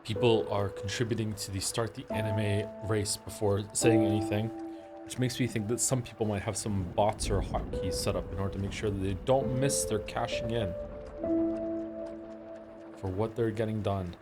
People are contributing to the start the anime race before saying anything, which makes me think that some people might have some bots or hotkeys set up in order to make sure that they don't miss their cashing in for what they're getting done.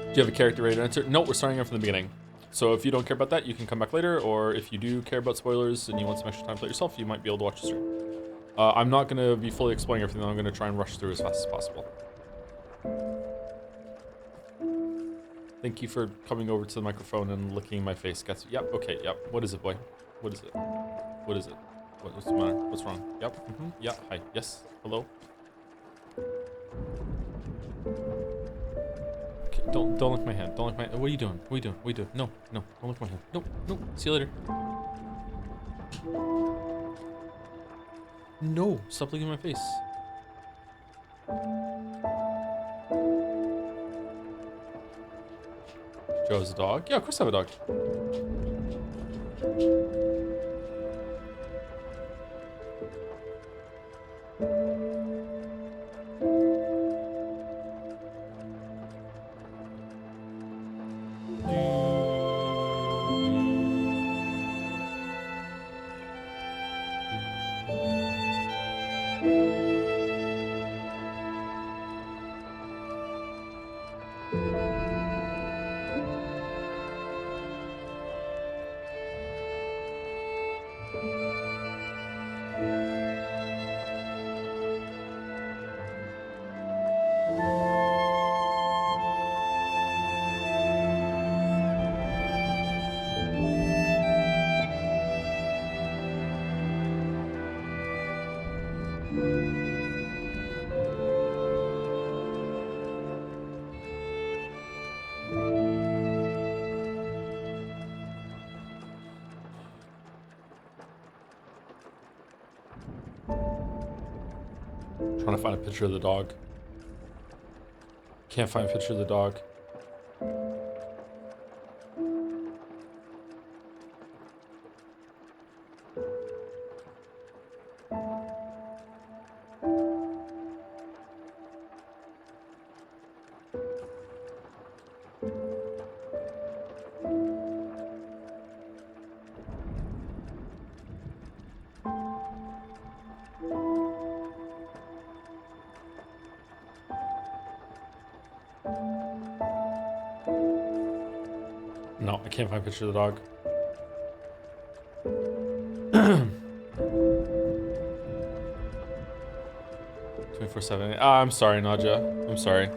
Do you have a character ready to answer? No, we're starting off from the beginning. So if you don't care about that, you can come back later, or if you do care about spoilers and you want some extra time to play yourself, you might be able to watch the stream. I'm not going to be fully explaining everything, I'm going to try and rush through as fast as possible. Thank you for coming over to the microphone and licking my face. Yep, okay, yep. What is it, boy? What is it? What is it? What's the matter? What's wrong? Yep, yeah, hi, yes, hello? Don't lick my hand. Don't lick my. What are you doing? What are you doing? What are you doing? No, no, don't lick my hand. No, no. See you later. No, stop licking my face. Joe has a dog. Yeah, of course I have a dog. Trying to find a picture of the dog. Can't find a picture of the dog. No, I can't find a picture of the dog. 24/7. I'm sorry, Nadja. I'm sorry.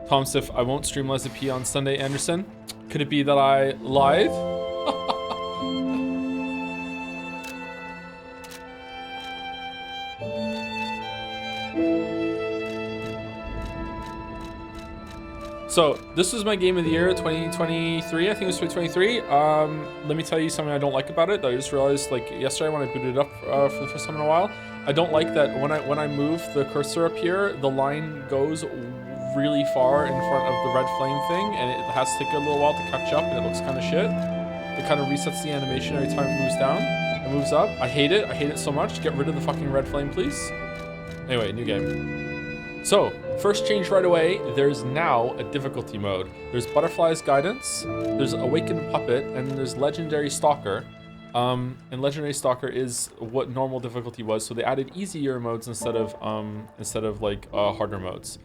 Tom Sif, I won't stream Les P on Sunday, Anderson. Could it be that I live? So this was my game of the year, 2023. I think it was 2023. Let me tell you something I don't like about it that I just realized like yesterday when I booted it up for the first time in a while. I don't like that when I move the cursor up here, the line goes really far in front of the red flame thing, and it has to take a little while to catch up, and it looks kind of shit. It kind of resets the animation every time it moves down and moves up. I hate it. I hate it so much. Get rid of the fucking red flame, please. Anyway, new game. So, first change right away, there's now a difficulty mode. There's Butterfly's Guidance, there's Awakened Puppet, and there's Legendary Stalker. And Legendary Stalker is what normal difficulty was, so they added easier modes instead of like harder modes.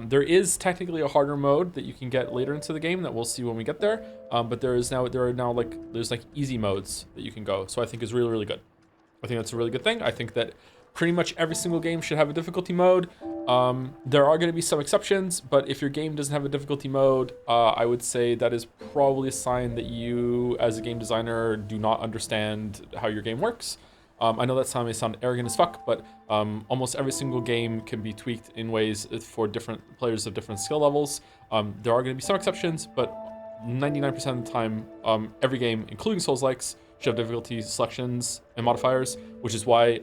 There is technically a harder mode that you can get later into the game that we'll see when we get there. But there's like easy modes that you can go. So I think is really, really good. I think that's a really good thing. I think that pretty much every single game should have a difficulty mode. There are going to be some exceptions, but if your game doesn't have a difficulty mode, I would say that is probably a sign that you, as a game designer, do not understand how your game works. I know that may sound arrogant as fuck, but almost every single game can be tweaked in ways for different players of different skill levels. There are going to be some exceptions, but 99% of the time, every game, including Souls-likes, should have difficulty selections and modifiers, which is why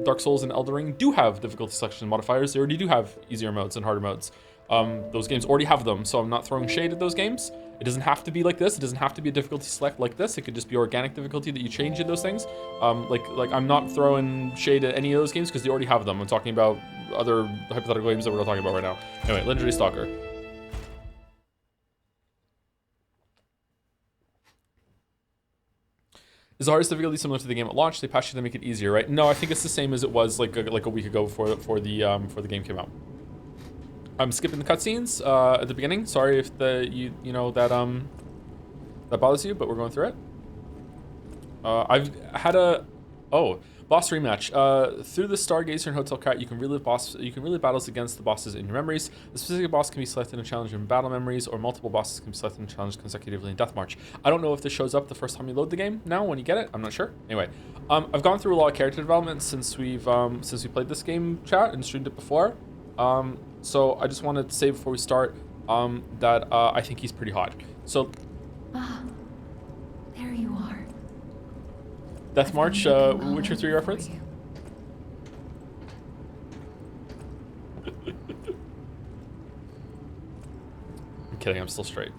Dark Souls and Elden Ring do have difficulty selection and modifiers. They already do have easier modes and harder modes. Those games already have them, so I'm not throwing shade at those games. It doesn't have to be like this. It doesn't have to be a difficulty select like this. It could just be organic difficulty that you change in those things. Like I'm not throwing shade at any of those games because they already have them. I'm talking about other hypothetical games that we're not talking about right now. Anyway, Legendary Stalker. Is the hardest difficulty similar to the game at launch? They patched it to make it easier, right? No, I think it's the same as it was like a week ago before the game came out. I'm skipping the cutscenes at the beginning. Sorry if that bothers you, but we're going through it. I've had boss rematch. Through the Stargazer and Hotel Cat, you can relive battles against the bosses in your memories. The specific boss can be selected and challenged in battle memories, or multiple bosses can be selected and challenged consecutively in Death March. I don't know if this shows up the first time you load the game now when you get it. I'm not sure. Anyway, I've gone through a lot of character development since we played this game, chat, and streamed it before. So I just wanted to say before we start that I think he's pretty hot. So there you are. Death March, Witcher 3 reference? I'm kidding, I'm still straight.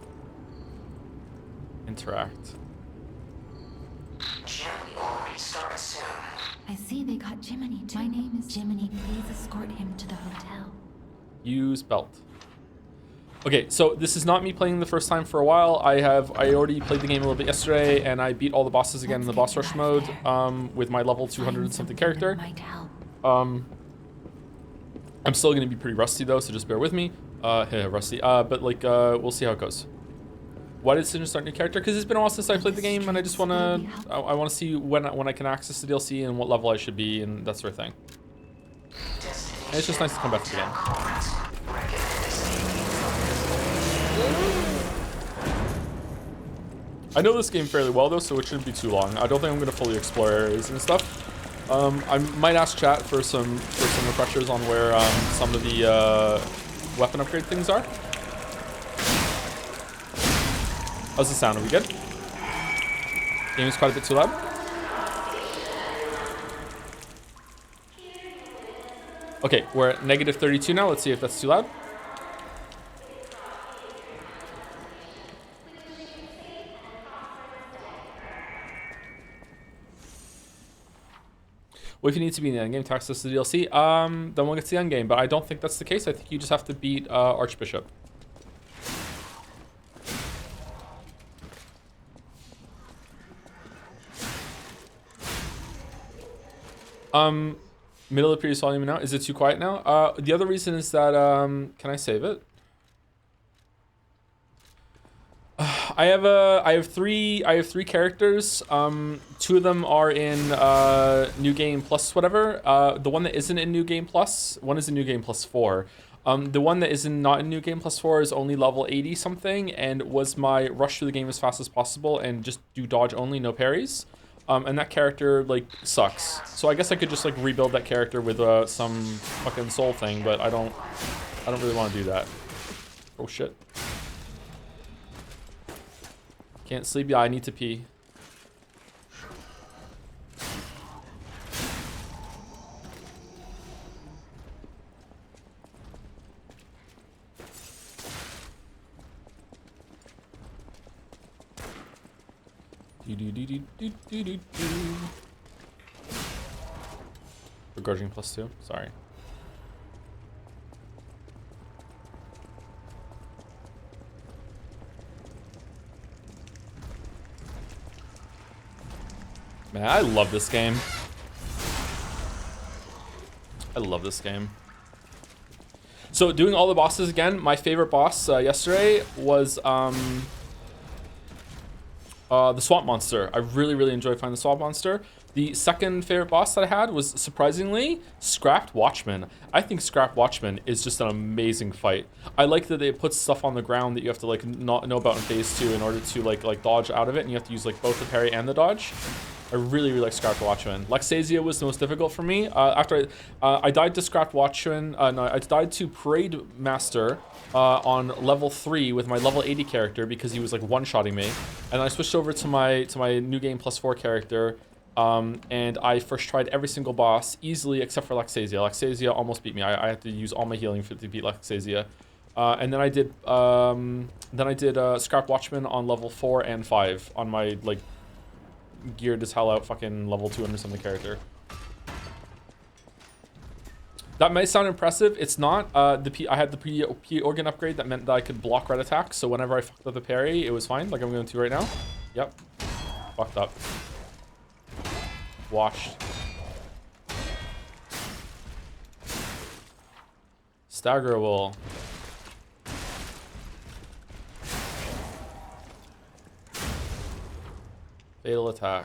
Interact. Jiminy already start soon. I see they got Jiminy too. My name is Jiminy. Please escort him to the hotel. Use belt. Okay, so this is not me playing the first time for a while. I already played the game a little bit yesterday, and I beat all the bosses again in the boss rush mode with my level 200 and something character. I'm still gonna be pretty rusty though, so just bear with me. Rusty. But like we'll see how it goes. Why did Decision start new character? Because it's been a while since I played the game, and I just wanna see when I can access the DLC and what level I should be and that sort of thing. And it's just nice to come back to the game. I know this game fairly well though, so it shouldn't be too long. I don't think I'm going to fully explore areas and stuff. I might ask chat for some refreshers on where some of the weapon upgrade things are. How's the sound? Are we good? Game is quite a bit too loud. Okay, we're at negative 32 now. Let's see if that's too loud. What if you need to be in the endgame to access the DLC? Then we'll get to the endgame, but I don't think that's the case. I think you just have to beat Archbishop. Middle of the previous volume now. Is it too quiet now? The other reason is that, can I save it? I have three characters. Two of them are in New Game Plus whatever. The one that isn't in New Game Plus, one is in New Game Plus 4. The one that is not in New Game Plus 4 is only level 80 something, and was my rush through the game as fast as possible and just do dodge only, no parries. And that character like sucks. So I guess I could just like rebuild that character with some fucking soul thing, but I don't really want to do that. Oh shit. Can't sleep. Yeah, I need to pee. Begrudging +2. Sorry. Man, I love this game. I love this game. So doing all the bosses again, my favorite boss yesterday was the swamp monster. I really enjoyed finding the swamp monster. The second favorite boss that I had was, surprisingly, Scrapped Watchman. I think Scrapped Watchman is just an amazing fight. I like that it puts stuff on the ground that you have to like not know about in phase 2 in order to like dodge out of it, and you have to use like both the parry and the dodge. I really like Scrapped Watchman. Luxasia was the most difficult for me. After I died to Scrapped Watchman, no, I died to Parade Master on level 3 with my level 80 character because he was like one-shotting me, and I switched over to my new game +4 character, and I first tried every single boss easily except for Luxasia. Luxasia almost beat me. I had to use all my healing to beat Luxasia, and then I did Scrapped Watchman on level 4 and 5 on my like geared as hell out fucking level 200 something character. That might sound impressive. It's not. I had the P organ upgrade that meant that I could block red attacks, so whenever I fucked up the parry, it was fine, like I'm going to right now. Yep. Fucked up. Washed. Staggerable. Fatal attack.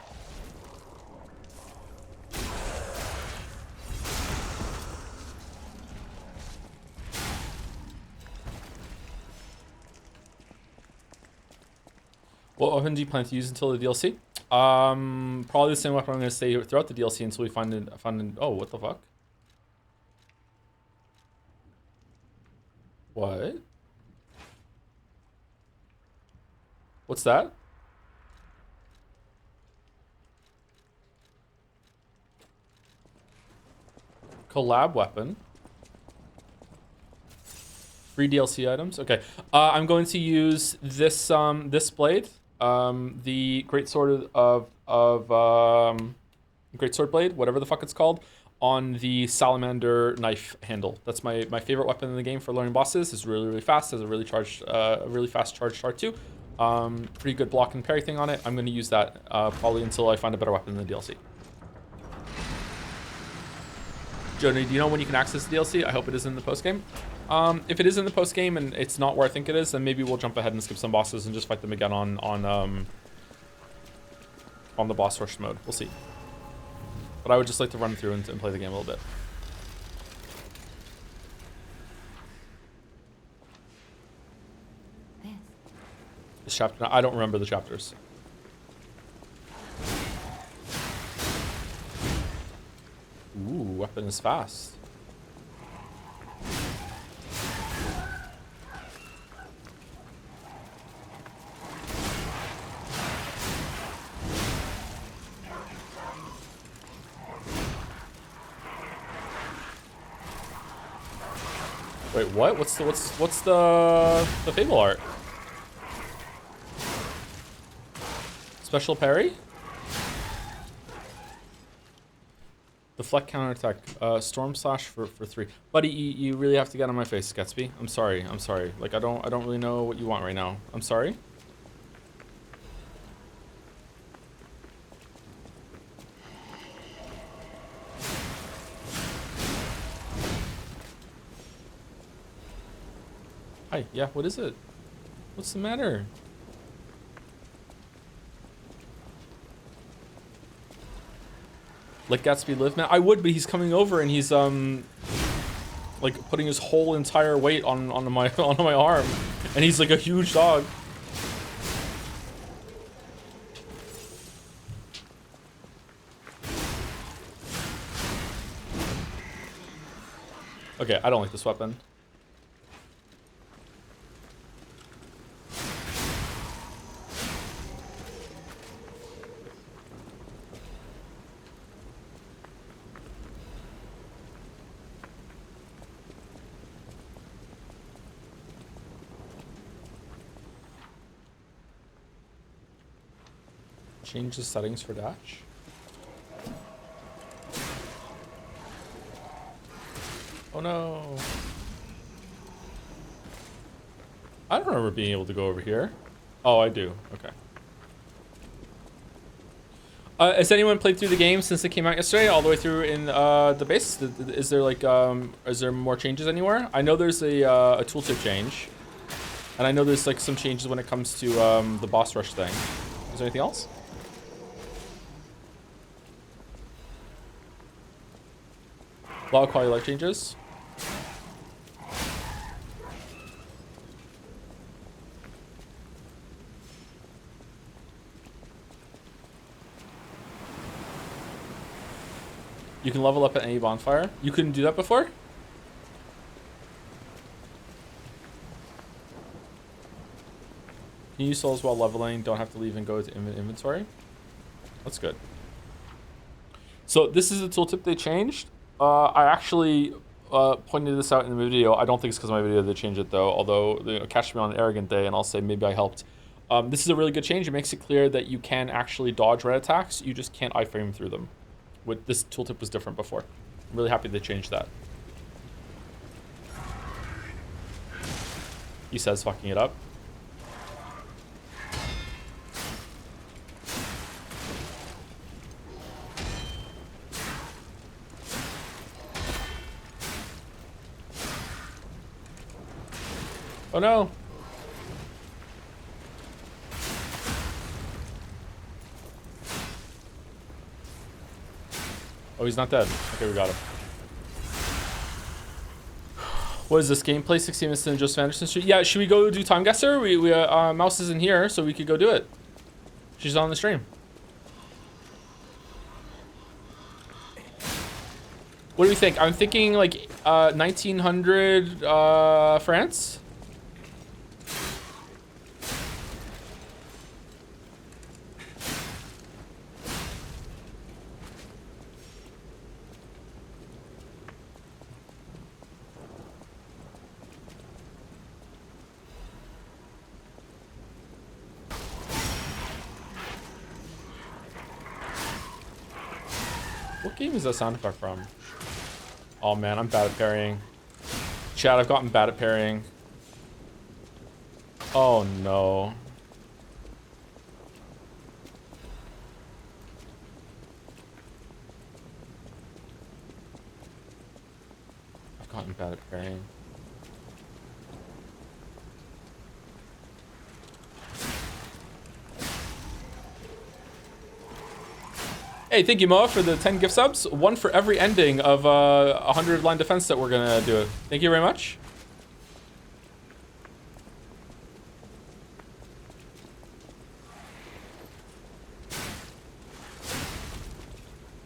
What weapon do you plan to use until the DLC? Probably the same weapon I'm going to stay throughout the DLC until we find an oh, what the fuck? What? What's that? Collab weapon. Free DLC items. Okay. I'm going to use this this blade. The greatsword greatsword blade, whatever the fuck it's called, on the salamander knife handle. That's my favorite weapon in the game for learning bosses. It's really fast. Has a really fast charge start too. Pretty good block and parry thing on it. I'm going to use that probably until I find a better weapon in the DLC. Jody, do you know when you can access the DLC? I hope it is in the post game. If it is in the post game and it's not where I think it is, then maybe we'll jump ahead and skip some bosses and just fight them again on the boss rush mode. We'll see. But I would just like to run through and play the game a little bit. This chapter, I don't remember the chapters. Ooh, weapon is fast. Wait, what? What's the Fable art? Special parry? Deflect counterattack. Storm slash for 3. Buddy, you really have to get on my face, Gatsby. I'm sorry. Like I don't really know what you want right now. I'm sorry. Hi, yeah, what is it? What's the matter? Let Gatsby live, man. I would, but he's coming over and he's like putting his whole entire weight onto my arm, and he's like a huge dog. Okay, I don't like this weapon. Change the settings for dash. Oh no. I don't remember being able to go over here. Oh, I do. Okay. Has anyone played through the game since it came out yesterday, all the way through in the base? Is there like is there more changes anywhere? I know there's a tooltip change, and I know there's like some changes when it comes to the boss rush thing. Is there anything else? A lot of quality of life changes. You can level up at any bonfire. You couldn't do that before? Can you use souls while leveling? Don't have to leave and go to inventory? That's good. So this is a tooltip they changed. I actually pointed this out in the video. I don't think it's because of my video they changed it though, although, you know, catch me on an arrogant day and I'll say maybe I helped. This is a really good change. It makes it clear that you can actually dodge red attacks. You just can't iframe through them. This tooltip was different before. I'm really happy they changed that. He says fucking it up. Oh no. Oh, he's not dead. Okay, we got him. What is this gameplay? 16 minutes in Joseph Anderson Street. Yeah, should we go do Time Guesser? Mouse isn't here, so we could go do it. She's on the stream. What do we think? I'm thinking like 1900 France. What game is that sound effect from? Oh man, I'm bad at parrying. Chad, I've gotten bad at parrying. Oh no. I've gotten bad at parrying. Hey, thank you, Moa, for the 10 gift subs. One for every ending of 100 line defense that we're gonna do. Thank you very much.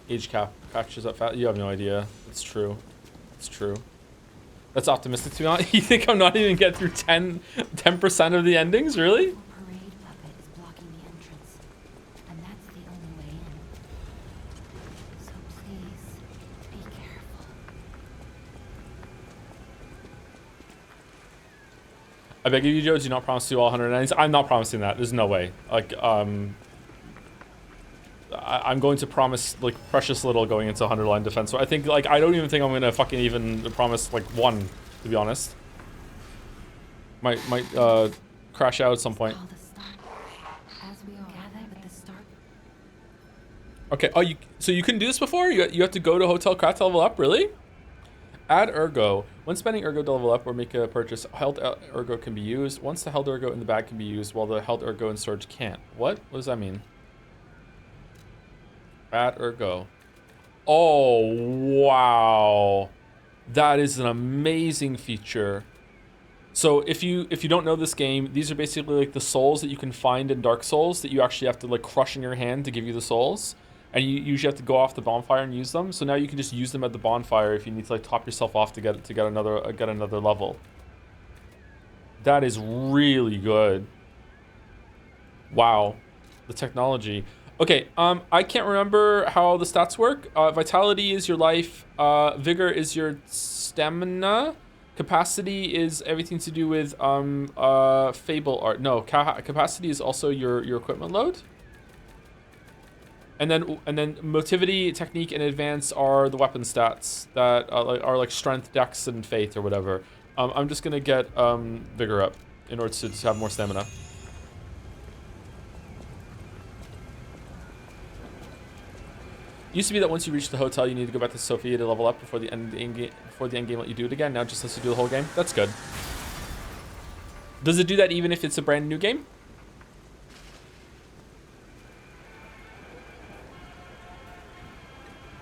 Age cap catches up fast. You have no idea. It's true. It's true. That's optimistic to be honest. You think I'm not even get through 10% of the endings, really? Parade puppet is blocking the entrance, and that's the only way in. So please, be careful. I beg of you, Joe, do not promise to do all 190s. I'm not promising that. There's no way. Like, I'm going to promise like precious little going into 100 line defense. So I think like I don't even think I'm gonna fucking even promise like one, to be honest. Might crash out at some point. As we all gather at the start. Okay. Oh, so you couldn't do this before? You have to go to Hotel Krat to level up, really? Add Ergo. When spending Ergo to level up or make a purchase, held Ergo can be used. Once the held Ergo in the bag can be used, while the held Ergo in storage can't. What? What does that mean? Add Ergo. Oh, wow. That is an amazing feature. So if you don't know this game, these are basically like the souls that you can find in Dark Souls that you actually have to like crush in your hand to give you the souls. And you usually have to go off the bonfire and use them. So now you can just use them at the bonfire if you need to like top yourself off to get another level. That is really good. Wow. The technology. Okay, I can't remember how the stats work. Vitality is your life. Vigor is your stamina. Capacity is everything to do with fable art. No, capacity is also your equipment load. And then motivity, technique, and advance are the weapon stats that are like strength, dex, and faith or whatever. I'm just gonna get vigor up in order to have more stamina. Used to be that once you reach the hotel, you need to go back to Sophia to level up before the end game. Before the end game, let you do it again. Now it just lets you do the whole game. That's good. Does it do that even if it's a brand new game?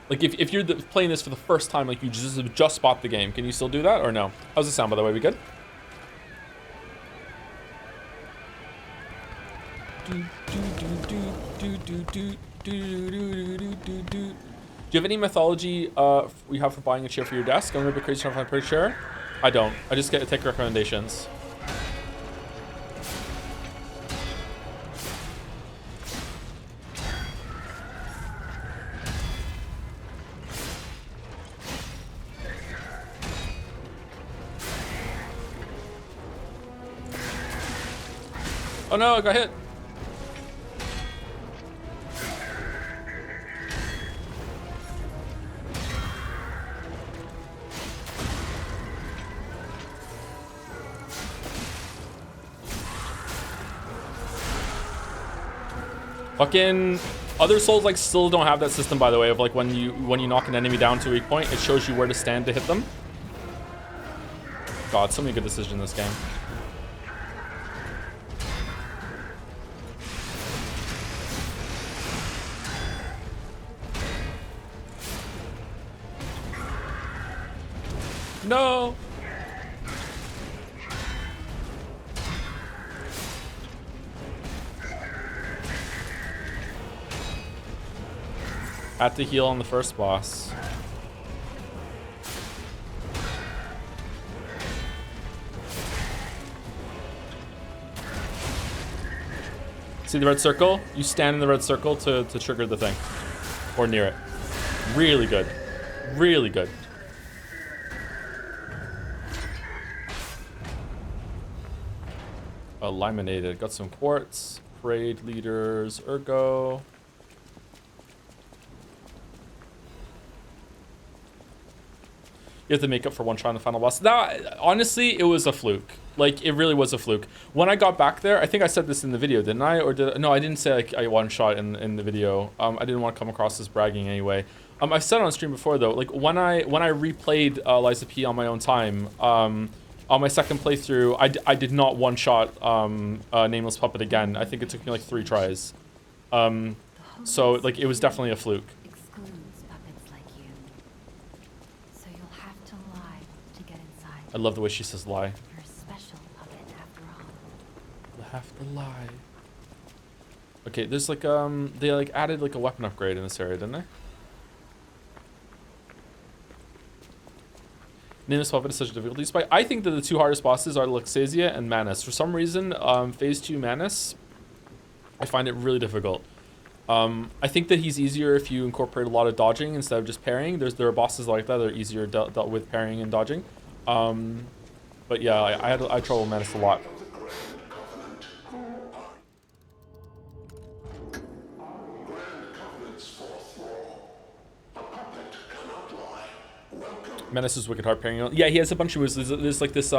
Like if you're playing this for the first time, like you just bought the game, can you still do that or no? How's it sound, by the way? We good? Do you have any mythology we have for buying a chair for your desk? I'm a bit crazy trying to find a pretty chair. I don't. I just get to take recommendations. Oh no, I got hit. Fucking other Souls like still don't have that system, by the way, of like when you knock an enemy down to a weak point, it shows you where to stand to hit them. God, so many good decisions in this game. No. Had to heal on the first boss. See the red circle? You stand in the red circle to trigger the thing. Or near it. Really good. Really good. Eliminated. Got some quartz. Parade leaders. Ergo. You have to make up for one shot in the final boss. That, honestly, it was a fluke. Like, it really was a fluke. When I got back there, I think I said this in the video, didn't I? Or did I? No, I didn't say like I one shot in the video. I didn't want to come across as bragging anyway. I've said on stream before though, like when I replayed Liza P on my own time, on my second playthrough, I did not one shot Nameless Puppet again. I think it took me like 3 tries. So like it was definitely a fluke. I love the way she says lie. You're a special puppet after all. You'll have to lie. Okay, there's like they like added like a weapon upgrade in this area, didn't they? Nameless Puppet is such a difficulty spike. I think that the 2 hardest bosses are Luxasia and Manus. For some reason, phase 2 Manus, I find it really difficult. I think that he's easier if you incorporate a lot of dodging instead of just parrying. There are bosses like that that are easier dealt with parrying and dodging. But yeah, I had trouble with Manus a lot. Manus is wicked hard parrying. Yeah, he has a bunch of moves. There's like this,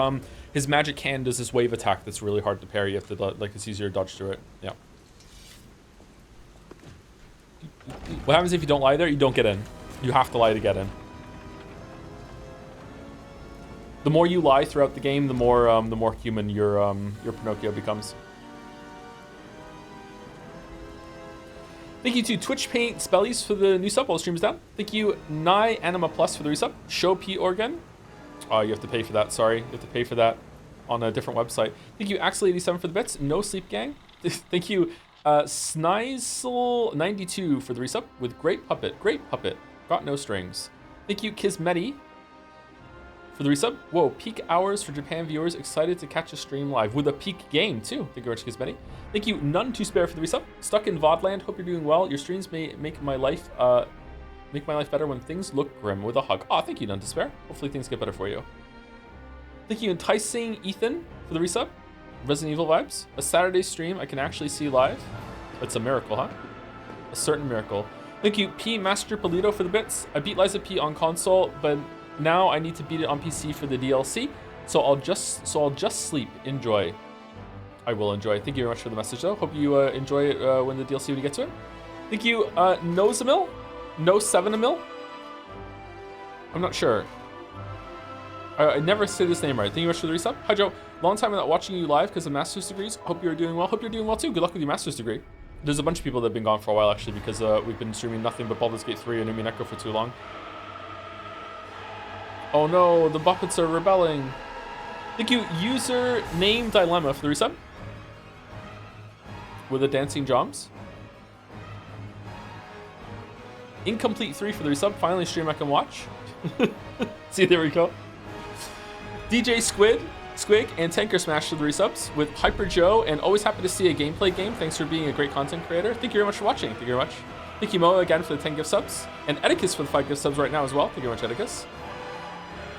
his magic hand does this wave attack that's really hard to parry. You have to, like, it's easier to dodge through it. Yeah. What happens if you don't lie there? You don't get in. You have to lie to get in. The more you lie throughout the game, the more human your Pinocchio becomes. Thank you to Twitch Paint Spellies for the new sub while the stream is down. Thank you, Nye Anima Plus for the resub. Show P Organ. Oh, you have to pay for that. Sorry, you have to pay for that on a different website. Thank you, Axel87 for the bits. No Sleep Gang. Thank you, Snizel92 for the resub with Great Puppet. Great Puppet. Got no strings. Thank you, Kismeti for the resub. Whoa, peak hours for Japan viewers. Excited to catch a stream live with a peak game too. Thank you very much, Kismeti. Thank you, None to Spare for the resub. Stuck in VODland. Hope you're doing well. Your streams may make my life better when things look grim. With a hug. Oh, thank you, None to Spare. Hopefully things get better for you. Thank you, Enticing Ethan for the resub. Resident Evil vibes. A Saturday stream I can actually see live. That's a miracle, huh? a certain miracle. Thank you, P Master Polito, for the bits. I beat Liza P on console, but now I need to beat it on PC for the DLC. So I'll just sleep. Enjoy. I will enjoy. Thank you very much for the message, though. Hope you enjoy it when the DLC when you get to it. Thank you, Nosamil? No 7amil? I'm not sure. I never say this name right. Thank you very much for the resub. Hi, Joe. Long time without watching you live because of master's degrees. Hope you're doing well. Hope you're doing well, too. Good luck with your master's degree. There's a bunch of people that have been gone for a while, actually, because we've been streaming nothing but Baldur's Gate 3 and Umineko for too long. Oh, no. The Buppets are rebelling. Thank you, user name Dilemma, for the resub. With the dancing drums. Incomplete 3 for the resub. Finally, stream I can watch. See, there we go. DJ Squig, and Tanker Smash for the resubs with Hyper Joe, and always happy to see a gameplay game. Thanks for being a great content creator. Thank you very much for watching. Thank you very much. Thank you, Moa, again for the 10 gift subs, and Edicus for the 5 gift subs right now as well. Thank you very much, Edicus.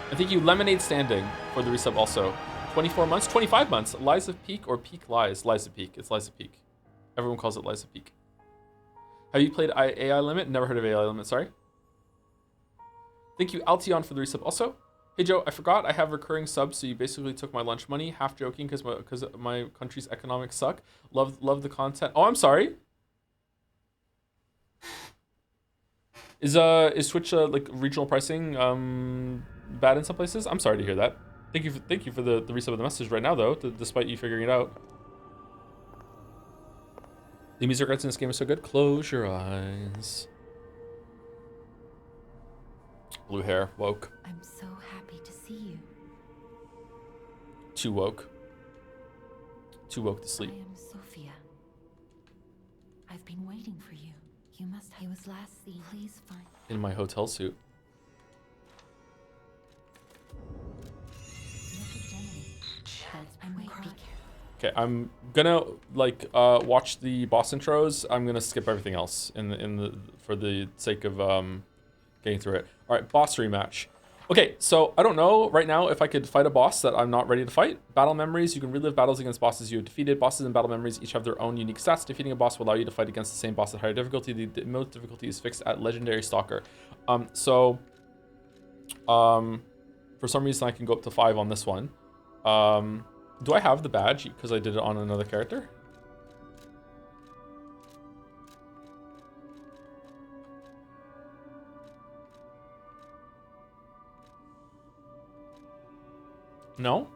And thank you, Lemonade Standing, for the resub also. 24 months, 25 months. Liza Peak or Peak Lies? Liza Peak. It's Liza Peak. Everyone calls it Liza Peak. Have you played AI Limit? Never heard of AI Limit, sorry. Thank you, Altion, for the resub also. Hey Joe, I forgot I have recurring subs, so you basically took my lunch money. Half joking because my country's economics suck. Love the content. Oh, I'm sorry. Is Twitch like regional pricing bad in some places? I'm sorry to hear that. Thank you for the resub of the message right now though, despite you figuring it out. The music rights in this game are so good. Close your eyes. Blue hair, woke. I'm so happy to see you. Too woke. Too woke to sleep. I am Sophia. I've been waiting for you. You must. He was last seen. Please find. In my hotel suit. Look at Jenny. I'm wait. Be careful. Okay, I'm gonna like watch the boss intros. I'm gonna skip everything else for the sake of getting through it. All right, boss rematch. Okay, so I don't know right now if I could fight a boss that I'm not ready to fight. Battle memories, you can relive battles against bosses you have defeated. Bosses and battle memories each have their own unique stats. Defeating a boss will allow you to fight against the same boss at higher difficulty. The most difficulty is fixed at Legendary Stalker. For some reason I can go up to 5 on this one. Do I have the badge because I did it on another character? No?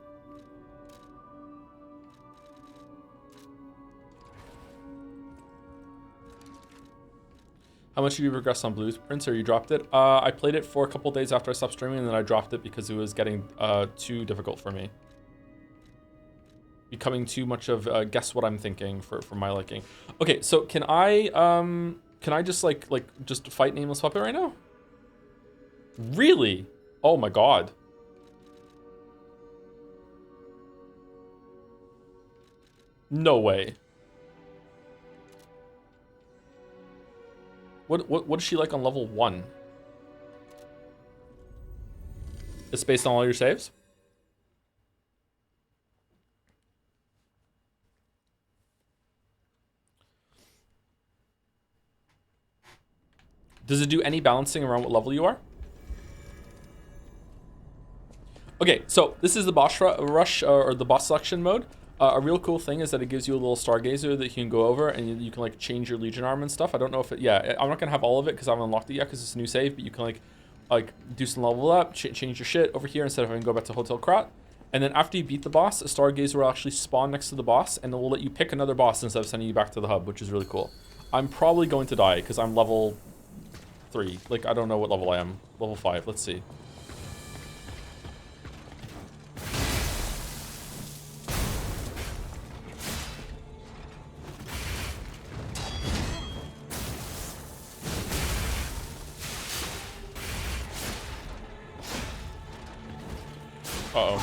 How much did you progress on Blueprints, or you dropped it? I played it for a couple days after I stopped streaming, and then I dropped it because it was getting too difficult for me. Becoming too much of guess what I'm thinking for my liking. Okay, so can I just just fight Nameless Puppet right now? Really? Oh my god. No way. What is she like on level 1? It's based on all your saves? Does it do any balancing around what level you are? Okay, so this is the boss rush or the boss selection mode. A real cool thing is that it gives you a little stargazer that you can go over, and you can like change your legion arm and stuff. I don't know if it, yeah, I'm not gonna have all of it because I haven't unlocked it yet because it's a new save, but you can like do some level up, change your shit over here instead of having to go back to Hotel Krat. And then after you beat the boss, a stargazer will actually spawn next to the boss, and it will let you pick another boss instead of sending you back to the hub, which is really cool. I'm probably going to die because I'm level 3. Like, I don't know what level I am. Level 5, let's see. Uh-oh.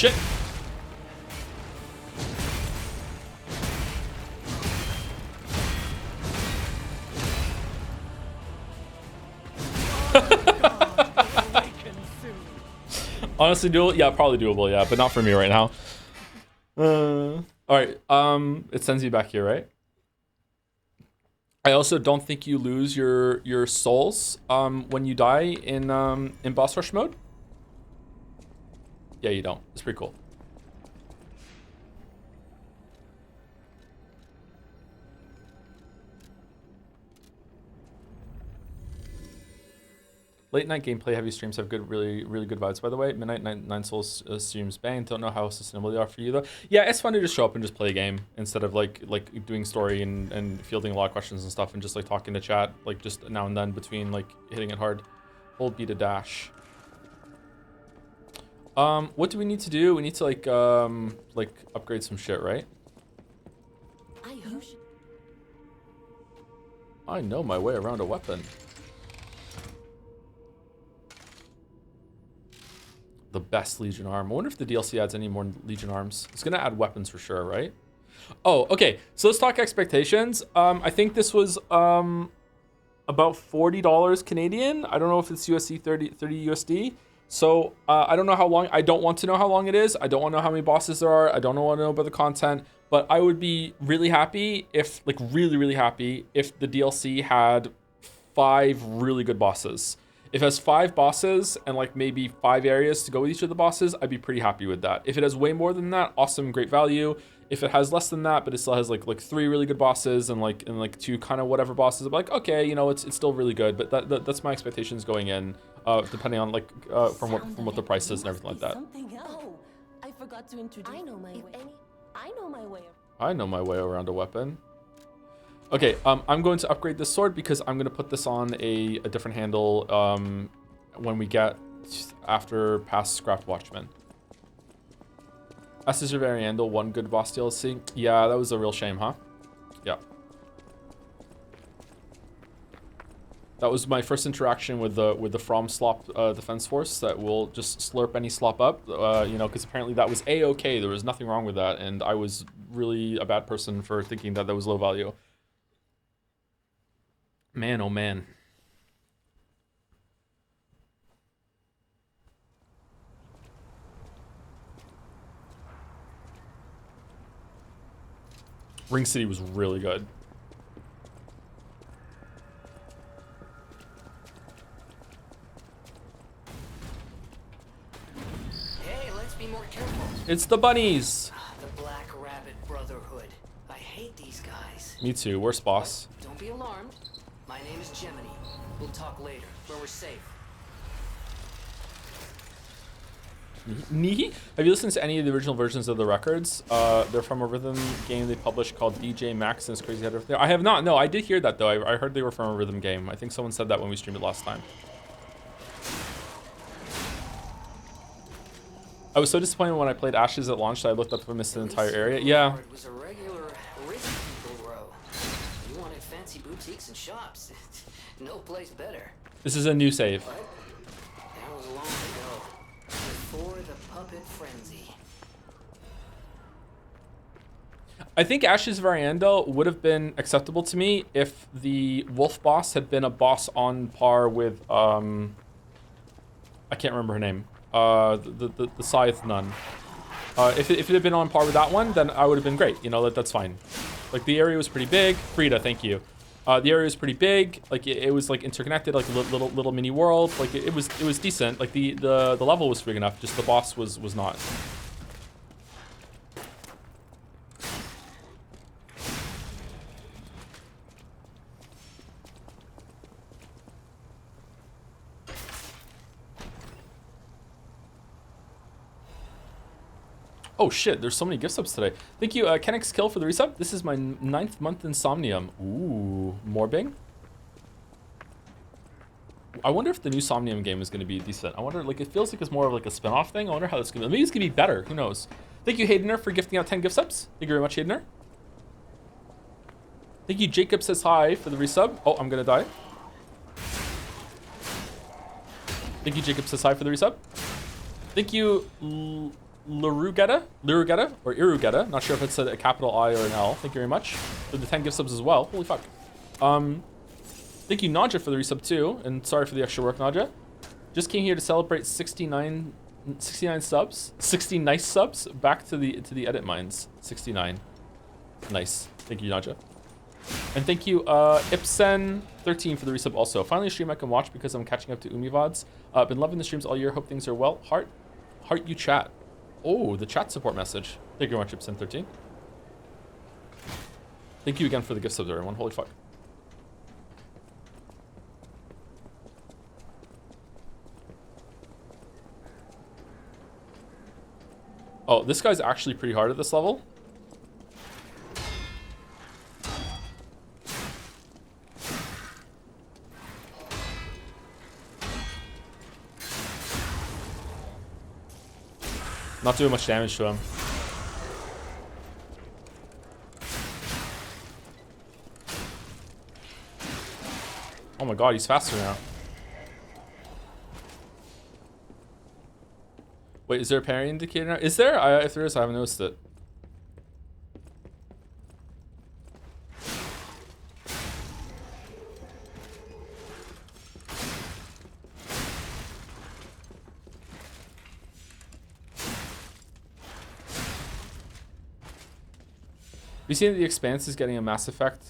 shit. Honestly, doable? Yeah, probably doable, yeah, but not for me right now. Alright, it sends you back here, right? I also don't think you lose your souls when you die in boss rush mode. Yeah, you don't. It's pretty cool. Late night gameplay heavy streams have good, really good vibes, by the way. Midnight Nine Souls streams bang. Don't know how sustainable they are for you though. Yeah, it's fun to just show up and just play a game instead of like doing story and fielding a lot of questions and stuff and just like talking to chat like just now and then between like hitting it hard. Hold B to dash. What do we need to do? We need to like upgrade some shit, right? I know my way around a weapon. The best Legion arm. I wonder if the DLC adds any more Legion arms. It's gonna add weapons for sure, right? Oh, okay. So let's talk expectations. I think this was about $40 Canadian. I don't know if it's USD 30 USD. So I don't know how long. I don't want to know how long it is. I don't want to know how many bosses there are. I don't want to know about the content. But I would be really happy if, like, really happy if the DLC had 5 really good bosses. If it has 5 bosses and like maybe 5 areas to go with each of the bosses, I'd be pretty happy with that. If it has way more than that, awesome, great value. If it has less than that, but it still has like 3 really good bosses and like 2 kind of whatever bosses, I'm like, okay, you know, it's still really good. But that's my expectations going in, depending on like from what the price is and everything like that. Oh, I forgot to introduce. I know my way. I know my way around a weapon. Okay, I'm going to upgrade this sword because I'm going to put this on a different handle when we get after past Scrapped Watchmen. Estes Variandel, 1 good boss DLC. Yeah, that was a real shame, huh? Yeah. That was my first interaction with the From Slop Defense Force that will just slurp any slop up, you know, because apparently that was A-okay. There was nothing wrong with that, and I was really a bad person for thinking that was low value. Man, oh man. Ring City was really good. Hey, let's be more careful. It's the bunnies. The Black Rabbit Brotherhood. I hate these guys. Me too. Worst boss. Don't be alarmed. My name is Gemini. We'll talk later, where we're safe. Nihi? Have you listened to any of the original versions of the records? They're from a rhythm game they published called DJ Max and his Crazy Head. I have not. No, I did hear that though. I heard they were from a rhythm game. I think someone said that when we streamed it last time. I was so disappointed when I played Ashes at launch that I looked up and missed the entire area. Yeah. It was a regular rich people row. You wanted fancy boutiques and shops. No place better. This is a new save. But that was long ago. Before the puppet frenzy. I think Ashes Variandel would have been acceptable to me if the wolf boss had been a boss on par with I can't remember her name. The Scythe Nun. If it had been on par with that one, then I would have been great. You know, that's fine. Like the area was pretty big. Frida, thank you. The area was pretty big. Like it was like interconnected, like a little mini world. Like it was decent. Like the level was big enough. Just the boss was not. Oh shit, there's so many gift subs today. Thank you, Kenix Kill for the resub. This is my 9th month Insomnium. Ooh, Morbing. I wonder if the new Somnium game is going to be decent. I wonder, like, it feels like it's more of like a spin-off thing. I wonder how that's going to be. Maybe it's going to be better. Who knows? Thank you, Haydener, for gifting out 10 gift subs. Thank you very much, Haydener. Thank you, Jacob says hi for the resub. Oh, I'm going to die. Thank you, Jacob says hi for the resub. Thank you, Lirugetta, or Irugetta. Not sure if it's a capital I or an L. Thank you very much for the 10 gift subs as well. Holy fuck. Thank you, Nadja, for the resub too, and sorry for the extra work, Nadja. Just came here to celebrate 69 subs, 60 nice subs. Back to the edit mines. 69. Nice. Thank you, Nadja. And thank you, Ipsen13 for the resub also. Finally a stream I can watch because I'm catching up to Umi VODs. Been loving the streams all year. Hope things are well. Heart you chat. Oh, the chat support message. Thank you very much, Ipsen13. Thank you again for the gift subs, everyone. Holy fuck. Oh, this guy's actually pretty hard at this level. Not doing much damage to him. Oh my god, he's faster now. Wait, is there a parry indicator now? Is there? If there is, I haven't noticed it. You seen that The Expanse is getting a Mass Effect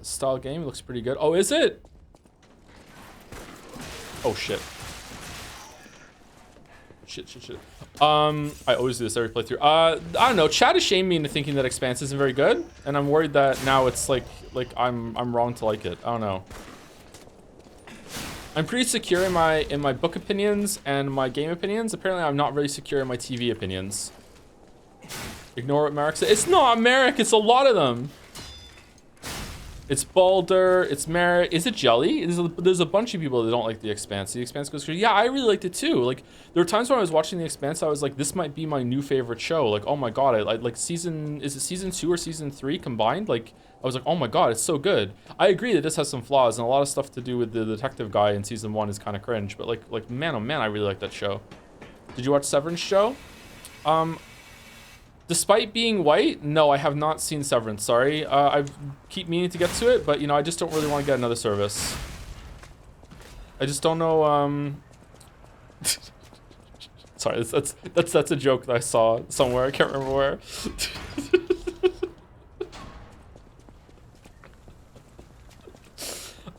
style game? It looks pretty good. Oh, is it? Oh shit. Shit. I always do this every playthrough. I don't know. Chat has shamed me into thinking that Expanse isn't very good, and I'm worried that now it's like I'm wrong to like it. I don't know. I'm pretty secure in my book opinions and my game opinions. Apparently, I'm not really secure in my TV opinions. Ignore what Marek said. It's not Marek. It's a lot of them. It's Balder. It's Marek. Is it Jelly? There's a bunch of people that don't like The Expanse. The Expanse goes crazy. Yeah, I really liked it too. Like, there were times when I was watching The Expanse, I was like, this might be my new favorite show. Like, oh my god, I like season. Is it season 2 or season 3 combined? Like, I was like, oh my god, it's so good. I agree that this has some flaws and a lot of stuff to do with the detective guy in season 1 is kind of cringe. But like man, oh man, I really like that show. Did you watch Severance show? Despite being white, no, I have not seen Severance, sorry. I keep meaning to get to it, but, you know, I just don't really want to get another service. I just don't know, Sorry, that's a joke that I saw somewhere, I can't remember where.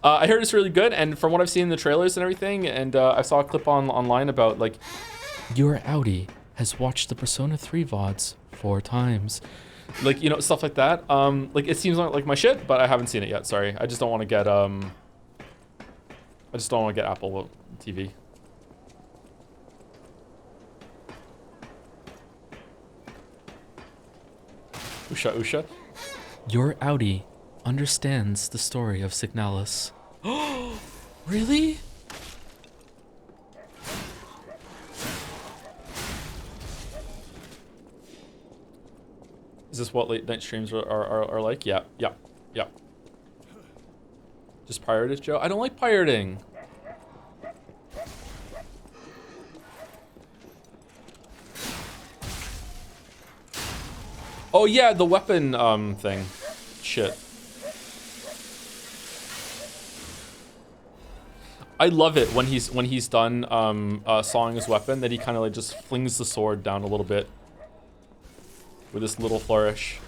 I heard it's really good, and from what I've seen in the trailers and everything, and I saw a clip online about, like, your Audi has watched the Persona 3 VODs 4 times. Like, you know, stuff like that. Like, it seems like my shit, but I haven't seen it yet, sorry. I just don't want to get, Apple TV. Usha. Your Audi understands the story of Signalis. Really? Is this what late night streams are like? Yeah. Just pirate it, Joe? I don't like pirating. Oh yeah, the weapon thing. Shit. I love it when he's done sawing his weapon that he kind of like just flings the sword down a little bit with this little flourish.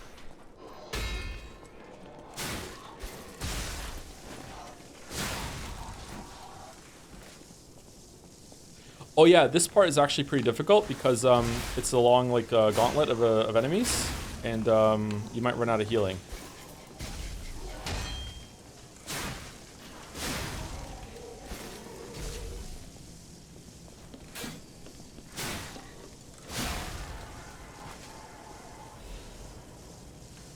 Oh yeah, this part is actually pretty difficult because it's a long like gauntlet of enemies, and you might run out of healing.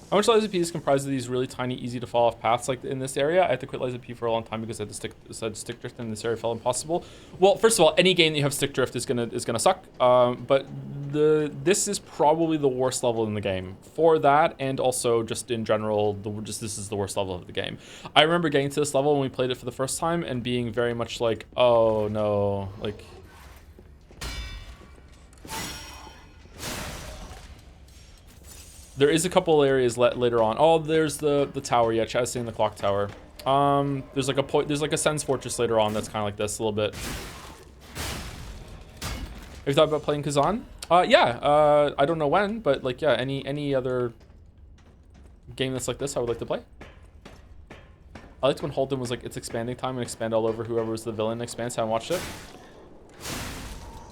How much LaserP is comprised of these really tiny, easy to fall off paths like in this area? I had to quit LaserP for a long time because I had to stick drift in this area felt impossible. Well, first of all, any game that you have stick drift is gonna suck. But this is probably the worst level in the game for that, and also just in general, this is the worst level of the game. I remember getting to this level when we played it for the first time and being very much like, oh no, like. There is a couple areas later on. Oh, there's the tower. Yeah, Chad's saying the clock tower. There's like a Sen's Fortress later on that's kind of like this a little bit. Have you thought about playing Kazan? Yeah. I don't know when, but like, yeah, any other game that's like this, I would like to play. I liked when Holden was like, it's expanding time and expand all over whoever was the villain expands. Haven't watched it.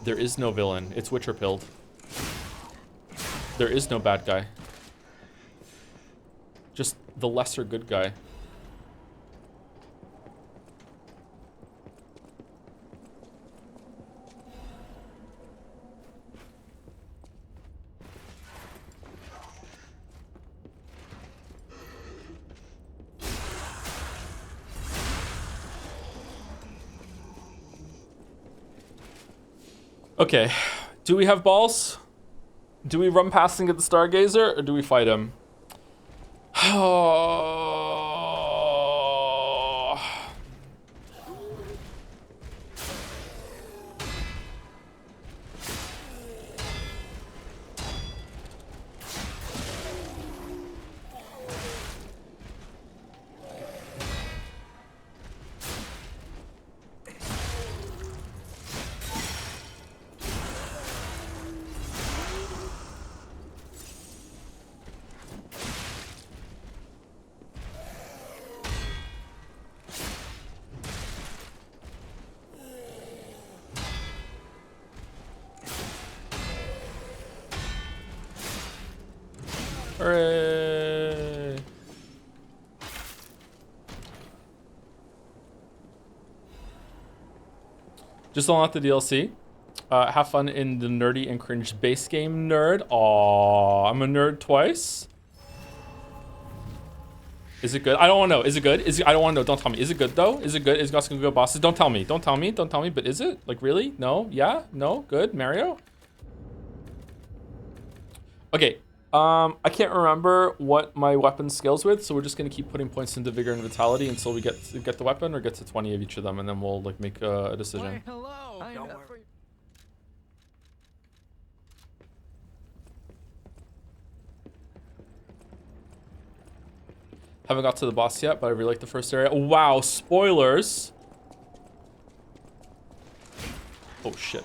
There is no villain. It's Witcher pilled. There is no bad guy. Just the lesser good guy. Okay, do we have balls? Do we run past and get the Stargazer, or do we fight him? Hooray. Just unlock the DLC. Have fun in the nerdy and cringe base game, nerd. Aw, I'm a nerd twice. Is it good? I don't want to know. Is it good? I don't want to know. Don't tell me. Is it good though? Is it good? Is Gus gonna go bosses? Don't tell me. Don't tell me. Don't tell me. But is it? Like really? No? Yeah? No? Good? Mario? Okay. I can't remember what my weapon scales with, so we're just gonna keep putting points into vigor and vitality until we get the weapon or get to 20 of each of them, and then we'll like make a decision. Why, hello. Don't worry. Haven't got to the boss yet, but I really like the first area. Wow, spoilers. Oh shit.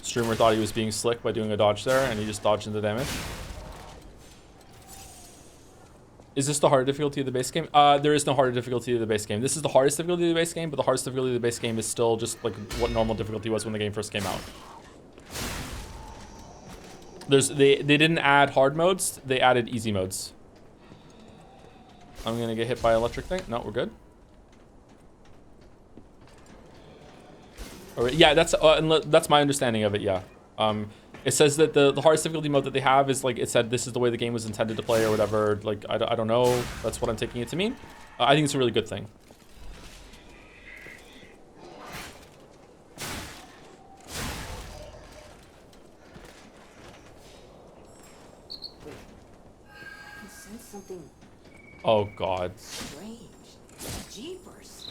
Streamer thought he was being slick by doing a dodge there, and he just dodged into damage. Is this the harder difficulty of the base game? There is no harder difficulty of the base game. This is the hardest difficulty of the base game, but the hardest difficulty of the base game is still just like what normal difficulty was when the game first came out. They didn't add hard modes, they added easy modes. I'm gonna get hit by electric thing. No, we're good. All right, yeah, that's my understanding of it. Yeah. It says that the hardest difficulty mode that they have is like it said this is the way the game was intended to play or whatever. Like I don't know. That's what I'm taking it to mean. I think it's a really good thing. I sense something Oh God. strange. Jeepers.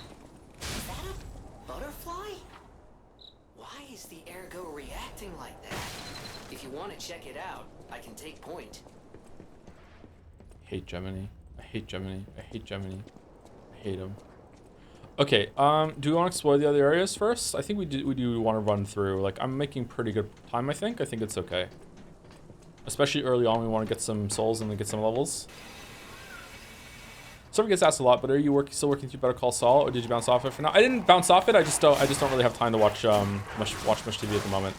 Is that a butterfly? Why is the ergo reacting like that? If you want to check it out, I can take point. I hate Gemini. I hate Gemini. I hate Gemini. I hate him. Okay, do we want to explore the other areas first? I think we do want to run through. Like, I'm making pretty good time, I think. I think it's okay. Especially early on, we want to get some souls and then get some levels. Someone gets asked a lot, but are you still working through Better Call Saul, or did you bounce off it for now? I didn't bounce off it. I just don't really have time to watch much TV at the moment.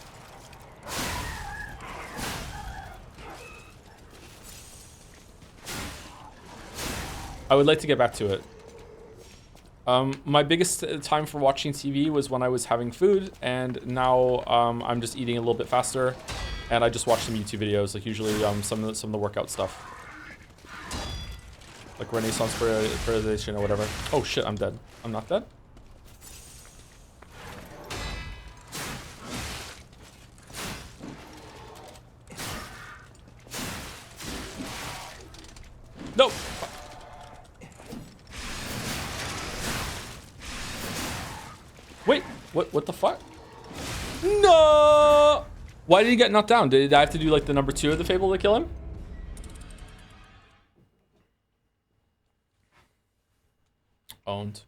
I would like to get back to it. My biggest time for watching TV was when I was having food, and now I'm just eating a little bit faster, and I just watch some YouTube videos, like usually some of the workout stuff. Like Renaissance Periodization or whatever. Oh shit, I'm dead. I'm not dead? Nope. Wait, what the fuck? No! Why did he get knocked down? Did I have to do like the number 2 of the Fable to kill him? Owned.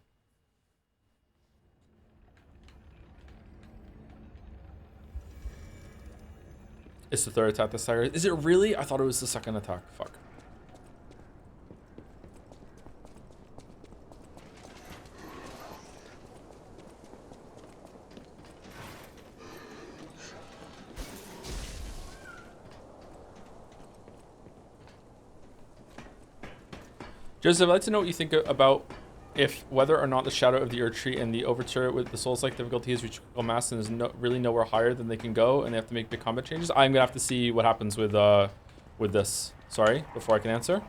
It's the 3rd attack this stagger. Is it really? I thought it was the 2nd attack. Fuck. Joseph, I'd like to know what you think about if whether or not the Shadow of the Erdtree and the Overture with the Souls-like difficulty has reached critical mass and is really nowhere higher than they can go, and they have to make big combat changes. I'm gonna have to see what happens with this. Sorry, before I can answer.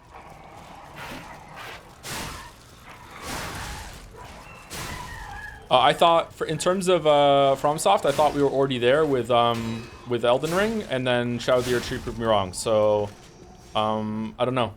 I thought, in terms of FromSoft, I thought we were already there with Elden Ring, and then Shadow of the Erdtree proved me wrong. So, I don't know.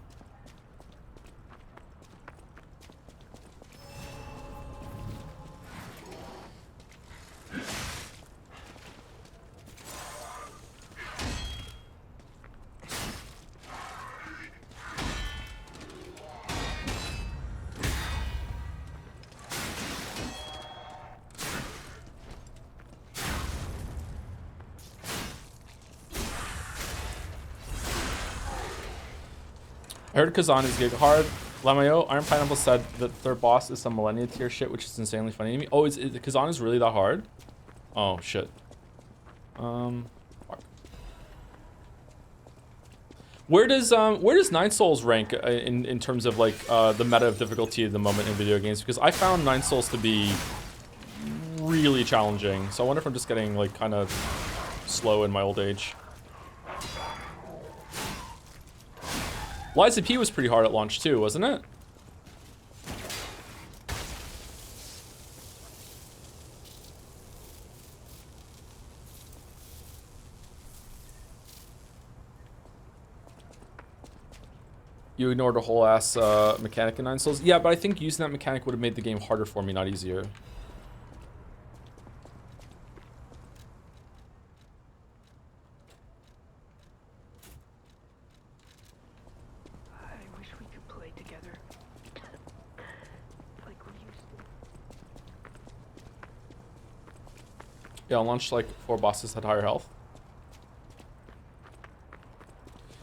I heard Kazan is gig hard. Lamayo, Iron Pineapple said that their boss is some Millennia tier shit, which is insanely funny to me. Oh, Kazan is really that hard? Oh, shit. Fuck. Where does Nine Souls rank in terms of like the meta of difficulty at the moment in video games? Because I found Nine Souls to be really challenging. So I wonder if I'm just getting like kind of slow in my old age. Liza P was pretty hard at launch too, wasn't it? You ignored a whole ass mechanic in Nine Souls. Yeah, but I think using that mechanic would have made the game harder for me, not easier. Yeah, on launch like 4 bosses had higher health.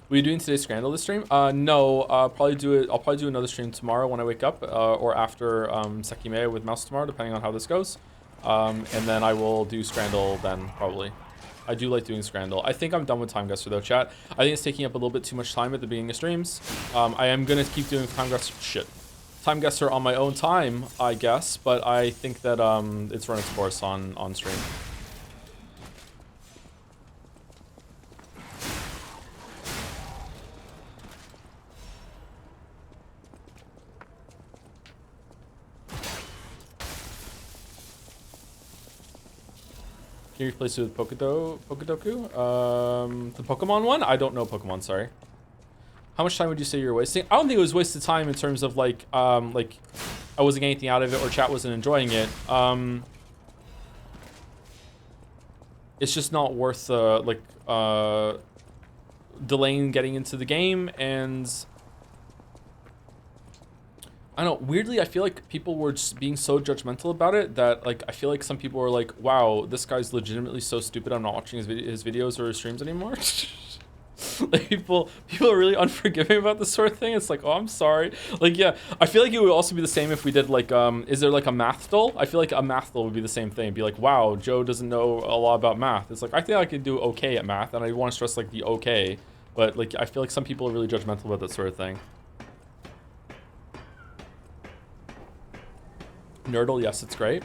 Were you doing today's Scandal this stream? No, I'll probably do another stream tomorrow when I wake up, or after Sekime with Mouse tomorrow, depending on how this goes. And then I will do Scandal then, probably. I do like doing Scandal. I think I'm done with Time Guesser though, chat. I think it's taking up a little bit too much time at the beginning of streams. I am gonna keep doing Time Guesser on my own time, I guess, but I think that it's run its course on stream. Can you replace it with Pokedoku? The Pokemon one? I don't know Pokemon, sorry. How much time would you say you're wasting? I don't think it was wasted time in terms of like I wasn't getting anything out of it or chat wasn't enjoying it. It's just not worth delaying getting into the game, and I don't know, weirdly, I feel like people were just being so judgmental about it that, like, I feel like some people were like, wow, this guy's legitimately so stupid, I'm not watching his videos or his streams anymore. Like, people are really unforgiving about this sort of thing. It's like, oh, I'm sorry. Like, yeah, I feel like it would also be the same if we did, like, is there, like, a math dull? I feel like a math dull would be the same thing. Be like, wow, Joe doesn't know a lot about math. It's like, I think I could do okay at math, and I want to stress, like, the okay. But, like, I feel like some people are really judgmental about that sort of thing. Nerdle, yes, it's great.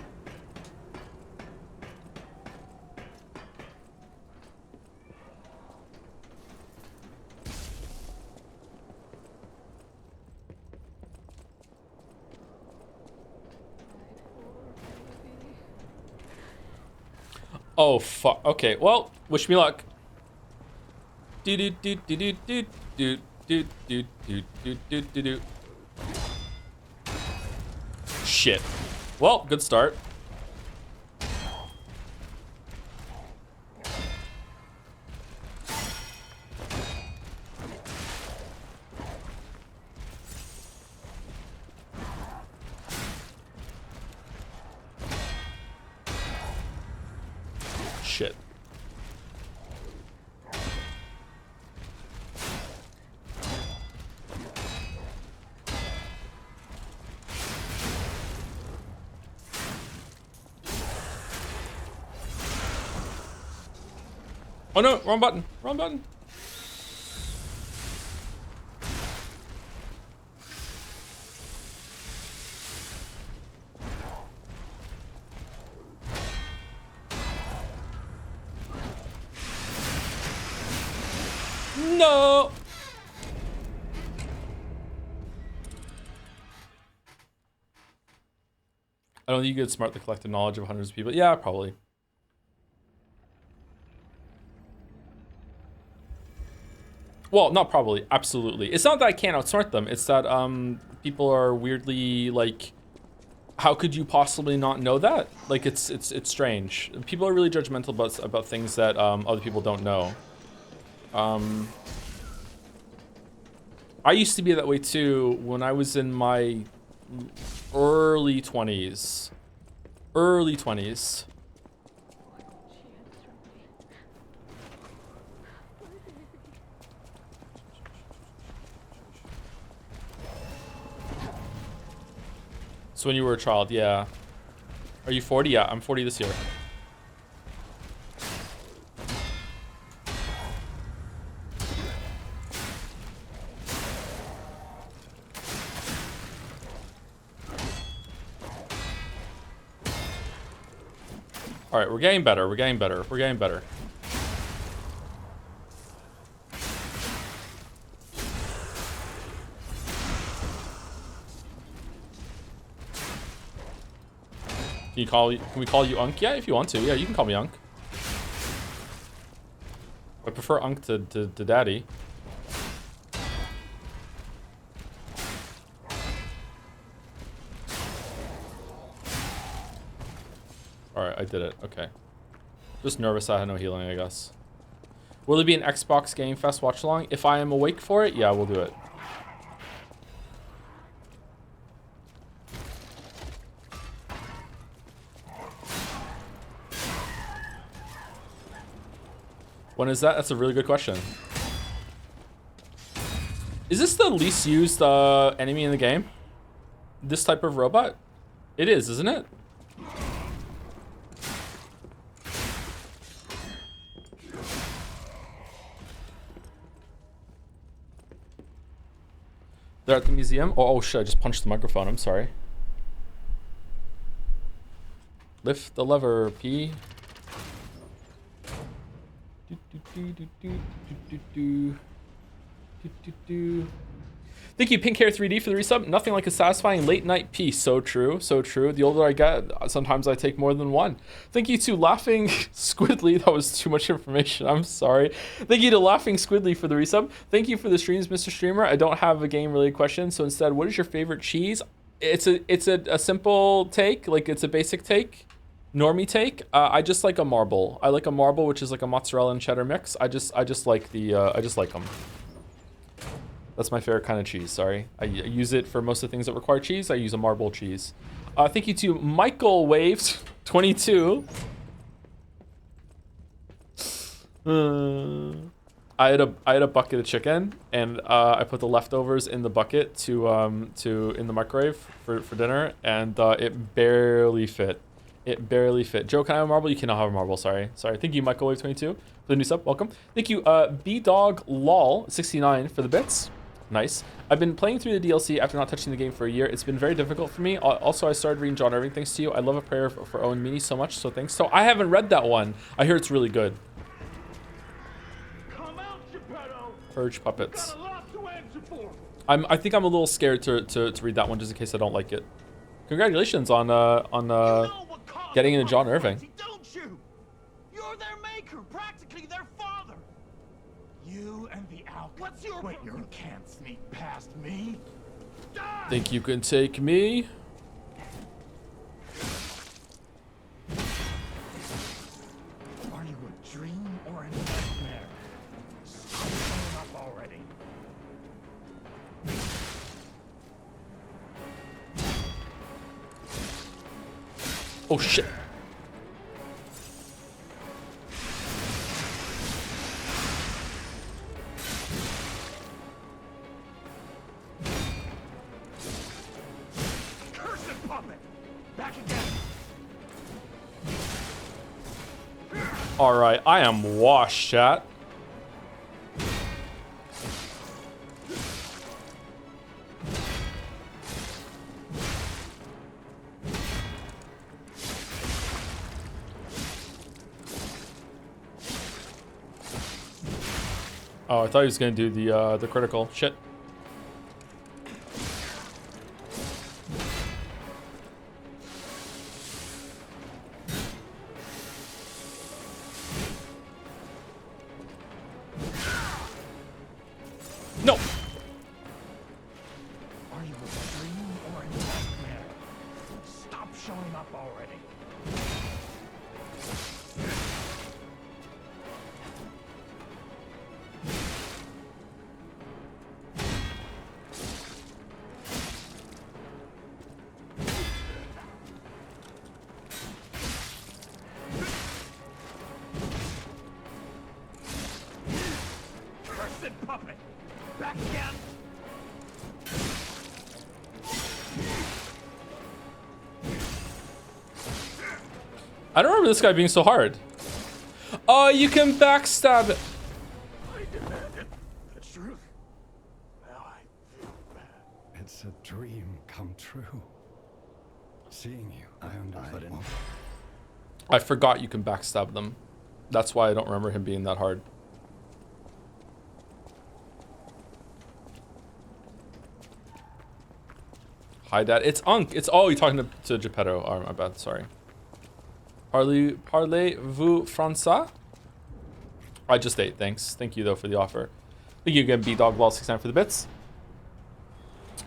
Oh, fuck. Okay, well, wish me luck. Do do do do do do do do do do do do do do. Shit. Well, good start. shit. Oh no, wrong button, wrong button. No. I don't think you could smart the collective knowledge of hundreds of people. Yeah, probably. Well, not probably, absolutely. It's not that I can't outsmart them. It's that people are weirdly like, how could you possibly not know that? Like it's strange. People are really judgmental about things that other people don't know. I used to be that way too when I was in my early 20s. Early 20s. So when you were a child, yeah. Are you 40? Yeah, I'm 40 this year. All right, we're getting better. We're getting better. We're getting better. Can we call you Unk? Yeah, if you want to. Yeah, you can call me Unk. I prefer Unk to Daddy. Alright, I did it. Okay. Just nervous I had no healing, I guess. Will there be an Xbox Game Fest watch along? If I am awake for it, yeah, we'll do it. When is that? That's a really good question. Is this the least used enemy in the game? This type of robot? It is, isn't it? They're at the museum? Oh shit, I just punched the microphone. I'm sorry. Lift the lever, P. Thank you, Pink Hair 3D, for the resub. Nothing like a satisfying late night piece. So true, so true. The older I get, sometimes I take more than one. Thank you to Laughing Squidly. That was too much information. I'm sorry. Thank you to Laughing Squidly for the resub. Thank you for the streams, Mr. Streamer. I don't have a game related question, so instead, what is your favorite cheese? It's a simple take, like it's a basic take. Normie take. I just like a marble. I like a marble, which is like a mozzarella and cheddar mix. I just like the I just like them. That's my favorite kind of cheese. Sorry, I use it for most of the things that require cheese. I use a marble cheese. Thank you to Michael Waves 22. I had a bucket of chicken, and I put the leftovers in the bucket to in the microwave for dinner, and it barely fit. It barely fit. Joe, can I have a marble? You cannot have a marble. Sorry. Thank you, Michael Wave 22 for the new sub. Welcome. Thank you, B-Dog Lol 69 for the bits. Nice. I've been playing through the DLC after not touching the game for a year. It's been very difficult for me. Also, I started reading John Irving thanks to you. I love A Prayer for Owen Meany so much, so thanks. So I haven't read that one. I hear it's really good. Come out, Geppetto. Purge Puppets. Got a lot to answer for. I think I'm a little scared to read that one just in case I don't like it. Congratulations on getting into John Irving. Don't you? You're their maker, practically their father. You and the Alchemist. What's your... Wait, you can't sneak past me. Die! Think you can take me? Are you a dream or a nightmare? Stop up already. Oh shit. Alright, I am washed, chat. Oh, I thought he was gonna do the critical. Shit. No. Are you a dream or a nightmare? Stop showing up already. Cursed puppet! Back again! I don't remember this guy being so hard. Oh, you can backstab it. I demanded the truth. Now I feel bad. It's a dream come true. Seeing you, I understand. I forgot you can backstab them. That's why I don't remember him being that hard. Hi, Dad. It's Unk. It's you're talking to Geppetto. Oh, my bad. Sorry. Parlez-vous français? I just ate. Thanks. Thank you though for the offer. Thank you again, BDogBall69 for the bits.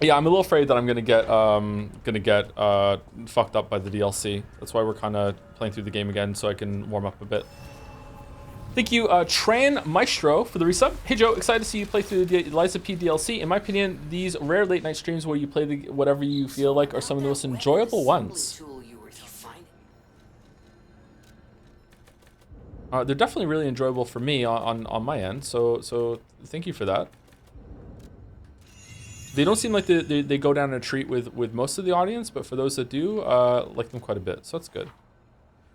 Yeah, I'm a little afraid that I'm gonna get fucked up by the DLC. That's why we're kind of playing through the game again, so I can warm up a bit. Thank you, Tran Maestro, for the resub. Hey Joe, excited to see you play through the Eliza P DLC. In my opinion, these rare late night streams where you play whatever you feel like are some of the most enjoyable ones. They're definitely really enjoyable for me on my end, so thank you for that. They don't seem like they go down a treat with most of the audience, but for those that do, like them quite a bit, so that's good.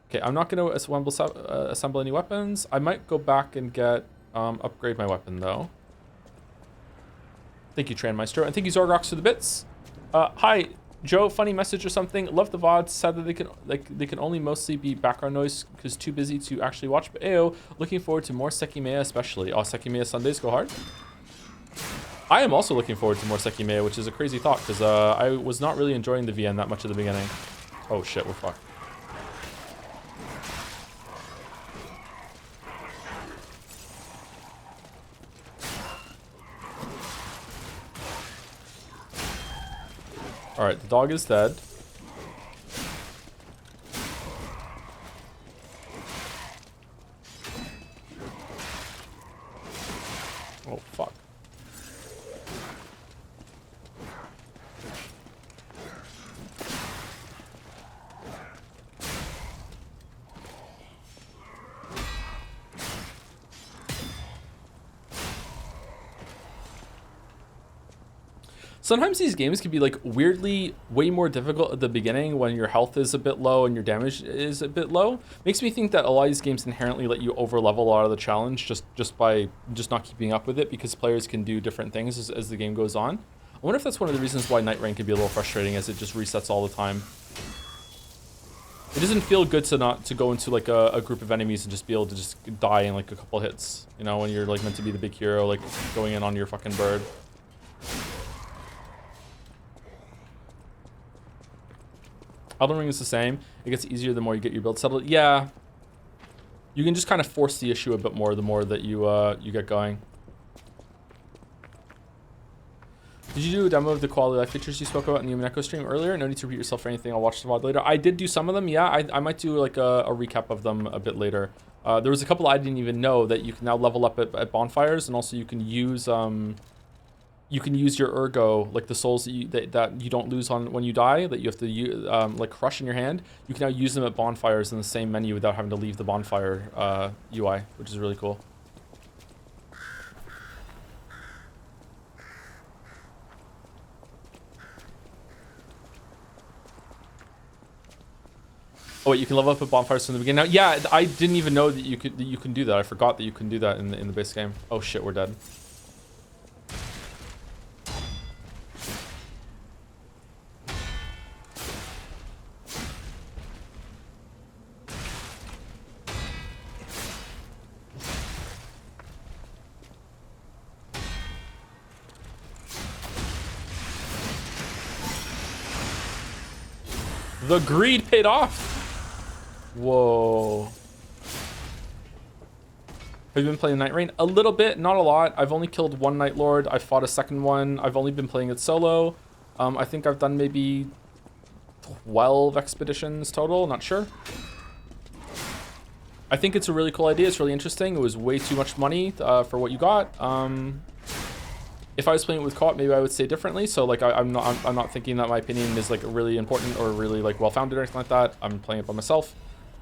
Okay, I'm not going to assemble any weapons. I might go back and get upgrade my weapon though. Thank you, Tran Maestro, and thank you, Zorgox, for the bits. Hi, Joe. Funny message or something. Love the VODs. Sad that they can only mostly be background noise because too busy to actually watch. But ayo, looking forward to more Sekimea, especially. Oh, Sekimea Sundays go hard. I am also looking forward to more Sekimea, which is a crazy thought because I was not really enjoying the VN that much at the beginning. Oh shit, we're fucked. All right, the dog is dead. Oh, fuck. Sometimes these games can be like weirdly way more difficult at the beginning when your health is a bit low and your damage is a bit low. Makes me think that a lot of these games inherently let you over level a lot of the challenge just by not keeping up with it because players can do different things as the game goes on. I wonder if that's one of the reasons why Night Rain can be a little frustrating as it just resets all the time. It doesn't feel good to go into like a group of enemies and just be able to just die in like a couple hits, you know, when you're like meant to be the big hero, like going in on your fucking bird. Elden Ring is the same. It gets easier the more you get your build settled. Yeah. You can just kind of force the issue a bit more the more that you get going. Did you do a demo of the quality of life features you spoke about in the Human Echo stream earlier? No need to repeat yourself for anything. I'll watch the VOD later. I did do some of them, yeah. I might do like a recap of them a bit later. There was a couple I didn't even know that you can now level up at bonfires, and also you can use your ergo, like the souls that you don't lose on when you die, that you have to like crush in your hand. You can now use them at bonfires in the same menu without having to leave the bonfire UI, which is really cool. Oh wait, you can level up at bonfires from the beginning. Now, yeah, I didn't even know that you can do that. I forgot that you can do that in the base game. Oh shit, we're dead. The greed paid off. Whoa. Have you been playing Night Rain? A little bit, not a lot. I've only killed one Night Lord. I fought a second one. I've only been playing it solo. I think I've done maybe 12 expeditions total, not sure. I think it's a really cool idea. It's really interesting. It was way too much money for what you got. If I was playing it with co-op, maybe I would say differently. So like I'm not thinking that my opinion is like really important or really like well-founded or anything like that. I'm playing it by myself.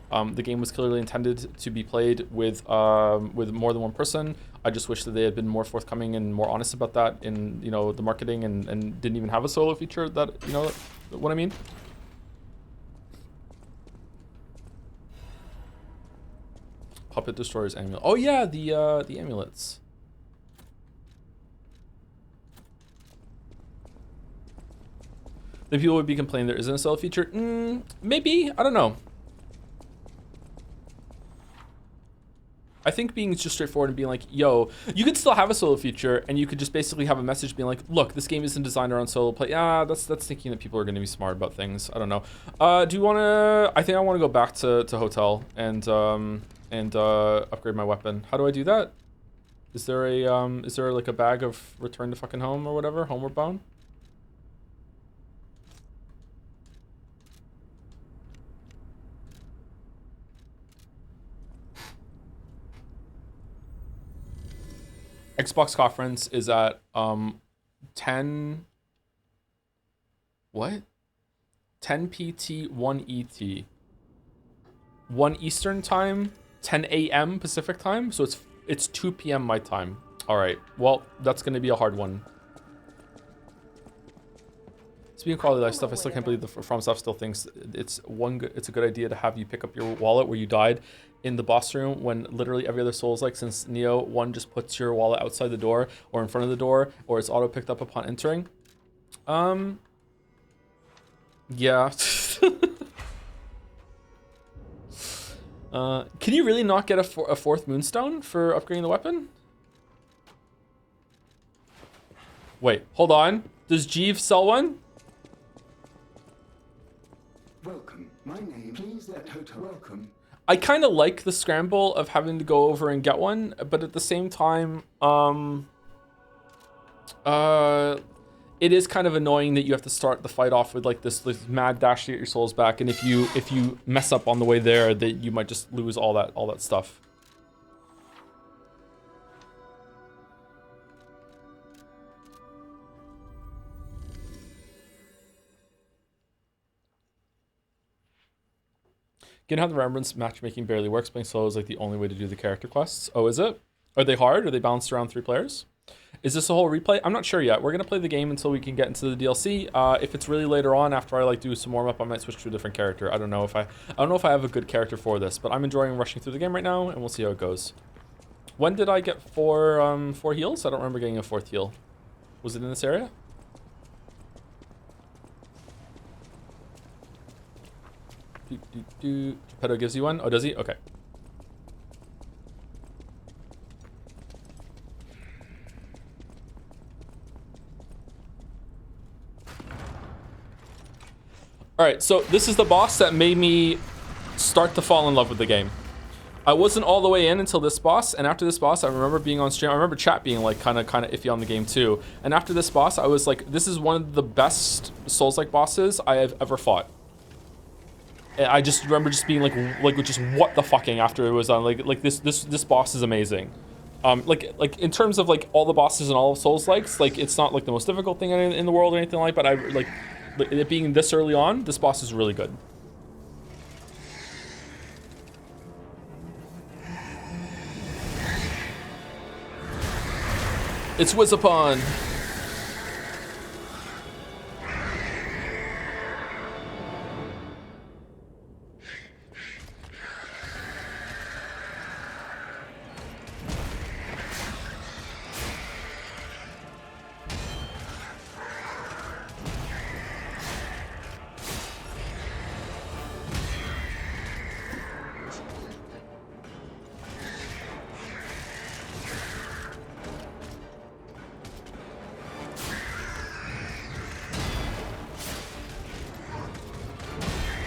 The game was clearly intended to be played with more than one person. I just wish that they had been more forthcoming and more honest about that in, you know, the marketing and didn't even have a solo feature that, you know, what I mean? Puppet Destroyer's amulet. Oh yeah, the amulets. The people would be complaining there isn't a solo feature. Maybe, I don't know. I think being just straightforward and being like, yo, you could still have a solo feature and you could just basically have a message being like, look, this game isn't designed around solo play. Yeah, that's thinking that people are going to be smart about things. I don't know. Do you want to, I think I want to go back to Hotel and upgrade my weapon. How do I do that? Is there like a bag of return to fucking home or whatever? Homeward Bound? Xbox conference is at 10 what? 10 PT 1 ET. 1 Eastern time, 10 AM Pacific time, so it's 2 PM my time. All right. Well, that's going to be a hard one. Speaking of quality of life stuff, I still can't believe the From Stuff still thinks it's a good idea to have you pick up your wallet where you died in the boss room when literally every other Souls, like since Neo 1 just puts your wallet outside the door or in front of the door, or it's auto picked up upon entering. Yeah. Can you really not get a fourth Moonstone for upgrading the weapon? Wait, hold on. Does Jeeves sell one? Welcome. My name, please let Hotel. Welcome. I kind of like the scramble of having to go over and get one, but at the same time, it is kind of annoying that you have to start the fight off with like this mad dash to get your souls back, and if you mess up on the way there, that you might just lose all that stuff. Given how the Remembrance matchmaking barely works, playing solo is like the only way to do the character quests. Oh, is it? Are they hard? Are they balanced around 3 players? Is this a whole replay? I'm not sure yet. We're gonna play the game until we can get into the DLC. If it's really later on, after I like do some warm up, I might switch to a different character. I don't know if I have a good character for this, but I'm enjoying rushing through the game right now, and we'll see how it goes. When did I get 4 heals? I don't remember getting a 4th heal. Was it in this area? Geppetto gives you one? Oh, does he? Okay. Alright, so this is the boss that made me start to fall in love with the game. I wasn't all the way in until this boss, and after this boss, I remember being on stream. I remember chat being like kind of iffy on the game too. And after this boss, I was like, this is one of the best Souls-like bosses I have ever fought. And I just remember just being like just what the fucking after it was done. Like this boss is amazing. Like in terms of like all the bosses and all of Souls likes, like it's not like the most difficult thing in the world or anything like. But I like it being this early on, this boss is really good. It's Wizapon.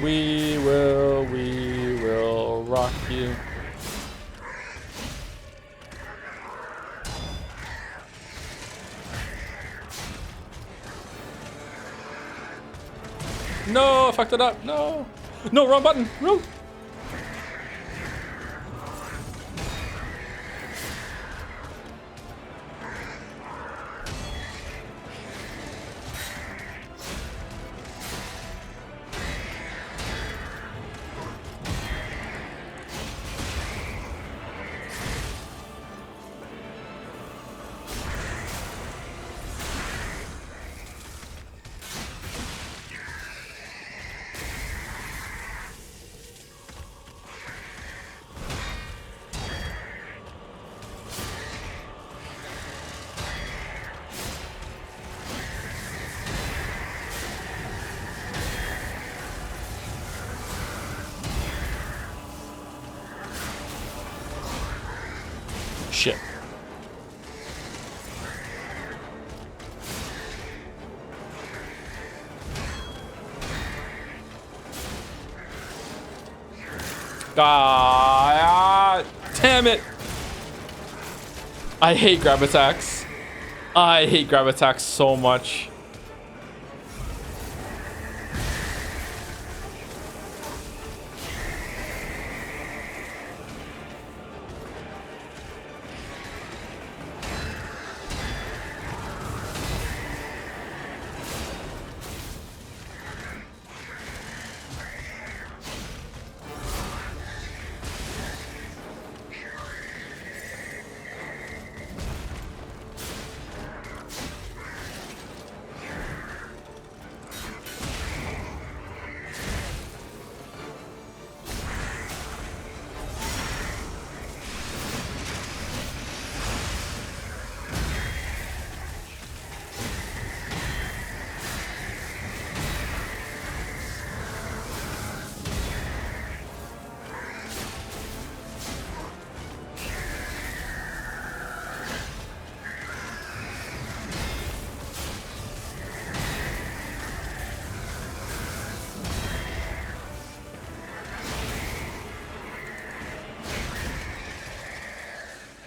We will rock you. No, I fucked it up. No. No, wrong button. No. Shit. Ah, damn it. I hate grab attacks. I hate grab attacks so much.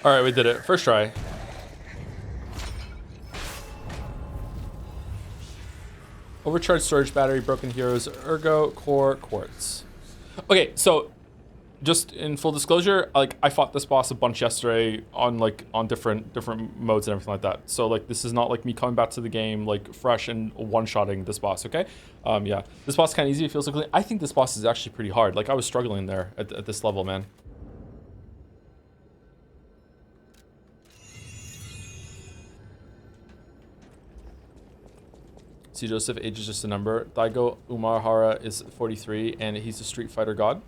All right, we did it. First try. Overcharged storage battery, broken heroes, ergo, core, quartz. Okay, so just in full disclosure, like I fought this boss a bunch yesterday on different modes and everything like that. So like this is not like me coming back to the game like fresh and one-shotting this boss, okay? Yeah, this boss is kind of easy. It feels like I think this boss is actually pretty hard. Like I was struggling there at this level, man. See, Joseph, age is just a number. Daigo Umahara is 43, and he's a Street Fighter god.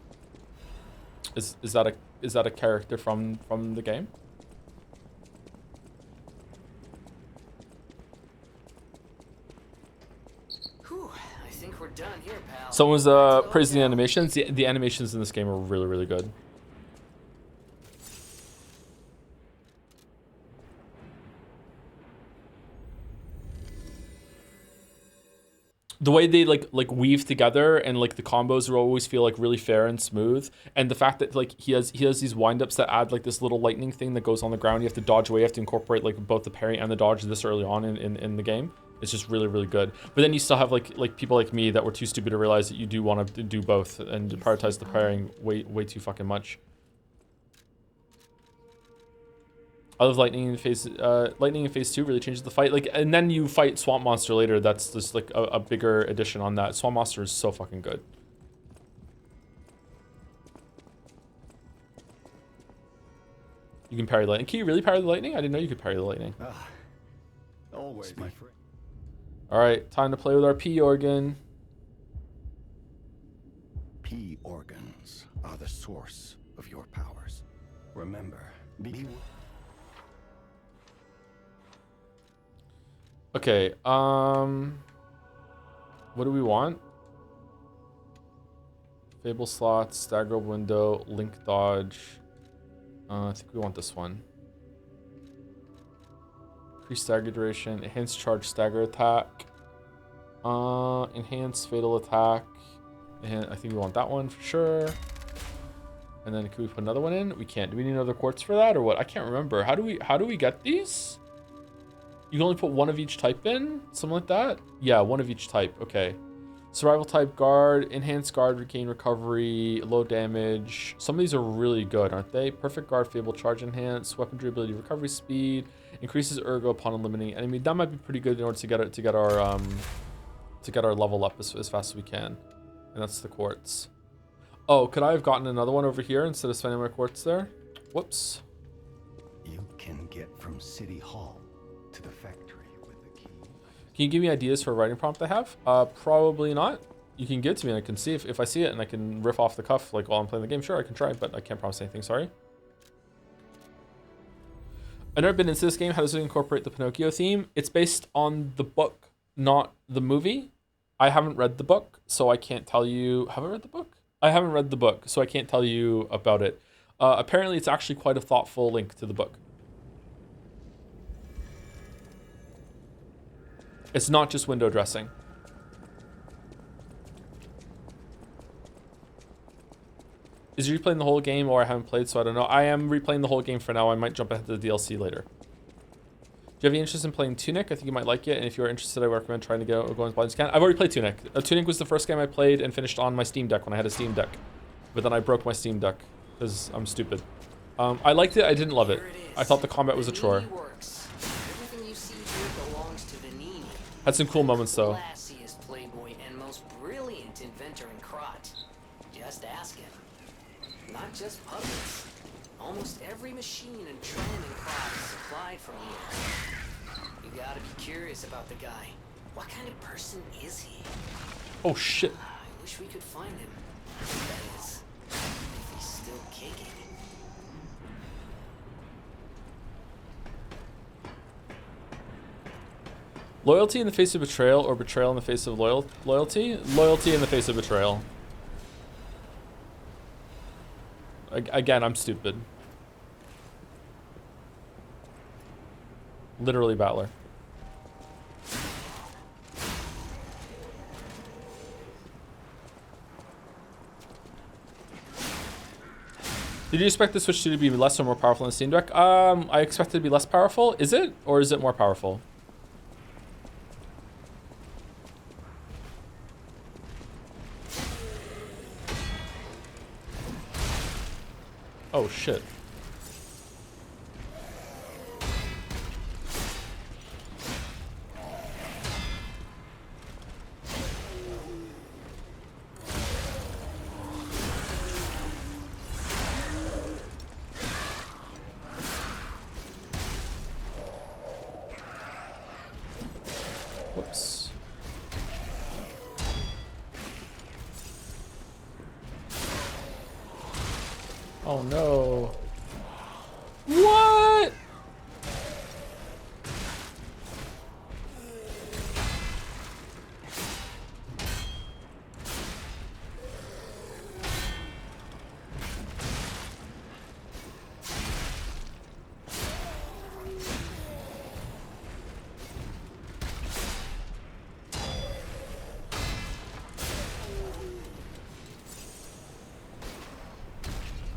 Is that a character from the game? Whew, I think we're done here, pal. Someone's praising the animations. The animations in this game are really, really good. The way they like weave together and like the combos will always feel like really fair and smooth, and the fact that like he has these windups that add like this little lightning thing that goes on the ground. You have to dodge away. You have to incorporate like both the parry and the dodge this early on in the game. It's just really, really good. But then you still have like people like me that were too stupid to realize that you do want to do both and prioritize the parrying way too fucking much. I love lightning in phase 2 really changes the fight. Like, and then you fight Swamp Monster later. That's just like a bigger addition on that. Swamp Monster is so fucking good. You can parry lightning. Can you really parry the lightning? I didn't know you could parry the lightning. Always, my friend. All right, time to play with our P organ. P organs are the source of your powers. Remember, be. Okay, what do we want? Fable slots, stagger window, link dodge. I think we want this one. Increase stagger duration, enhanced charge stagger attack. Enhanced fatal attack, And I think we want that one for sure. And then can we put another one in? We can't. Do we need another quartz for that or what? I can't remember. How do we get these? You can only put one of each type in? Something like that? Yeah, one of each type. Okay. Survival type, guard, enhanced guard, regain recovery, low damage. Some of these are really good, aren't they? Perfect guard, fable, charge enhance, weaponry ability, recovery speed, increases ergo upon eliminating enemy. That might be pretty good in order to get our level up as fast as we can. And that's the quartz. Oh, could I have gotten another one over here instead of spending my quartz there? Whoops. You can get from City Hall to the factory with the key. Can you give me ideas for a writing prompt I have? Probably not. You can give it to me and I can see if I see it and I can riff off the cuff like while I'm playing the game. Sure, I can try, but I can't promise anything, sorry. I've never been into this game. How does it incorporate the Pinocchio theme? It's based on the book, not the movie. I haven't read the book, so I can't tell you. Have I read the book? I haven't read the book, so I can't tell you about it. Apparently, it's actually quite a thoughtful link to the book. It's not just window dressing. Is you replaying the whole game, or I haven't played, so I don't know. I am replaying the whole game for now. I might jump ahead to the DLC later. Do you have any interest in playing Tunic? I think you might like it, and if you're interested, I recommend trying to go as blind as you can. I've already played Tunic. Tunic was the first game I played and finished on my Steam Deck when I had a Steam Deck. But then I broke my Steam Deck, because I'm stupid. I liked it, I didn't love it. I thought the combat was a chore. Everything you see here belongs to Vanini. Had some cool moments, though. Classiest playboy and most brilliant inventor in Krot. Just ask him. Not just puppets. Almost every machine and tram in Krot is supplied from here. You gotta be curious about the guy. What kind of person is he? Oh, shit. I wish we could find him. That is, if he's still kicking. Loyalty in the face of betrayal, or betrayal in the face of loyalty? Loyalty in the face of betrayal. Again, I'm stupid. Literally battler. Did you expect the Switch 2 to be less or more powerful than the Steam Deck? I expect it to be less powerful. Is it? Or is it more powerful? Oh, shit. Whoops. Oh no. What?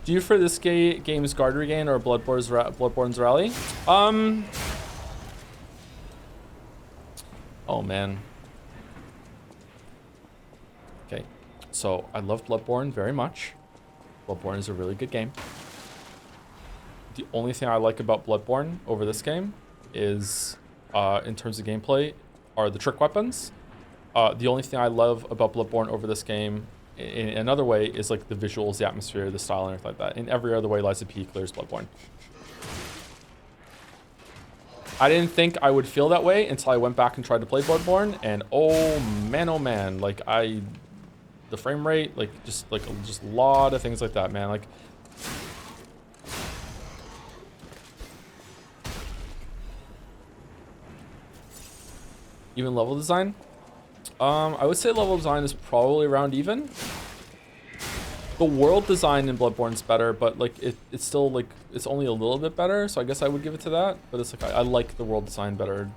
Do you prefer this game's guard regain or Bloodborne's rally? Oh man. Okay, so I love Bloodborne very much. Bloodborne is a really good game. The only thing I like about Bloodborne over this game is, in terms of gameplay, are the trick weapons. The only thing I love about Bloodborne over this game in another way is like the visuals, the atmosphere, the style, and everything like that. In every other way, Lies of P clears Bloodborne. I didn't think I would feel that way until I went back and tried to play Bloodborne, and oh man, like the frame rate, like just a lot of things like that, man. Like, even level design. I would say level design is probably around even. The world design in Bloodborne's better, but like it's still like it's only a little bit better, so I guess I would give it to that. But it's like I like the world design better.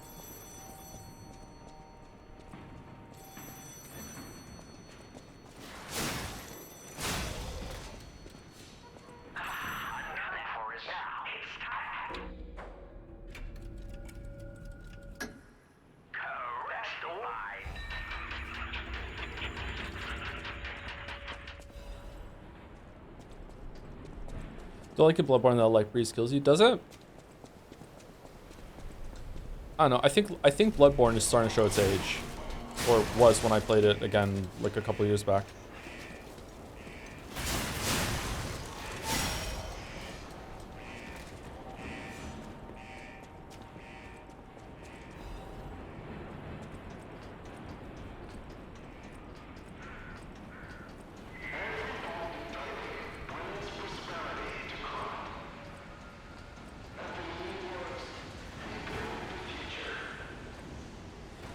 feel like in Bloodborne that light breeze kills you. Does it? I don't know. I think Bloodborne is starting to show its age, or was when I played it again like a couple years back.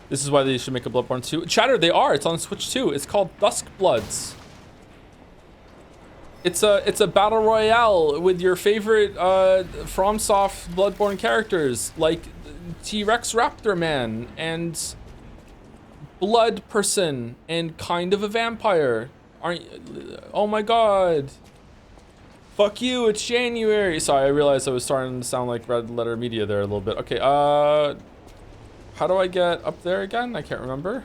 This is why they should make a Bloodborne 2. Chatter, they are. It's on Switch too. It's called Dusk Bloods. It's a battle royale with your favorite FromSoft Bloodborne characters like T-Rex Raptor Man and Blood Person and kind of a vampire. Aren't you? Oh my god. Fuck you, it's January. Sorry, I realized I was starting to sound like Red Letter Media there a little bit. Okay, how do I get up there again? I can't remember.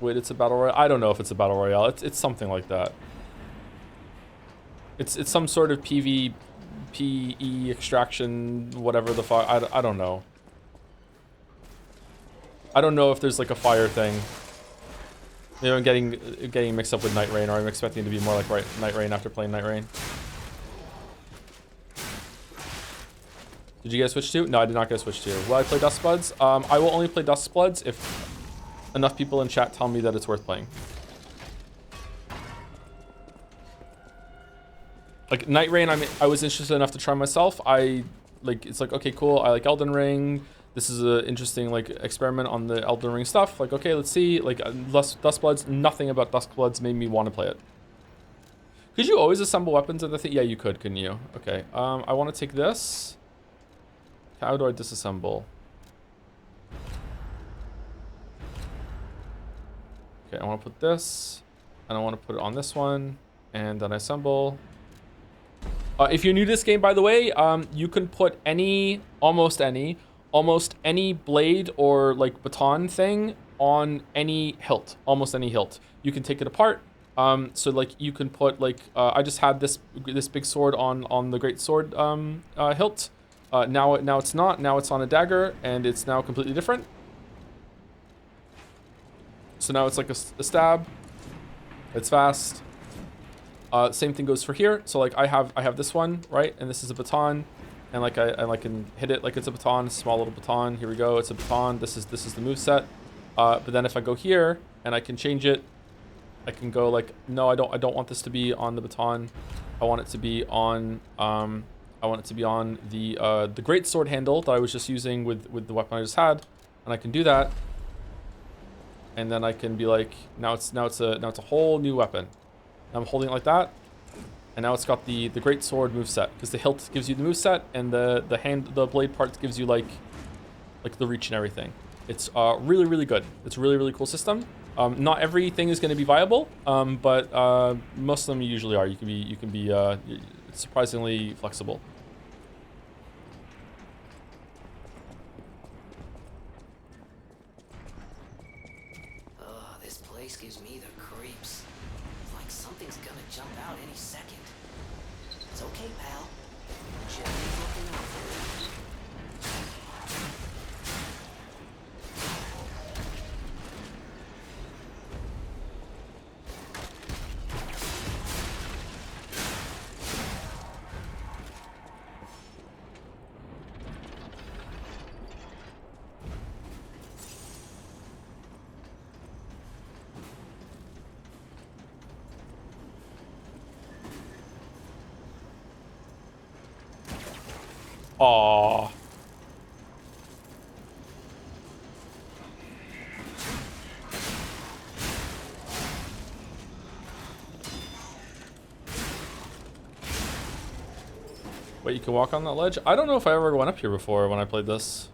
Wait, it's a battle royale? I don't know if it's a battle royale. It's something like that. It's some sort of PvPE extraction, whatever the fuck. I don't know. I don't know if there's like a fire thing. Maybe I'm getting mixed up with Night Rain, or I'm expecting it to be more like Night Rain after playing Night Rain. Did you get a Switch 2? No, I did not get a Switch 2. Will I play Dust Bloods? I will only play Dust Bloods if enough people in chat tell me that it's worth playing. Like Night Rain, I was interested enough to try myself. It's like, okay, cool. I like Elden Ring. This is an interesting like experiment on the Elden Ring stuff. Like, okay, let's see. Like Dust Bloods, nothing about Dust Bloods made me want to play it. Could you always assemble weapons in the thing? Yeah, you could, couldn't you? Okay. I want to take this. How do I disassemble? Okay, I want to put this, and I want to put it on this one, and then I assemble. If you're new to this game, by the way, you can put almost any blade or like baton thing on any hilt, almost any hilt. You can take it apart. So like you can put like, I just had this big sword on the great sword hilt. Now it's not. Now it's on a dagger, and it's now completely different. So now it's like a stab. It's fast. Same thing goes for here. So like I have this one, right? And this is a baton, and like I can hit it like it's a baton, small little baton. Here we go. It's a baton. This is the move set. But then if I go here and I can change it, I can go like, no, I don't want this to be on the baton. I want it to be on the great sword handle that I was just using with the weapon I just had, and I can do that. And then I can be like, now it's a whole new weapon. I'm holding it like that, and now it's got the great sword move set, because the hilt gives you the move set, and the blade part gives you like the reach and everything. It's really, really good. It's a really, really cool system. Not everything is going to be viable, but most of them usually are. You can be surprisingly flexible. This place gives me the creeps. It's like something's gonna jump out any second. It's okay, pal. Just looking out for you. Aww. Wait, you can walk on that ledge? I don't know if I ever went up here before when I played this.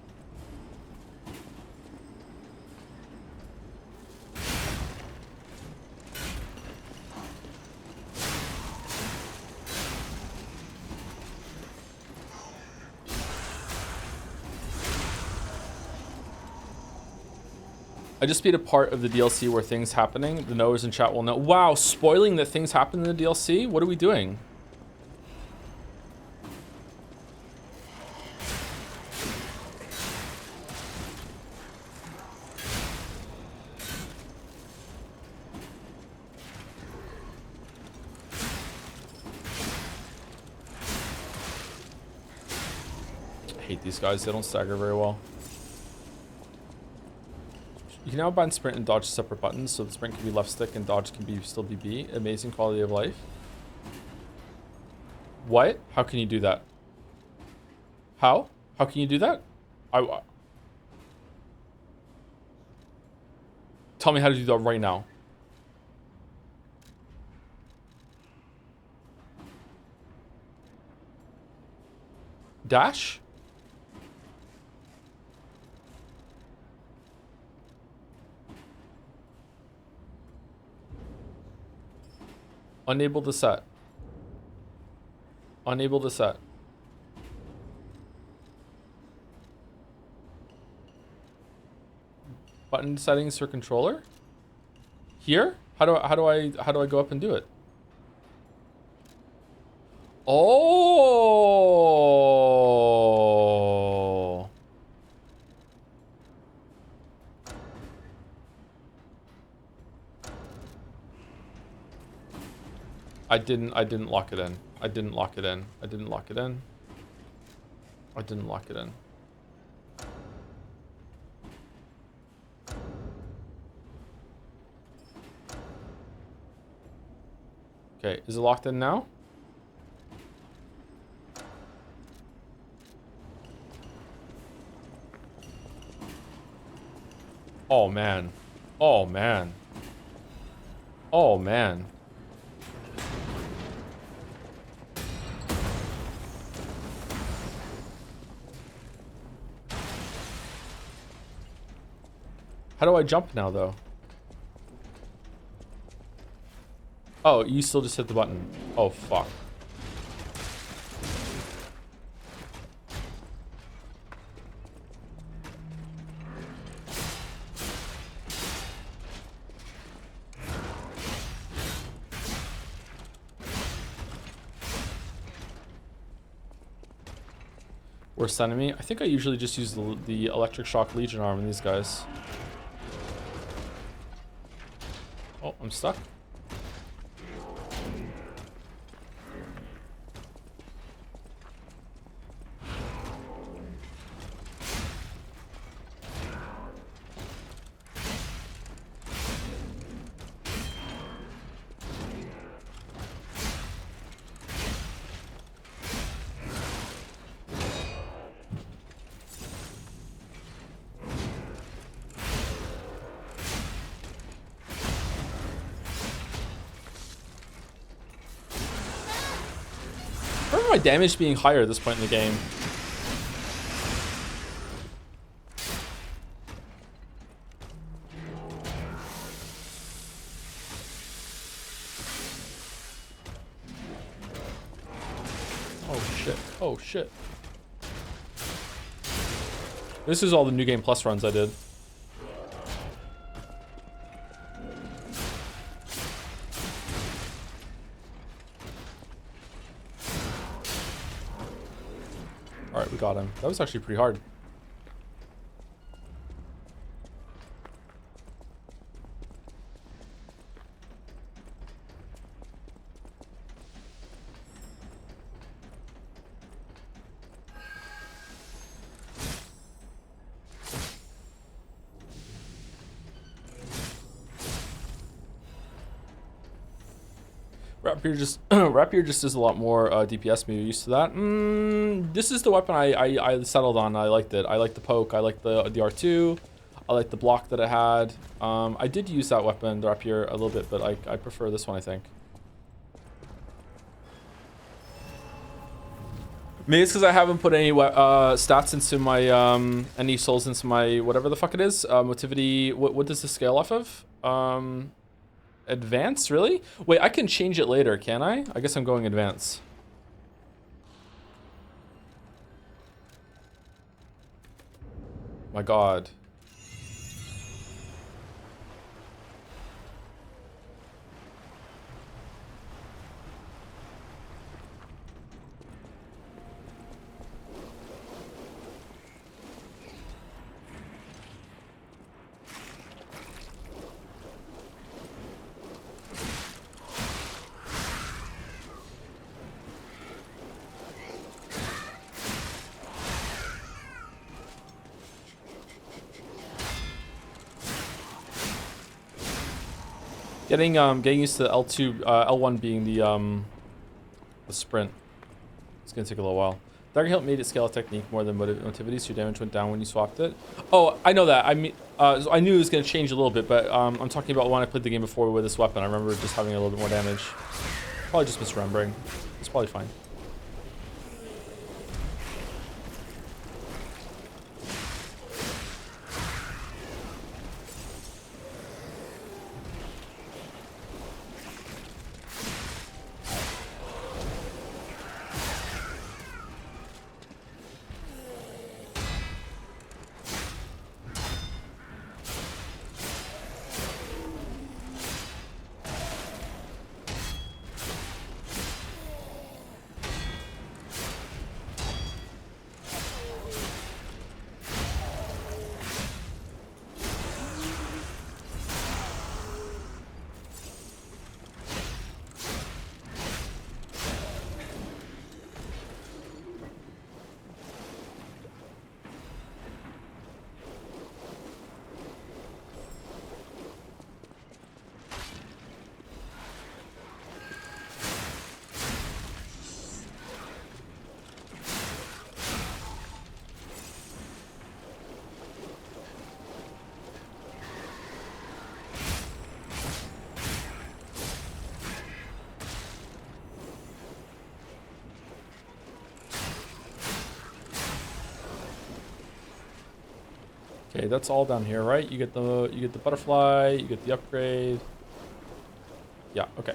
I just made a part of the DLC where things happening. The knowers in chat will know. Wow, spoiling that things happen in the DLC? What are we doing? I hate these guys. They don't stagger very well. You can now bind sprint and dodge separate buttons, so the sprint can be left stick and dodge can be still be B. Amazing quality of life. What? How can you do that? How? How can you do that? Tell me how to do that right now. Dash? Unable to set. Unable to set. Button settings for controller? Here? How do I go up and do it? Oh. I didn't lock it in. I didn't lock it in. I didn't lock it in. I didn't lock it in. Okay, is it locked in now? Oh man. Oh man. Oh man. How do I jump now, though? Oh, you still just hit the button. Oh, fuck. Worst enemy? I think I usually just use the electric shock legion arm in these guys. Oh, I'm stuck. My damage being higher at this point in the game. Oh shit. Oh shit. This is all the New Game Plus runs I did. Alright, we got him. That was actually pretty hard. Rapier just does a lot more DPS. Maybe used to that. This is the weapon I settled on. I liked it. I like the poke. I like the R2. I like the block that it had. I did use that weapon, the Rapier, a little bit, but I prefer this one, I think. Maybe it's because I haven't put any stats into my any souls into my whatever the fuck it is. Motivity. What does this scale off of? Advance, really? Wait, I can change it later, can I? I guess I'm going advance. My god. Getting used to the L2, L1 being the sprint. It's gonna take a little while. Dagger Hilt made it scale technique more than motivity, so your damage went down when you swapped it. Oh, I know that. I mean, so I knew it was gonna change a little bit, but I'm talking about when I played the game before with this weapon. I remember just having a little bit more damage. Probably just misremembering. It's probably fine. Okay, that's all down here, right? You get the butterfly, you get the upgrade. Yeah, okay.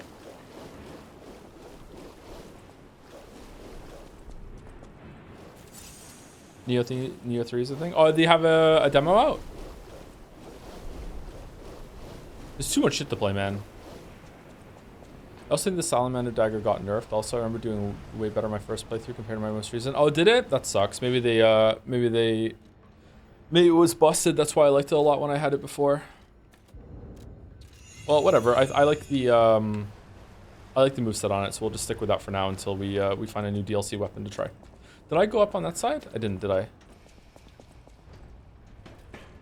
Neo 3 is the thing. Oh, they have a demo out. There's too much shit to play, man. I also think the Salamander dagger got nerfed. Also, I remember doing way better my first playthrough compared to my most recent. Oh, did it? That sucks. Maybe it was busted. That's why I liked it a lot when I had it before. Well, whatever. I like the moveset on it, so we'll just stick with that for now until we find a new DLC weapon to try. Did I go up on that side? I didn't, did I?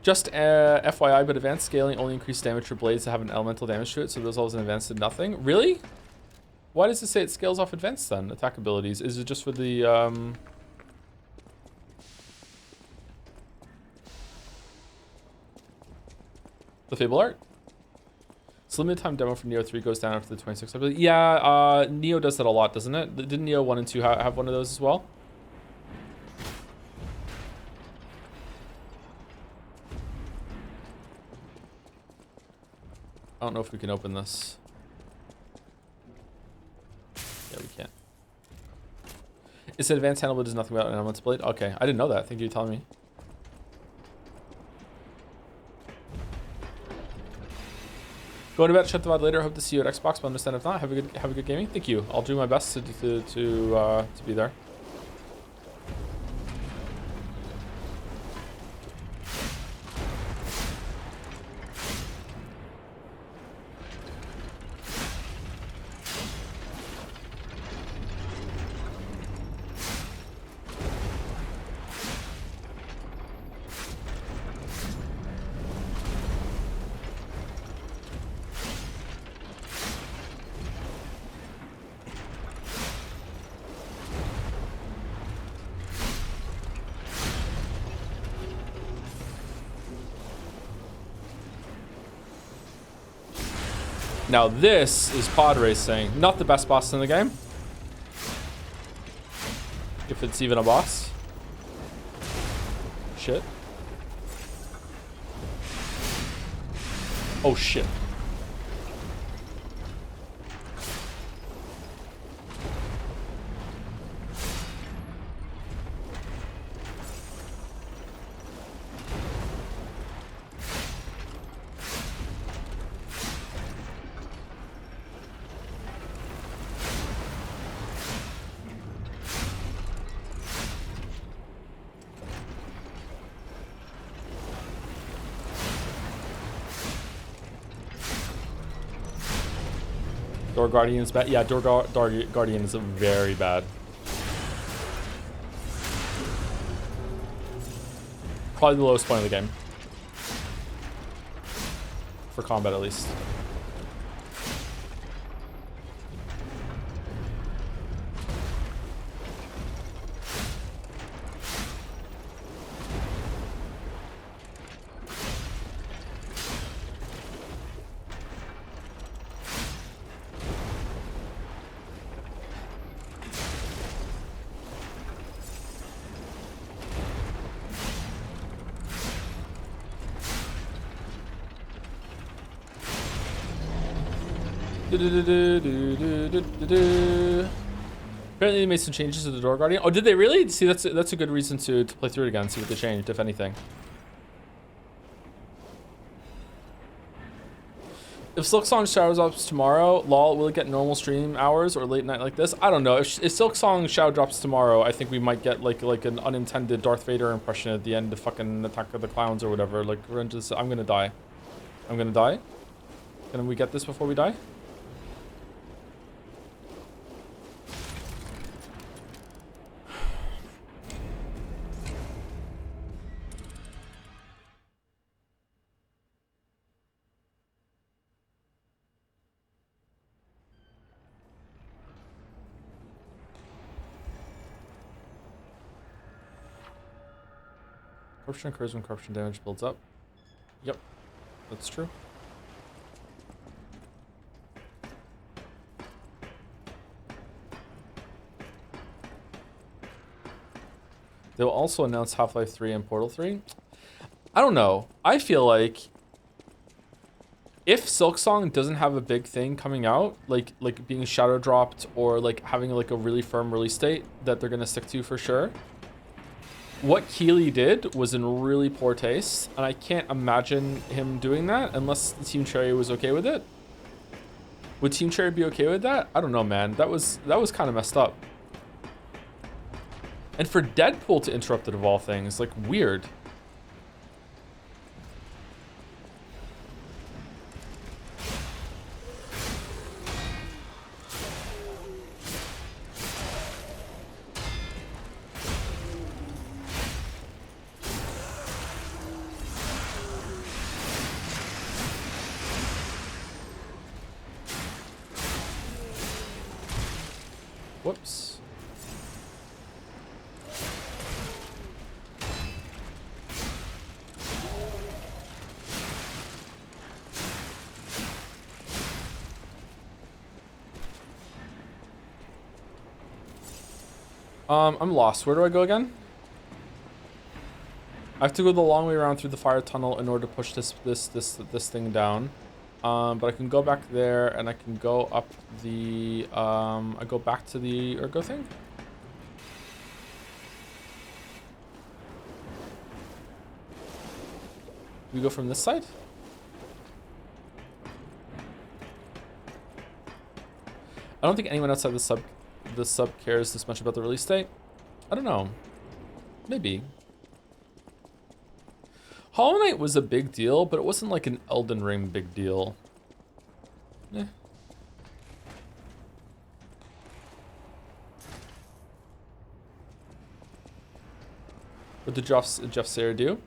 Just FYI, but advanced scaling only increased damage for blades that have an elemental damage to it, so those levels in advanced did nothing. Really? Why does it say it scales off advanced then? Attack abilities. Is it just for the Fable art? So limited time demo for Neo 3 goes down after the 26th. I believe. Yeah, Neo does that a lot, doesn't it? Didn't Neo 1 and 2 have one of those as well? I don't know if we can open this. Yeah, we can't. It's an advanced handle, but does nothing about an elemental blade. Okay, I didn't know that. Thank you for telling me. Going to bed, shut the VOD later. Hope to see you at Xbox, but understand if not. Have a good gaming. Thank you. I'll do my best to be there. Now this is pod racing. Not the best boss in the game. If it's even a boss. Shit. Oh shit. Door Guardian is bad. Yeah, Door Guardian is very bad. Probably the lowest point of the game. For combat, at least. Do-do-do-do-do-do-do-do. Apparently they made some changes to the Door Guardian. Oh, did they really? See, that's a good reason to play through it again, see what they changed, if anything. If Silksong Shadow drops tomorrow, lol, will it get normal stream hours or late night like this? I don't know. If Silksong Shadow drops tomorrow, I think we might get like an unintended Darth Vader impression at the end of fucking Attack of the Clowns or whatever. Like, we're into this. I'm gonna die. I'm gonna die. Can we get this before we die? Corruption occurs when corruption damage builds up. Yep, that's true. They'll also announce Half-Life 3 and Portal 3. I don't know. I feel like if Silksong doesn't have a big thing coming out, like being shadow dropped or like having like a really firm release date that they're gonna stick to for sure, what Keeley did was in really poor taste, and I can't imagine him doing that unless Team Cherry was okay with it. Would Team Cherry be okay with that? I don't know, man. That was kind of messed up. And for Deadpool to interrupt it of all things, like, weird. Whoops. I'm lost. Where do I go again? I have to go the long way around through the fire tunnel in order to push this thing down. But I can go back there and I can go up the I go back to the Ergo thing. We go from this side? I don't think anyone outside the sub cares this much about the release date. I don't know. Maybe. Hollow Knight was a big deal, but it wasn't like an Elden Ring big deal. Eh. What did Jeff Sayre do?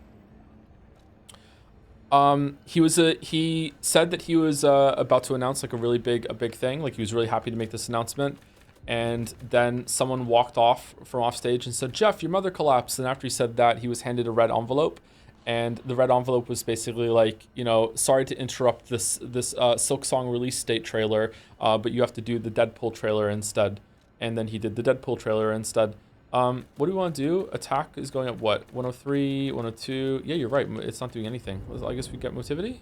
He said that he was about to announce like a big thing. Like he was really happy to make this announcement. And then someone walked off from off stage and said, "Jeff, your mother collapsed." And after he said that, he was handed a red envelope. And the red envelope was basically like, you know, sorry to interrupt this Silksong release date trailer, but you have to do the Deadpool trailer instead. And then he did the Deadpool trailer instead. What do we want to do? Attack is going at what? 103, 102. Yeah, you're right. It's not doing anything. I guess we get motivity.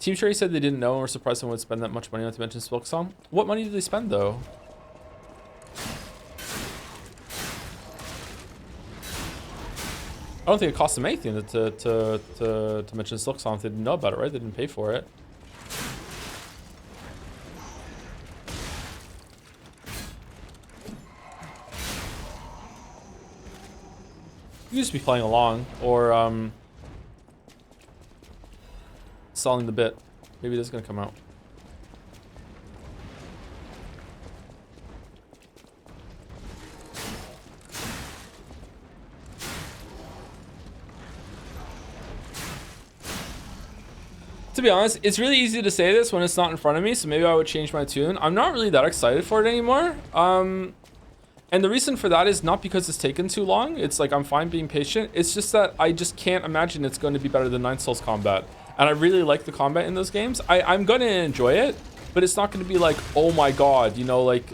Team Cherry said they didn't know and were surprised someone would spend that much money on to mention Silksong. What money did they spend though? I don't think it cost them anything to mention Silksong if they didn't know about it, right? They didn't pay for it. You just be playing along or selling the bit. Maybe it is gonna come out. To be honest, it's really easy to say this when it's not in front of me, so maybe I would change my tune. I'm not really that excited for it anymore. And the reason for that is not because it's taken too long. It's like I'm fine being patient. It's just that I just can't imagine it's going to be better than Nine Souls combat. And I really like the combat in those games. I'm going to enjoy it, but it's not going to be like, oh my god, you know, like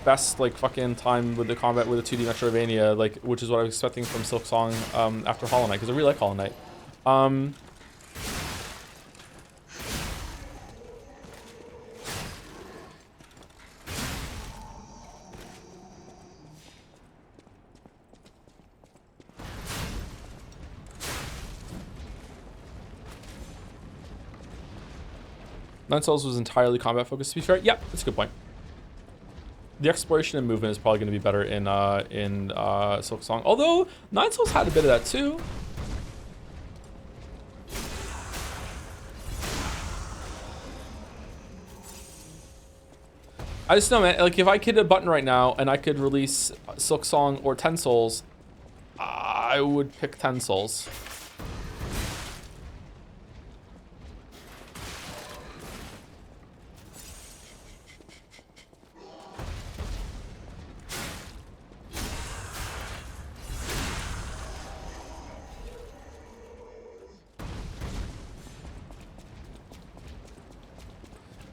best like fucking time with the combat with a 2D Metroidvania, like, which is what I was expecting from Silksong after Hollow Knight, because I really like Hollow Knight. Nine Souls was entirely combat focused, to be fair. Yeah, that's a good point. The exploration and movement is probably going to be better in Silk Song. Although, Nine Souls had a bit of that too. I just know, man, like if I could hit a button right now and I could release Silk Song or 10 Souls, I would pick 10 Souls.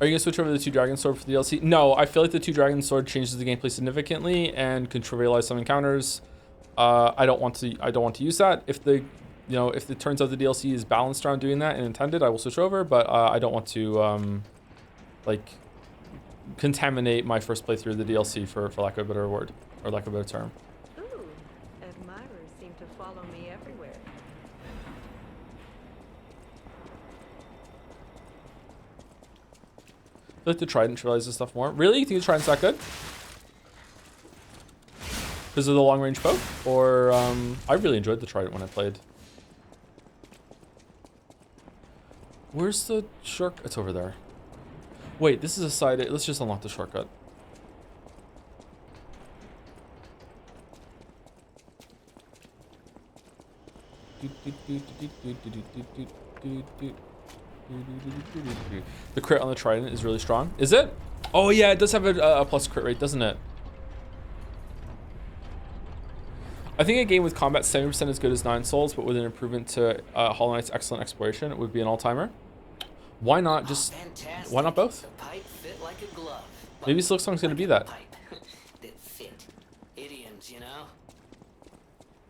Are you gonna switch over to the 2 Dragon Sword for the DLC? No, I feel like the 2 Dragon Sword changes the gameplay significantly and can trivialize some encounters. I don't want to use that. If if it turns out the DLC is balanced around doing that and intended, I will switch over. But I don't want to like contaminate my first playthrough of the DLC for lack of a better word or lack of a better term. Ooh, admirers seem to follow me everywhere. I feel like the Trident trivializes stuff more. Really? You think the Trident's that good? Because of the long range poke? Or I really enjoyed the Trident when I played. Where's the short? It's over there. Wait, this is a side. Let's just unlock the shortcut. The crit on the Trident is really strong. Is it? Oh yeah, it does have a plus crit rate, doesn't it? I think a game with combat 70% as good as 9 Souls, but with an improvement to Hollow Knight's excellent exploration would be an all-timer. Why not just... Fantastic. Why not both? The pipe fit like a glove. Maybe Silk Song's gonna be that. Pipe that fit. Idioms, you know?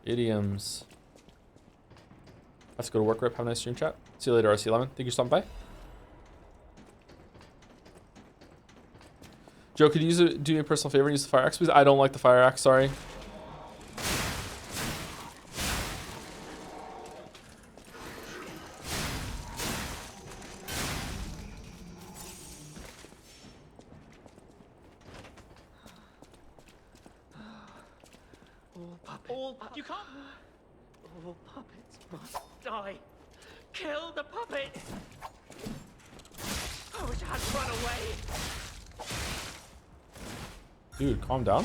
Idioms. Let's go to work, Rip. Have a nice stream chat. See you later, RC Lemon. Thank you for stopping by. Joe, could you do me a personal favor and use the fire axe, please? I don't like the fire axe, sorry. You can't. All puppets must die. Kill the puppet. I wish I had run away. Dude, calm down.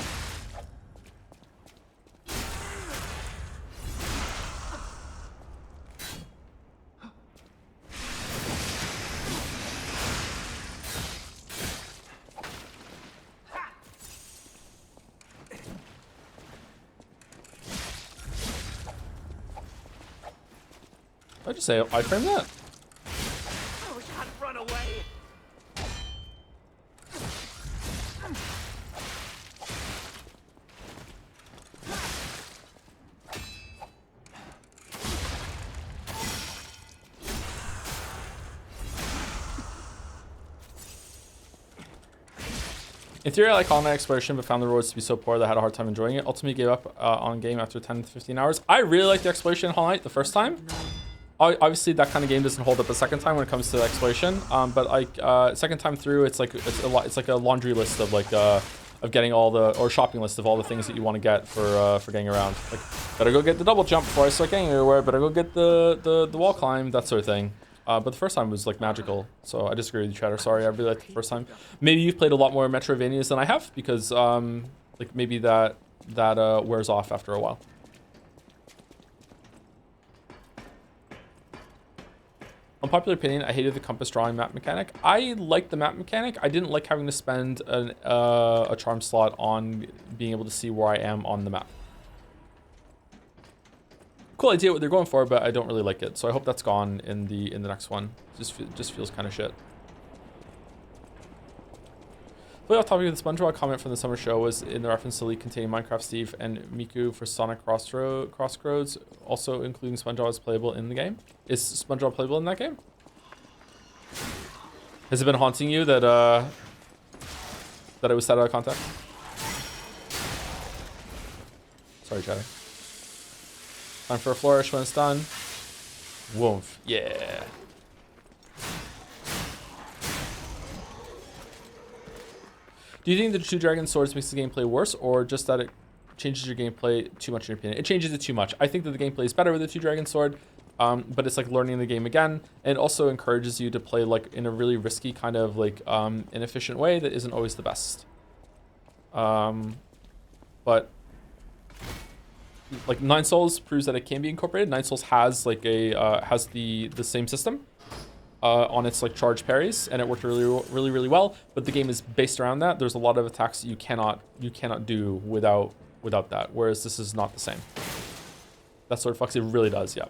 Did I just say I frame that? I wish I had run away. In theory, I like Hollow Knight Exploration, but found the rewards to be so poor that I had a hard time enjoying it. Ultimately gave up on game after 10 to 15 hours. I really liked the Exploration in Hollow Knight the first time. Obviously, that kind of game doesn't hold up the second time when it comes to exploration. But like second time through, it's like a laundry list of like of getting all the or shopping list of all the things that you want to get for getting around. Like, better go get the double jump before I start getting everywhere. Better go get the wall climb, that sort of thing. But the first time was like magical. So I disagree with you, Chatter. Sorry, I really liked the first time. Maybe you've played a lot more Metroidvanias than I have because like maybe that wears off after a while. Unpopular opinion, I hated the compass drawing map mechanic. I liked the map mechanic. I didn't like having to spend a charm slot on being able to see where I am on the map. Cool idea what they're going for, but I don't really like it. So I hope that's gone in the next one. Just feels kind of shit. Play off topic of the SpongeBob comment from the summer show was in the reference to leak containing Minecraft Steve and Miku for Sonic Crossroads, also including SpongeBob as playable in the game. Is SpongeBob playable in that game? Has it been haunting you that it was set out of context? Sorry, Chatter. Time for a flourish when it's done. Woof. Yeah. Do you think the two dragon swords makes the gameplay worse, or just that it changes your gameplay too much in your opinion? It changes it too much. I think that the gameplay is better with the two dragon sword, but it's like learning the game again, and it also encourages you to play like in a really risky kind of like inefficient way that isn't always the best. But like Nine Souls proves that it can be incorporated. Nine Souls has like a has the same system on its like charge parries, and it worked really well. But the game is based around that. There's a lot of attacks that you cannot do without that. Whereas this is not the same. That sword fucks, it really does, yeah.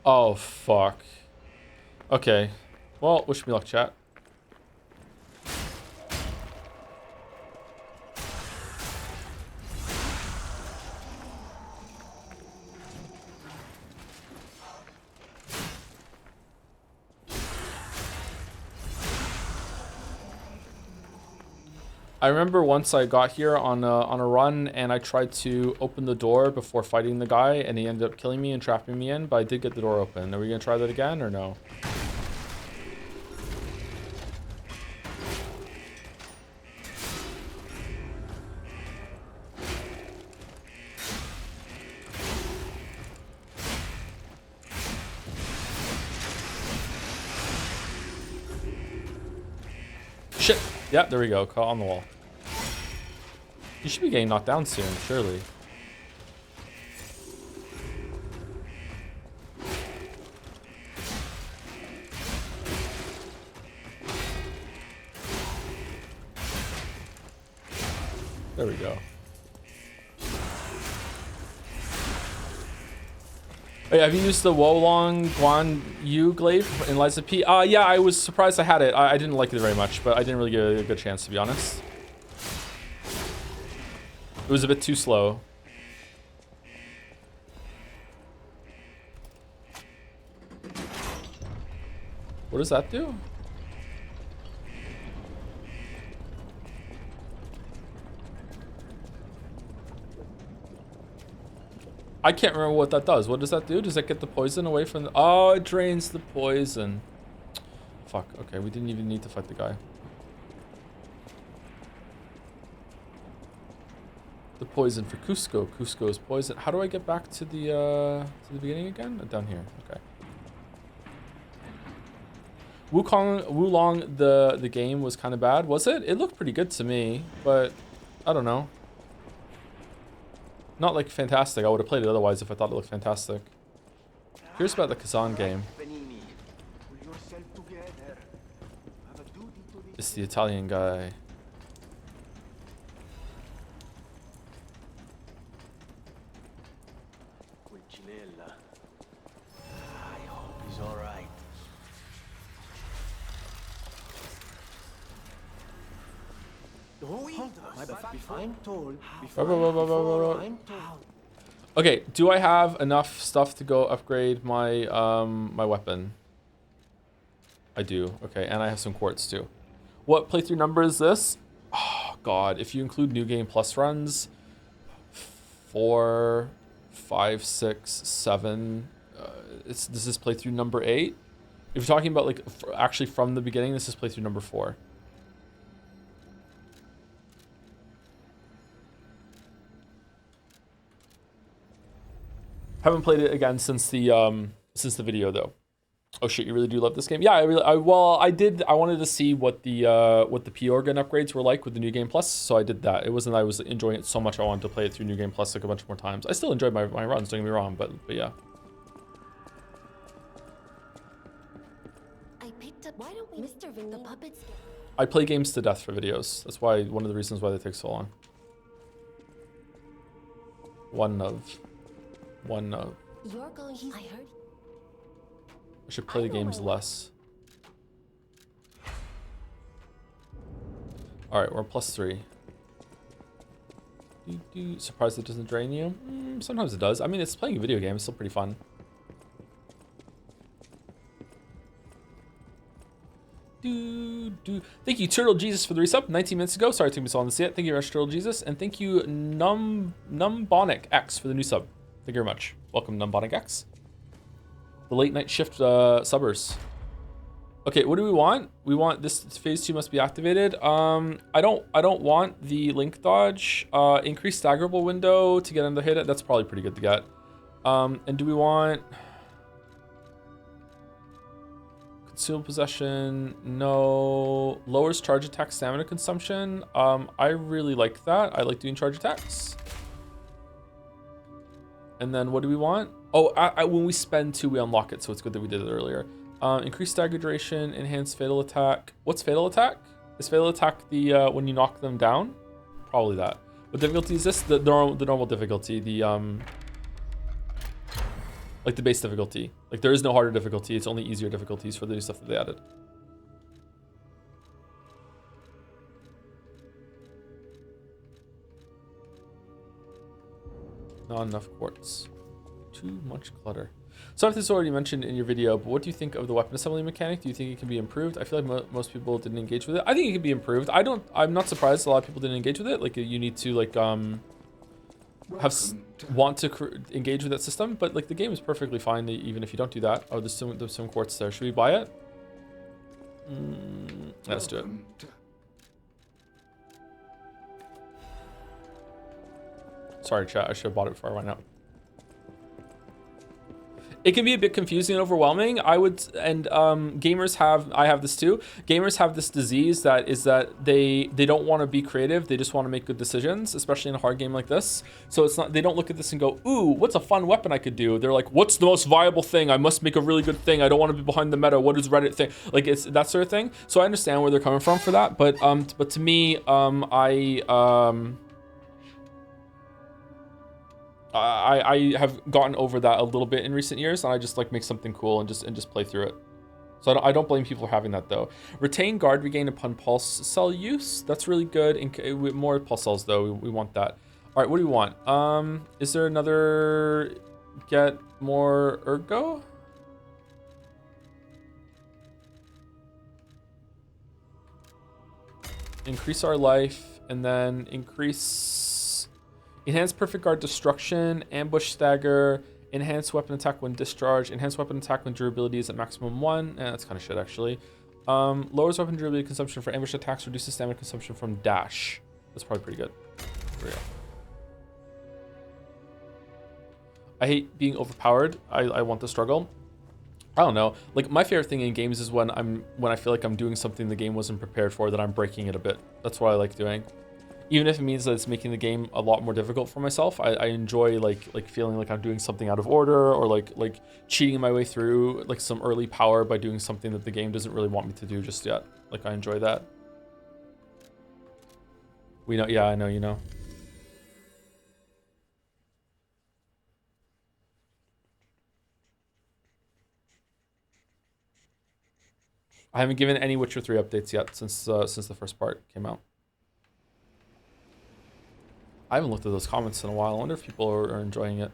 Oh, fuck. Okay. Well, wish me luck, chat. I remember once I got here on a run, and I tried to open the door before fighting the guy, and he ended up killing me and trapping me in, but I did get the door open. Are we gonna try that again, or no? Shit! Yeah, there we go. Caught on the wall. You should be getting knocked down soon, surely. There we go. Wait, have you used the Wolong Guan Yu glaive in Liza P? Yeah, I was surprised I had it. I didn't like it very much, but I didn't really get a good chance, to be honest. It was a bit too slow. What does that do? I can't remember what that does. What does that do? Does that get the poison away from the... Oh, it drains the poison. Fuck. Okay, we didn't even need to fight the guy. The poison for Cusco. Cusco's poison. How do I get back to the beginning again? Down here. Okay. Wulong, the game was kind of bad. Was it? It looked pretty good to me, but I don't know. Not like fantastic. I would have played it otherwise if I thought it looked fantastic. Curious about the Kazan game. It's the Italian guy. I hope he's all right. Okay, do I have enough stuff to go upgrade my my weapon? I do. Okay, and I have some quartz too. What playthrough number is this? Oh god, if you include New Game Plus runs, 4, 5, 6, 7. This is playthrough number 8. If you're talking about like actually from the beginning, this is playthrough number 4. Haven't played it again since the video though. Oh shit, you really do love this game? Yeah, I wanted to see what the P organ upgrades were like with the New Game Plus, so I did that. It wasn't I was enjoying it so much I wanted to play it through New Game Plus like a bunch more times. I still enjoyed my runs, don't get me wrong, but yeah. I picked up. Why don't we, Mr. Ving, the puppets? I play games to death for videos. That's why one of the reasons why they take so long. One of. You're going. I heard. I should play the games less. All right, we're +3. Surprised it doesn't drain you? Sometimes it does. I mean, it's playing a video game. It's still pretty fun. Thank you, Turtle Jesus, for the resub 19 minutes ago. Sorry it took me so long to see it. Thank you very much, Turtle Jesus. And thank you, Numbonic X, for the new sub. Thank you very much. Welcome, Numbonic X. The late night shift subbers. Okay, what do we want? We want this phase 2 must be activated. I don't want the link dodge. Increase staggerable window to get him to hit it. That's probably pretty good to get. And do we want concealed possession? No. Lowers charge attack stamina consumption. I really like that. I like doing charge attacks. And then what do we want? Oh, when we spend 2, we unlock it. So it's good that we did it earlier. Increased stagger duration, enhanced fatal attack. What's fatal attack? Is fatal attack the when you knock them down? Probably that. What difficulty is this? The normal difficulty. The like the base difficulty. Like there is no harder difficulty. It's only easier difficulties for the new stuff that they added. Not enough quartz. Too much clutter. Some of this is already mentioned in your video, but what do you think of the weapon assembly mechanic? Do you think it can be improved? I feel like most people didn't engage with it. I think it can be improved. I'm not surprised a lot of people didn't engage with it. Like you need to like want to engage with that system, but like the game is perfectly fine even if you don't do that. Oh, there's some quartz there. Should we buy it? Let's do it. Sorry, chat. I should have bought it before I went out. It can be a bit confusing and overwhelming. Gamers have, I have this too. Gamers have this disease that is that they don't want to be creative. They just want to make good decisions, especially in a hard game like this. So it's not, they don't look at this and go, ooh, what's a fun weapon I could do? They're like, what's the most viable thing? I must make a really good thing. I don't want to be behind the meta. What does Reddit think? Like it's that sort of thing. So I understand where they're coming from for that. But to me, I have gotten over that a little bit in recent years, and I just like make something cool and just play through it. So I don't blame people for having that though. Retain guard regain upon pulse cell use. That's really good. With more pulse cells though, we want that. All right, what do we want? Is there another get more ergo? Increase our life and then increase enhanced perfect guard destruction, ambush stagger, enhanced weapon attack when discharged, enhanced weapon attack when durability is at maximum 1. That's kind of shit actually. Lowers weapon durability consumption for ambush attacks, reduces stamina consumption from dash. That's probably pretty good. Here we go. I hate being overpowered. I want the struggle. I don't know. Like my favorite thing in games is when I feel like I'm doing something the game wasn't prepared for, that I'm breaking it a bit. That's what I like doing. Even if it means that it's making the game a lot more difficult for myself, I enjoy like feeling like I'm doing something out of order, or like cheating my way through like some early power by doing something that the game doesn't really want me to do just yet. Like I enjoy that. We know, yeah, I know, you know. I haven't given any Witcher 3 updates yet since the first part came out. I haven't looked at those comments in a while. I wonder if people are enjoying it.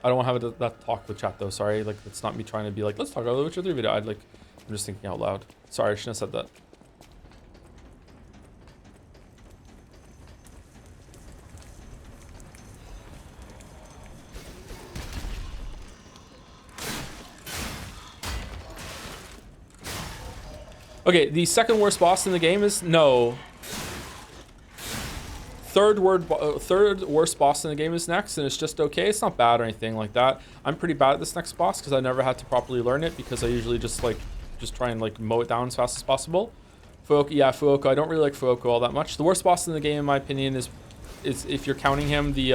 I don't want to have that talk with chat though. Sorry, like it's not me trying to be like, let's talk about the Witcher 3 video. I'm just thinking out loud. Sorry, I shouldn't have said that. Okay, the second worst boss in the game is no. Third worst boss in the game is next, and it's just okay. It's not bad or anything like that. I'm pretty bad at this next boss because I never had to properly learn it, because I usually just try and like mow it down as fast as possible. Fuoco. I don't really like Fuoco all that much. The worst boss in the game, in my opinion, is if you're counting him the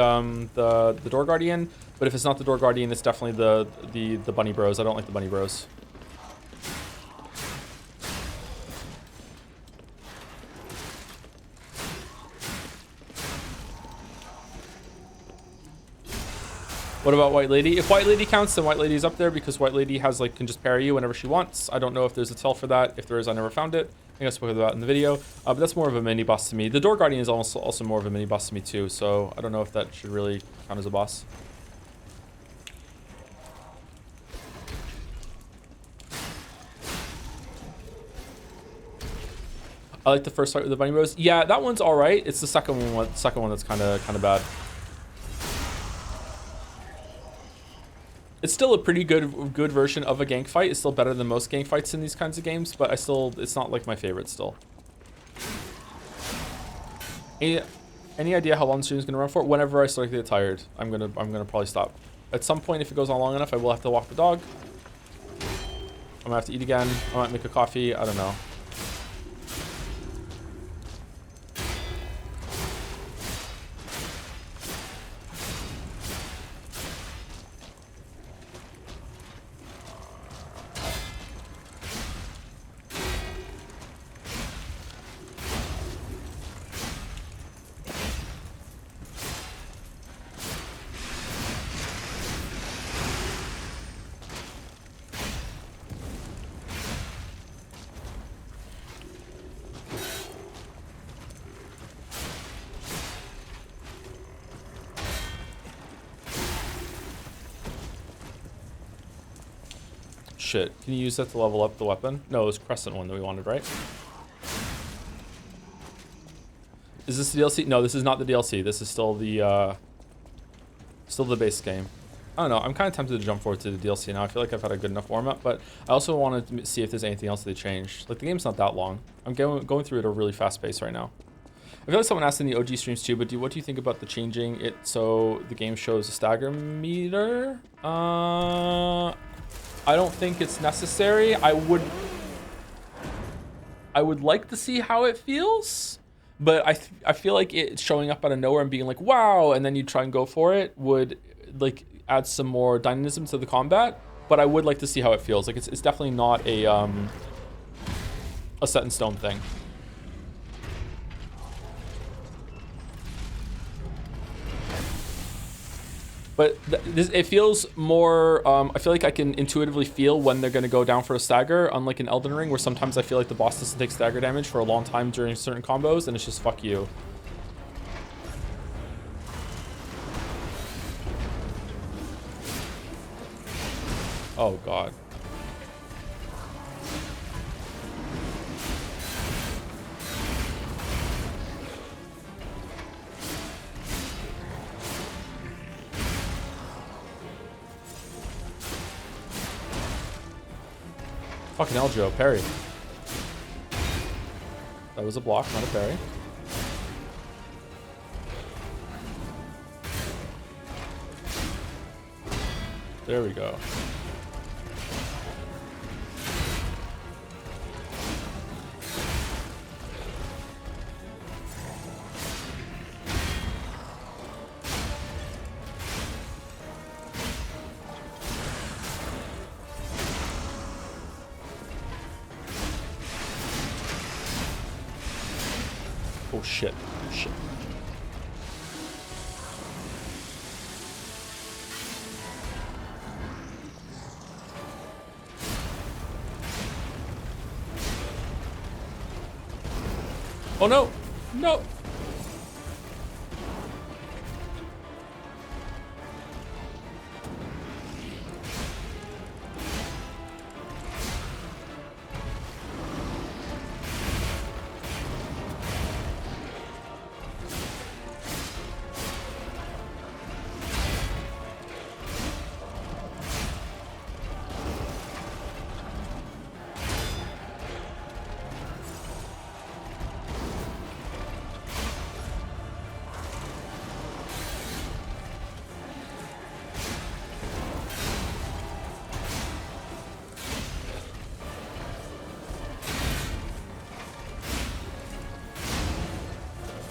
Door Guardian. But if it's not the Door Guardian, it's definitely the Bunny Bros. I don't like the Bunny Bros. What about White Lady? If White Lady counts, then White Lady's up there because White Lady has like can just parry you whenever she wants. I don't know if there's a tell for that. If there is, I never found it. I think I spoke about it in the video. But that's more of a mini boss to me. The Door Guardian is also more of a mini boss to me too. So I don't know if that should really count as a boss. I like the first fight with the Bunny Rose. Yeah, that one's all right. It's the second one that's kind of bad. It's still a pretty good version of a gank fight. It's still better than most gank fights in these kinds of games, but it's not like my favorite still. Any idea how long the stream is gonna run for? Whenever I start to get tired, I'm gonna probably stop. At some point, if it goes on long enough, I will have to walk the dog. I'm gonna have to eat again. I might make a coffee. I don't know. Shit, can you use that to level up the weapon? No, it was Crescent one that we wanted, right? Is this the DLC? No, this is not the DLC. This is still the base game. I don't know. I'm kind of tempted to jump forward to the DLC now. I feel like I've had a good enough warm-up, but I also wanted to see if there's anything else they changed. Like, the game's not that long. I'm going through it at a really fast pace right now. I feel like someone asked in the OG streams too, but what do you think about the changing it so the game shows a stagger meter? I don't think it's necessary. I would like to see how it feels, but I feel like it showing up out of nowhere and being like, wow, and then you try and go for it would like add some more dynamism to the combat. But I would like to see how it feels. Like it's definitely not a set in stone thing. But it feels more, I feel like I can intuitively feel when they're going to go down for a stagger, unlike in Elden Ring, where sometimes I feel like the boss doesn't take stagger damage for a long time during certain combos, and it's just fuck you. Oh, God. Fucking hell, Joe. Parry. That was a block, not a parry. There we go. Oh shit. Shit. Oh no! No!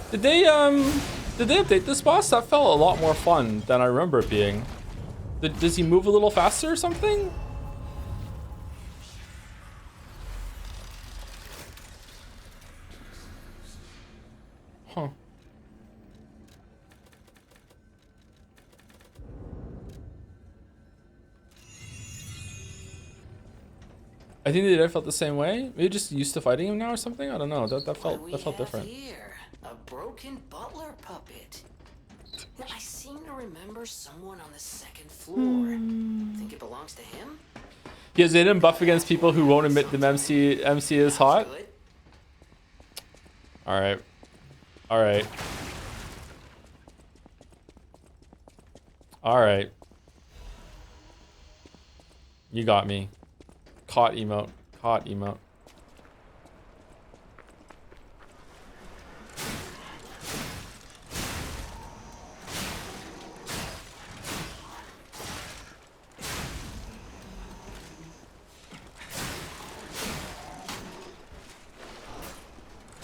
Did they update this boss? That felt a lot more fun than I remember it being. Does he move a little faster or something? Huh. I think the dev felt the same way. Maybe just used to fighting him now or something. I don't know. That What felt do we that felt have different. Here? A broken butler puppet. Now, I seem to remember someone on the second floor. Think it belongs to him? Yeah, they didn't buff against people who won't admit them MC is hot. Good. All right. All right. All right. You got me. Caught emote. Caught emote.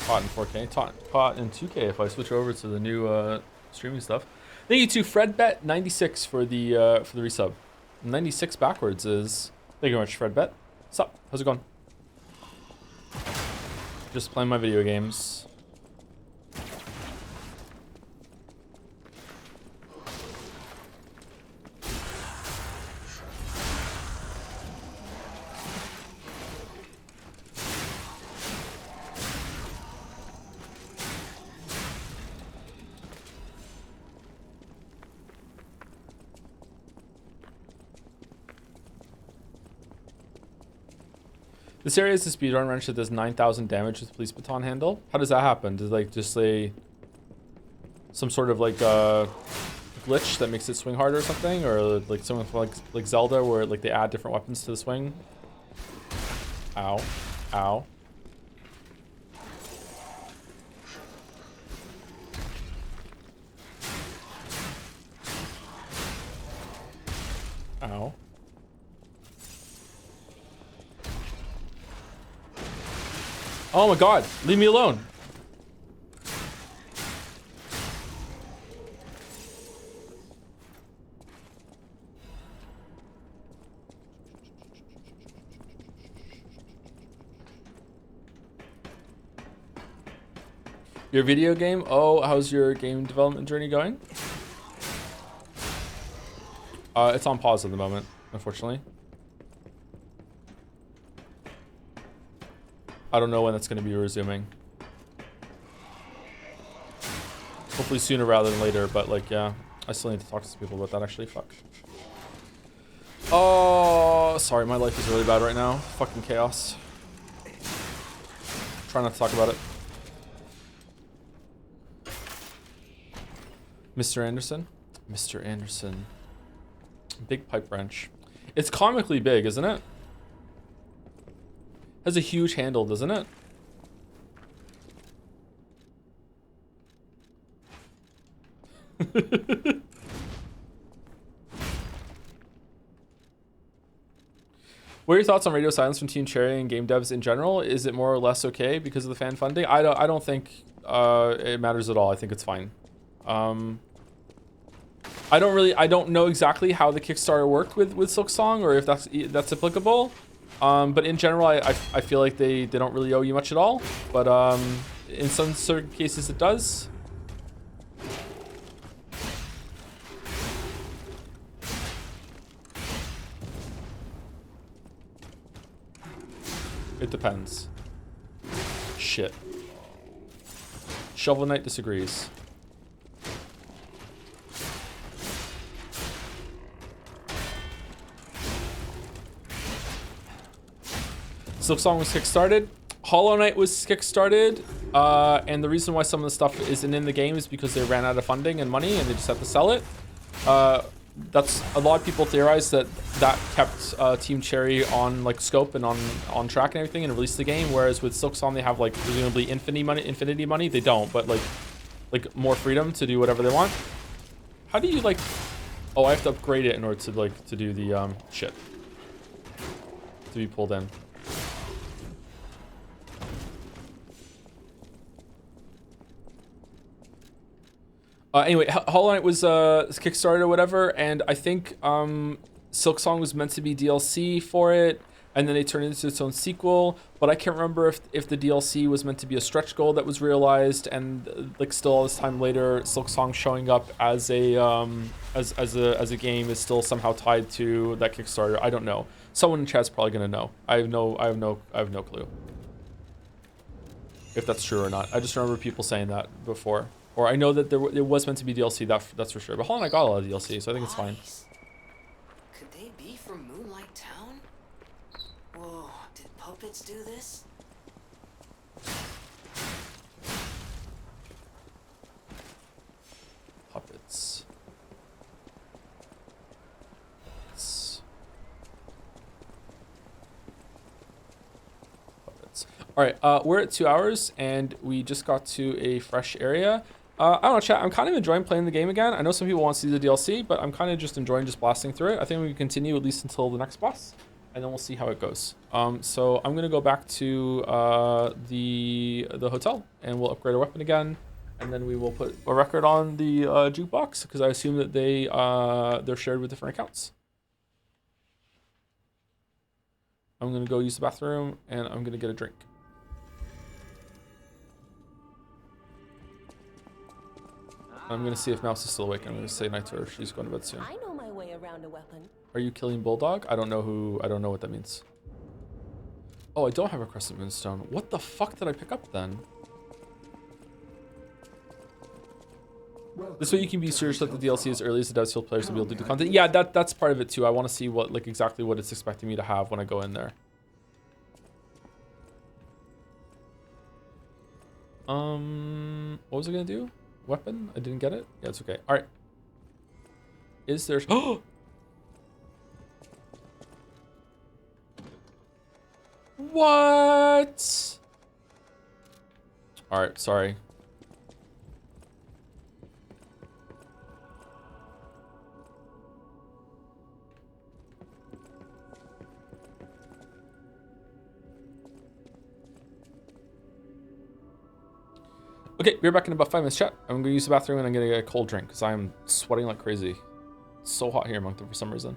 Caught in 4K. Caught in 2K if I switch over to the new streaming stuff. Thank you to FredBet96 for the resub. 96 backwards is... Thank you very much, FredBet. What's up? How's it going? Just playing my video games. This area is a speedrun wrench that does 9,000 damage with police baton handle. How does that happen? Does like just some sort of like glitch that makes it swing harder or something, or like something like Zelda where like they add different weapons to the swing? Ow, ow. Ow. Oh my god, leave me alone. Your video game? Oh, how's your game development journey going? It's on pause at the moment, unfortunately. I don't know when that's going to be resuming. Hopefully sooner rather than later, but like, yeah. I still need to talk to some people about that, actually. Fuck. Oh, sorry. My life is really bad right now. Fucking chaos. Try not to talk about it. Mr. Anderson? Mr. Anderson. Big pipe wrench. It's comically big, isn't it? Has a huge handle, doesn't it? What are your thoughts on radio silence from Team Cherry and game devs in general? Is it more or less okay because of the fan funding? I don't think it matters at all. I think it's fine. I don't know exactly how the Kickstarter worked with Silksong, or if that's applicable. But in general, I feel like they don't really owe you much at all. But in some certain cases, it does. It depends. Shit. Shovel Knight disagrees. Silksong was kickstarted. Hollow Knight was kickstarted. And the reason why some of the stuff isn't in the game is because they ran out of funding and money and they just had to sell it. That's a lot of people theorize that kept Team Cherry on like scope and on track and everything and released the game, whereas with Silksong they have like presumably infinity money. They don't, but like more freedom to do whatever they want. How do you like... Oh, I have to upgrade it in order to do the shit. To be pulled in. Anyway, Hollow Knight was Kickstarter or whatever, and I think Silksong was meant to be DLC for it, and then they turned it into its own sequel. But I can't remember if the DLC was meant to be a stretch goal that was realized, and like still all this time later, Silksong showing up as a as a game is still somehow tied to that Kickstarter. I don't know. Someone in chat's probably gonna know. I have no clue if that's true or not. I just remember people saying that before, or I know that it was meant to be DLC. That's for sure. But Hollow Knight got a lot of DLC, so I think it's fine. Bodies. Could they be from Moonlight Town? Whoa, did puppets do this? Puppets. All right, we're at 2 hours and we just got to a fresh area. I don't know, chat. I'm kind of enjoying playing the game again. I know some people want to see the DLC, but I'm kind of just enjoying just blasting through it. I think we can continue at least until the next boss, and then we'll see how it goes. So I'm gonna go back to the hotel, and we'll upgrade our weapon again, and then we will put a record on the jukebox because I assume that they're shared with different accounts. I'm gonna go use the bathroom, and I'm gonna get a drink. I'm gonna see if Mouse is still awake. I'm gonna say night to her. She's going to bed soon. I know my way around a weapon. Are you killing Bulldog? I don't know what that means. Oh, I don't have a Crescent Moonstone. What the fuck did I pick up then? This way you can be serious that the DLC as early as the devs feel players will be able to do content. Yeah, that's part of it too. I want to see what exactly what it's expecting me to have when I go in there. What was I gonna do? Weapon? I didn't get it? Yeah, it's okay. Alright. Is there... Oh! What? Alright, sorry. Okay, we're back in about 5 minutes, chat. I'm gonna use the bathroom and I'm gonna get a cold drink because I'm sweating like crazy. It's so hot here in Moncton for some reason.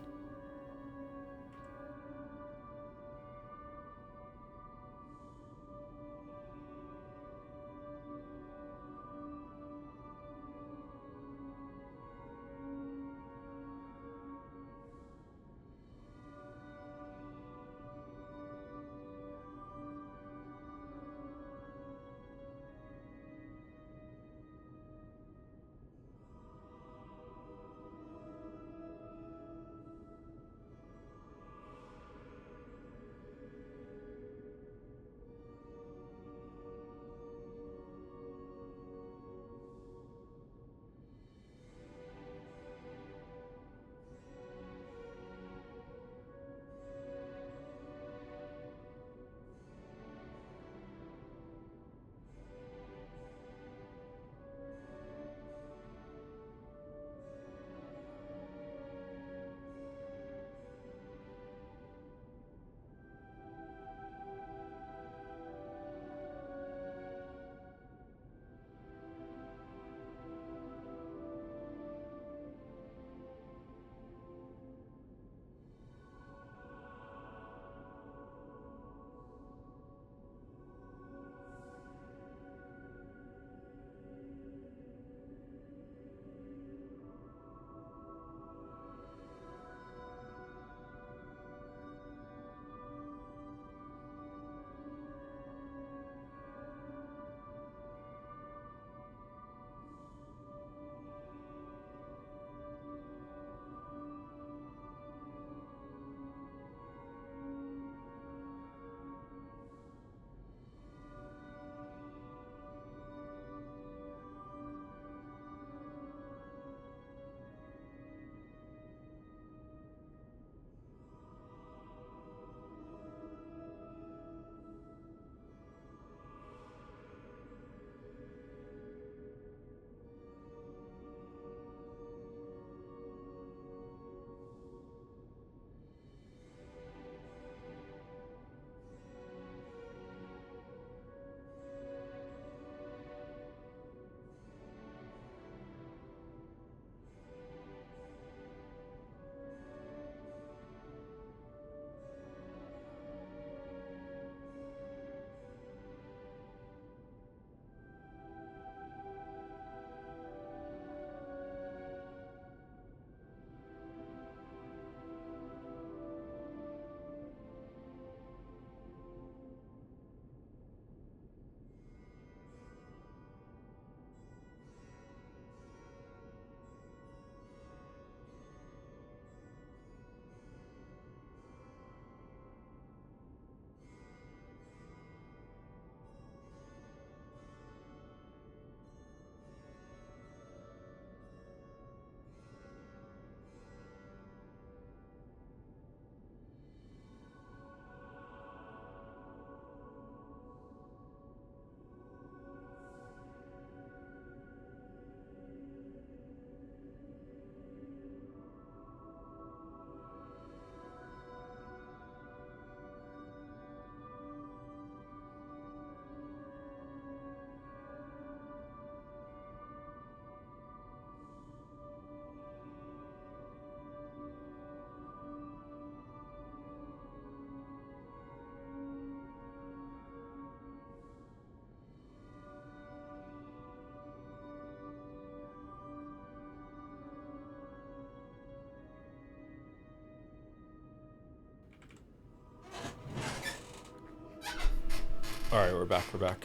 All right, we're back. We're back.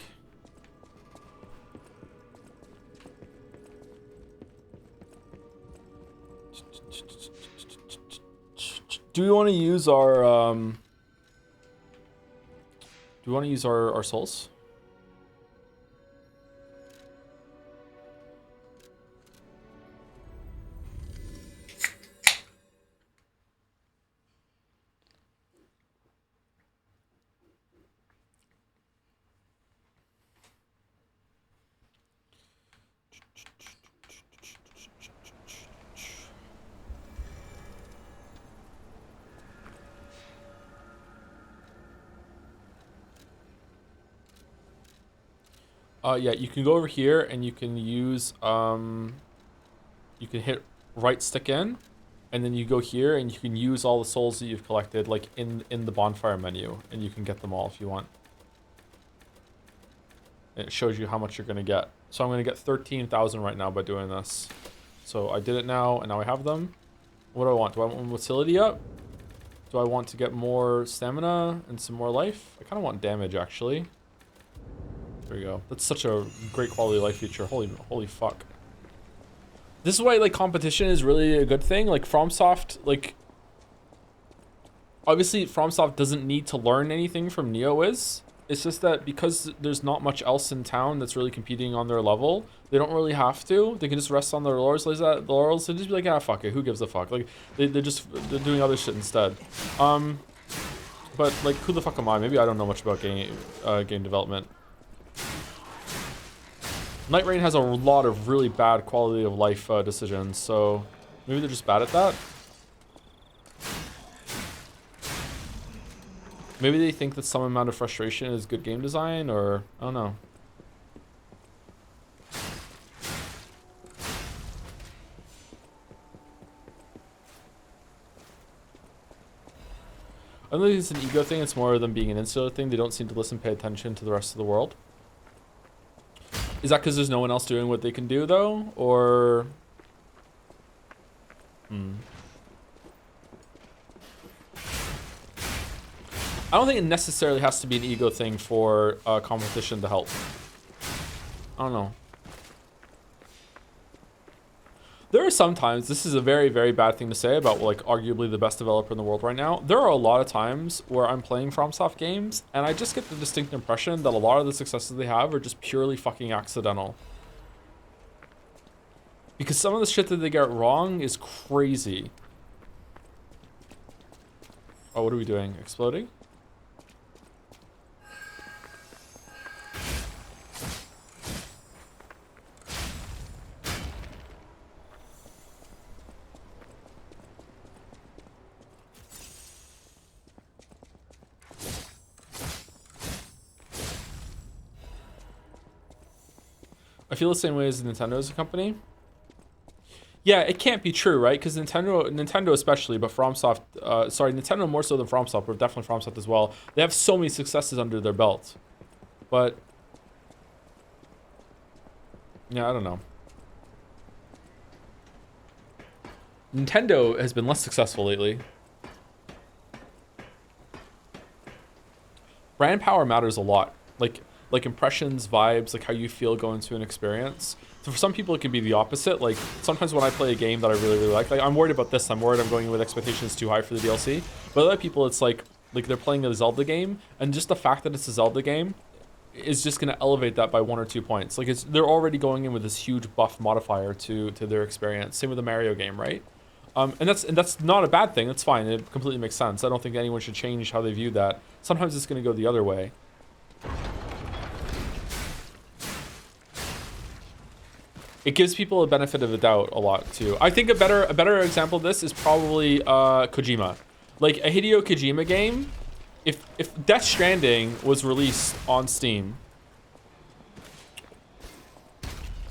Do we want to use our do we want to use our souls? Yeah, you can go over here and you can use you can hit right stick in, and then you go here and you can use all the souls that you've collected like in the bonfire menu, and you can get them all if you want. And it shows you how much you're gonna get. So I'm gonna get 13,000 right now by doing this. So I did it now, and now I have them. What do I want? Do I want motility up? Do I want to get more stamina and some more life? I kind of want damage, actually. There we go. That's such a great quality of life feature. Holy fuck. This is why, like, competition is really a good thing. Like, FromSoft, like... Obviously, FromSoft doesn't need to learn anything from NeoWiz. It's just that because there's not much else in town that's really competing on their level, they don't really have to. They can just rest on their laurels. And just be like, ah, fuck it. Who gives a fuck? Like, they're doing other shit instead. But, like, who the fuck am I? Maybe I don't know much about game development. Night Rain has a lot of really bad quality of life decisions, so maybe they're just bad at that. Maybe they think that some amount of frustration is good game design, or I don't know. I don't think it's an ego thing, it's more of them being an insular thing. They don't seem to listen, pay attention to the rest of the world. Is that because there's no one else doing what they can do, though? Or... I don't think it necessarily has to be an ego thing for competition to help. I don't know. There are sometimes, this is a very, very bad thing to say about, like, arguably the best developer in the world right now. There are a lot of times where I'm playing FromSoft games, and I just get the distinct impression that a lot of the successes they have are just purely fucking accidental. Because some of the shit that they get wrong is crazy. Oh, what are we doing? Exploding? I feel the same way as Nintendo as a company. Yeah, it can't be true, right? Because Nintendo especially, but FromSoft, sorry, Nintendo more so than FromSoft, but definitely FromSoft as well. They have so many successes under their belt. But, yeah, I don't know. Nintendo has been less successful lately. Brand power matters a lot. Like impressions, vibes, like how you feel going to an experience. So for some people, it can be the opposite. Like sometimes when I play a game that I really, really like I'm worried about this. I'm worried I'm going in with expectations too high for the DLC. But other people, it's like they're playing a Zelda game, and just the fact that it's a Zelda game is just going to elevate that by 1 or 2 points. Like they're already going in with this huge buff modifier to their experience. Same with the Mario game, right? And that's not a bad thing. That's fine. It completely makes sense. I don't think anyone should change how they view that. Sometimes it's going to go the other way. It gives people a benefit of the doubt a lot too. I think a better example of this is probably Kojima. Like a Hideo Kojima game, if Death Stranding was released on Steam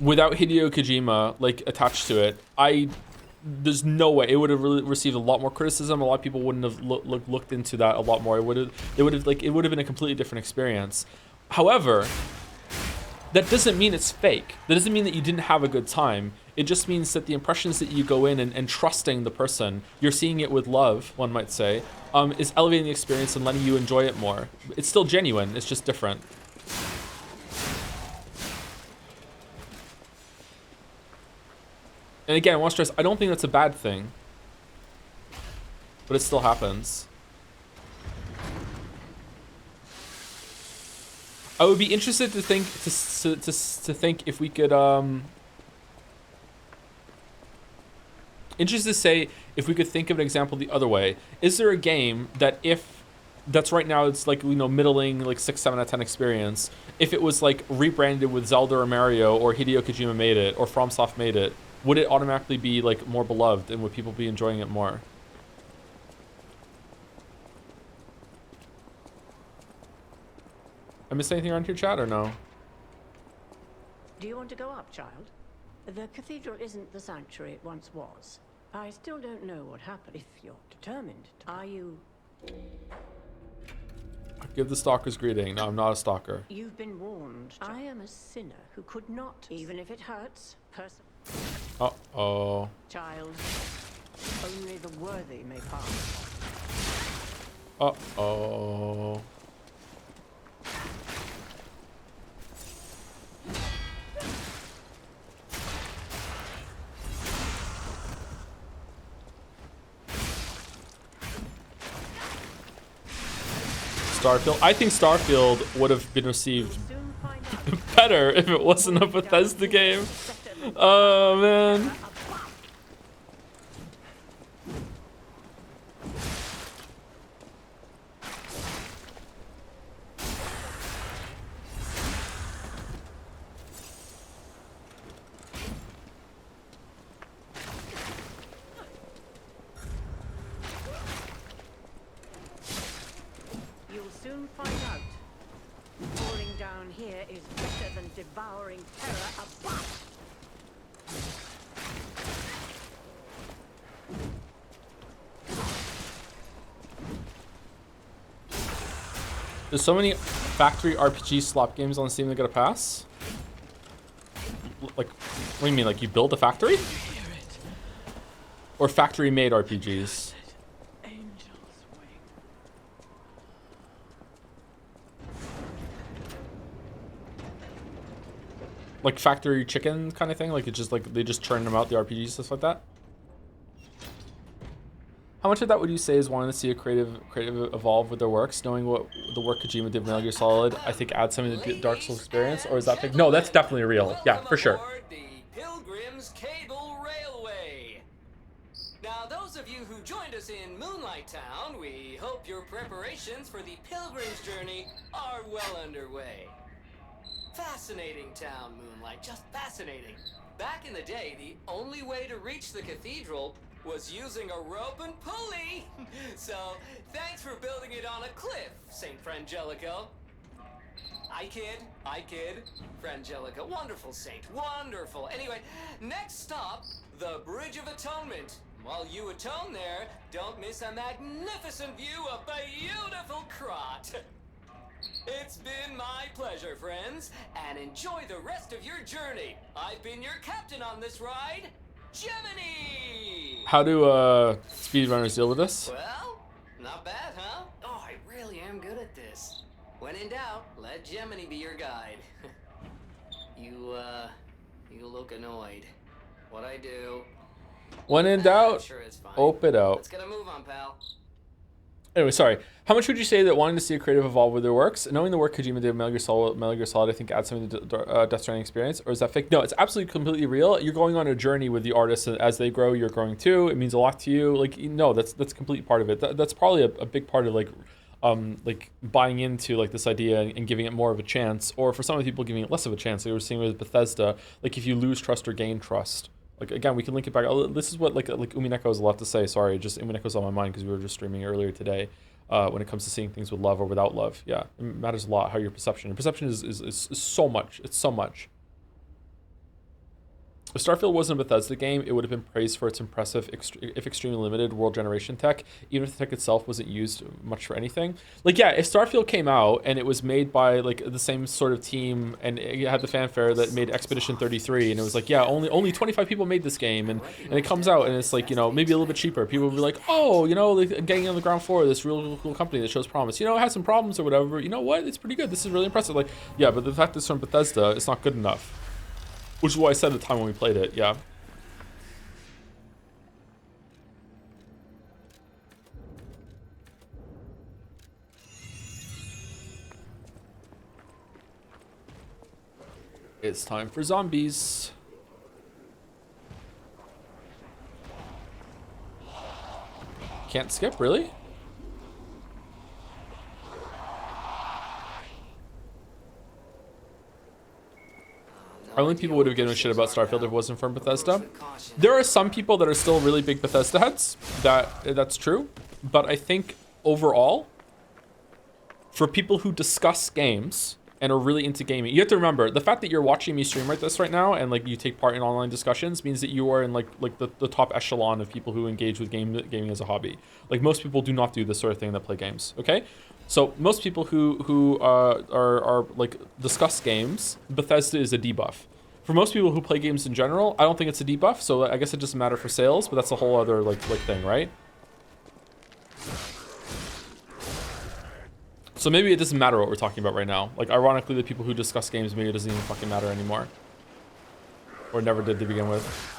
without Hideo Kojima like attached to it, there's no way it would have really received a lot more criticism. A lot of people wouldn't have looked into that a lot more. It would have been a completely different experience. However, that doesn't mean it's fake. That doesn't mean that you didn't have a good time. It just means that the impressions that you go in and trusting the person, you're seeing it with love, one might say, is elevating the experience and letting you enjoy it more. It's still genuine, it's just different. And again, I want to stress, I don't think that's a bad thing. But it still happens. I would be interested to think to think if we could interested to say if we could think of an example the other way. Is there a game that if that's right now it's like, you know, middling, like 6, 7 out of 10 experience, if it was like rebranded with Zelda or Mario, or Hideo Kojima made it, or FromSoft made it, would it automatically be like more beloved, and would people be enjoying it more? I missed anything around here, chat, or no? Do you want to go up, child? The cathedral isn't the sanctuary it once was. I still don't know what happened. If you're determined, are you? Give the stalker's greeting. No, I'm not a stalker. You've been warned. I am a sinner who could not, even if it hurts, Uh-oh. Child, only the worthy may pass. Uh-oh. Starfield. I think Starfield would have been received better if it wasn't a Bethesda game. Oh, man. You'll soon find out. Falling down here is better than devouring terror above. There's so many factory RPG slop games on Steam that got a pass. Like, what do you mean? Like you build a factory? Or factory-made RPGs? Like factory chicken kind of thing? Like it's just like they just churn them out, the RPGs, stuff like that? How much of that would you say is wanting to see a creative evolve with their works, knowing what the work Kojima did with Metal Gear Solid, I think adds something to the Dark Souls experience, or is that big? No, that's definitely real. Yeah, for sure. The Pilgrim's Cable Railway. Now, those of you who joined us in Moonlight Town, we hope your preparations for the Pilgrim's journey are well underway. Fascinating town, Moonlight, just fascinating. Back in the day, the only way to reach the cathedral was using a rope and pulley. So, thanks for building it on a cliff, Saint Frangelico. I kid. Frangelico, wonderful saint, wonderful. Anyway, next stop, the Bridge of Atonement. While you atone there, don't miss a magnificent view of beautiful Krot. It's been my pleasure, friends, and enjoy the rest of your journey. I've been your captain on this ride, Gemini! How do speedrunners deal with this? Well, not bad, huh? Oh, I really am good at this. When in doubt, let Gemini be your guide. You look annoyed. What I do? When in doubt, Sure, it's fine. ope it out. Let's get a move on, pal. Anyway, sorry. How much would you say that wanting to see a creative evolve with their works, knowing the work Kojima did with Metal Gear Solid, I think adds something to the Death Stranding experience, or is that fake? No, it's absolutely completely real. You're going on a journey with the artists, and as they grow, you're growing too. It means a lot to you. Like, no, that's a complete part of it. That's probably a big part of like buying into like this idea and giving it more of a chance, or for some of the people giving it less of a chance. Like we were seeing with Bethesda, like if you lose trust or gain trust. Like again, we can link it back. Oh, this is what like Umineko has a lot to say. Sorry, just Umineko's on my mind because we were just streaming earlier today. When it comes to seeing things with love or without love, yeah, it matters a lot how your perception. And perception is so much. It's so much. If Starfield wasn't a Bethesda game, it would have been praised for its impressive, if extremely limited, world generation tech, even if the tech itself wasn't used much for anything. Like, yeah, if Starfield came out and it was made by, like, the same sort of team, and it had the fanfare that made Expedition 33, and it was like, yeah, only 25 people made this game, and it comes out, and it's like, you know, maybe a little bit cheaper. People would be like, oh, you know, like, getting on the ground floor of this real cool company that shows promise. You know, it has some problems or whatever, but you know what? It's pretty good. This is really impressive. Like, yeah, but the fact that it's from Bethesda, it's not good enough. Which is what I said at the time when we played it, yeah. It's time for zombies. Can't skip, really? Only people would have given a shit about Starfield if it wasn't from Bethesda. There are some people that are still really big Bethesda heads. That's true. But I think overall, for people who discuss games and are really into gaming, you have to remember the fact that you're watching me stream like this right now and like you take part in online discussions means that you are in like the top echelon of people who engage with gaming as a hobby. Like most people do not do this sort of thing that play games. Okay, so most people who are like discuss games, Bethesda is a debuff. For most people who play games in general, I don't think it's a debuff. So I guess it doesn't matter for sales, but that's a whole other like thing, right? So maybe it doesn't matter what we're talking about right now. Like, ironically, the people who discuss games, maybe it doesn't even fucking matter anymore. Or never did to begin with.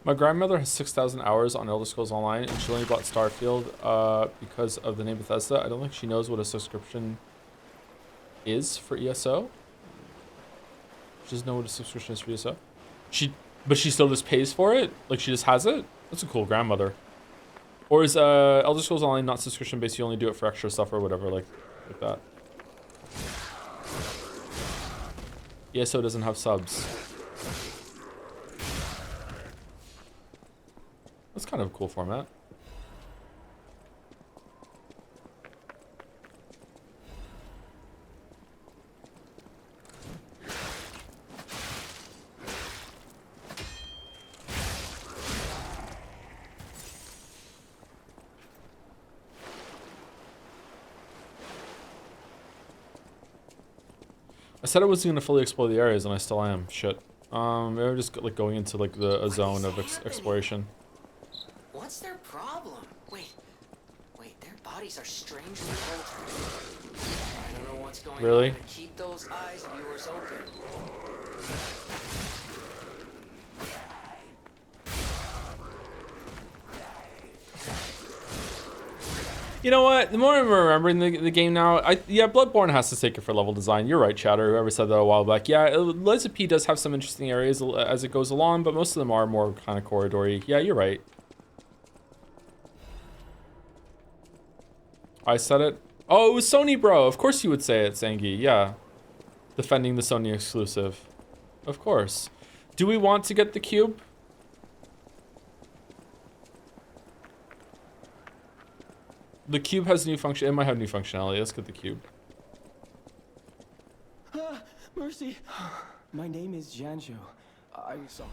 My grandmother has 6,000 hours on Elder Scrolls Online, and she only bought Starfield because of the name Bethesda. I don't think she knows what a subscription is for ESO. She doesn't know what a subscription is for ESO. But she still just pays for it? Like, she just has it? That's a cool grandmother. Or is Elder Scrolls Online not subscription based? You only do it for extra stuff or whatever, like that. ESO doesn't have subs. That's kind of a cool format. I said I wasn't gonna fully explore the areas, and I still am. Shit. Maybe just like going into like a zone of exploration. What's their problem? Wait, their bodies are strangely altered. I don't know what's going Really? on, but keep those eyes of yours open. You know what? The more I'm remembering the game now, yeah, Bloodborne has to take it for level design. You're right, Chatter. Whoever said that a while back. Yeah, Liza P does have some interesting areas as it goes along, but most of them are more kind of corridory. Yeah, you're right. I said it. Oh, it was Sony, bro. Of course you would say it, Zangi. Yeah. Defending the Sony exclusive. Of course. Do we want to get the cube? The cube has new function. It might have new functionality. Let's get the cube. Mercy. My name is Janjo. I saw.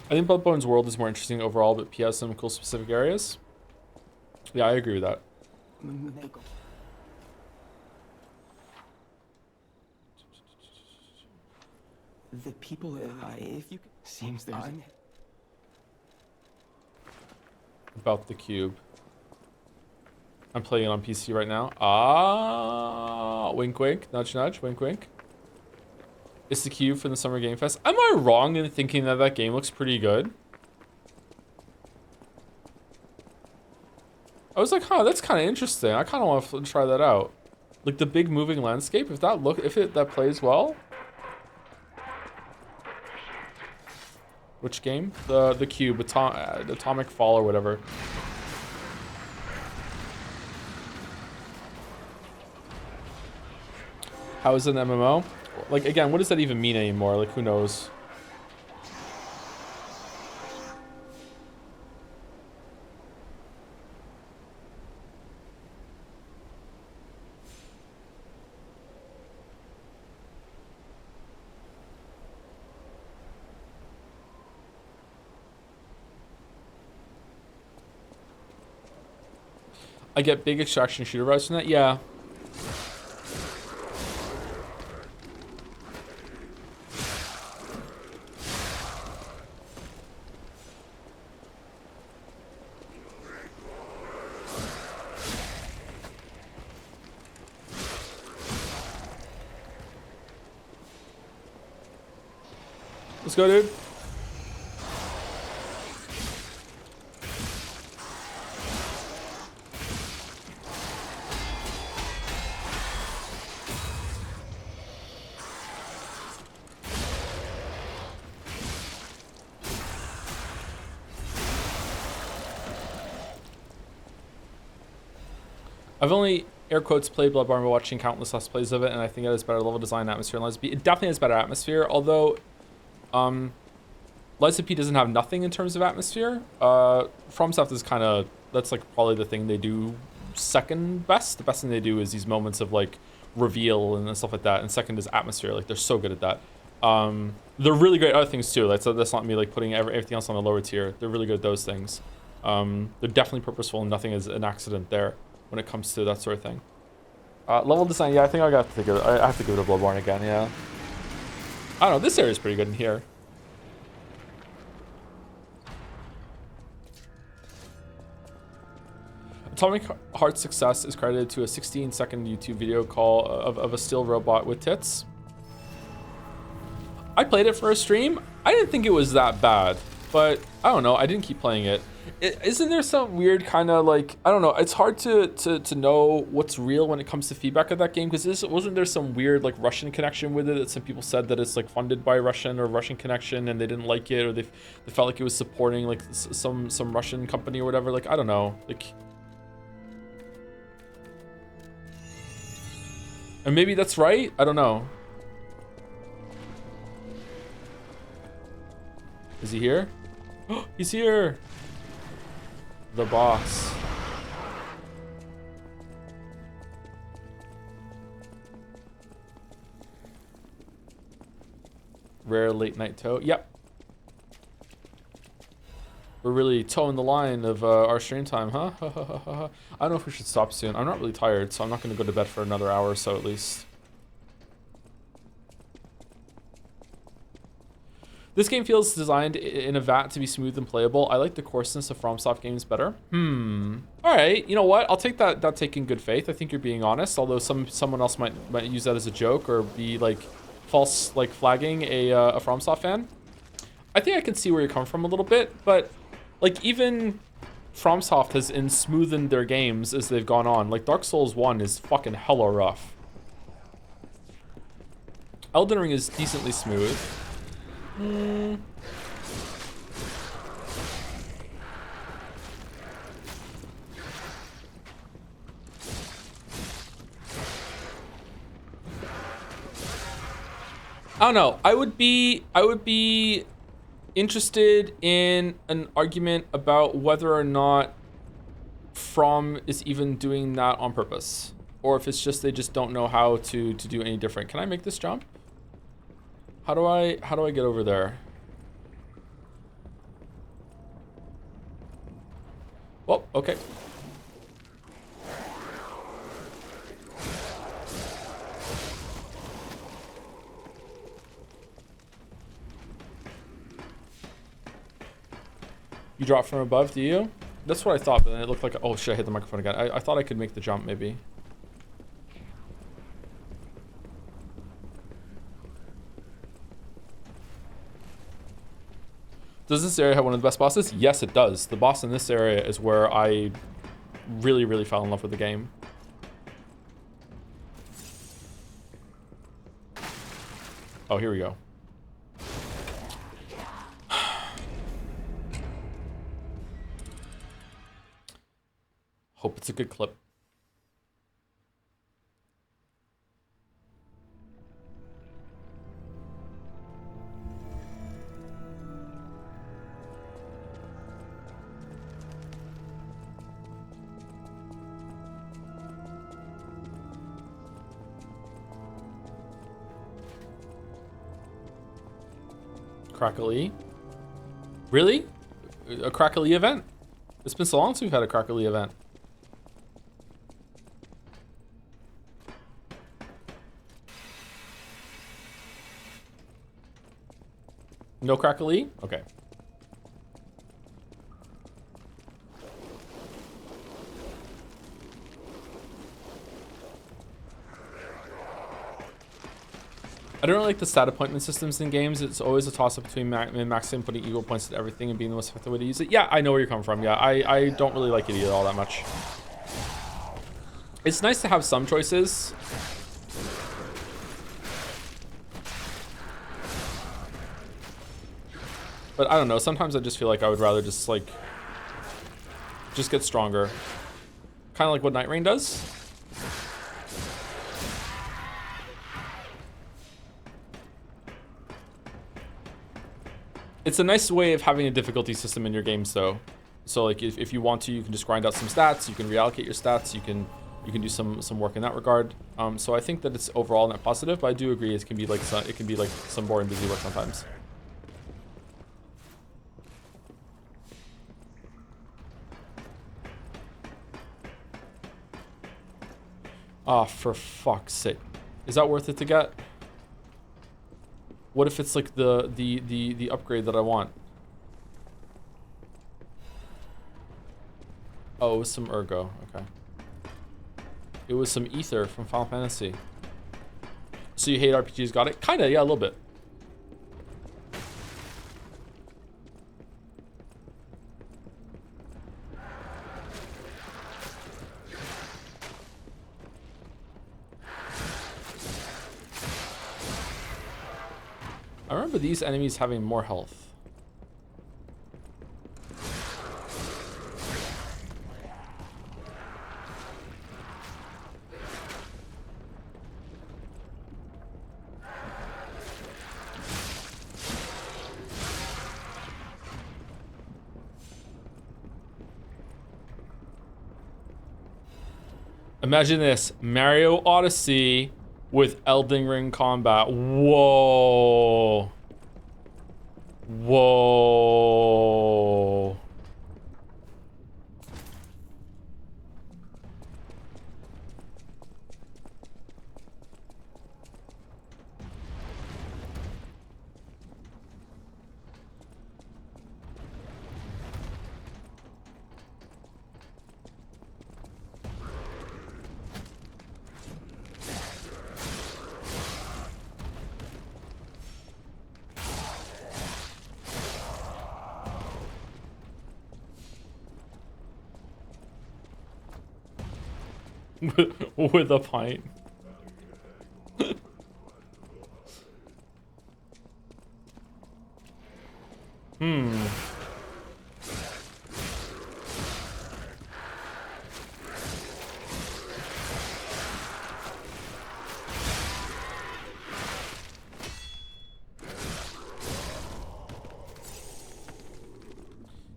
I think Bloodborne's world is more interesting overall, but P has some cool specific areas. Yeah, I agree with that. The people, if you seems there's About the cube. I'm playing it on PC right now. Ah, wink, wink, nudge, nudge, wink, wink. It's the cube from the Summer Game Fest. Am I wrong in thinking that that game looks pretty good? I was like, huh, that's kind of interesting. I kind of want to try that out. Like the big moving landscape. If that plays well. Which game? The cube, Atomic Fall or whatever. How is it an MMO? Like, again, what does that even mean anymore? Like, who knows? I get big extraction shooter vibes from that. Yeah. Let's go, dude. I've only air quotes played Bloodborne by watching countless let's plays of it, and I think it has better level design, atmosphere, and Lies of P. It definitely has better atmosphere, although Lies of P doesn't have nothing in terms of atmosphere. FromSoft is kind of, that's like probably the thing they do second best. The best thing they do is these moments of like reveal and stuff like that, and second is atmosphere. Like they're so good at that. They're really great at other things too. That's not me like putting everything else on a lower tier. They're really good at those things. They're definitely purposeful, and nothing is an accident there when it comes to that sort of thing. Level design, yeah, I think I have to give it a Bloodborne again, yeah. I don't know, this area is pretty good in here. Atomic Heart's success is credited to a 16-second YouTube video call of a steel robot with tits. I played it for a stream. I didn't think it was that bad, but I don't know, I didn't keep playing it. Isn't there some weird kind of like, I don't know, it's hard to know what's real when it comes to feedback of that game, because wasn't there some weird like Russian connection with it, that some people said that it's like funded by Russian connection and they didn't like it, or they felt like it was supporting like some Russian company or whatever, like I don't know, like, and maybe that's right, I don't know. Is he here? He's here! The boss. Rare late night tow. Yep. We're really towing the line of our stream time, huh? I don't know if we should stop soon. I'm not really tired, so I'm not going to go to bed for another hour or so at least. This game feels designed in a vat to be smooth and playable. I like the coarseness of FromSoft games better. All right, you know what? I'll take that take in good faith. I think you're being honest, although someone else might use that as a joke or be like false like flagging a FromSoft fan. I think I can see where you're coming from a little bit, but like even FromSoft has smoothened their games as they've gone on. Like Dark Souls 1 is fucking hella rough. Elden Ring is decently smooth. I don't know. I would be interested in an argument about whether or not From is even doing that on purpose, or if it's just they just don't know how to do any different. Can I make this jump? How do I get over there? Well, okay. You drop from above, do you? That's what I thought, but then it looked like, oh shit, I hit the microphone again. I thought I could make the jump maybe. Does this area have one of the best bosses? Yes, it does. The boss in this area is where I really, really fell in love with the game. Oh, here we go. Hope it's a good clip. Crackly? Really? A Crackly event? It's been so long since we've had a Crackly event. No crackly? Okay. I don't really like the stat appointment systems in games. It's always a toss-up between maxing, putting equal points to everything, and being the most effective way to use it. Yeah, I know where you're coming from. Yeah, I don't really like it either all that much. It's nice to have some choices. But I don't know. Sometimes I just feel like I would rather just like get stronger. Kind of like what Night Rain does. It's a nice way of having a difficulty system in your games though. So like if you want to, you can just grind out some stats, you can reallocate your stats, you can do some work in that regard. So I think that it's overall net positive, but I do agree it can be like some boring busy work sometimes. Oh, for fuck's sake. Is that worth it to get? What if it's like the upgrade that I want? Oh, it was some Ergo. Okay. It was some Ether from Final Fantasy. So you hate RPGs, got it? Kinda, yeah, a little bit. I remember these enemies having more health. Imagine this, Mario Odyssey with Elden Ring combat. Whoa. Whoa. With a pint.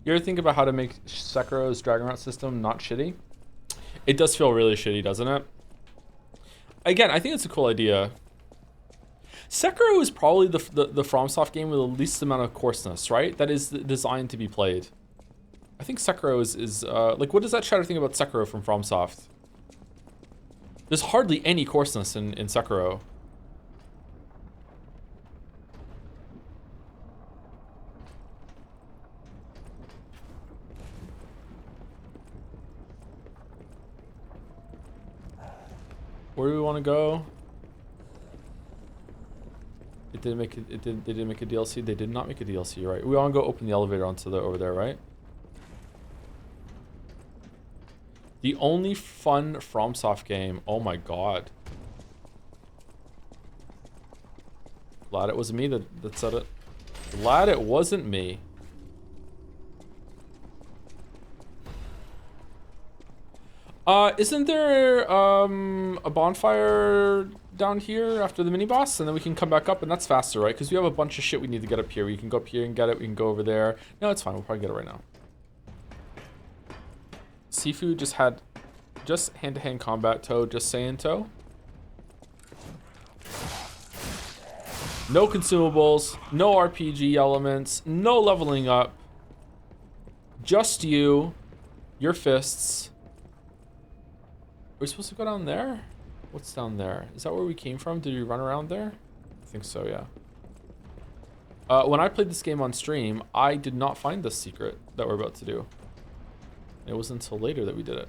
You ever think about how to make Sekiro's Dragon Route system not shitty? It does feel really shitty, doesn't it? Again, I think it's a cool idea. Sekiro is probably the FromSoft game with the least amount of coarseness, right? That is designed to be played. I think Sekiro is like, what does that shadow think about Sekiro from FromSoft? There's hardly any coarseness in Sekiro. Where do we want to go? It didn't make it. They didn't make a DLC. They did not make a DLC, right? We want to go open the elevator onto the over there, right? The only fun FromSoft game. Oh my god. Glad it wasn't me that said it. Glad it wasn't me. Isn't there a bonfire down here after the mini boss, and then we can come back up, and that's faster, right? Because we have a bunch of shit we need to get up here. We can go up here and get it. We can go over there. No, it's fine. We'll probably get it right now. Sifu just had hand-to-hand combat. Toad, just saying, Toe. No consumables, no RPG elements, no leveling up. Just you, your fists. Are we supposed to go down there? What's down there? Is that where we came from? Did we run around there? I think so, yeah. When I played this game on stream, I did not find this secret that we're about to do. It wasn't until later that we did it.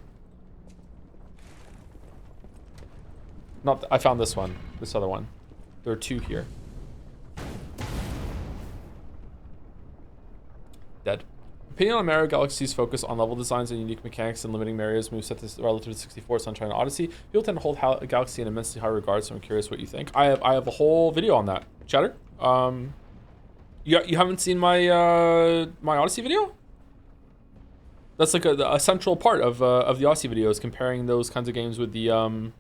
Not, I found this one, this other one. There are two here. Dead. Opinion on Mario Galaxy's focus on level designs and unique mechanics and limiting Mario's moveset to relative to 64, Sunshine, and Odyssey. People tend to hold Galaxy in immensely high regard, so I'm curious what you think. I have a whole video on that. Chatter? You haven't seen my my Odyssey video? That's like a central part of the Odyssey videos, comparing those kinds of games with the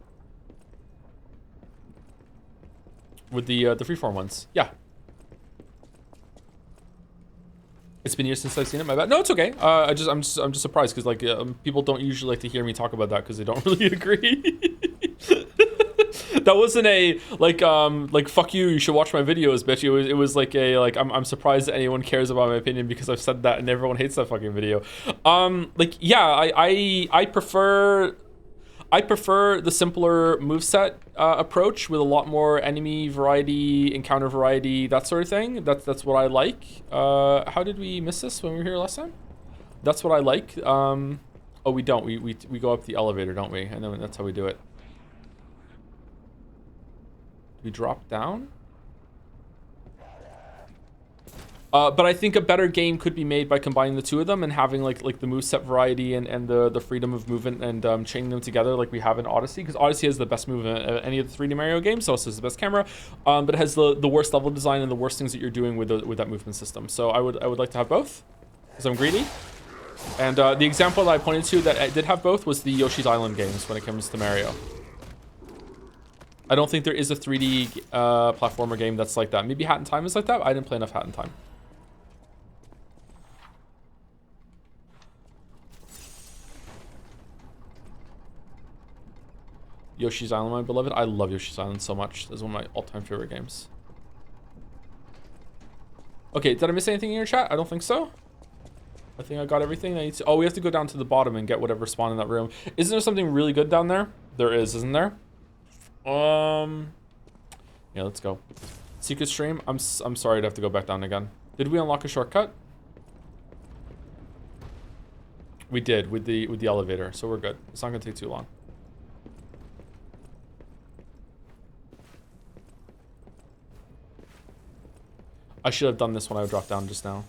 freeform ones. Yeah. It's been years since I've seen it. My bad. No, it's okay. I'm just surprised because like people don't usually like to hear me talk about that because they don't really agree. That wasn't a like fuck you. You should watch my videos, bitch. It was like a like I'm surprised that anyone cares about my opinion because I've said that and everyone hates that fucking video. Like yeah, I prefer the simpler moveset approach with a lot more enemy variety, encounter variety, that sort of thing. That's what I like. How did we miss this when we were here last time? That's what I like. Oh, we don't. We go up the elevator, don't we? And then that's how we do it. Do we drop down? But I think a better game could be made by combining the two of them and having like the moveset variety and the freedom of movement and chaining them together like we have in Odyssey, because Odyssey has the best movement of any of the 3D Mario games. So it has the best camera, but it has the worst level design and the worst things that you're doing with that movement system. So I would like to have both, because I'm greedy. And the example that I pointed to that I did have both was the Yoshi's Island games when it comes to Mario. I don't think there is a 3D platformer game that's like that. Maybe Hat in Time is like that. I didn't play enough Hat in Time. Yoshi's Island, my beloved. I love Yoshi's Island so much. That's one of my all-time favorite games. Okay, did I miss anything in your chat? I don't think so. I think I got everything I need to. Oh, we have to go down to the bottom and get whatever spawn in that room. Isn't there something really good down there? There is, isn't there? Yeah, let's go. Secret stream. I'm sorry to have to go back down again. Did we unlock a shortcut? We did with the elevator, so we're good. It's not gonna take too long. I should have done this when I dropped down just now.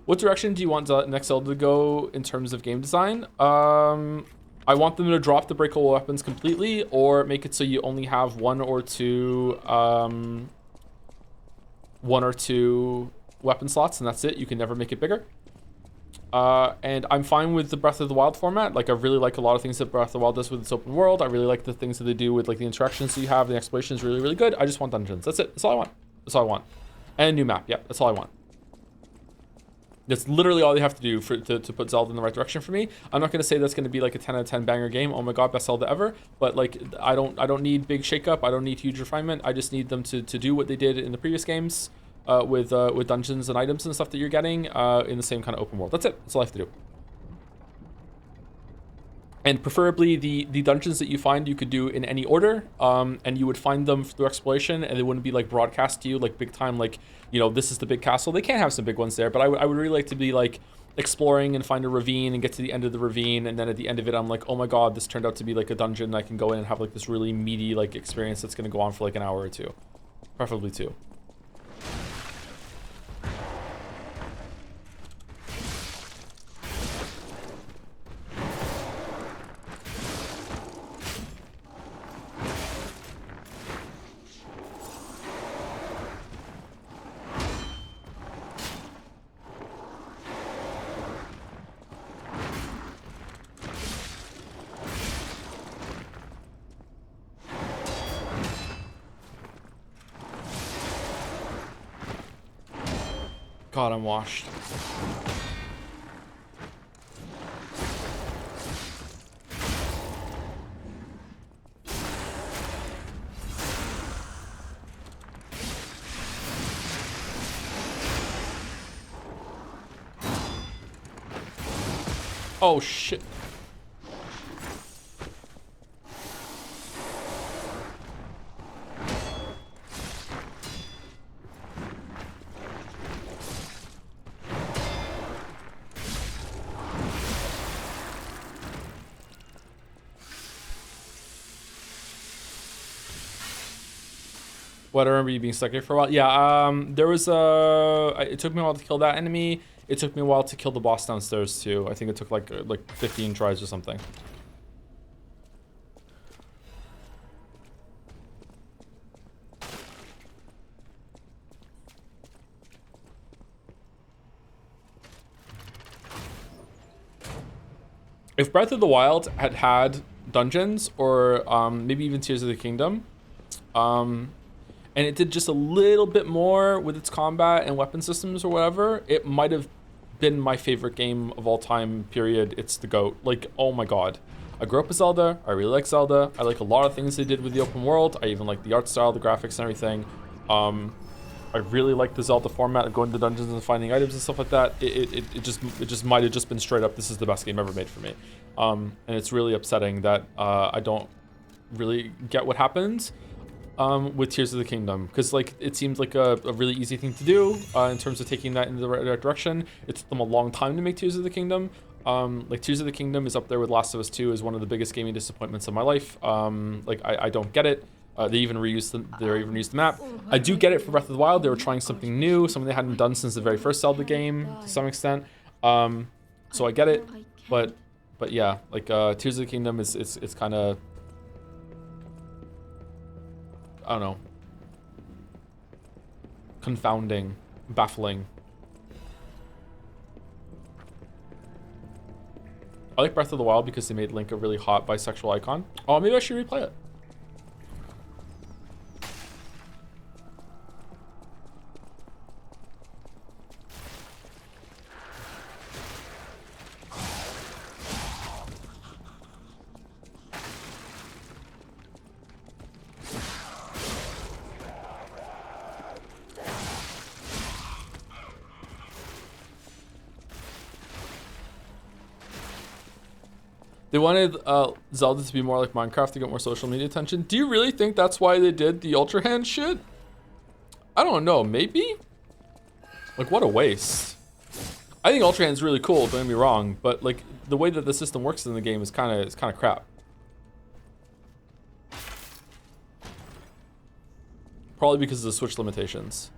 What direction do you want next Zelda to go in terms of game design? I want them to drop the breakable weapons completely, or make it so you only have one or two weapon slots, and that's it. You can never make it bigger. And I'm fine with the Breath of the Wild format. Like, I really like a lot of things that Breath of the Wild does with its open world. I really like the things that they do with like the interactions that you have. The exploration is really, really good. I just want dungeons. That's it. That's all I want. That's all I want. And a new map. Yeah, that's all I want. That's literally all they have to do to put Zelda in the right direction for me. I'm not going to say that's going to be like a 10 out of 10 banger game. Oh my god, best Zelda ever. But like, I don't need big shakeup. I don't need huge refinement. I just need them to do what they did in the previous games with dungeons and items and stuff that you're getting in the same kind of open world. That's it. That's all I have to do. And preferably the dungeons that you find you could do in any order, and you would find them through exploration, and they wouldn't be like broadcast to you like big time, like, you know, this is the big castle. They can have some big ones there, but I would really like to be like exploring and find a ravine and get to the end of the ravine, and then at the end of it I'm like, oh my god, this turned out to be like a dungeon. I can go in and have like this really meaty like experience that's going to go on for like an hour or two, preferably 2. God, I'm washed. Oh shit. What, I remember you being stuck here for a while. Yeah, there was it took me a while to kill that enemy. It took me a while to kill the boss downstairs too. I think it took like 15 tries or something. If Breath of the Wild had dungeons, or maybe even Tears of the Kingdom, and it did just a little bit more with its combat and weapon systems or whatever, it might have been my favorite game of all time, period. It's the GOAT. Like, oh my god. I grew up with Zelda. I really like Zelda. I like a lot of things they did with the open world. I even like the art style, the graphics and everything. I really like the Zelda format of going to dungeons and finding items and stuff like that. It just might have just been straight up, this is the best game ever made for me. And it's really upsetting that I don't really get what happens with Tears of the Kingdom, because like it seems like a really easy thing to do in terms of taking that in the right direction. It took them a long time to make Tears of the Kingdom. Like Tears of the Kingdom is up there with Last of Us 2 as one of the biggest gaming disappointments of my life. Like I don't get it. They even reused the map. I do get it for Breath of the Wild. They were trying something new, something they hadn't done since the very first Zelda game to some extent. So I get it, but yeah, like Tears of the Kingdom is kind of, I don't know, confounding, baffling. I like Breath of the Wild because they made Link a really hot bisexual icon. Oh, maybe I should replay it. They wanted Zelda to be more like Minecraft to get more social media attention. Do you really think that's why they did the Ultra Hand shit? I don't know, maybe? Like, what a waste. I think Ultra Hand's really cool, don't get me wrong, but like the way that the system works in the game is kind of crap. Probably because of the Switch limitations.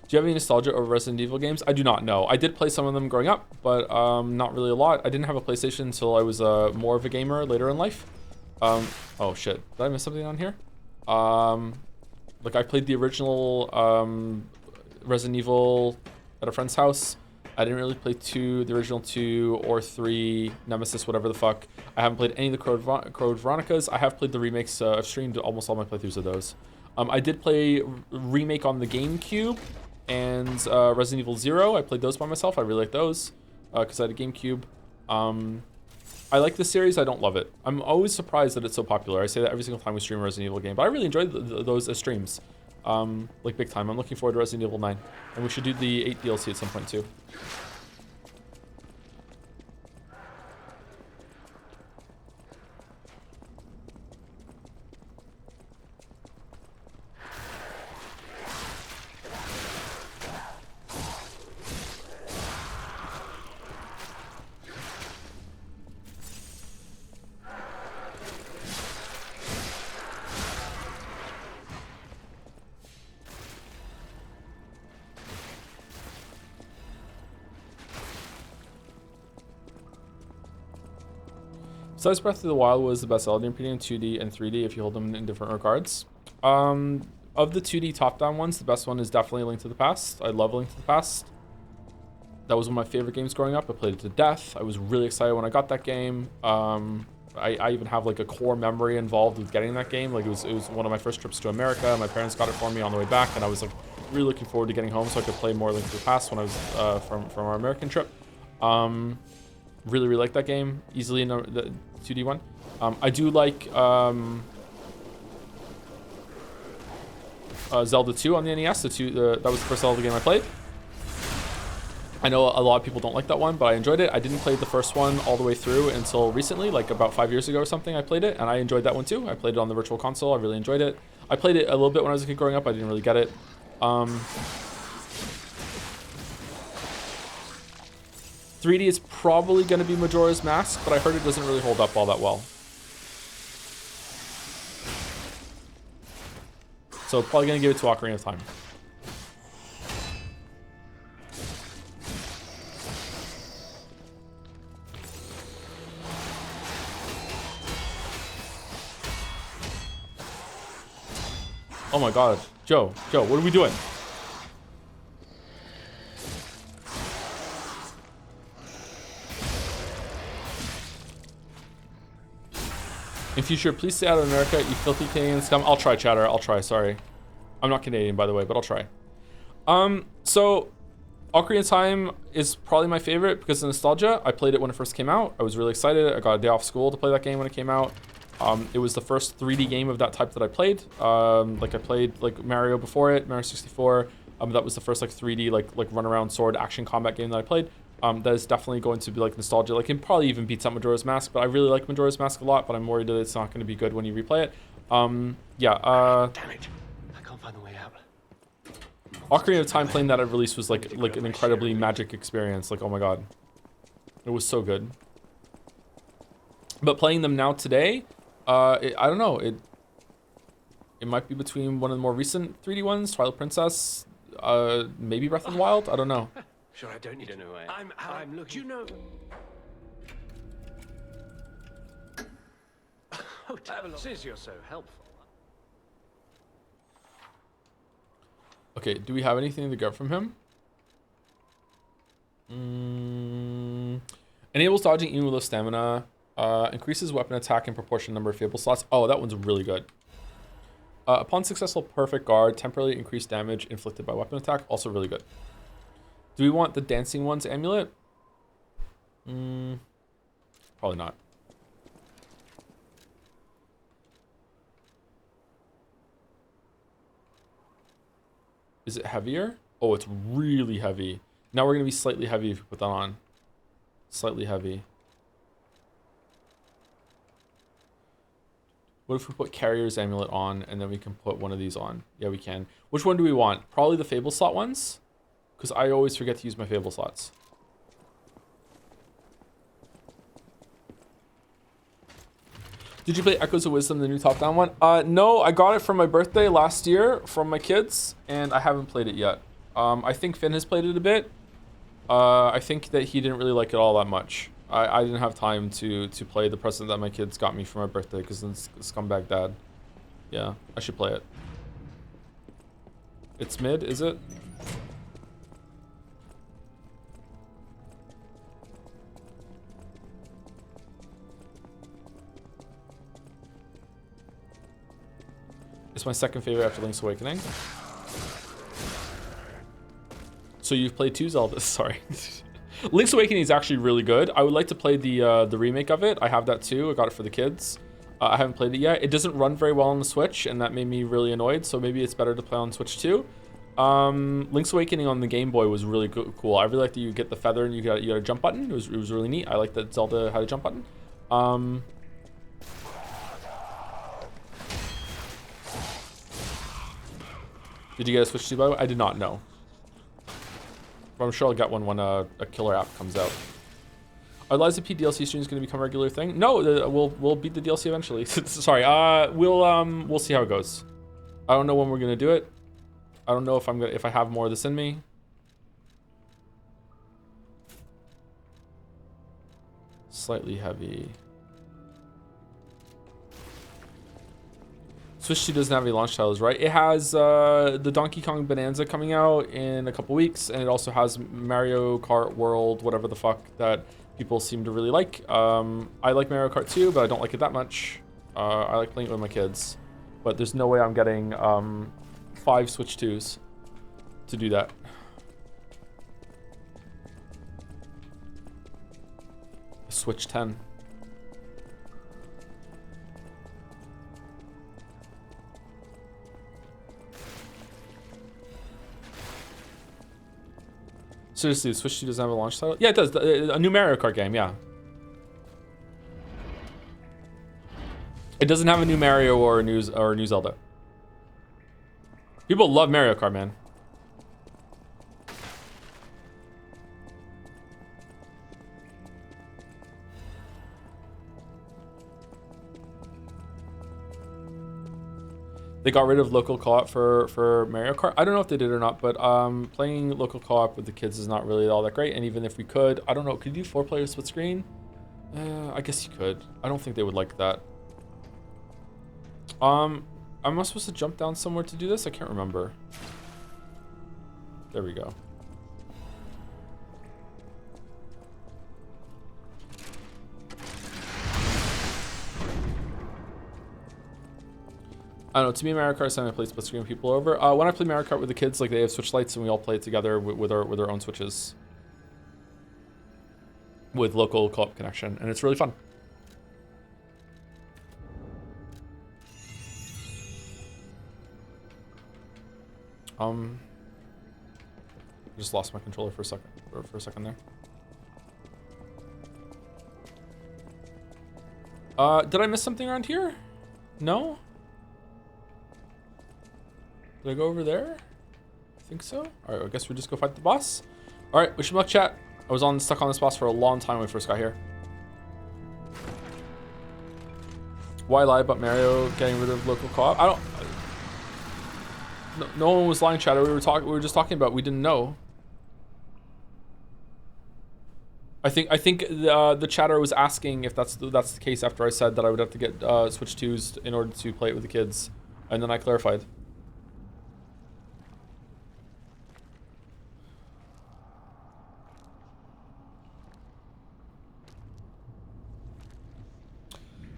Do you have any nostalgia over Resident Evil games? I do not know. I did play some of them growing up, but not really a lot. I didn't have a PlayStation until I was more of a gamer later in life. Oh shit, did I miss something on here? Like I played the original Resident Evil at a friend's house. I didn't really play the original 2 or 3, Nemesis, whatever the fuck. I haven't played any of the Code Veronicas. I have played the remakes. I've streamed almost all my playthroughs of those. I did play remake on the GameCube and Resident Evil 0. I played those by myself. I really like those because I had a GameCube. I like the series. I don't love it. I'm always surprised that it's so popular. I say that every single time we stream a Resident Evil game, but I really enjoyed those as streams, like big time. I'm looking forward to Resident Evil 9, and we should do the 8 DLC at some point too. Besides Breath of the Wild was the best Zelda in 2D and 3D if you hold them in different regards. Of the 2D top-down ones, the best one is definitely Link to the Past. I love Link to the Past. That was one of my favorite games growing up. I played it to death. I was really excited when I got that game. I even have like a core memory involved with getting that game. Like it was one of my first trips to America. My parents got it for me on the way back, and I was like really looking forward to getting home so I could play more Link to the Past when I was from our American trip. Really like that game. Easily in the 2D one. I do like Zelda 2 on the NES. That was the first Zelda game I played. I know a lot of people don't like that one, but I enjoyed it. I didn't play the first one all the way through until recently, like about 5 years ago or something. I played it, and I enjoyed that one too. I played it on the Virtual Console. I really enjoyed it. I played it a little bit when I was a kid growing up. I didn't really get it. 3D is probably going to be Majora's Mask, but I heard it doesn't really hold up all that well. So probably gonna give it to Ocarina of Time. Oh my god. Joe, what are we doing? In future, please stay out of America, you filthy Canadian scum. I'll try, chatter. I'll try, sorry. I'm not Canadian, by the way, but I'll try. So Ocarina of Time is probably my favorite because of nostalgia. I played it when it first came out. I was really excited. I got a day off school to play that game when it came out. It was the first 3D game of that type that I played. Like I played like Mario before it, Mario 64. That was the first like 3D like run around sword action combat game that I played. That is definitely going to be like nostalgia. Like it probably even beats out Majora's Mask, but I really like Majora's Mask a lot. But I'm worried that it's not going to be good when you replay it. Yeah. Damn it! I can't find the way out. Ocarina of Time playing that at release was like an incredibly magic experience. Like, oh my god, it was so good. But playing them now today, I don't know. It might be between one of the more recent 3D ones, Twilight Princess, maybe Breath of the Wild. I don't know. Sure, I don't need to know. I'm looking. You know. Oh, since you're so helpful. Okay, do we have anything to get from him? Enables dodging even with low stamina. Increases weapon attack in proportion number of fabled slots. Oh, that one's really good. Upon successful perfect guard, temporarily increased damage inflicted by weapon attack. Also really good. Do we want the Dancing One's amulet? Probably not. Is it heavier? Oh, it's really heavy. Now we're going to be slightly heavy if we put that on. Slightly heavy. What if we put Carrier's amulet on and then we can put one of these on? Yeah, we can. Which one do we want? Probably the Fable slot ones? Because I always forget to use my Fable slots. Did you play Echoes of Wisdom, the new top-down one? No, I got it for my birthday last year from my kids, and I haven't played it yet. I think Finn has played it a bit. I think that he didn't really like it all that much. I didn't have time to play the present that my kids got me for my birthday because it's scumbag dad. Yeah, I should play it. It's mid, is it? It's my second favorite after Link's Awakening. So you've played 2 Zelda? Sorry. Link's Awakening is actually really good. I would like to play the remake of it. I have that too. I got it for the kids. I haven't played it yet. It doesn't run very well on the Switch, and that made me really annoyed. So maybe it's better to play on Switch too. Link's Awakening on the Game Boy was really cool. I really like that you get the feather and you got a jump button. It was really neat. I like that Zelda had a jump button. Did you get a Switch 2 by the way? I did not know. But I'm sure I'll get one when a killer app comes out. Are Lies of P DLC streams going to become a regular thing? No, we'll beat the DLC eventually. Sorry, we'll see how it goes. I don't know when we're gonna do it. I don't know if I have more of this in me. Slightly heavy. Switch 2 doesn't have any launch titles, right? It has the Donkey Kong Bonanza coming out in a couple weeks, and it also has Mario Kart World, whatever the fuck, that people seem to really like. I like Mario Kart 2, but I don't like it that much. I like playing it with my kids. But there's no way I'm getting 5 Switch 2s to do that. Switch 10. Seriously, Switch 2 doesn't have a launch title? Yeah, it does. A new Mario Kart game, yeah. It doesn't have a new Mario or a new Zelda. People love Mario Kart, man. They got rid of local co-op for Mario Kart. I don't know if they did or not, but playing local co-op with the kids is not really all that great. And even if we could, I don't know, could you do 4-player split screen? I guess you could. I don't think they would like that. Am I supposed to jump down somewhere to do this? I can't remember. There we go. I don't know, to me Mario Kart is something I play split screen with people over. When I play Mario Kart with the kids, like they have Switch lights and we all play it together with our own Switches. With local co-op connection, and it's really fun. Just lost my controller for a second there. Did I miss something around here? No? Did I go over there? I think so. All right, I guess we just go fight the boss. All right, wish me luck, chat. I was stuck on this boss for a long time when we first got here. Why lie about Mario getting rid of local co-op? I don't. No one was lying, chat. We were just talking about. We didn't know. I think the chatter was asking if that's the case after I said that I would have to get Switch 2s in order to play it with the kids, and then I clarified.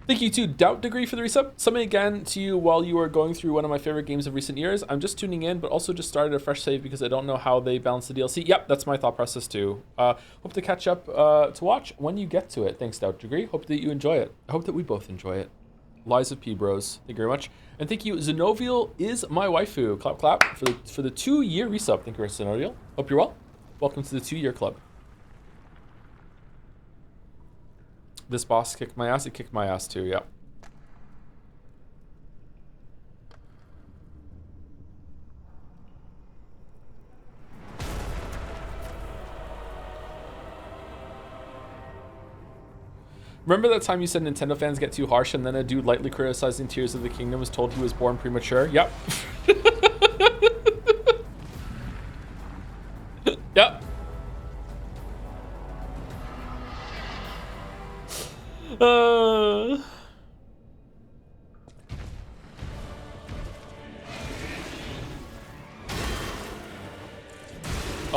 Thank you to Doubt Degree for the resub. Something again to you while you are going through one of my favorite games of recent years. I'm just tuning in, but also just started a fresh save because I don't know how they balance the DLC. Yep, that's my thought process too. Hope to catch up to watch when you get to it. Thanks, Doubt Degree. Hope that you enjoy it. I hope that we both enjoy it. Lies of P Bros. Thank you very much. And thank you, Zenovial is my waifu. Clap, clap for the 2-year resub. Thank you, Zenovial. Hope you're well. Welcome to the 2-year club. This boss kicked my ass. It kicked my ass too, yeah. Remember that time you said Nintendo fans get too harsh and then a dude lightly criticizing Tears of the Kingdom was told he was born premature? Yep. Yep.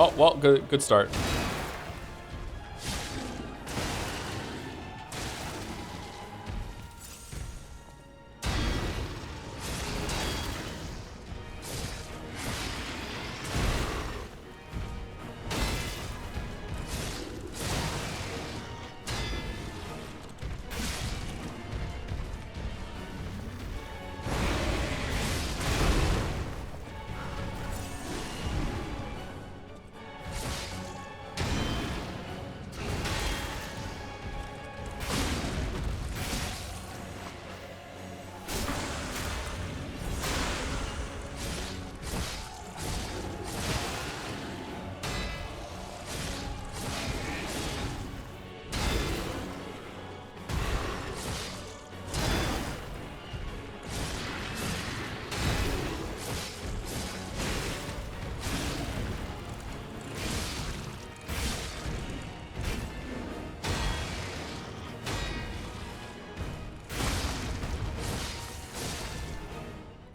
Oh, well, good start.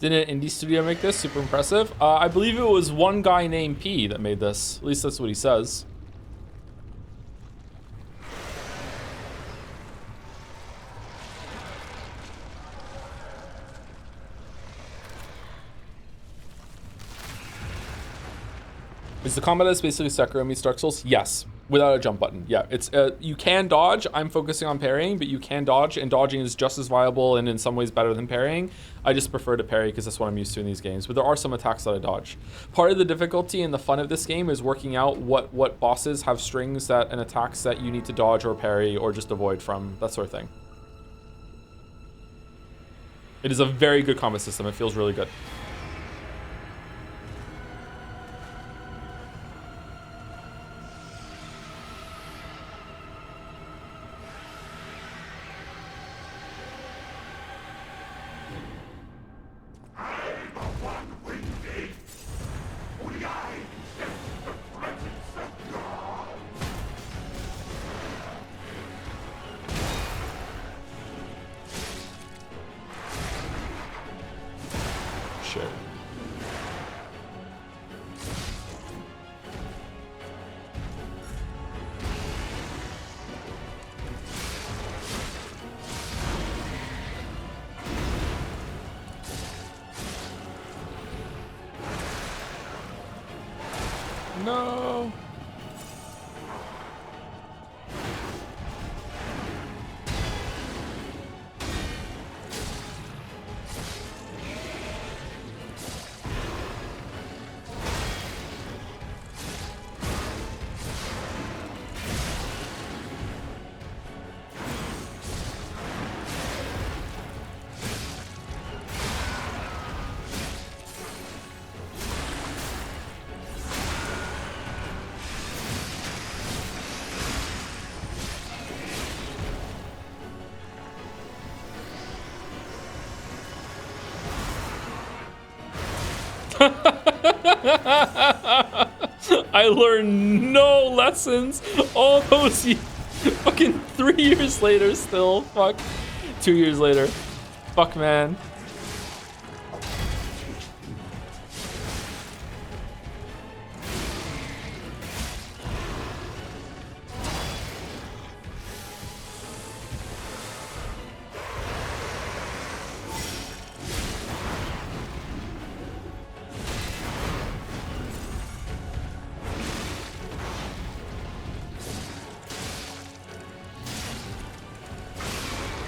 Didn't an indie studio make this? Super impressive. I believe it was one guy named P that made this. At least that's what he says. Is the combat that's basically Sekiro meets Dark Souls? Yes, without a jump button. Yeah, it's you can dodge. I'm focusing on parrying, but you can dodge, and dodging is just as viable and in some ways better than parrying. I just prefer to parry because that's what I'm used to in these games, but there are some attacks that I dodge. Part of the difficulty and the fun of this game is working out what bosses have strings that and attacks that you need to dodge or parry or just avoid from, that sort of thing. It is a very good combat system. It feels really good. No. I learned no lessons all those fucking 3 years later still. Fuck. 2 years later. Fuck, man.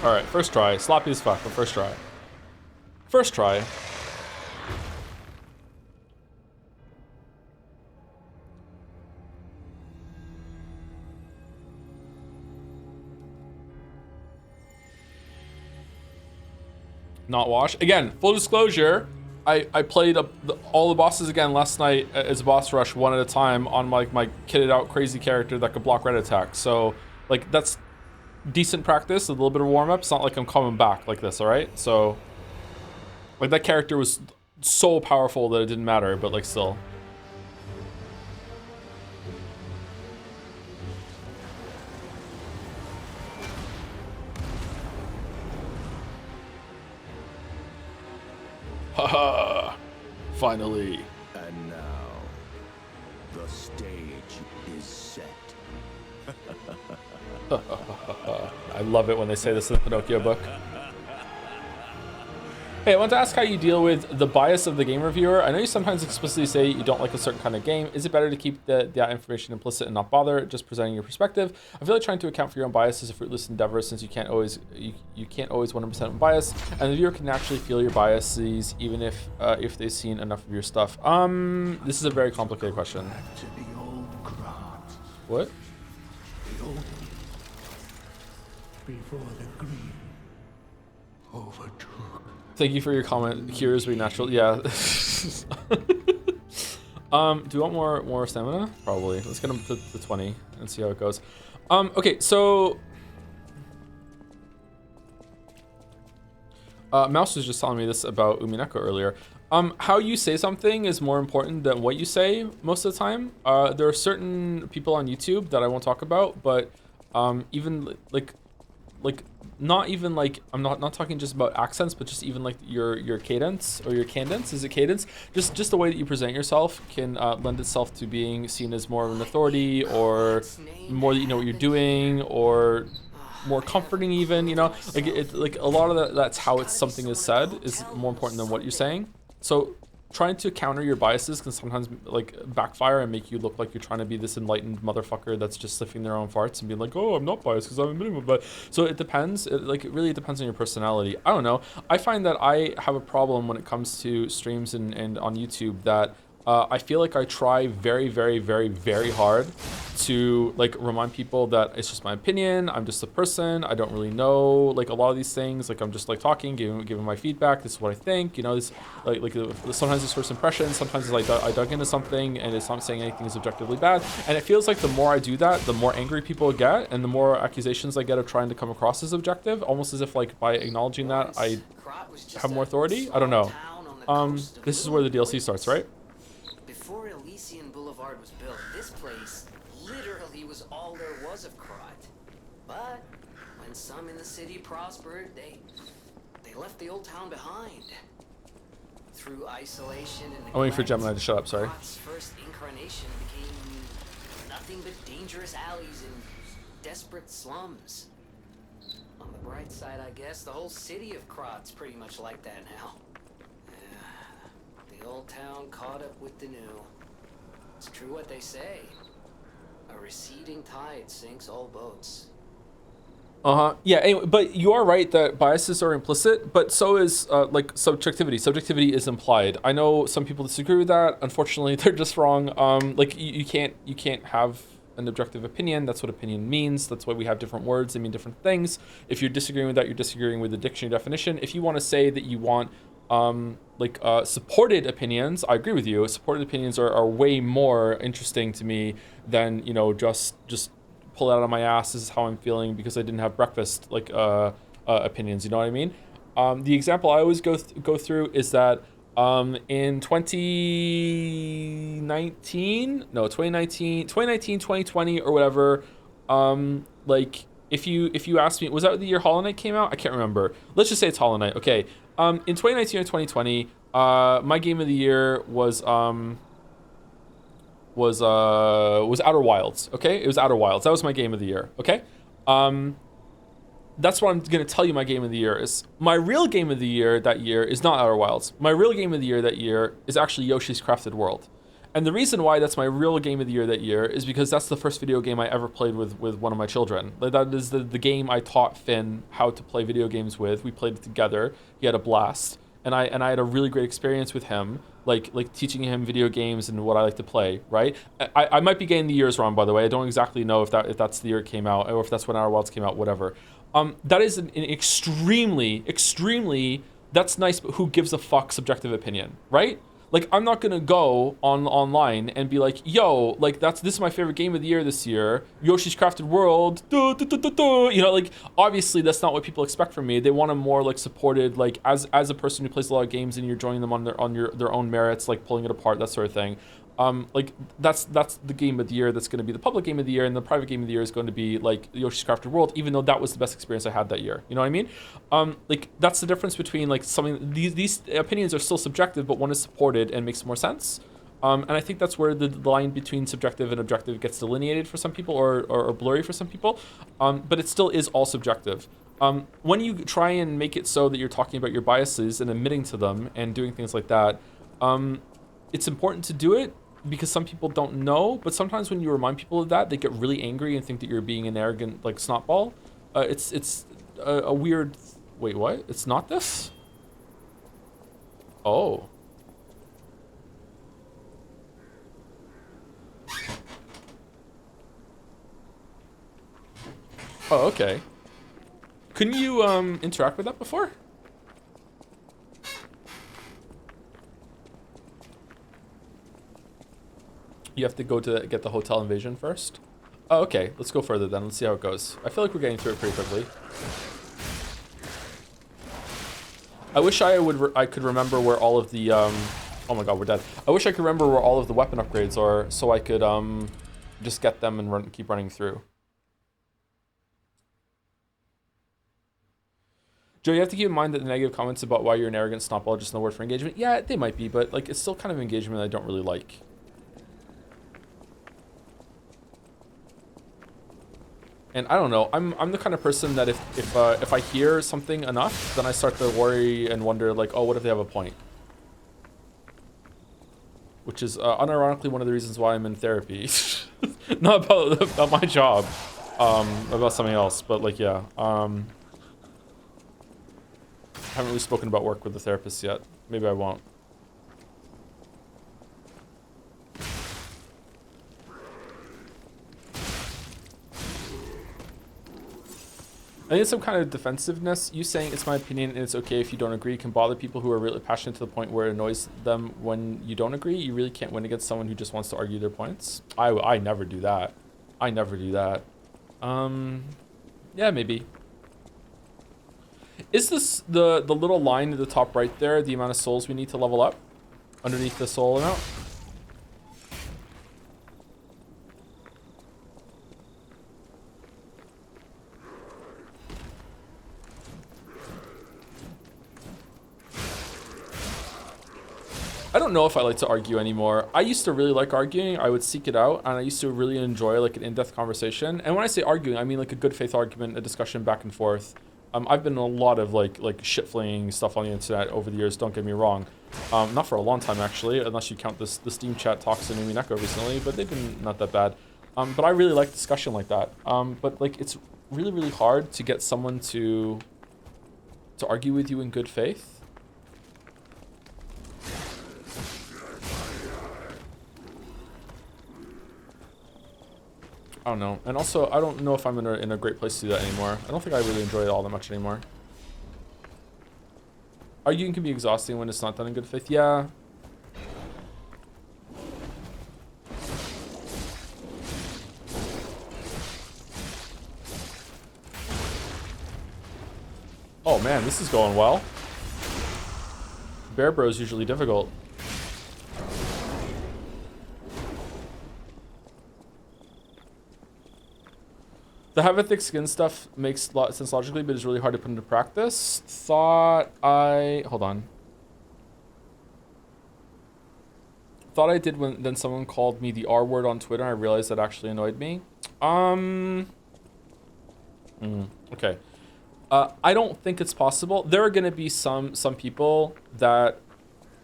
Alright, first try. Sloppy as fuck, but first try. First try. Not wash. Again, full disclosure, I played all the bosses again last night as boss rush one at a time on like my kitted out crazy character that could block red attacks. So like that's decent practice, a little bit of warm up. It's not like I'm coming back like this, all right? So like that character was so powerful that it didn't matter, but like still. Haha, finally. And now, the stage is set. I love it when they say this in the Pinocchio book. Hey, I want to ask how you deal with the bias of the game reviewer. I know you sometimes explicitly say you don't like a certain kind of game. Is it better to keep that information implicit and not bother just presenting your perspective? I feel like trying to account for your own bias is a fruitless endeavor since you can't always 100% unbiased, and the viewer can actually feel your biases even if they've seen enough of your stuff. This is a very complicated question. Back to the old Grant. What? The old before the green overtook. Thank you for your comment. Cures be natural. Yeah. Do you want more stamina? Probably. Let's get him to 20 and see how it goes. Okay, so Mouse was just telling me this about Umineko earlier. How you say something is more important than what you say most of the time. There are certain people on YouTube that I won't talk about, but even like not even like I'm not talking just about accents, but just even like your cadence or your cadence. Is it cadence? Just the way that you present yourself can lend itself to being seen as more of an authority, or more that you know what you're doing, or more comforting even, you know, like it like a lot of that's how something is said is more important than what you're saying. So trying to counter your biases can sometimes like backfire and make you look like you're trying to be this enlightened motherfucker that's just sniffing their own farts and being like, oh, I'm not biased because I'm admitting it. But so it depends. It really depends on your personality. I don't know. I find that I have a problem when it comes to streams and on YouTube that I feel like I try very, very, very, very hard to like remind people that it's just my opinion. I'm just a person. I don't really know like a lot of these things. Like I'm just like talking, giving my feedback. This is what I think. You know, this like sometimes it's first impression. Sometimes it's like I dug into something and it's not saying anything is objectively bad. And it feels like the more I do that, the more angry people get and the more accusations I get of trying to come across as objective. Almost as if like by acknowledging that I have more authority. I don't know. This is where the DLC starts, right? Before Elysian Boulevard was built, this place literally was all there was of Krat. But when some in the city prospered, they left the old town behind. Through isolation and I'm waiting for Gemini to shut up, sorry. Krat's first incarnation became nothing but dangerous alleys and desperate slums. On the bright side, I guess, the whole city of Krat's pretty much like that now. The old town caught up with the new. It's true what they say. A receding tide sinks all boats. Yeah, anyway, but you are right that biases are implicit, but so is like subjectivity. Subjectivity is implied. I know some people disagree with that. Unfortunately, they're just wrong. Like you can't have an objective opinion. That's what opinion means. That's why we have different words. They mean different things. If you're disagreeing with that, you're disagreeing with the dictionary definition. If you want to say that you want supported opinions, I agree with you. Supported opinions are way more interesting to me than, you know, just pull it out of my ass, this is how I'm feeling because I didn't have breakfast, like opinions, you know what I mean? The example I always go through is that in 2020 or whatever, like if you ask me, was that the year Hollow Knight came out? I can't remember. Let's just say it's Hollow Knight. Okay. In 2019 or 2020, my game of the year was Outer Wilds. Okay, it was Outer Wilds. That was my game of the year. Okay, that's what I'm gonna tell you. My game of the year is. My real game of the year that year is not Outer Wilds. My real game of the year that year is actually Yoshi's Crafted World. And the reason why that's my real game of the year that year is because that's the first video game I ever played with one of my children. Like, that is the game I taught Finn how to play video games with. We played it together. He had a blast. And I had a really great experience with him, like teaching him video games and what I like to play, right? I might be getting the years wrong, by the way. I don't exactly know if that's the year it came out or if that's when Outer Wilds came out, whatever. That is an extremely, that's nice, but who gives a fuck subjective opinion, right? Like, I'm not gonna go online and be like, yo, like this is my favorite game of the year this year, Yoshi's Crafted World, you know, like, obviously that's not what people expect from me. They want a more like supported, like as a person who plays a lot of games and you're joining them on their own merits, like pulling it apart, that sort of thing. Like that's the game of the year that's going to be the public game of the year, and the private game of the year is going to be like Yoshi's Crafted World, even though that was the best experience I had that year. You know what I mean? Like, that's the difference between like something, these opinions are still subjective, but one is supported and makes more sense. And I think that's where the line between subjective and objective gets delineated for some people, or blurry for some people. But it still is all subjective. When you try and make it so that you're talking about your biases and admitting to them and doing things like that, it's important to do it, because some people don't know, but sometimes when you remind people of that, they get really angry and think that you're being an arrogant, like, snotball. It's a weird... Wait, what? It's not this? Oh. Oh, okay. Couldn't you interact with that before? You have to go to get the hotel invasion first? Oh, okay. Let's go further then. Let's see how it goes. I feel like we're getting through it pretty quickly. I wish I could remember where all of the oh my god, we're dead. I wish I could remember where all of the weapon upgrades are, so I could just get them and keep running through. Joe, you have to keep in mind that the negative comments about why you're an arrogant snotball are just no word for engagement. Yeah, they might be, but like, it's still kind of engagement I don't really like. And I don't know, I'm the kind of person that if I hear something enough, then I start to worry and wonder, like, oh, what if they have a point? Which is unironically one of the reasons why I'm in therapy. Not about my job, about something else, but like, yeah. Haven't really spoken about work with the therapist yet. Maybe I won't. I think it's some kind of defensive-ness. You saying it's my opinion and it's okay if you don't agree can bother people who are really passionate to the point where it annoys them when you don't agree. You really can't win against someone who just wants to argue their points. I never do that. I never do that. Yeah, maybe. Is this the little line at the top right there, the amount of souls we need to level up? Underneath the soul amount? I don't know if I like to argue anymore. I used to really like arguing. I would seek it out, and I used to really enjoy like an in-depth conversation. And when I say arguing, I mean like a good faith argument, a discussion back and forth. I've been in a lot of like shit flinging stuff on the internet over the years. Don't get me wrong. Not for a long time actually, unless you count the Steam chat talks in Umineko recently, but they've been not that bad. But I really like discussion like that. But like it's really hard to get someone to argue with you in good faith. I don't know. And also, I don't know if I'm in a great place to do that anymore. I don't think I really enjoy it all that much anymore. Arguing can be exhausting when it's not done in good faith. Yeah. Oh man, this is going well. Bear Bro is usually difficult. The have a thick skin stuff makes a lot of sense logically, but it's really hard to put into practice. Thought I did when then someone called me the R word on Twitter. And I realized that actually annoyed me. Okay. I don't think it's possible. There are gonna be some people that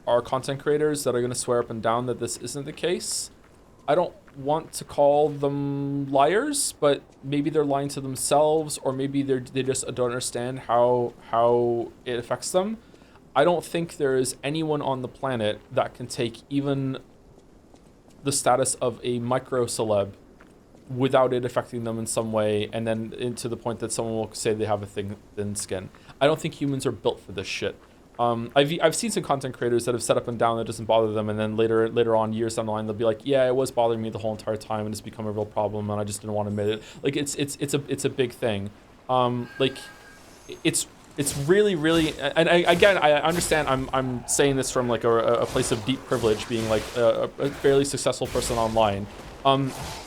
are content creators that are gonna swear up and down that this isn't the case. I don't want to call them liars, but maybe they're lying to themselves, or maybe they just don't understand how it affects them. I don't think there is anyone on the planet that can take even the status of a micro celeb without it affecting them in some way, and then to the point that someone will say they have a thin skin. I don't think humans are built for this shit. I've seen some content creators that have set up and down that doesn't bother them, and then later on, years down the line, they'll be like, yeah, it was bothering me the whole entire time, and it's become a real problem, and I just didn't want to admit it. Like it's a big thing. Like it's really, and I understand. I'm saying this from like a place of deep privilege, being like a fairly successful person online.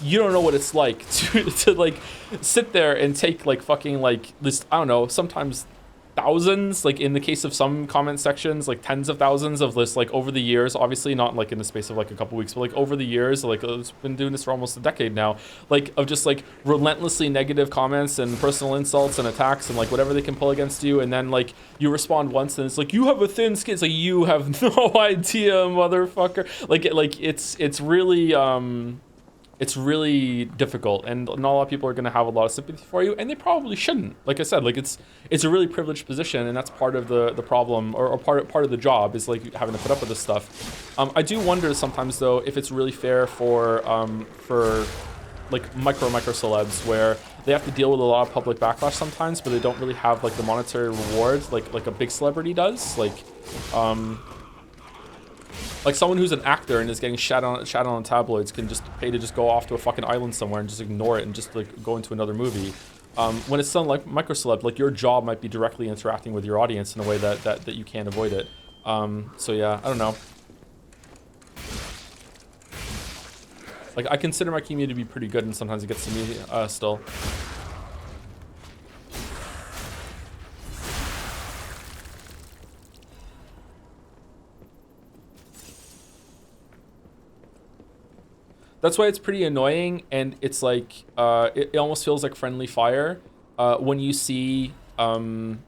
You don't know what it's like to like sit there and take like fucking like this, I don't know, sometimes thousands, like in the case of some comment sections, like tens of thousands of lists, like over the years, obviously not like in the space of like a couple weeks, but like over the years, like it's been doing this for almost a decade now, like of just like relentlessly negative comments and personal insults and attacks and like whatever they can pull against you, and then like you respond once and it's like, you have a thin skin. It's like, you have no idea, motherfucker. Like it's really difficult, and not a lot of people are going to have a lot of sympathy for you, and they probably shouldn't. Like I said, like it's a really privileged position, and that's part of the problem, or part of the job, is like having to put up with this stuff. I do wonder sometimes though if it's really fair for like micro celebs, where they have to deal with a lot of public backlash sometimes, but they don't really have like the monetary rewards like a big celebrity does. Like someone who's an actor and is getting shat on tabloids can just pay to just go off to a fucking island somewhere and just ignore it and just like go into another movie. When it's something like micro celeb, like your job might be directly interacting with your audience in a way that you can't avoid it. So yeah, I don't know. Like I consider my community to be pretty good, and sometimes it gets to me still. That's why it's pretty annoying, and it's like it almost feels like friendly fire when you see two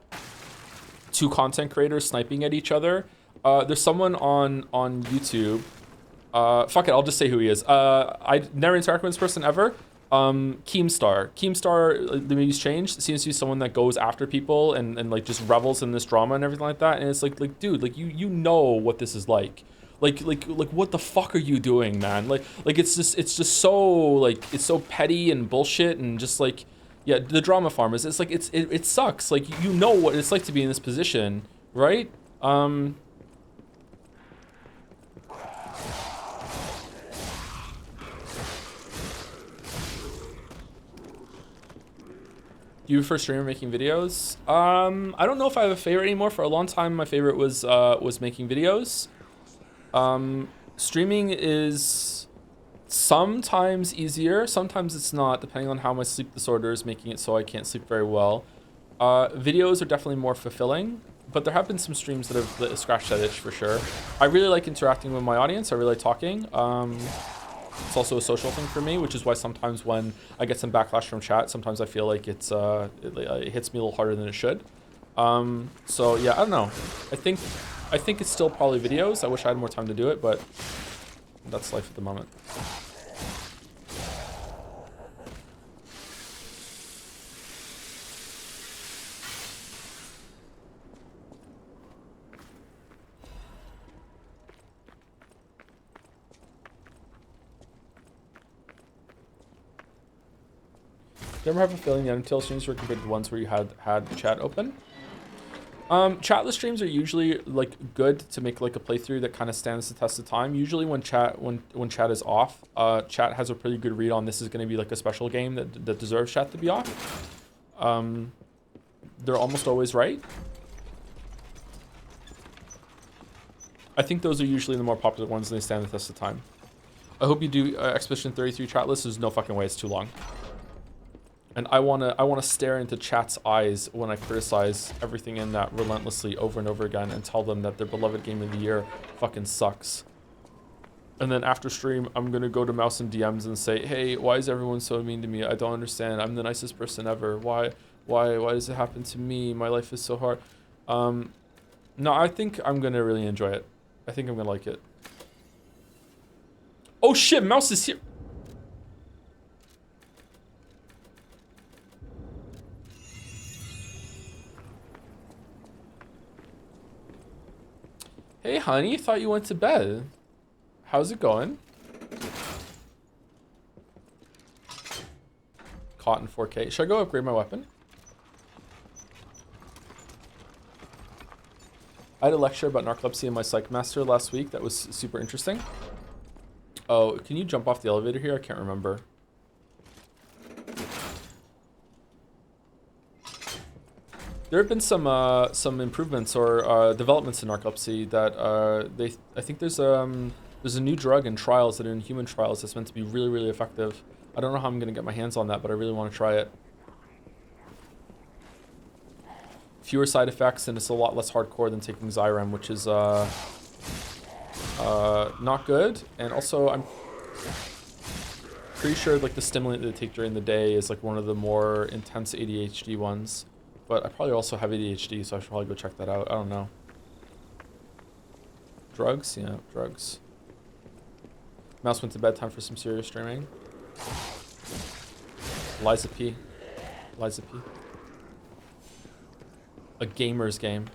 content creators sniping at each other. There's someone on YouTube. Fuck it, I'll just say who he is. I never interacted with this person ever. Keemstar, the movie's changed. It seems to be someone that goes after people and like just revels in this drama and everything like that. And it's like dude, like you know what this is like. Like what the fuck are you doing, man? Like it's just so like it's so petty and bullshit, and just like, yeah, the drama farmers. It's like it sucks. Like you know what it's like to be in this position, right? You prefer streamer making videos? I don't know if I have a favorite anymore. For a long time, my favorite was making videos. Streaming is sometimes easier, sometimes it's not, depending on how my sleep disorder is making it so I can't sleep very well. Videos are definitely more fulfilling, but there have been some streams that have scratched that itch for sure. I really like interacting with my audience. I really like talking. It's also a social thing for me, which is why sometimes when I get some backlash from chat, sometimes I feel like it hits me a little harder than it should. So yeah, I don't know. I think it's still probably videos. I wish I had more time to do it, but that's life at the moment. Do you ever have a feeling the Undertale streams were compared to the ones where you had chat open? Chatless streams are usually like good to make like a playthrough that kind of stands the test of time. Usually when chat is off, chat has a pretty good read on this is going to be like a special game that deserves chat to be off. They're almost always right. I think those are usually the more popular ones and they stand the test of time. I hope you do Expedition 33 chatless. There's no fucking way it's too long. And I wanna stare into chat's eyes when I criticize everything in that relentlessly over and over again and tell them that their beloved game of the year fucking sucks. And then after stream, I'm gonna go to Mouse and DMs and say, hey, why is everyone so mean to me? I don't understand. I'm the nicest person ever. Why does it happen to me? My life is so hard. No, I think I'm gonna really enjoy it. I think I'm gonna like it. Oh shit, Mouse is here. Hey, honey, thought you went to bed. How's it going? Cotton 4K. Should I go upgrade my weapon? I had a lecture about narcolepsy in my psych master last week. That was super interesting. Oh, can you jump off the elevator here? I can't remember. There have been some improvements or developments in narcolepsy that I think there's a new drug in trials that are in human trials that's meant to be really, really effective. I don't know how I'm gonna get my hands on that, but I really want to try it. Fewer side effects and it's a lot less hardcore than taking Xyrem, which is not good. And also I'm pretty sure like the stimulant that they take during the day is like one of the more intense ADHD ones. But I probably also have ADHD, so I should probably go check that out. I don't know. Drugs? Yeah, drugs. Mouse went to bed, time for some serious streaming. Liza P. Liza P. A gamer's game.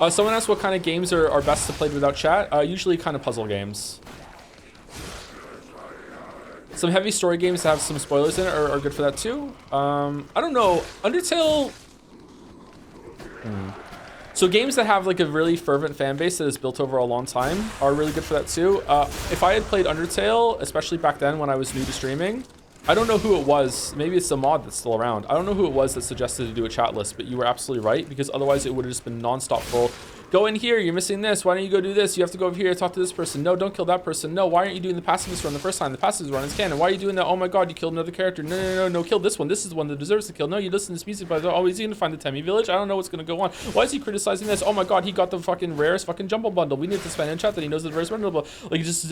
Someone asked what kind of games are best to play without chat. Usually kind of puzzle games. Some heavy story games that have some spoilers in it are good for that too. I don't know. Undertale... So games that have like a really fervent fan base that is built over a long time are really good for that too. If I had played Undertale, especially back then when I was new to streaming, I don't know who it was. Maybe it's a mod that's still around. I don't know who it was that suggested to do a chat list, but you were absolutely right because otherwise it would have just been nonstop full. Go in here, you're missing this. Why don't you go do this? You have to go over here, talk to this person. No, don't kill that person. No, why aren't you doing the pacifist run the first time? The pacifist run is canon. Why are you doing that? Oh my god, you killed another character. No, kill this one. This is the one that deserves to kill. No, you listen to this music, but oh, is he gonna find the Temi village? I don't know what's gonna go on. Why is he criticizing this? Oh my god, he got the fucking rarest fucking jumble bundle. We need to spend in chat that he knows the rarest bundle. Like, just,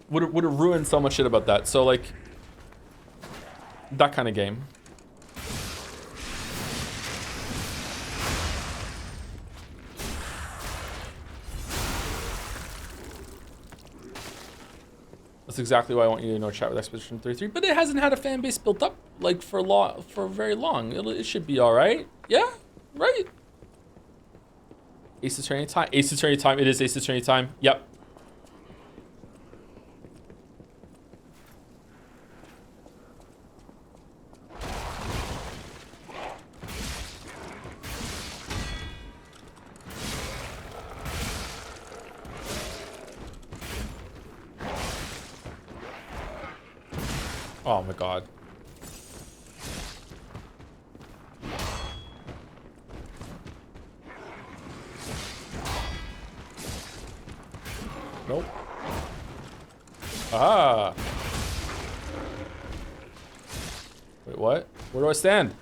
would have ruined so much shit about that. So like that kind of game. That's exactly why I want you to know chat with Expedition 33, but it hasn't had a fan base built up like for very long. It should be all right. Yeah, right. Ace Attorney time. Ace Attorney time. It is Ace Attorney time. Yep. Oh my god. Nope. Ah. Wait, what? Where do I stand?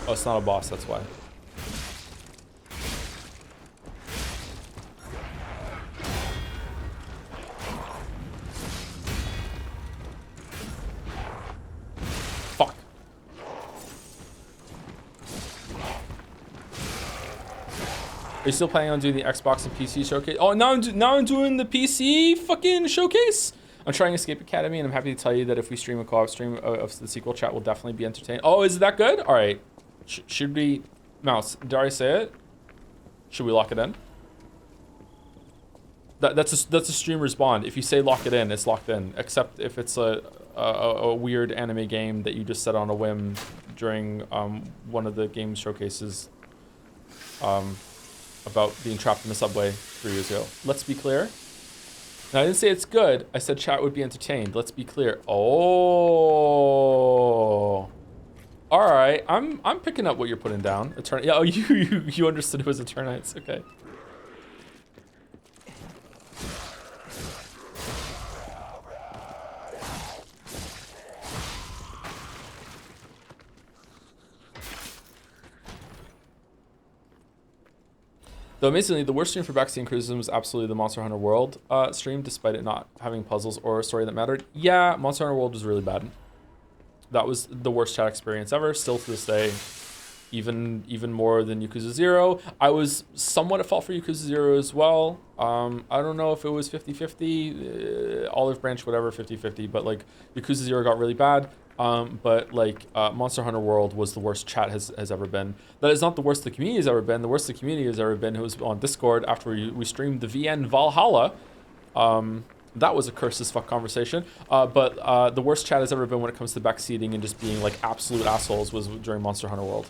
Oh, it's not a boss, that's why. Fuck. Are you still planning on doing the Xbox and PC showcase? Oh, now I'm doing the PC fucking showcase? I'm trying Escape Academy, and I'm happy to tell you that if we stream a co-op stream of the sequel, chat will definitely be entertained. Oh, is that good? All right. Should we... Mouse, did I say it? Should we lock it in? That's a streamer's bond. If you say lock it in, it's locked in. Except if it's a weird anime game that you just set on a whim during one of the game showcases about being trapped in the subway 3 years ago. Let's be clear. Now, I didn't say it's good. I said chat would be entertained. Let's be clear. Oh. All right. I'm picking up what you're putting down. Yeah, oh, you understood it was Eternites. Okay. Though amazingly, the worst stream for backseat criticism was absolutely the Monster Hunter World stream, despite it not having puzzles or a story that mattered. Yeah, Monster Hunter World was really bad. That was the worst chat experience ever, still to this day. Even more than Yakuza 0. I was somewhat at fault for Yakuza 0 as well. I don't know if it was 50-50, Olive Branch, whatever, 50-50, but like Yakuza 0 got really bad. But like Monster Hunter World was the worst chat has ever been. That is not the worst the community has ever been. The worst the community has ever been was on Discord after we streamed the VN Valhalla. That was a curse as fuck conversation. But the worst chat has ever been when it comes to backseating and just being like absolute assholes was during Monster Hunter World.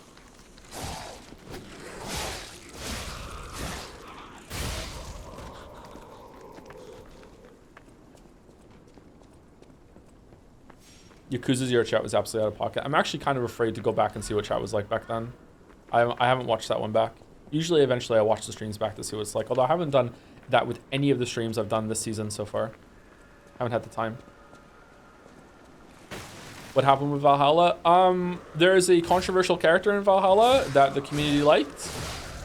Yakuza 0 chat was absolutely out of pocket. I'm actually kind of afraid to go back and see what chat was like back then. I haven't watched that one back. Usually, eventually, I watch the streams back to see what it's like. Although I haven't done that with any of the streams I've done this season so far. Haven't had the time. What happened with Valhalla? There is a controversial character in Valhalla that the community liked.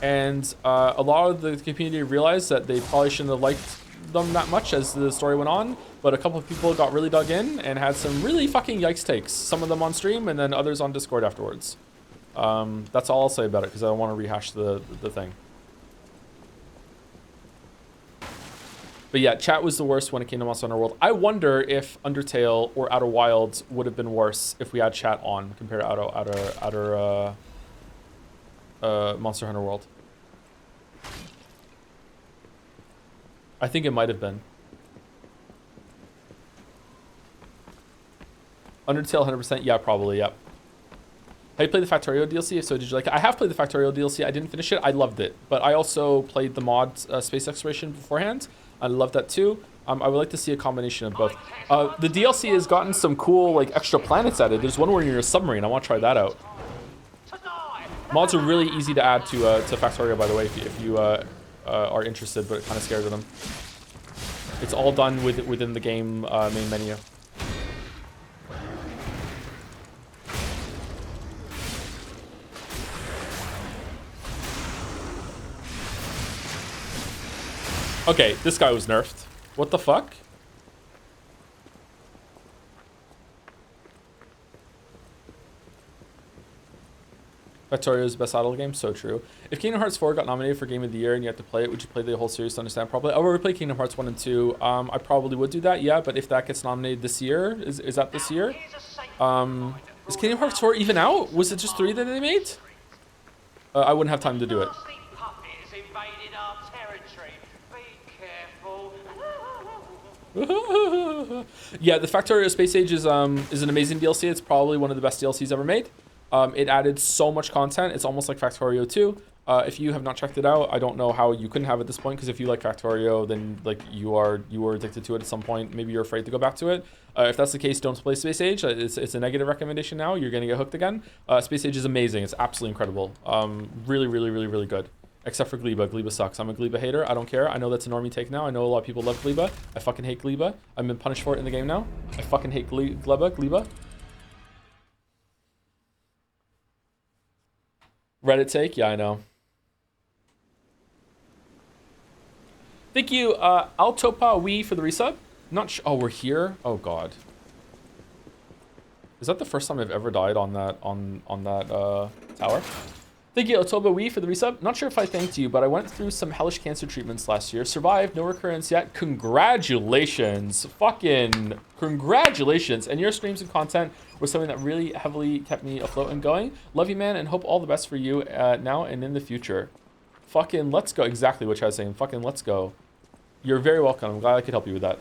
And a lot of the community realized that they probably shouldn't have liked them that much as the story went on, but a couple of people got really dug in and had some really fucking yikes takes, some of them on stream and then others on Discord afterwards. That's all I'll say about it because I don't want to rehash the thing. But yeah, chat was the worst when it came to Monster Hunter World. I wonder if Undertale or Outer Wilds would have been worse if we had chat on compared to Monster Hunter World. I think it might have been. Undertale 100%? Yeah, probably, yep. Have you played the Factorio DLC? If so, did you like it? I have played the Factorio DLC. I didn't finish it. I loved it. But I also played the mod Space Exploration beforehand. I loved that too. I would like to see a combination of both. The DLC has gotten some cool like extra planets added. There's one where you're in a submarine. I want to try that out. Mods are really easy to add to Factorio, by the way, if you are interested, but kind of scared of them. It's all done within the game main menu. Okay, this guy was nerfed. What the fuck? Factorio's best idle game? So true. If Kingdom Hearts 4 got nominated for Game of the Year and you had to play it, would you play the whole series to understand properly? I've already played Kingdom Hearts 1 and 2. I probably would do that, yeah, but if that gets nominated this year, is that this year? Is Kingdom Hearts 4 even out? Was it just 3 that they made? I wouldn't have time to do it. Yeah, the Factorio Space Age is an amazing DLC. It's probably one of the best DLCs ever made. It added so much content. It's almost like Factorio 2. If you have not checked it out, I don't know how you couldn't have at this point, because if you like Factorio, then like you were addicted to it at some point. Maybe you're afraid to go back to it. If that's the case, don't play Space Age. It's a negative recommendation now. You're gonna get hooked again. Space Age is amazing. It's absolutely incredible. Really, really, really, really good. Except for Gleba. Gleba sucks. I'm a Gleba hater. I don't care. I know that's a normie take now. I know a lot of people love Gleba. I fucking hate Gleba. I've been punished for it in the game now. I fucking hate Gleba. Reddit take? Yeah, I know. Thank you, Altopa Wee for the resub. Not oh, we're here? Oh god. Is that the first time I've ever died on that tower? Thank you, Otoba Wee, for the resub. Not sure if I thanked you, but I went through some hellish cancer treatments last year. Survived, no recurrence yet. Congratulations. Fucking congratulations. And your streams and content was something that really heavily kept me afloat and going. Love you, man, and hope all the best for you now and in the future. Fucking let's go. Exactly what I was saying. Fucking let's go. You're very welcome. I'm glad I could help you with that.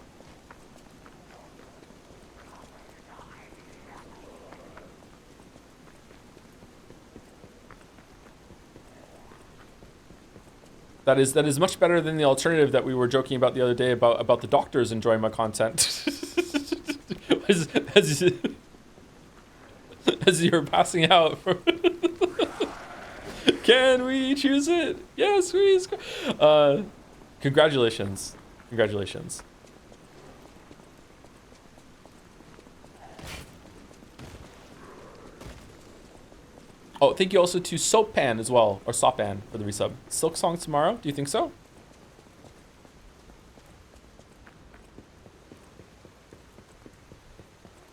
That is much better than the alternative that we were joking about the other day about the doctors enjoying my content. as you're passing out. Can we choose it? Yes, please. Congratulations. Congratulations. Oh, thank you also to Soappan as well, or Sopan for the resub. Silk Song tomorrow? Do you think so?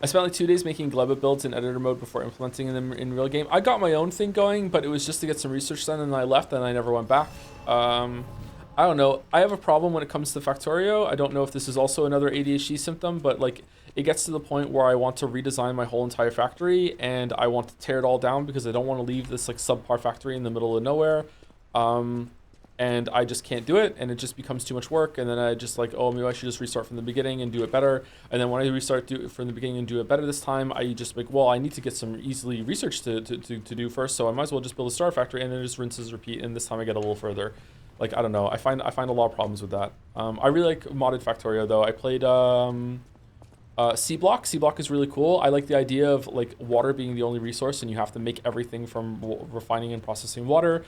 I spent like 2 days making Gleba builds in editor mode before implementing them in real game. I got my own thing going, but it was just to get some research done, and I left and I never went back. I don't know. I have a problem when it comes to Factorio. I don't know if this is also another ADHD symptom, but like it gets to the point where I want to redesign my whole entire factory and I want to tear it all down because I don't want to leave this like subpar factory in the middle of nowhere. And I just can't do it, and it just becomes too much work, and then I just like, oh, maybe I should just restart from the beginning and do it better. And then when I restart from the beginning and do it better this time, I just like, well, I need to get some easily research to do first, so I might as well just build a star factory, and then just rinses, repeat, and this time I get a little further. Like, I don't know, I find a lot of problems with that. I really like modded Factorio though. I played C-Block. C-Block is really cool. I like the idea of like water being the only resource, and you have to make everything from refining and processing water.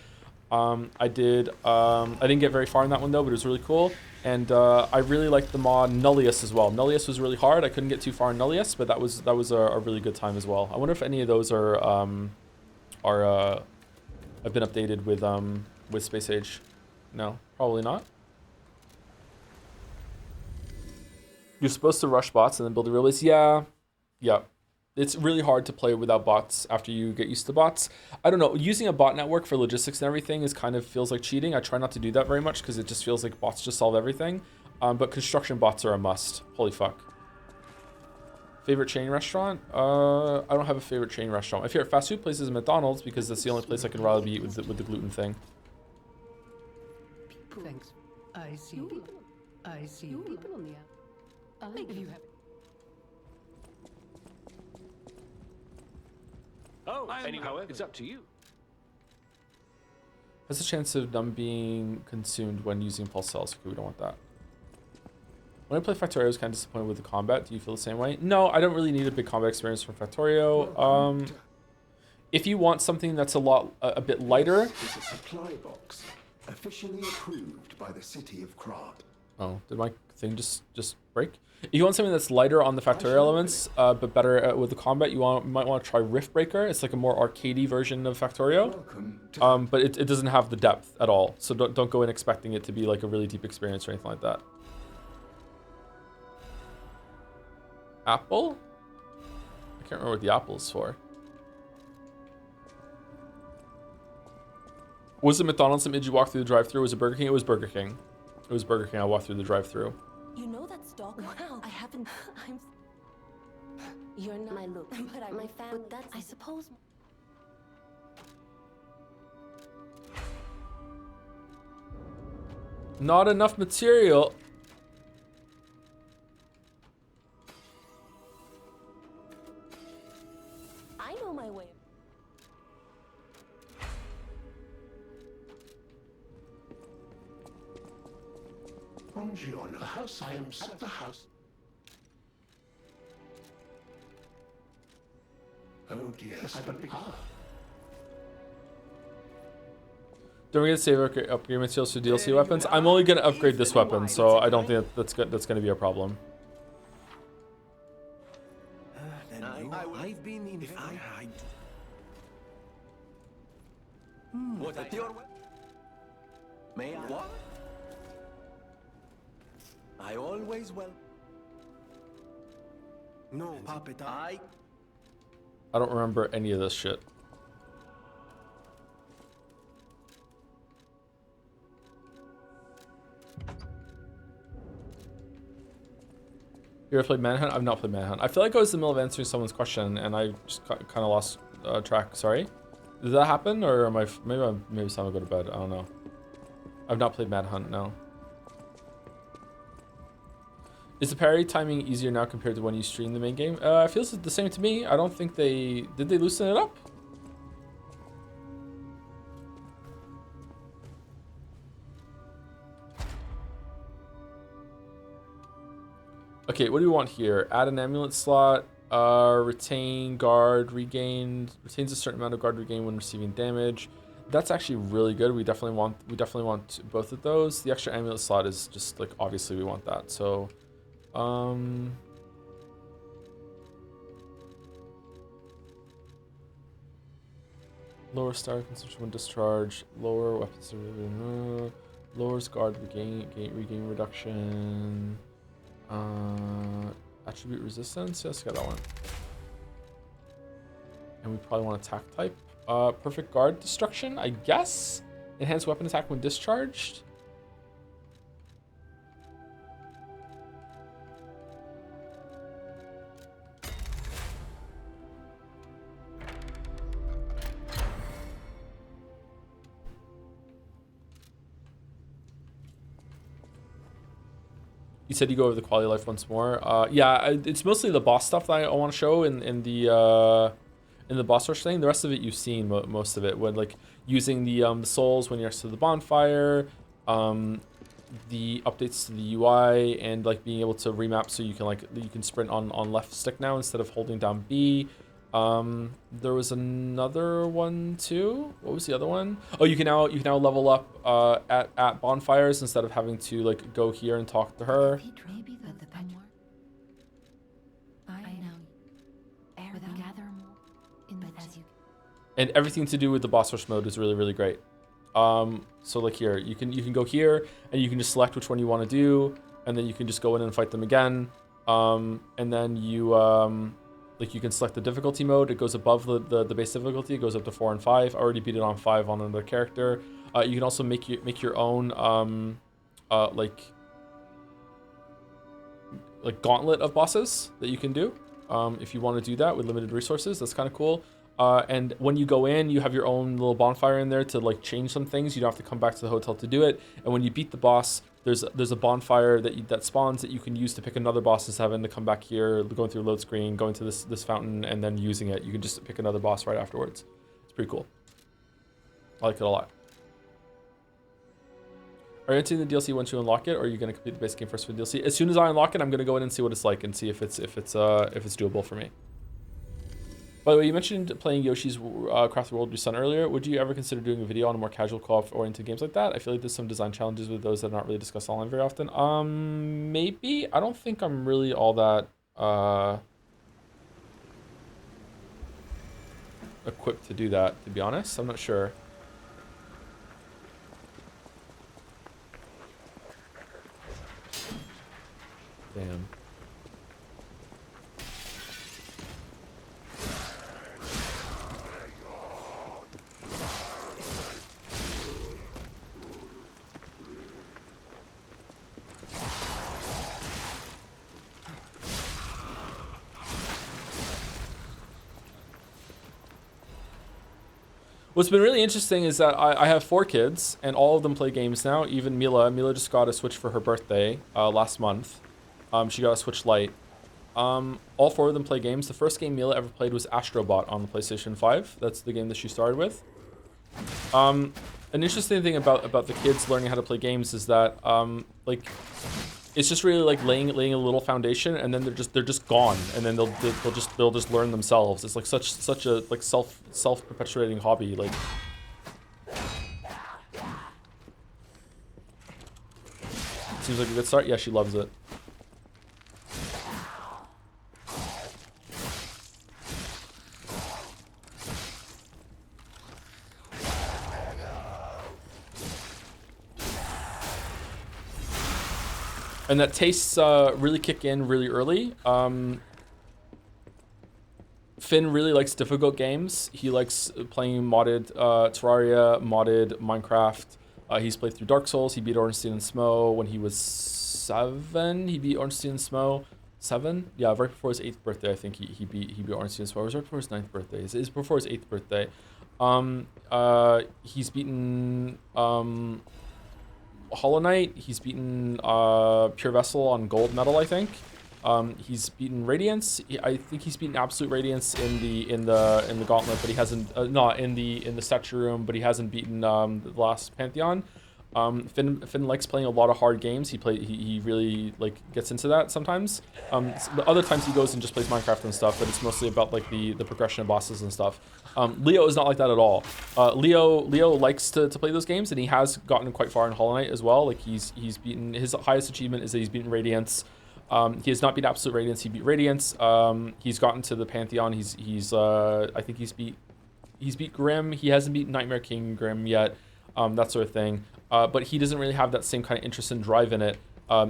I didn't get very far in that one though, but it was really cool. And I really liked the mod Nullius as well. Nullius was really hard. I couldn't get too far in Nullius, but that was a really good time as well. I wonder if any of those have been updated with Space Age. No, probably not. You're supposed to rush bots and then build a real base. Yeah. It's really hard to play without bots after you get used to bots. I don't know, using a bot network for logistics and everything is kind of feels like cheating. I try not to do that very much because it just feels like bots just solve everything. But construction bots are a must. Holy fuck. Favorite chain restaurant? I don't have a favorite chain restaurant. My favorite fast food place is McDonald's because that's the only place I can rather eat with the gluten thing. Thanks. I see. I see. People on the app. If you have. Oh, however, it's up to you. Has a chance of them being consumed when using pulse cells. Okay, we don't want that. When I play Factorio, I was kind of disappointed with the combat. Do you feel the same way? No, I don't really need a big combat experience from Factorio. If you want something that's a bit lighter. It's a supply box, officially approved by the city of Krat. Oh, did my thing just break? If you want something that's lighter on the Factorio elements, but better with the combat, might want to try Rift Breaker. It's like a more arcadey version of Factorio, but it doesn't have the depth at all. So don't go in expecting it to be like a really deep experience or anything like that. Apple? I can't remember what the apple is for. Was it McDonald's that made you walk through the drive-thru? Was it Burger King? It was Burger King. It was Burger King. I walked through the drive-thru. You know that stalker? Wow, I haven't. You're not my look, but my family. But that's, I suppose. Not enough material. I know my way. Bonjour, the house. I am at the house. Oh dear, I don't be. Don't we get to save upgrade materials for DLC weapons? I'm only gonna upgrade this weapon, so I don't think that's gonna be a problem. I've been in. What at your way? May I? What? I always will. No, puppet. I don't remember any of this shit. You ever played Manhunt? I've not played Manhunt. I feel like I was in the middle of answering someone's question and I just kind of lost track. Sorry. Did that happen, or am I? Maybe it's time to go to bed. I don't know. I've not played Manhunt. No. Is the parry timing easier now compared to when you stream the main game? It feels the same to me. I don't think did they loosen it up? Okay, what do we want here? Add an amulet slot. Retain guard regained. Retains a certain amount of guard regain when receiving damage. That's actually really good. We definitely want both of those. The extra amulet slot is just like, obviously we want that. So lower star consumption when discharged. Lower weapons lowers guard regain reduction. Attribute resistance. Yes, got that one. And we probably want attack type. Perfect guard destruction, I guess. Enhanced weapon attack when discharged. You said you go over the quality of life once more. Yeah, it's mostly the boss stuff that I want to show in the boss rush thing. The rest of it you've seen most of it, when like using the souls when you're next to the bonfire, the updates to the UI, and like being able to remap so you can sprint on left stick now instead of holding down B. There was another one too. What was the other one? Oh, you can now level up at bonfires instead of having to like go here and talk to her. Maybe the more I know air without gather more in but as you And everything to do with the boss rush mode is really, really great. So like here, you can go here and you can just select which one you want to do, and then you can just go in and fight them again. And then you like you can select the difficulty mode. It goes above the base difficulty. It goes up to 4 and 5. I already beat it on 5 on another character. You can also make your own like gauntlet of bosses that you can do if you want to do that with limited resources. That's kind of cool. And when you go in, you have your own little bonfire in there to like change some things. You don't have to come back to the hotel to do it. And when you beat the boss, there's a bonfire that spawns that you can use to pick another boss instead of having to come back here, going through a load screen, going to this fountain, and then using it. You can just pick another boss right afterwards. It's pretty cool. I like it a lot. Are you entering the DLC once you unlock it, or are you going to complete the base game first for the DLC? As soon as I unlock it, I'm going to go in and see what it's like and see if it's doable for me. By the way, you mentioned playing Yoshi's Crafted World with your son earlier. Would you ever consider doing a video on a more casual co-op oriented games like that? I feel like there's some design challenges with those that are not really discussed online very often. Maybe. I don't think I'm really all that equipped to do that, to be honest. I'm not sure. Damn. What's been really interesting is that I have 4 kids, and all of them play games now. Even Mila. Mila just got a Switch for her birthday last month. She got a Switch Lite. All 4 of them play games. The first game Mila ever played was Astrobot on the PlayStation 5. That's the game that she started with. An interesting thing about the kids learning how to play games is that like it's just really like laying a little foundation, and then they're just gone, and then they'll just learn themselves. It's like such a like self-perpetuating hobby. Like Seems like a good start. Yeah, she loves it. And that tastes really kick in really early. Finn really likes difficult games. He likes playing modded Terraria, modded Minecraft. He's played through Dark Souls. He beat Ornstein and Smo when he was 7. He beat Ornstein and Smo 7. Yeah, right before his 8th birthday, I think he beat Ornstein and Smo. It was right before his 9th birthday. It was before his 8th birthday. He's beaten Hollow Knight. He's beaten Pure Vessel on gold medal, I think. He's beaten Radiance. I think he's beaten Absolute Radiance in the Gauntlet, but he hasn't not in the statue room, but he hasn't beaten the last Pantheon. Finn likes playing a lot of hard games. He really like gets into that sometimes. The other times he goes and just plays Minecraft and stuff, but it's mostly about like the progression of bosses and stuff. Leo is not like that at all. Leo likes to play those games, and he has gotten quite far in Hollow Knight as well. Like he's beaten, his highest achievement is that he's beaten Radiance. He has not beat Absolute Radiance. He beat Radiance. He's gotten to the Pantheon. I think he's beat Grim. He hasn't beat Nightmare King Grim yet. That sort of thing. But he doesn't really have that same kind of interest and drive in it.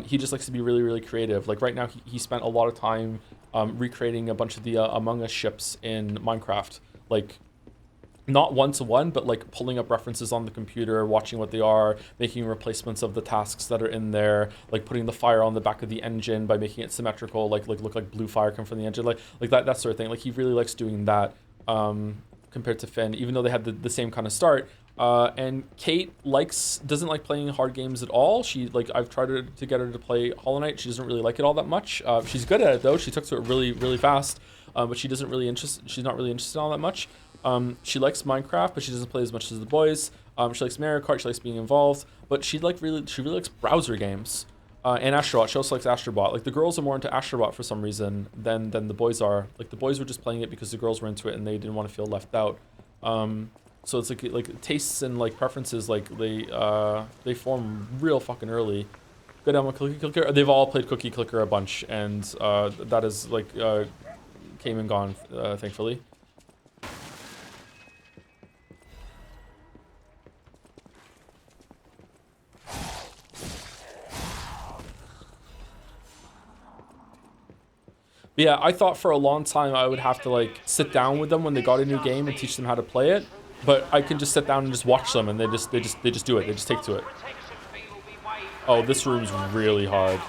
He just likes to be really, really creative. Like right now, he spent a lot of time recreating a bunch of the Among Us ships in Minecraft. Like, not one-to-one, but like pulling up references on the computer, watching what they are, making replacements of the tasks that are in there, like putting the fire on the back of the engine by making it symmetrical, like look like blue fire come from the engine, like that sort of thing. Like he really likes doing that compared to Finn, even though they had the same kind of start. And Kate doesn't like playing hard games at all. I've tried to get her to play Hollow Knight. She doesn't really like it all that much. She's good at it though. She took to it really, really fast. But she's not really interested in all that much. She likes Minecraft, but she doesn't play as much as the boys. She likes Mario Kart. She likes being involved, but she really likes browser games. And Astrobot. She also likes Astrobot. Like the girls are more into Astrobot for some reason than the boys are. Like the boys were just playing it because the girls were into it and they didn't want to feel left out. So it's like tastes and like preferences, like they form real fucking early. Good on Cookie Clicker. They've all played Cookie Clicker a bunch, and that is like came and gone, thankfully. But yeah, I thought for a long time I would have to like sit down with them when they got a new game and teach them how to play it. But I can just sit down and just watch them, and they just do it. They just take to it. Oh, this room's really hard.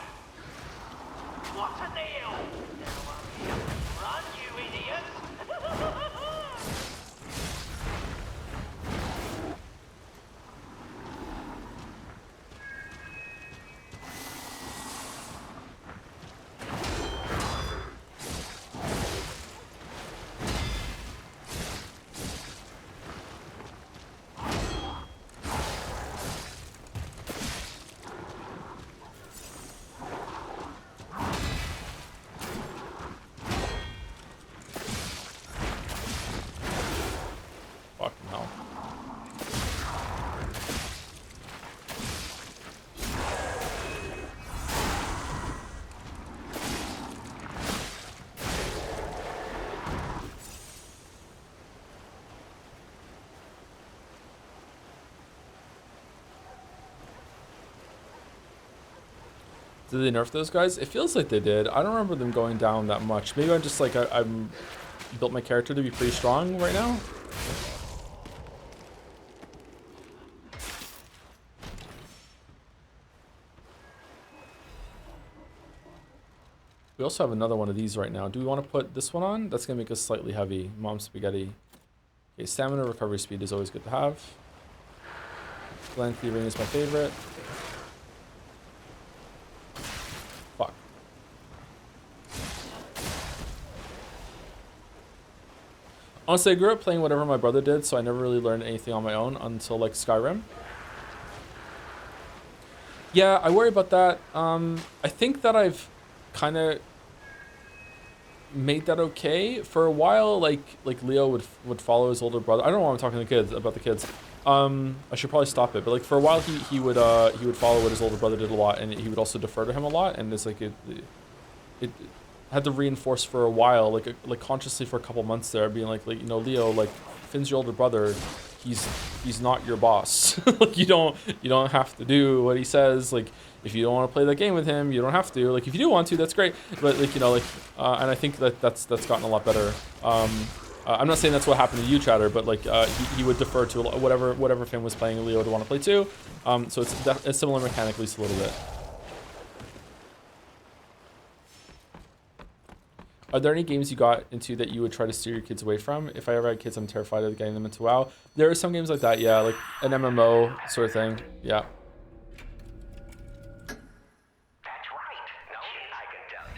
Did they nerf those guys? It feels like they did. I don't remember them going down that much. Maybe I'm just like, I'm built my character to be pretty strong right now. We also have another one of these right now. Do we want to put this one on? That's going to make us slightly heavy. Mom Spaghetti. Okay, stamina recovery speed is always good to have. Glen Thieving is my favorite. Fuck. Honestly, I grew up playing whatever my brother did, so I never really learned anything on my own until like Skyrim. Yeah, I worry about that. I think that I've kind of made that okay for a while. Like Leo would follow his older brother. I don't know why I'm talking to the kids about the kids. I should probably stop it. But like for a while, he would follow what his older brother did a lot, and he would also defer to him a lot. And it's like it had to reinforce for a while, like consciously for a couple months there, being like you know, Leo, like Finn's your older brother. He's not your boss. Like you don't have to do what he says. Like if you don't want to play that game with him, you don't have to. Like if you do want to, that's great. But like you know, like and I think that's gotten a lot better. I'm not saying that's what happened to you, Chatter, but like he would defer to whatever Finn was playing, Leo would want to play too. So it's a similar mechanic, at least a little bit. Are there any games you got into that you would try to steer your kids away from? If I ever had kids, I'm terrified of getting them into WoW. There are some games like that, yeah, like an MMO sort of thing, yeah. That's right. No, I can tell you.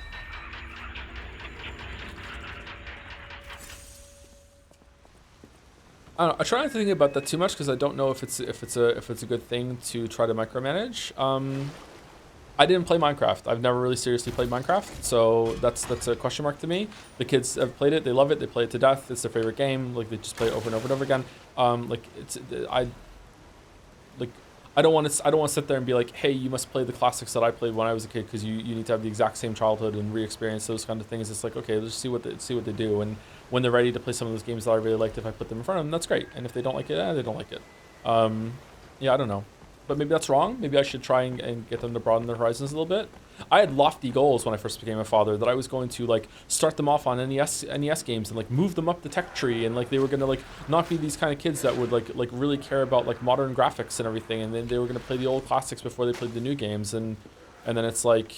I don't know. I try not to think about that too much because I don't know if it's a good thing to try to micromanage. I didn't play Minecraft. I've never really seriously played Minecraft, so that's a question mark to me. The kids have played it, they love it, they play it to death. It's their favorite game. Like they just play it over and over and over again. I don't want to sit there and be like, hey, you must play the classics that I played when I was a kid because you need to have the exact same childhood and re-experience those kind of things. It's like, okay, let's see what they do, and when they're ready to play some of those games that I really liked, if I put them in front of them, that's great. And if they don't like it, they don't like it. Yeah, I don't know. But maybe that's wrong. Maybe I should try and get them to broaden their horizons a little bit. I had lofty goals when I first became a father that I was going to like start them off on NES games and like move them up the tech tree, and like they were gonna like not be these kind of kids that would like really care about like modern graphics and everything, and then they were gonna play the old classics before they played the new games, and then it's like,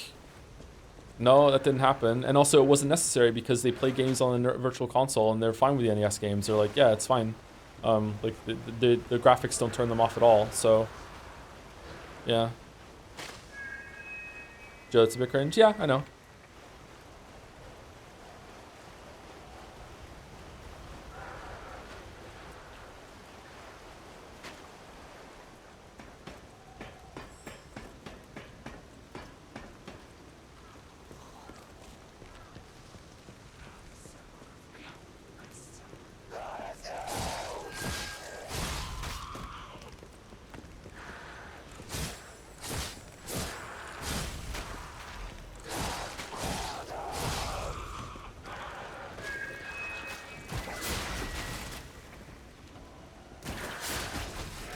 no, that didn't happen. And also it wasn't necessary because they play games on the virtual console and they're fine with the NES games. They're like, yeah, it's fine. Like the graphics don't turn them off at all. So yeah. Joe, it's a bit cringe. Yeah, I know.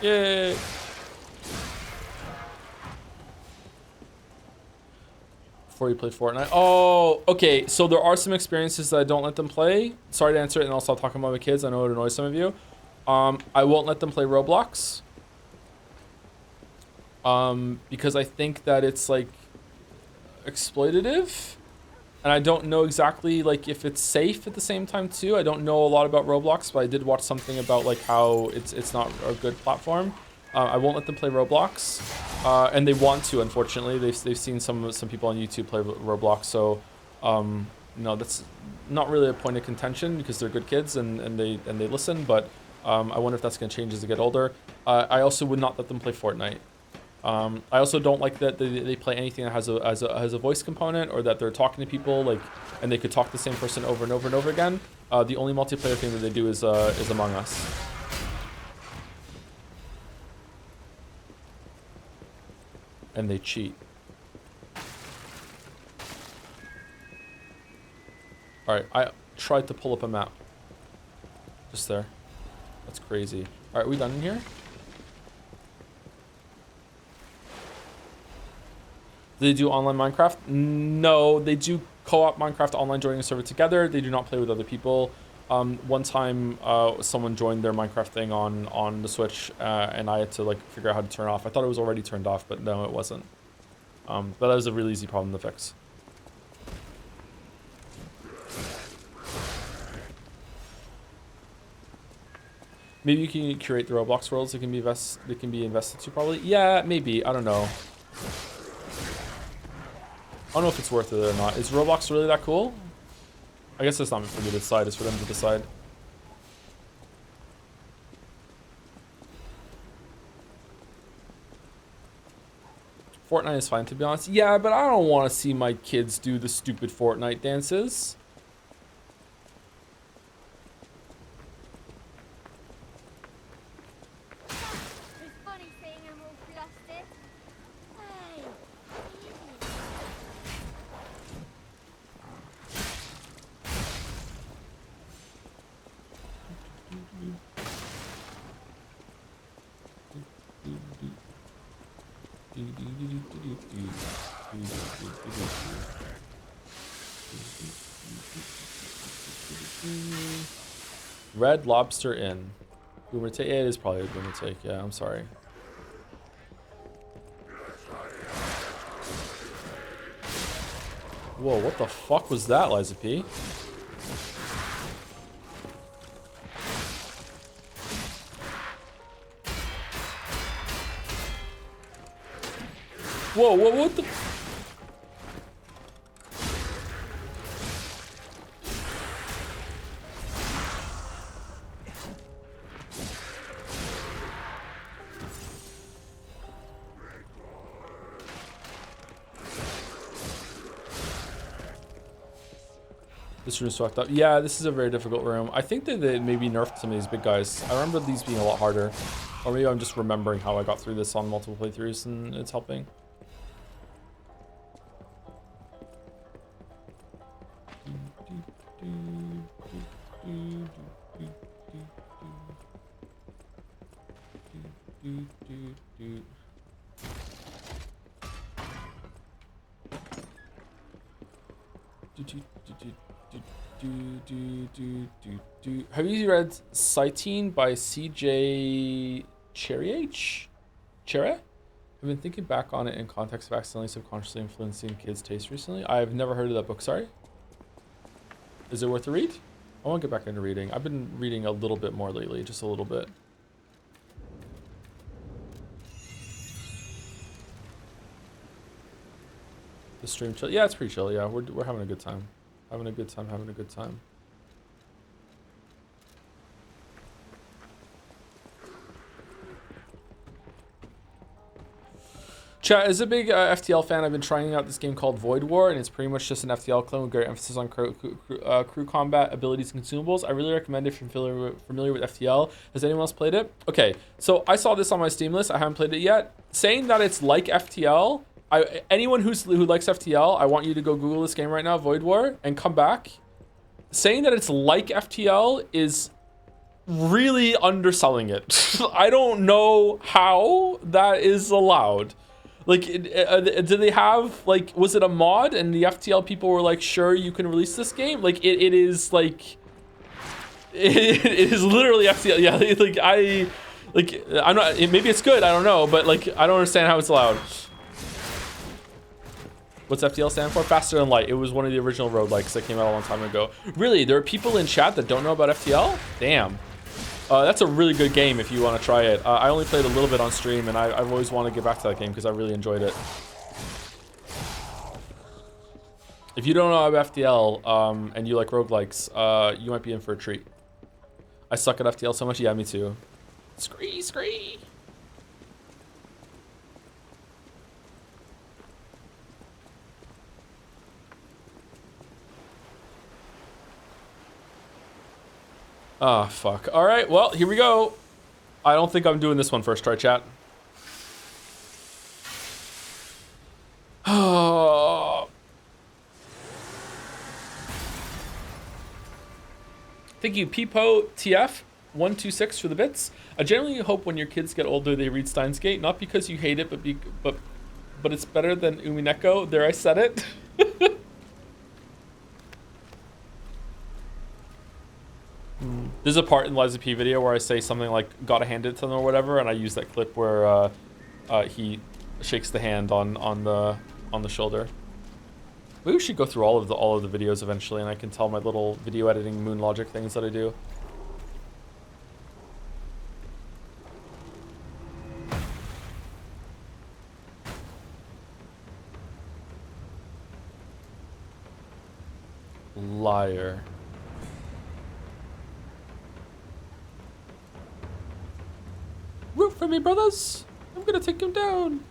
Yay! Before you play Fortnite. Oh, okay. So there are some experiences that I don't let them play. Sorry to answer it, and I'll stop talking about my kids. I know it annoys some of you. I won't let them play Roblox. Because I think that it's like exploitative. And I don't know exactly like if it's safe at the same time too. I don't know a lot about Roblox, but I did watch something about like how it's not a good platform. I won't let them play Roblox, and they want to. Unfortunately, they've seen some people on YouTube play Roblox. So, no, that's not really a point of contention because they're good kids and they listen. But I wonder if that's going to change as they get older. I also would not let them play Fortnite. I also don't like that they play anything that has a voice component, or that they're talking to people like, and they could talk to the same person over and over and over again. The only multiplayer thing that they do is Among Us. And they cheat. All right, I tried to pull up a map. Just there. That's crazy. All right, we done in here? Do they do online Minecraft? No, they do co-op Minecraft online, joining a server together. They do not play with other people. One time, someone joined their Minecraft thing on the Switch, and I had to like figure out how to turn it off. I thought it was already turned off, but no, it wasn't. But that was a really easy problem to fix. Maybe you can curate the Roblox worlds. They can be invested to probably. Yeah, maybe. I don't know. I don't know if it's worth it or not. Is Roblox really that cool? I guess it's not for me to decide. It's for them to decide. Fortnite is fine, to be honest. Yeah, but I don't want to see my kids do the stupid Fortnite dances. Red Lobster Inn. Boomer take. Yeah, it is probably a boomer take. Yeah, I'm sorry. Whoa, what the fuck was that, Liza P? Whoa, what the? This room's fucked up. Yeah, this is a very difficult room. I think that they maybe nerfed some of these big guys. I remember these being a lot harder. Or maybe I'm just remembering how I got through this on multiple playthroughs and it's helping. Have you read Citeen by CJ Cherry? I've been thinking back on it in context of accidentally subconsciously influencing kids' taste recently. I've never heard of that book, sorry. Is it worth a read? I want to get back into reading. I've been reading a little bit more lately, just a little bit. The stream chill. Yeah, it's pretty chill. Yeah, we're having a good time. Having a good time. Chat, as a big FTL fan, I've been trying out this game called Void War, and it's pretty much just an FTL clone with great emphasis on crew combat, abilities, and consumables. I really recommend it if you're familiar with FTL. Has anyone else played it? Okay, so I saw this on my Steam list. I haven't played it yet. Saying that it's like FTL, anyone who likes FTL, I want you to go Google this game right now, Void War, and come back. Saying that it's like FTL is really underselling it. I don't know how that is allowed. Like, did they have, like, was it a mod and the FTL people were like, sure, you can release this game? Like, it is, like, it is literally FTL. Yeah, I'm not, maybe it's good, I don't know, but, like, I don't understand how it's allowed. What's FTL stand for? Faster Than Light. It was one of the original roguelikes that came out a long time ago. Really, there are people in chat that don't know about FTL? Damn. That's a really good game if you want to try it. I only played a little bit on stream, and I've always wanted to get back to that game because I really enjoyed it. If you don't know about FTL and you like roguelikes, you might be in for a treat. I suck at FTL so much. Yeah, me too. Scree. Ah, fuck. All right, well, here we go. I don't think I'm doing this one first try, chat. Thank you, Peepo TF 126 for the bits. I generally hope when your kids get older they read Steins Gate, not because you hate it, but it's better than Umineko. There, I said it. There's a part in the Liza P video where I say something like "gotta hand it to them" or whatever, and I use that clip where he shakes the hand on the shoulder. Maybe we should go through all of the videos eventually, and I can tell my little video editing moon logic things that I do. Liar. Root for me, brothers! I'm gonna take him down!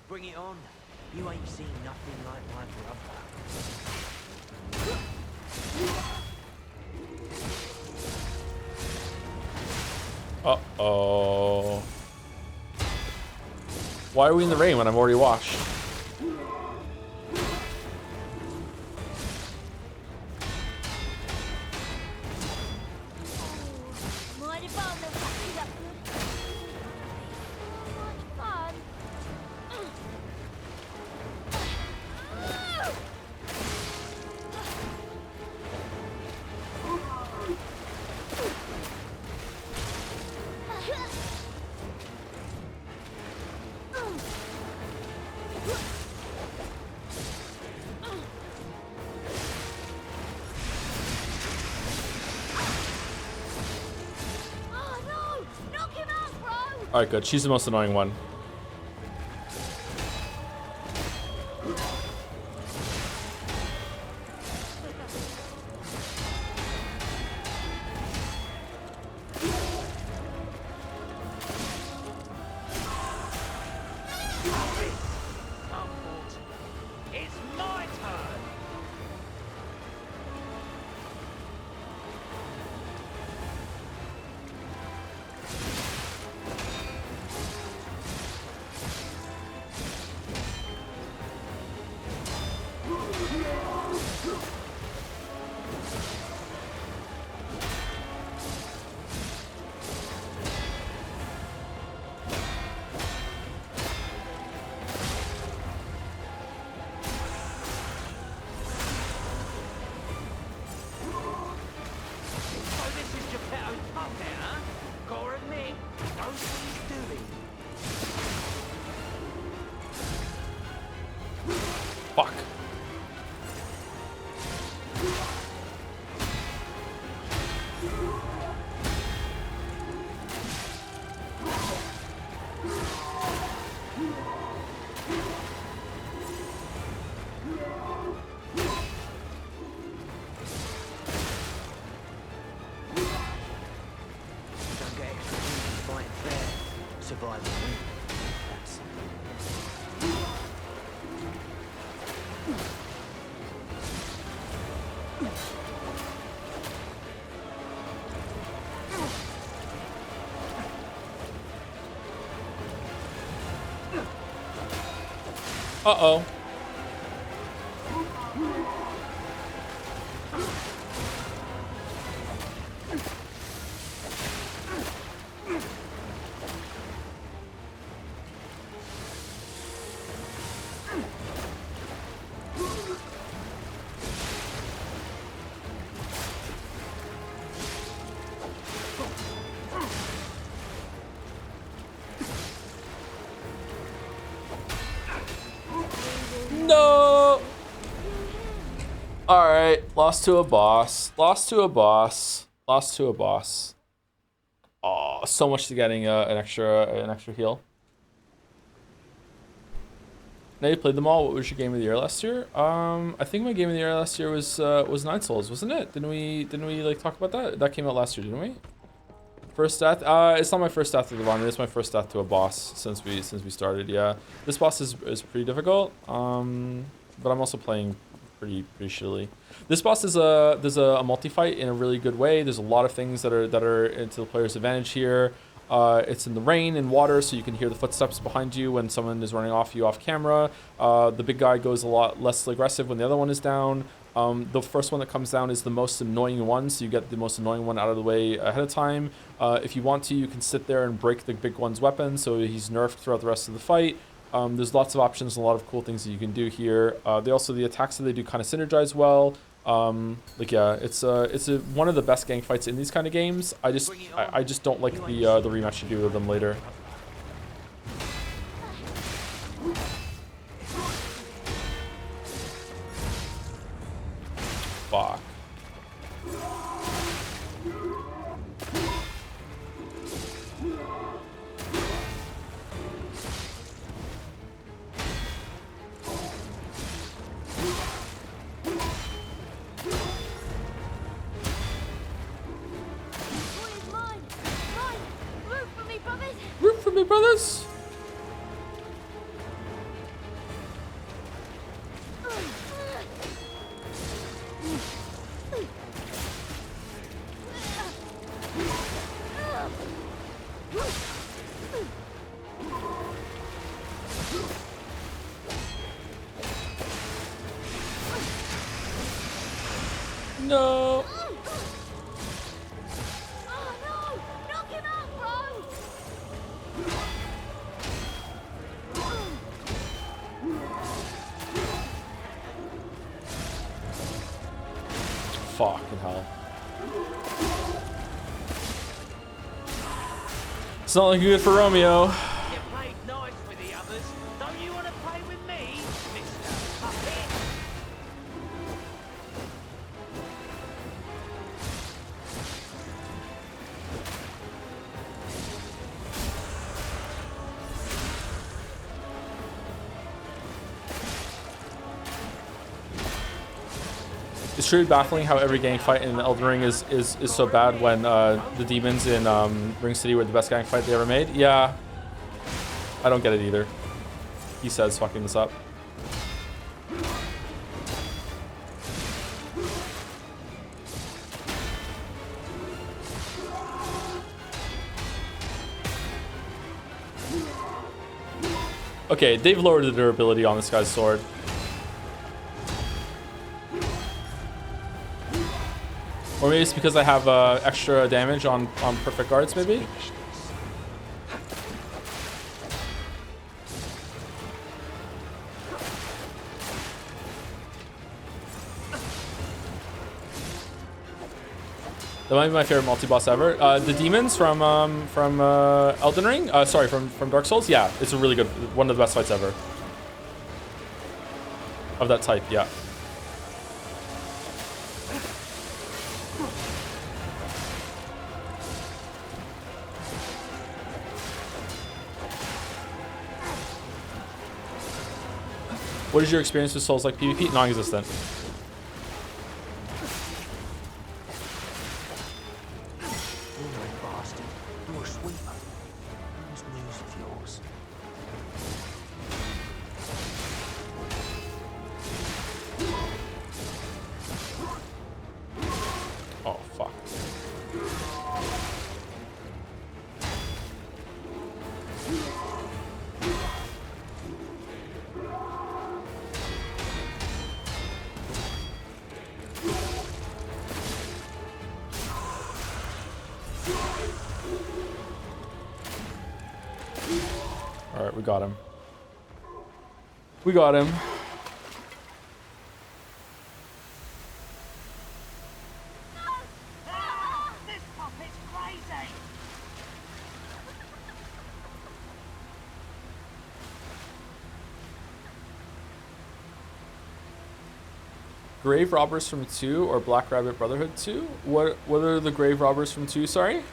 Bring it on. You ain't seen nothing like my brother. Uh-oh. Why are we in the rain when I'm already washed? Alright, good. She's the most annoying one. It's my turn! Fuck. Don't get extra fighting fair. Survive and win. That's Uh-oh. No! Alright, lost to a boss. Lost to a boss. Lost to a boss. Oh, so much to getting an extra heal. Now you played them all. What was your game of the year last year? I think my game of the year last year was Nine Souls, wasn't it? Didn't we like talk about that? That came out last year, didn't we? First death? It's not my first death to the Divine. It's my first death to a boss since we started. Yeah, this boss is pretty difficult. But I'm also playing pretty shittily. This boss is there's a multi-fight in a really good way. There's a lot of things that are into the player's advantage here. It's in the rain and water, so you can hear the footsteps behind you when someone is running off you off camera. The big guy goes a lot less aggressive when the other one is down. The first one that comes down is the most annoying one, so you get the most annoying one out of the way ahead of time. If you want to, you can sit there and break the big one's weapon, so he's nerfed throughout the rest of the fight. There's lots of options and a lot of cool things that you can do here. The attacks that they do kind of synergize well. Yeah, it's one of the best gang fights in these kind of games. I just don't like the rematch you do with them later. Fuck. Root for me, brothers! No! Fucking hell. It's not looking good for Romeo. You played nice with the others. Don't you want to play with me, Mr. Puppet? It's truly baffling how every gang fight in Elden Ring is so bad when the demons in Ring City were the best gang fight they ever made. Yeah, I don't get it either. He says fucking this up. Okay, they've lowered the durability on this guy's sword. Or maybe it's because I have extra damage on perfect guards, maybe? That might be my favorite multi-boss ever. The demons from Elden Ring? Sorry, from Dark Souls? Yeah, it's a really good, one of the best fights ever. Of that type, yeah. What is your experience with Souls like PvP? Non-existent. Oh, fuck. All right, we got him. We got him. This puppet's crazy! Grave Robbers from 2 or Black Rabbit Brotherhood 2? What are the Grave Robbers from 2, sorry?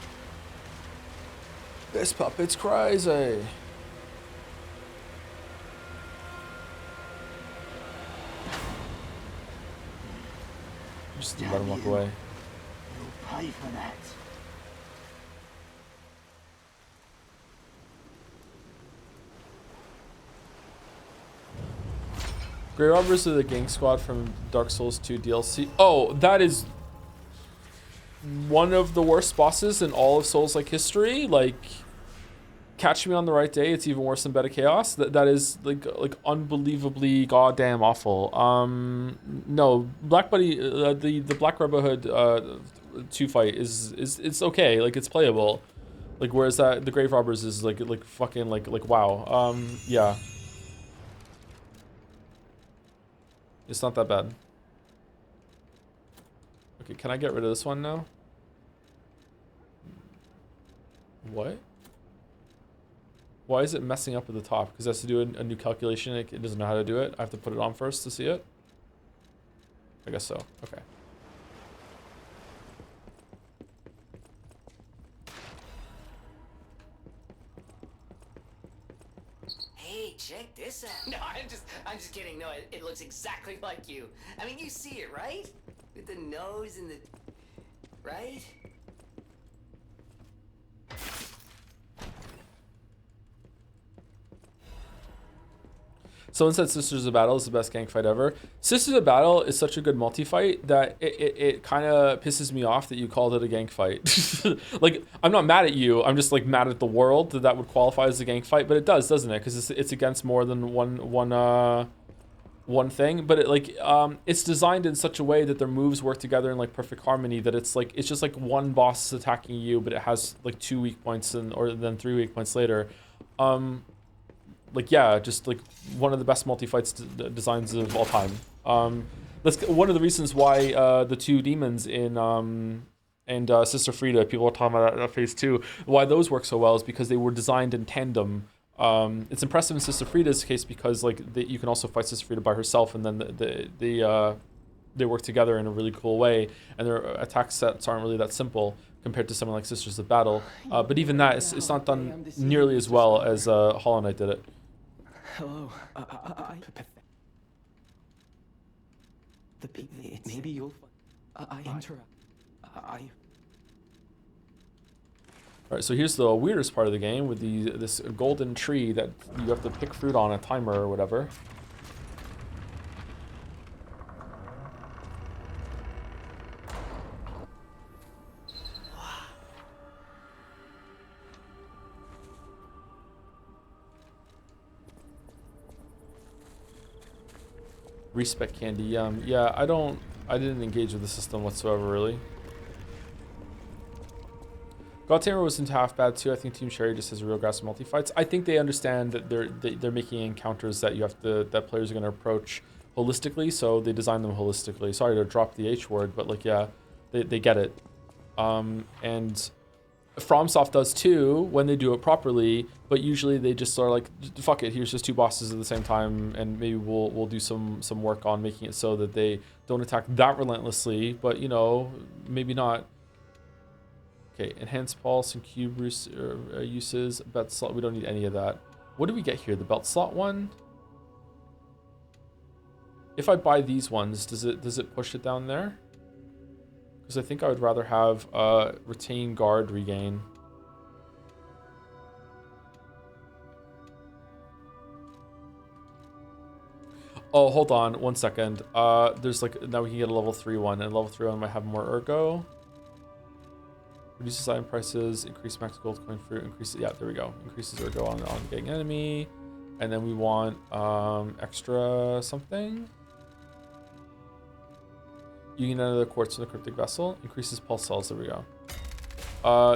This puppet's crazy. Just let him walk away. You'll pay for that. Grey Robbers are the gang squad from Dark Souls 2 DLC. Oh, that is one of the worst bosses in all of Souls-like history. Like, catch me on the right day, it's even worse than Beta Chaos. That is like unbelievably goddamn awful. No, Black Buddy, the Black Brotherhood 2 fight is it's okay. Like, it's playable. Like, whereas that the Grave Robbers is like fucking like wow. Yeah. It's not that bad. Okay, can I get rid of this one now? What? Why is it messing up at the top? Because it has to do a new calculation. It doesn't know how to do it. I have to put it on first to see it. I guess so. Okay. Hey, check this out. No, I'm just kidding. No, it looks exactly like you. I mean, you see it, right? With the nose and the... Right? Someone said Sisters of Battle is the best gang fight ever. Sisters of Battle is such a good multi-fight that it kind of pisses me off that you called it a gang fight. Like, I'm not mad at you. I'm just like mad at the world that would qualify as a gang fight, but it does, doesn't it? Because it's against more than one thing. But it's designed in such a way that their moves work together in like perfect harmony. That it's just like one boss is attacking you, but it has like 2 weak points or then 3 weak points later. Like, yeah, just like one of the best multi-fights designs of all time. That's one of the reasons why the 2 demons in Sister Frida, people are talking about that phase 2, why those work so well is because they were designed in tandem. It's impressive in Sister Frida's case because like you can also fight Sister Frida by herself, and then they work together in a really cool way, and their attack sets aren't really that simple compared to someone like Sisters of Battle. But even that, it's not done nearly as well as Hollow Knight did it. Maybe you'll. I interrupt. Alright, so here's the weirdest part of the game with this golden tree that you have to pick fruit on a timer or whatever. Respec candy, yeah, I didn't engage with the system whatsoever, really. God Tamer wasn't half bad too. I think Team Cherry just has real grass multi fights. I think they understand that they're making encounters that that players are going to approach holistically, so they design them holistically. Sorry to drop the H word, but like yeah, they get it. And FromSoft does too when they do it properly, but usually they just are like, fuck it, here's just 2 bosses at the same time, and maybe we'll do some work on making it so that they don't attack that relentlessly, but you know, maybe not. Okay, enhanced pulse and cube uses, belt slot, we don't need any of that. What do we get here? The belt slot one? If I buy these ones, does it push it down there? Because I think I would rather have retain guard regain. Oh, hold on 1 second. There's like, now we can get a level 3 one, and level 3 one might have more ergo. Reduces item prices, increase max gold coin fruit, increase, yeah, there we go. Increases ergo on getting enemy. And then we want extra something. You can enter the quartz in the cryptic vessel. Increases pulse cells, there we go.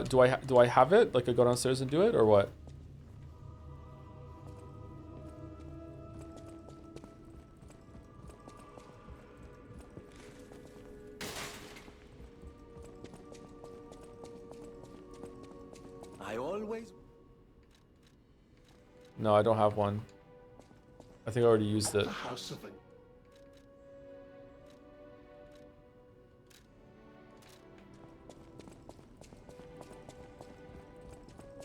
Do I have it? Like I go downstairs and do it, or what? No, I don't have one. I think I already used it.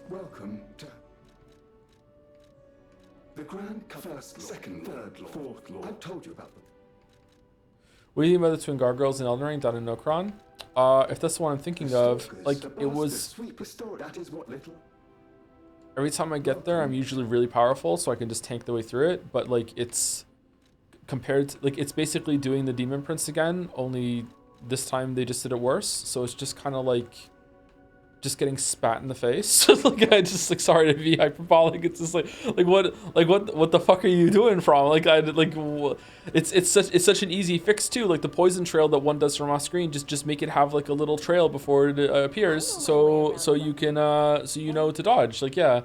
Welcome to the Grand First, Second, Third, Fourth Lord. I've told you about them. What do you think about the twin gargoyles in Elden Ring down in Nokron? If that's the one I'm thinking of, like it was. That is what little. Every time I get there, I'm usually really powerful, so I can just tank the way through it. But like it's compared to, like it's basically doing the Demon Prince again, only this time they just did it worse. So it's just kind of like just getting spat in the face. Like I just like, sorry to be hyperbolic. It's just like what the fuck are you doing from? Like it's such an easy fix too. Like the poison trail that one does from off screen, just make it have like a little trail before it appears, so you can so you know to dodge. Like yeah,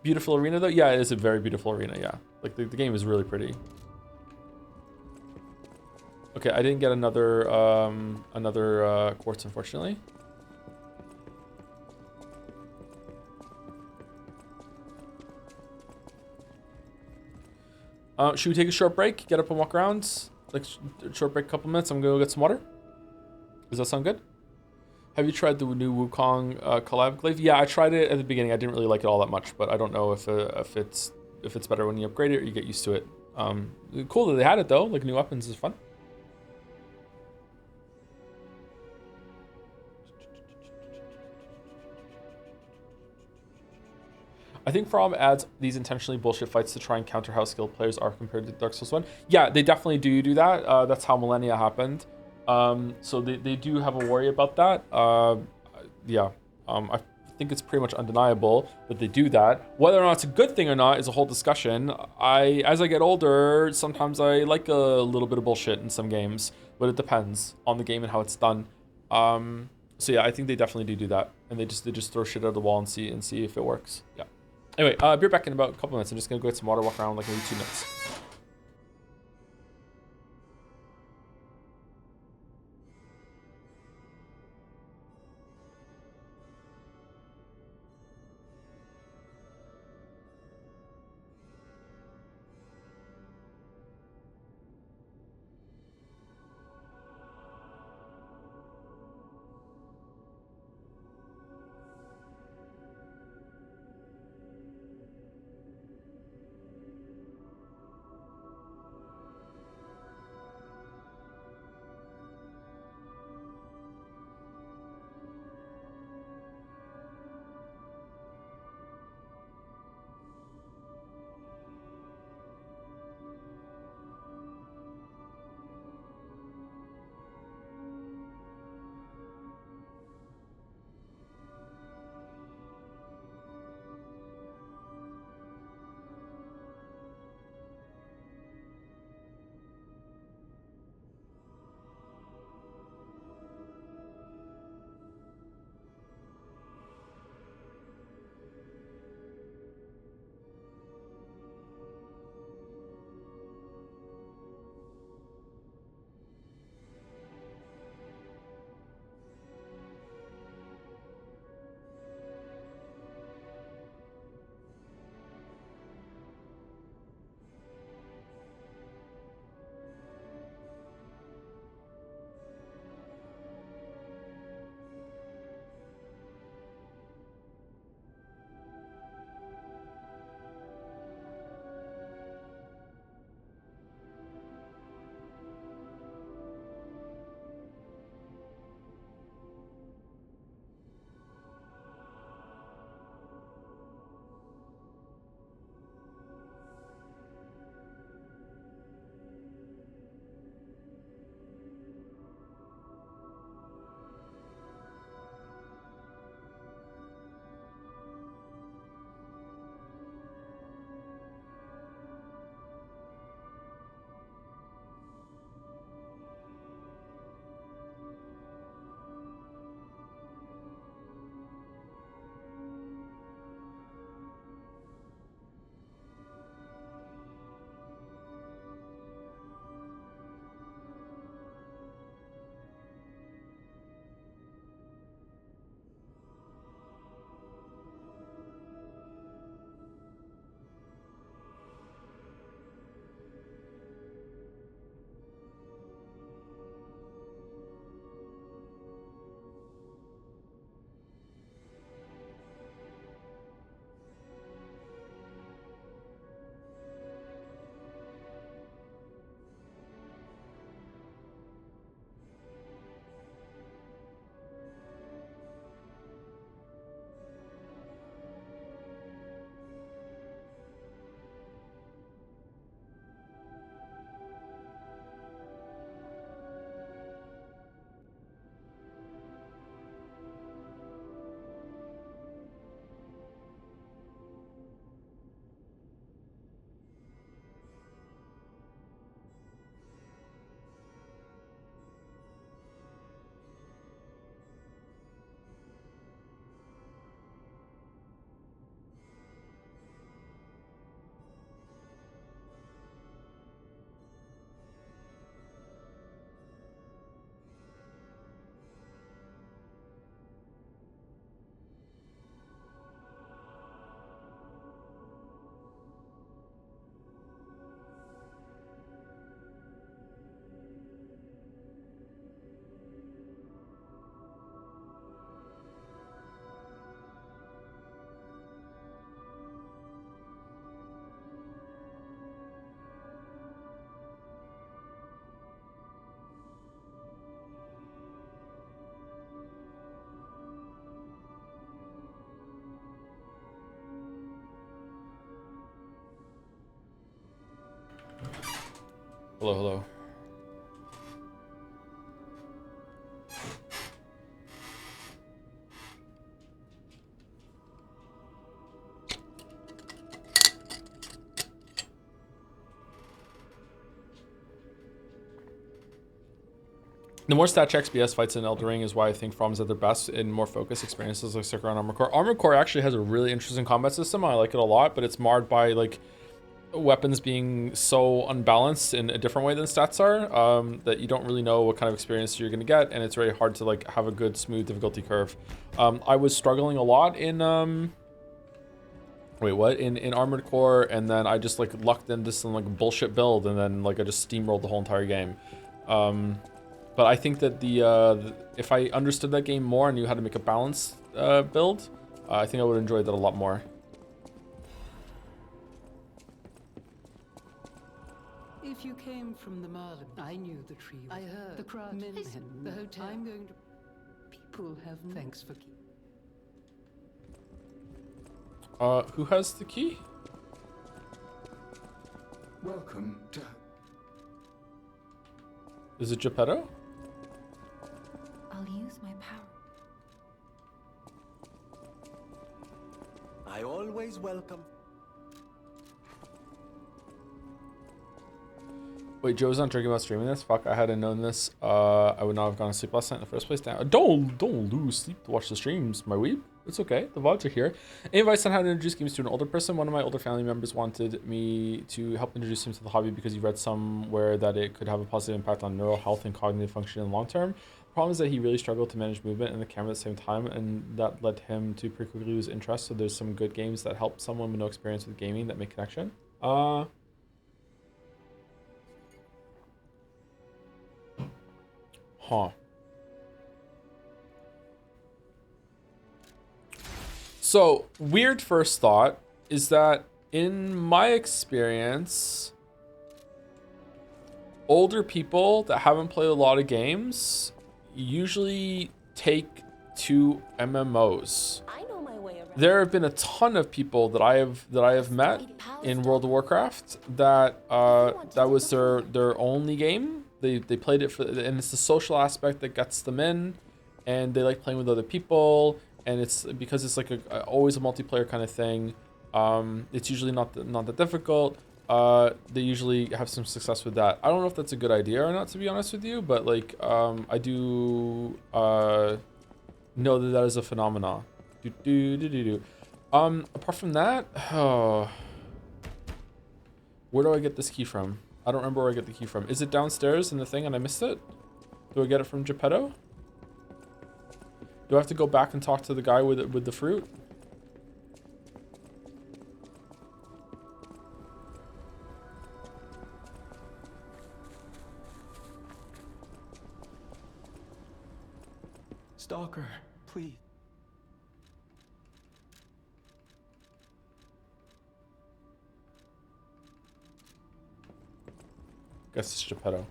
beautiful arena though. Yeah, it is a very beautiful arena. Yeah, like the game is really pretty. Okay, I didn't get another quartz unfortunately. Should we take a short break? Get up and walk around? Like, short break, a couple minutes. I'm gonna go get some water. Does that sound good? Have you tried the new Wukong collab glaive? Yeah, I tried it at the beginning. I didn't really like it all that much, but I don't know if it's better when you upgrade it or you get used to it. Cool that they had it though. Like new weapons is fun. I think From adds these intentionally bullshit fights to try and counter how skilled players are compared to Dark Souls 1. Yeah, they definitely do that. That's how Millennia happened. So they do have a worry about that. Yeah, I think it's pretty much undeniable that they do that. Whether or not it's a good thing or not is a whole discussion. As I get older, sometimes I like a little bit of bullshit in some games, but it depends on the game and how it's done. So yeah, I think they definitely do that, and they just throw shit at the wall and see if it works. Yeah. Anyway, be back in about a couple minutes. I'm just gonna go get some water, walk around like maybe 2 minutes. Hello, hello. The more stat checks BS fights in Elden Ring is why I think From is at their best in more focused experiences like Sekiro and Armored Core. Armored Core actually has a really interesting combat system. I like it a lot, but it's marred by like weapons being so unbalanced in a different way than stats are, that you don't really know what kind of experience you're going to get, and it's very hard to like have a good smooth difficulty curve. I was struggling a lot in in Armored Core, and then I just like lucked into some like bullshit build, and then like I just steamrolled the whole entire game. But I think that if I understood that game more and knew how to make a balanced build, I think I would enjoy that a lot more. If you came from the Marlin, I knew the tree. I heard the crowd, the hotel. I'm going to. People have. Thanks for. Who has the key? Welcome to. Is it Geppetto? I'll use my power. I always welcome. Wait, Joe's not drinking about streaming this? Fuck, I hadn't known this. I would not have gone to sleep last night in the first place. Now, don't lose sleep to watch the streams, my weeb. It's okay. The VODs are here. Any advice on how to introduce games to an older person? One of my older family members wanted me to help introduce him to the hobby because he read somewhere that it could have a positive impact on neural health and cognitive function in the long term. The problem is that he really struggled to manage movement and the camera at the same time, and that led him to pretty quickly lose interest. So there's some good games that help someone with no experience with gaming that make connection. So, weird first thought is that in my experience, older people that haven't played a lot of games usually take to MMOs. I know my way around. There have been a ton of people that I have met in World of Warcraft that that was their only game. They played it for, and it's the social aspect that gets them in, and they like playing with other people, and it's because it's like always a multiplayer kind of thing. It's usually not that difficult. They usually have some success with that. I don't know if that's a good idea or not, to be honest with you, but like I do know that is a phenomenon. Apart from that, where do I get this key from? I don't remember where I get the key from. Is it downstairs in the thing and I missed it? Do I get it from Geppetto? Do I have to go back and talk to the guy with the fruit? Stalker, please. Guess it's Geppetto.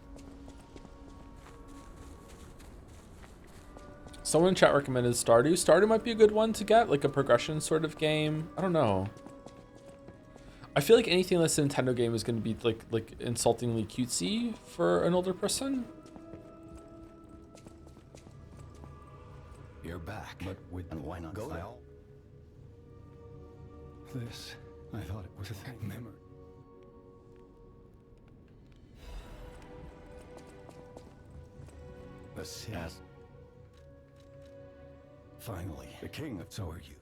Someone in chat recommended Stardew. Stardew might be a good one to get, like a progression sort of game. I don't know. I feel like anything that's a Nintendo game is going to be like insultingly cutesy for an older person. You're back, but and why not go there? This, I thought it was a thing memory. The Sith. Finally, the king. So are you.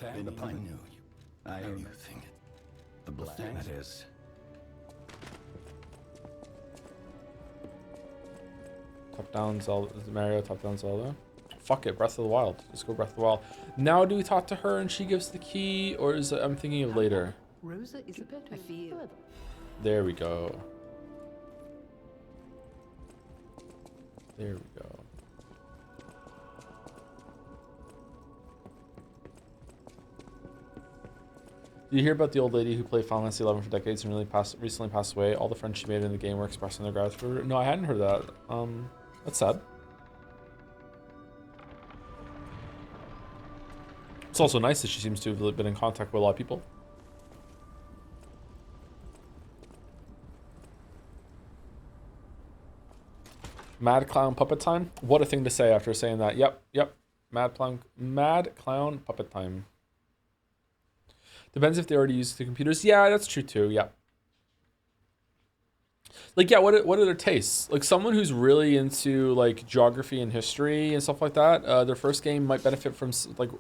I knew you. I knew you think it. The black. That is. Top down Zelda. Mario. Top down Zelda. Fuck it. Breath of the Wild. Let's go Breath of the Wild. Now do we talk to her and she gives the key, or is it, I'm thinking of later? Rosa is a better. I feel. There we go. There we go. Did you hear about the old lady who played Final Fantasy XI for decades and recently passed away? All the friends she made in the game were expressing their gratitude for her. No, I hadn't heard that. That's sad. It's also nice that she seems to have been in contact with a lot of people. Mad Clown Puppet Time? What a thing to say after saying that. Yep, yep. Mad Clown Puppet Time. Depends if they already use the computers. Yeah, that's true too. Yeah. Like, yeah, what are their tastes? Like, someone who's really into like geography and history and stuff like that, their first game might benefit from like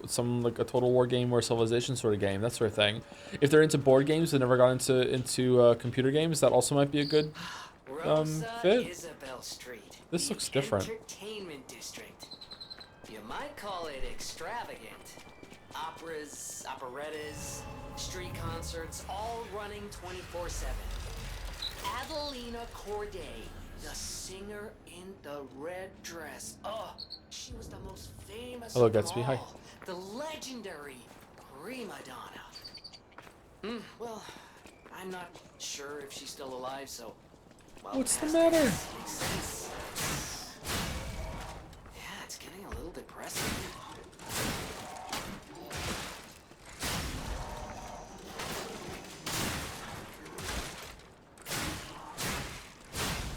a Total War game or a Civilization sort of game, that sort of thing. If they're into board games, they never got into computer games, that also might be a good fit. Isabel Street, This looks different. Entertainment district. You might call it extravagant. Operas, operettas, street concerts, all running 24/7. Adelina Corday, the singer in the red dress. Oh, she was the most famous Hello, of them Gatsby. Hi. all. The legendary prima donna. Well, I'm not sure if she's still alive, so... Well, What's the matter? makes sense. Yeah, it's getting a little depressing.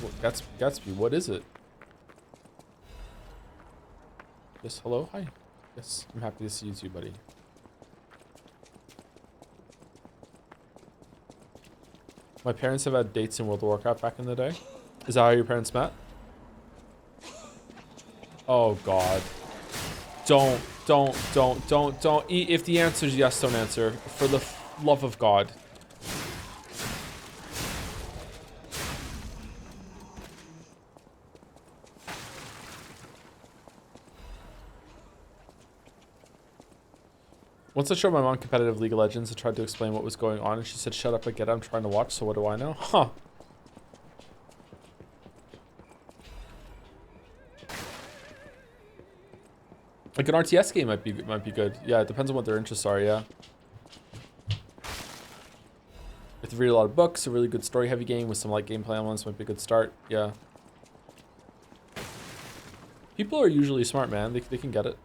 Well, Gatsby, what is it? Yes, hello, hi. Yes, I'm happy to see you too, buddy. My parents have had dates in World of Warcraft back in the day. Is that how your parents met? Oh God. Don't. If the answer is yes, don't answer. For the love of God. Once I showed my mom competitive League of Legends and tried to explain what was going on, and she said, "Shut up, I get it, I'm trying to watch, so what do I know?" Huh. Like an RTS game might be good. Yeah, it depends on what their interests are, yeah. If they read a lot of books, a really good story-heavy game with some light gameplay elements might be a good start, yeah. People are usually smart, man. They can get it.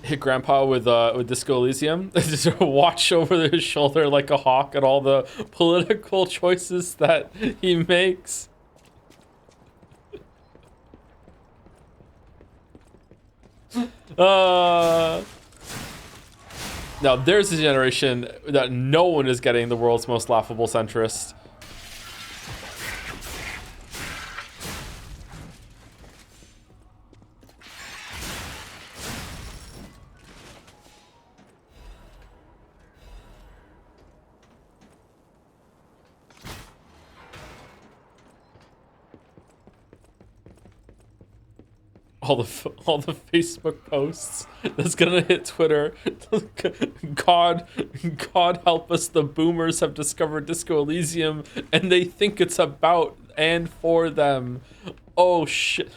Hit Grandpa with Disco Elysium. Just watch over his shoulder like a hawk at all the political choices that he makes. Now there's a generation that no one is getting the world's most laughable centrist. All the Facebook posts that's gonna hit Twitter. God help us, the boomers have discovered Disco Elysium and they think it's about and for them. Oh shit.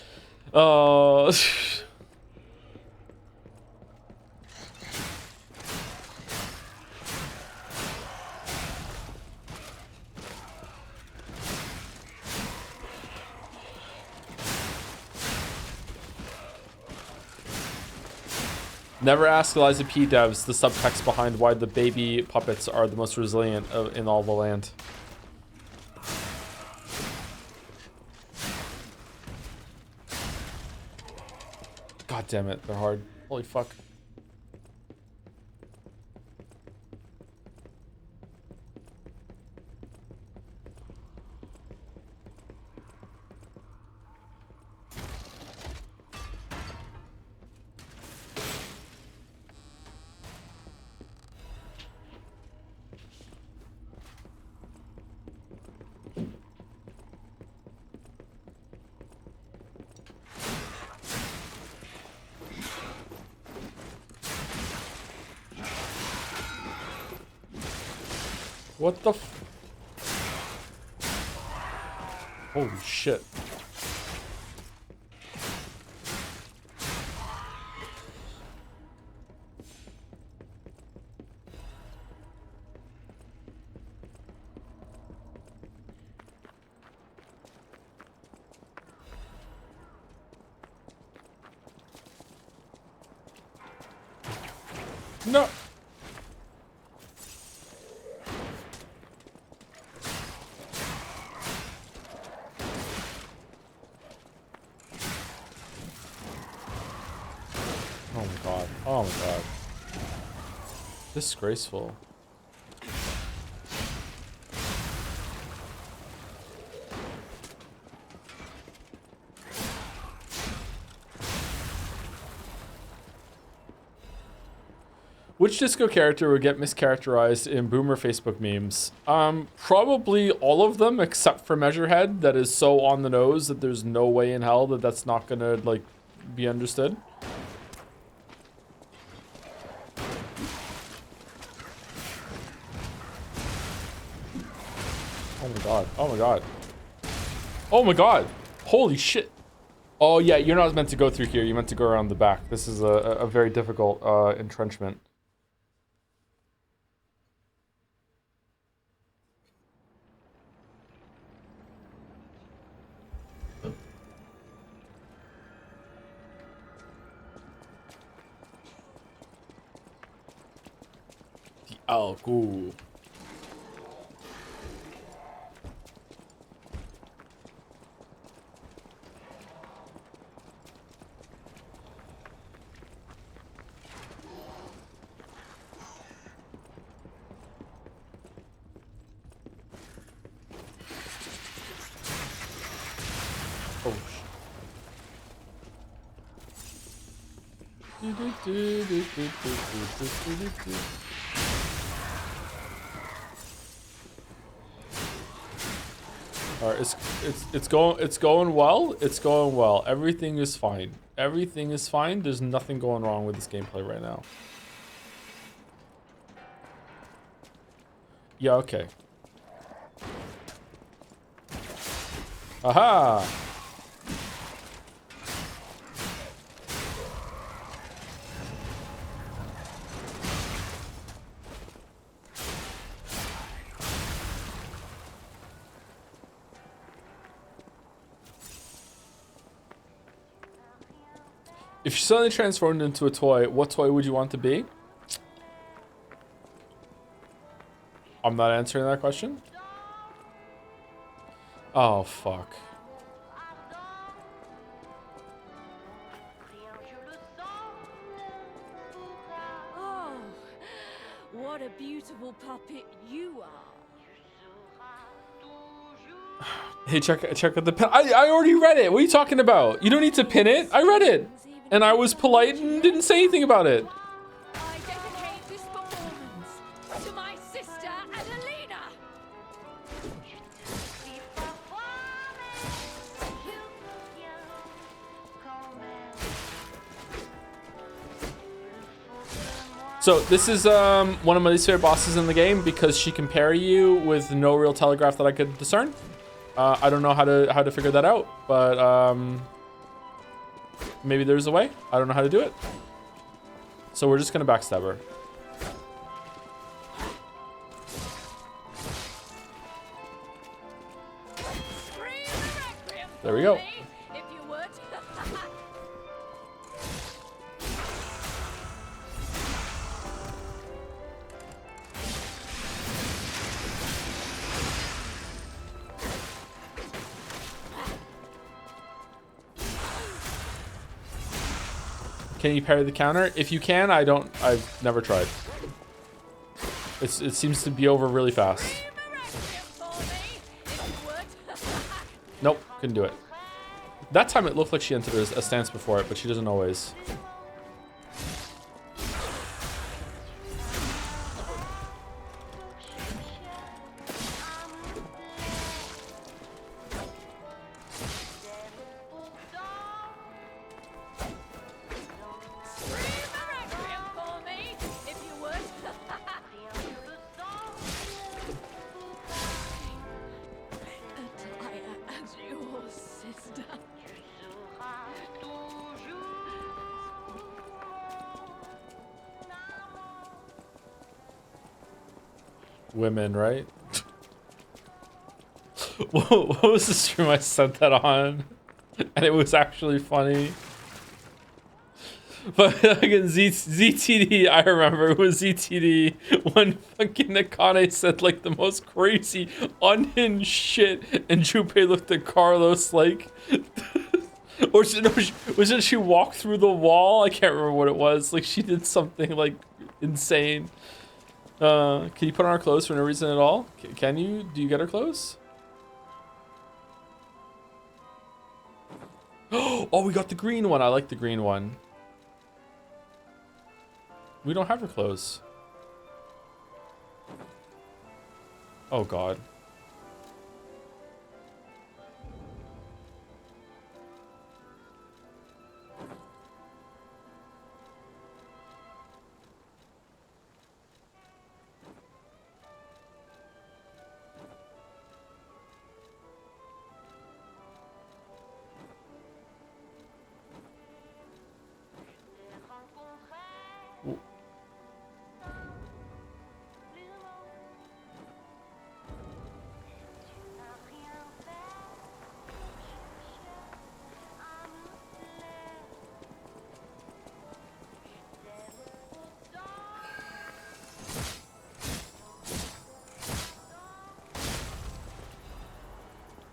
Never ask Eliza P. devs the subtext behind why the baby puppets are the most resilient in all the land. God damn it, they're hard. Holy fuck. What the f- Holy shit. No. Oh my god. Oh my god. Disgraceful. Which disco character would get mischaracterized in boomer Facebook memes? Probably all of them except for Measurehead. That is so on the nose that there's no way in hell that that's not gonna, like, be understood. Oh my god. Oh my god. Oh my god. Holy shit. Oh yeah, you're not meant to go through here. You meant to go around the back. This is a very difficult entrenchment. Oh, cool. Oh, Alright, it's going well. It's going well. Everything is fine. Everything is fine. There's nothing going wrong with this gameplay right now. Yeah, okay. Aha! If you suddenly transformed into a toy, what toy would you want to be? I'm not answering that question. Oh, fuck. Oh, what a beautiful puppet you are. Hey, check out the pin. I already read it. What are you talking about? You don't need to pin it. I read it. And I was polite and didn't say anything about it. I dedicate this performance to my sister Adelina. So this is one of my least favorite bosses in the game because she can parry you with no real telegraph that I could discern. I don't know how to figure that out, but maybe there's a way. I don't know how to do it. So we're just gonna backstab her. There we go. Can you parry the counter? If you can, I've never tried. It seems to be over really fast. Nope, couldn't do it. That time it looked like she entered a stance before it, but she doesn't always. Women, right? What was the stream I sent that on? And it was actually funny. But fucking ZTD, I remember it was ZTD when fucking Akane said like the most crazy unhinged shit, and Junpei looked at Carlos like, or wasn't she walk through the wall? I can't remember what it was. Like she did something like insane. Can you put on her clothes for no reason at all? Can you? Do you get her clothes? Oh, we got the green one. I like the green one. We don't have her clothes. Oh God.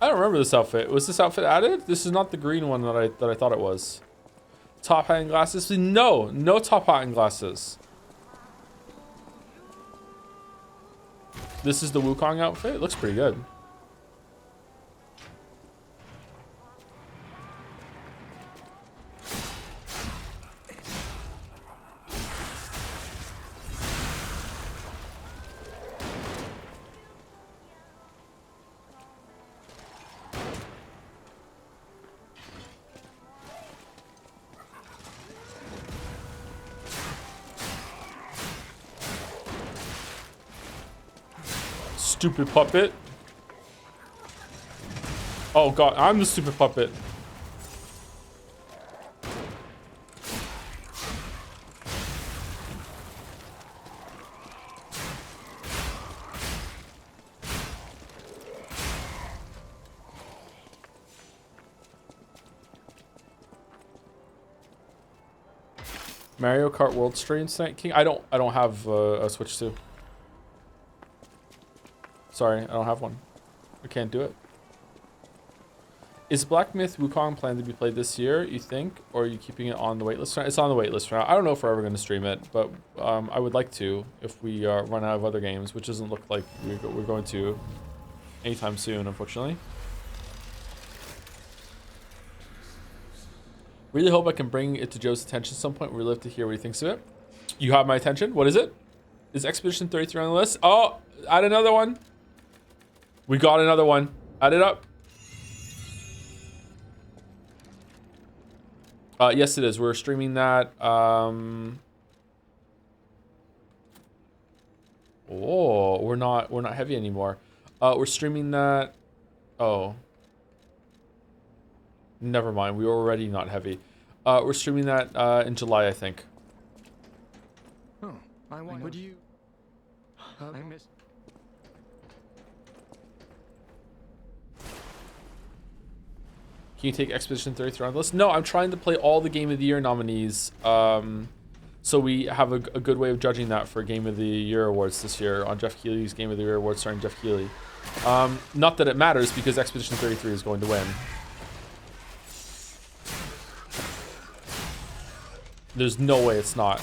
I don't remember this outfit. Was this outfit added? This is not the green one that I thought it was. Top hat and glasses? No, no top hat and glasses. This is the Wukong outfit. It looks pretty good. Stupid puppet. Oh God, I'm the stupid puppet. Mario Kart World streams tonight, King. I don't have a Switch 2. Sorry, I don't have one. I can't do it. Is Black Myth Wukong planned to be played this year, you think? Or are you keeping it on the waitlist? It's on the waitlist right now. I don't know if we're ever going to stream it, but I would like to if we run out of other games, which doesn't look like we're going to anytime soon, unfortunately. Really hope I can bring it to Joe's attention at some point. We'd love to hear what he thinks of it. You have my attention. What is it? Is Expedition 33 on the list? Oh, add another one. We got another one. Add it up. Yes, it is. We're streaming that. Oh, we're not heavy anymore. We're streaming that. Oh. Never mind. We were already not heavy. We're streaming that in July, I think. Oh, I wonder. Would you? I missed. Can you take Expedition 33 on the list? No, I'm trying to play all the Game of the Year nominees. So we have a good way of judging that for Game of the Year awards this year on Jeff Keighley's Game of the Year awards starring Jeff Keighley. Not that it matters because Expedition 33 is going to win. There's no way it's not.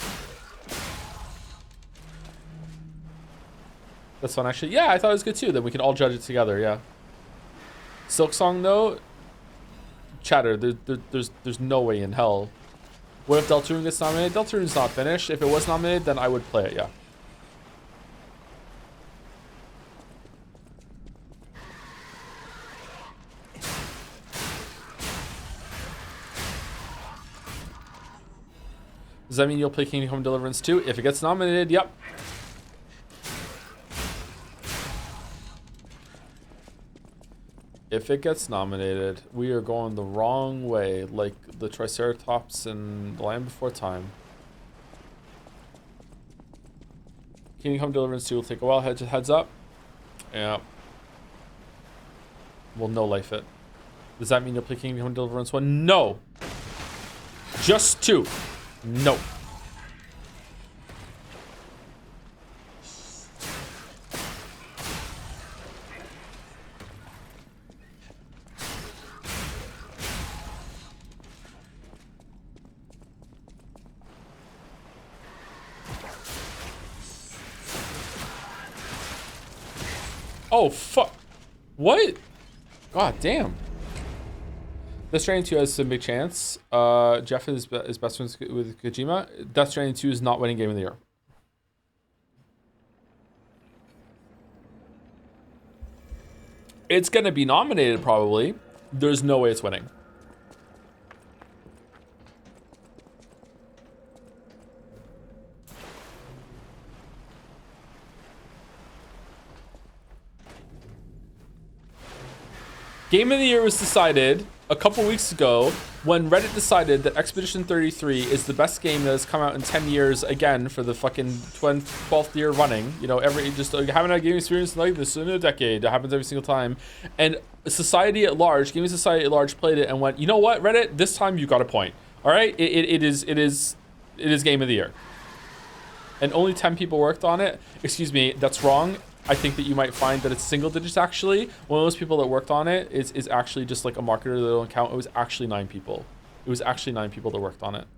That's fun, actually. Yeah, I thought it was good too. Then we can all judge it together. Yeah. Silk Song though. Chatter. There's no way in hell. What if Deltarune gets nominated? Deltarune's not finished. If it was nominated, then I would play it. Yeah. Does that mean you'll play Kingdom Come Deliverance 2? If it gets nominated, yep. If it gets nominated, we are going the wrong way, like the Triceratops and the Land Before Time. Kingdom Come Deliverance 2 will take a while. Heads up. Yeah. We'll no life it. Does that mean you'll play Kingdom Come Deliverance 1? No! Just 2. No. Oh, fuck. What? God damn. Death Stranding 2 has some big chance. Jeff is best friends with Kojima. Death Stranding 2 is not winning Game of the Year. It's going to be nominated, probably. There's no way it's winning. Game of the Year was decided a couple weeks ago when Reddit decided that Expedition 33 is the best game that has come out in 10 years again for the fucking 12th year running. You know, just haven't had a gaming experience like this in a decade. It happens every single time. And society at large, gaming society at large, played it and went, you know what, Reddit, this time you got a point. All right, it is Game of the Year. And only 10 people worked on it. Excuse me, that's wrong. I think that you might find that it's single digits actually. One of those people that worked on it is actually just like a marketer that don't count. It was actually 9 people. It was actually 9 people that worked on it.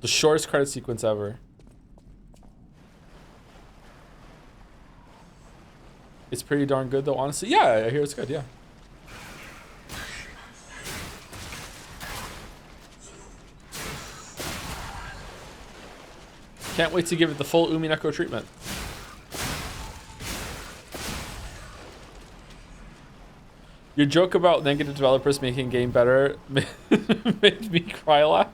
The shortest credit sequence ever. It's pretty darn good though, honestly. Yeah, I hear it's good, yeah. Can't wait to give it the full Umineko treatment. Your joke about negative developers making game better made me cry laugh.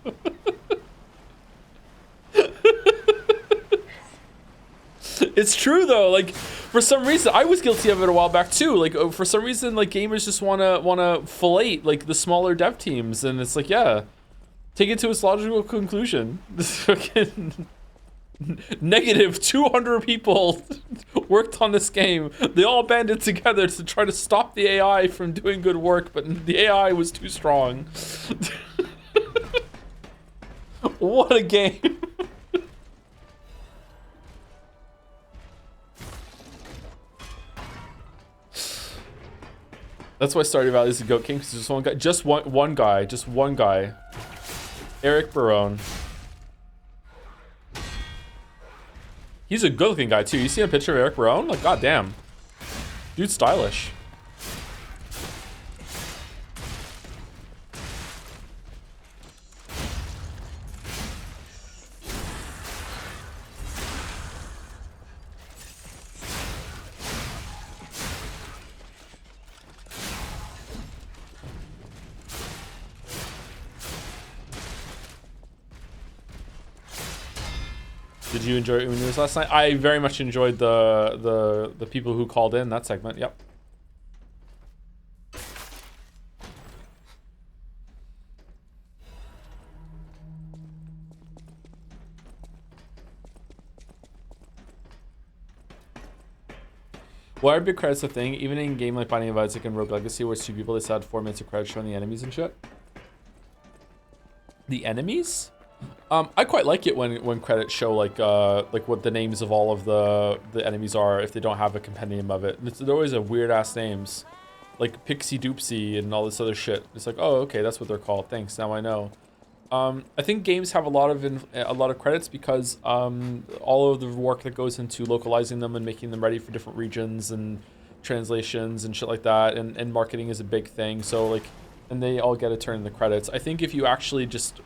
It's true though, like for some reason I was guilty of it a while back too. Like for some reason, like gamers just wanna fillet like the smaller dev teams, and it's like, yeah, take it to its logical conclusion. This fucking negative 200 people worked on this game. They all banded together to try to stop the AI from doing good work, but the AI was too strong. What a game. That's why Stardew Valley is the GOAT King, because just one guy. Eric Barone. He's a good looking guy too. You see a picture of Eric Barone? Like, goddamn. Dude's stylish. Did you enjoy Umi News last night? I very much enjoyed the people who called in that segment. Yep. Why are big credits a thing? Even in a game like Binding of Isaac and Rogue Legacy, where it's 2 people, they still had 4 minutes of credits showing the enemies and shit. The enemies? I quite like it when credits show like what the names of all of the enemies are if they don't have a compendium of it. They're always weird ass names, like Pixie Doopsie and all this other shit. It's like, oh, okay, that's what they're called. Thanks, now I know. I think games have a lot of credits because all of the work that goes into localizing them and making them ready for different regions and translations and shit like that, and marketing is a big thing. So like, and they all get a turn in the credits. I think if you actually just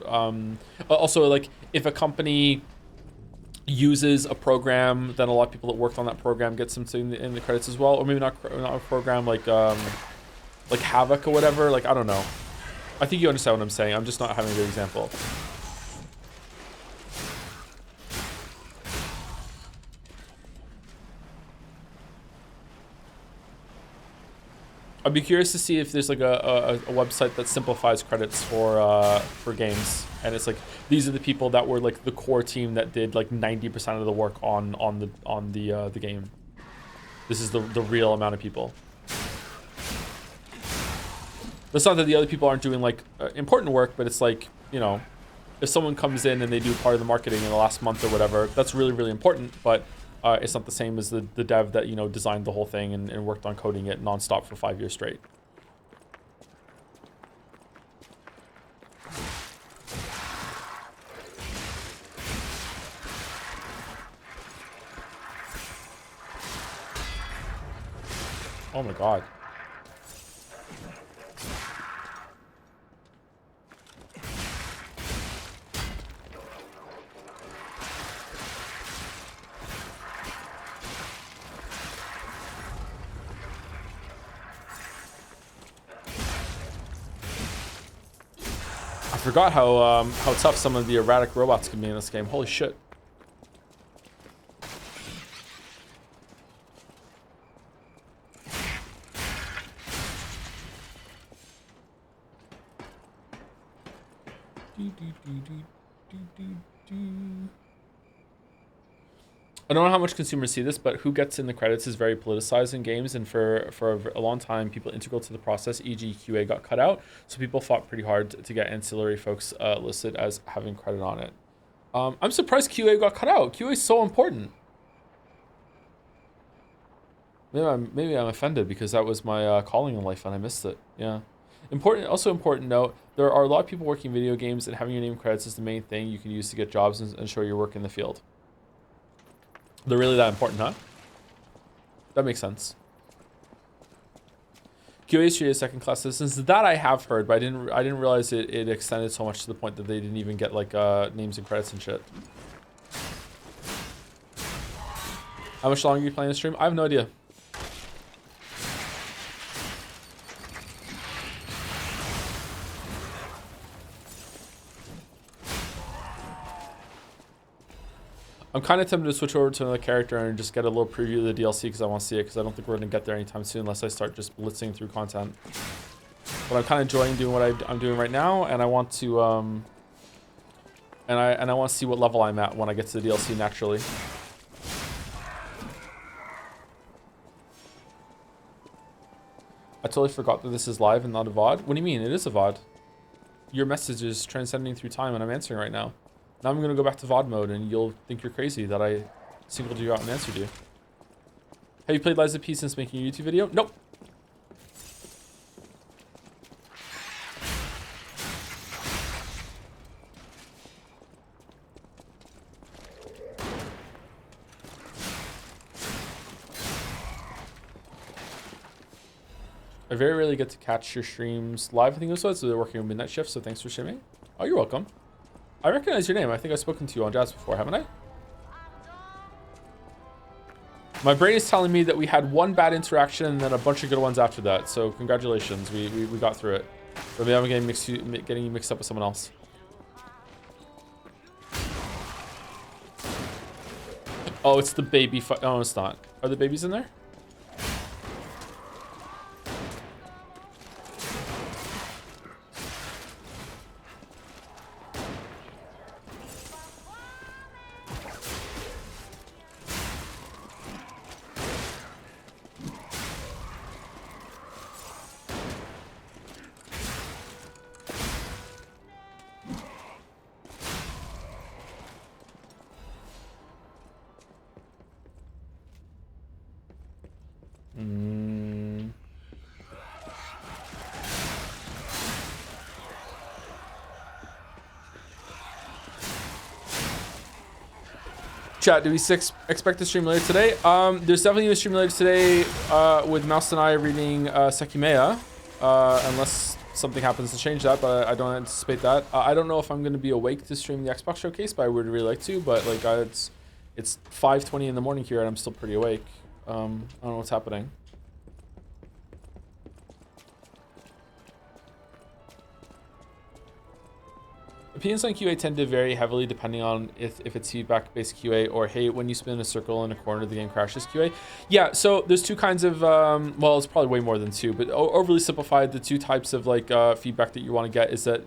also, like, if a company uses a program, then a lot of people that worked on that program get something in the credits as well, or maybe not a program like Havoc or whatever. Like, I don't know. I think you understand what I'm saying. I'm just not having a good example. I'd be curious to see if there's like a website that simplifies credits for games, and it's like these are the people that were like the core team that did like 90% of the work on the game. This is the real amount of people. That's not that the other people aren't doing like important work, but it's like, you know, if someone comes in and they do part of the marketing in the last month or whatever, that's really, really important, but it's not the same as the dev that, you know, designed the whole thing and worked on coding it nonstop for 5 years straight. Oh my god. I forgot how tough some of the erratic robots can be in this game. Holy shit. I don't know how much consumers see this, but who gets in the credits is very politicized in games, and for a long time, people integral to the process, e.g. QA, got cut out, so people fought pretty hard to get ancillary folks listed as having credit on it. I'm surprised QA got cut out. QA is so important. Maybe I'm offended because that was my calling in life and I missed it. Yeah. Also important note, there are a lot of people working video games, and having your name credits is the main thing you can use to get jobs and show your work in the field. They're really that important, huh? That makes sense. QA is treated as second-class citizens. That I have heard, but I didn't realize it extended so much to the point that they didn't even get like names and credits and shit. How much longer are you playing the stream? I have no idea. I'm kind of tempted to switch over to another character and just get a little preview of the DLC because I want to see it, because I don't think we're going to get there anytime soon unless I start just blitzing through content. But I'm kind of enjoying doing what I'm doing right now, and I want to and I want to see what level I'm at when I get to the DLC naturally. I totally forgot that this is live and not a VOD. What do you mean? It is a VOD. Your message is transcending through time and I'm answering right now. Now I'm going to go back to VOD mode and you'll think you're crazy that I singled you out and answered you. Have you played Lies of P since making a YouTube video? Nope. I very rarely get to catch your streams live. I think it was so they're working a midnight shift, so thanks for streaming. Oh, you're welcome. I recognize your name. I think I've spoken to you on Jazz before, haven't I? My brain is telling me that we had one bad interaction and then a bunch of good ones after that. So congratulations, we got through it. But maybe I'm getting you mixed up with someone else. Oh, it's the baby. Oh, it's not. Are the babies in there? Chat, do we expect a stream later today? There's definitely a stream later today with Mouse and I reading Sekimea, unless something happens to change that, but I don't anticipate that. I don't know if I'm going to be awake to stream the Xbox showcase, but I would really like to. But like, it's 5:20 in the morning here, and I'm still pretty awake. I don't know what's happening. Opinions on QA tend to vary heavily depending on if it's feedback-based QA or, hey, when you spin a circle in a corner, the game crashes QA. Yeah, so there's two kinds of, well, it's probably way more than two, but overly simplified, the two types of like feedback that you want to get is that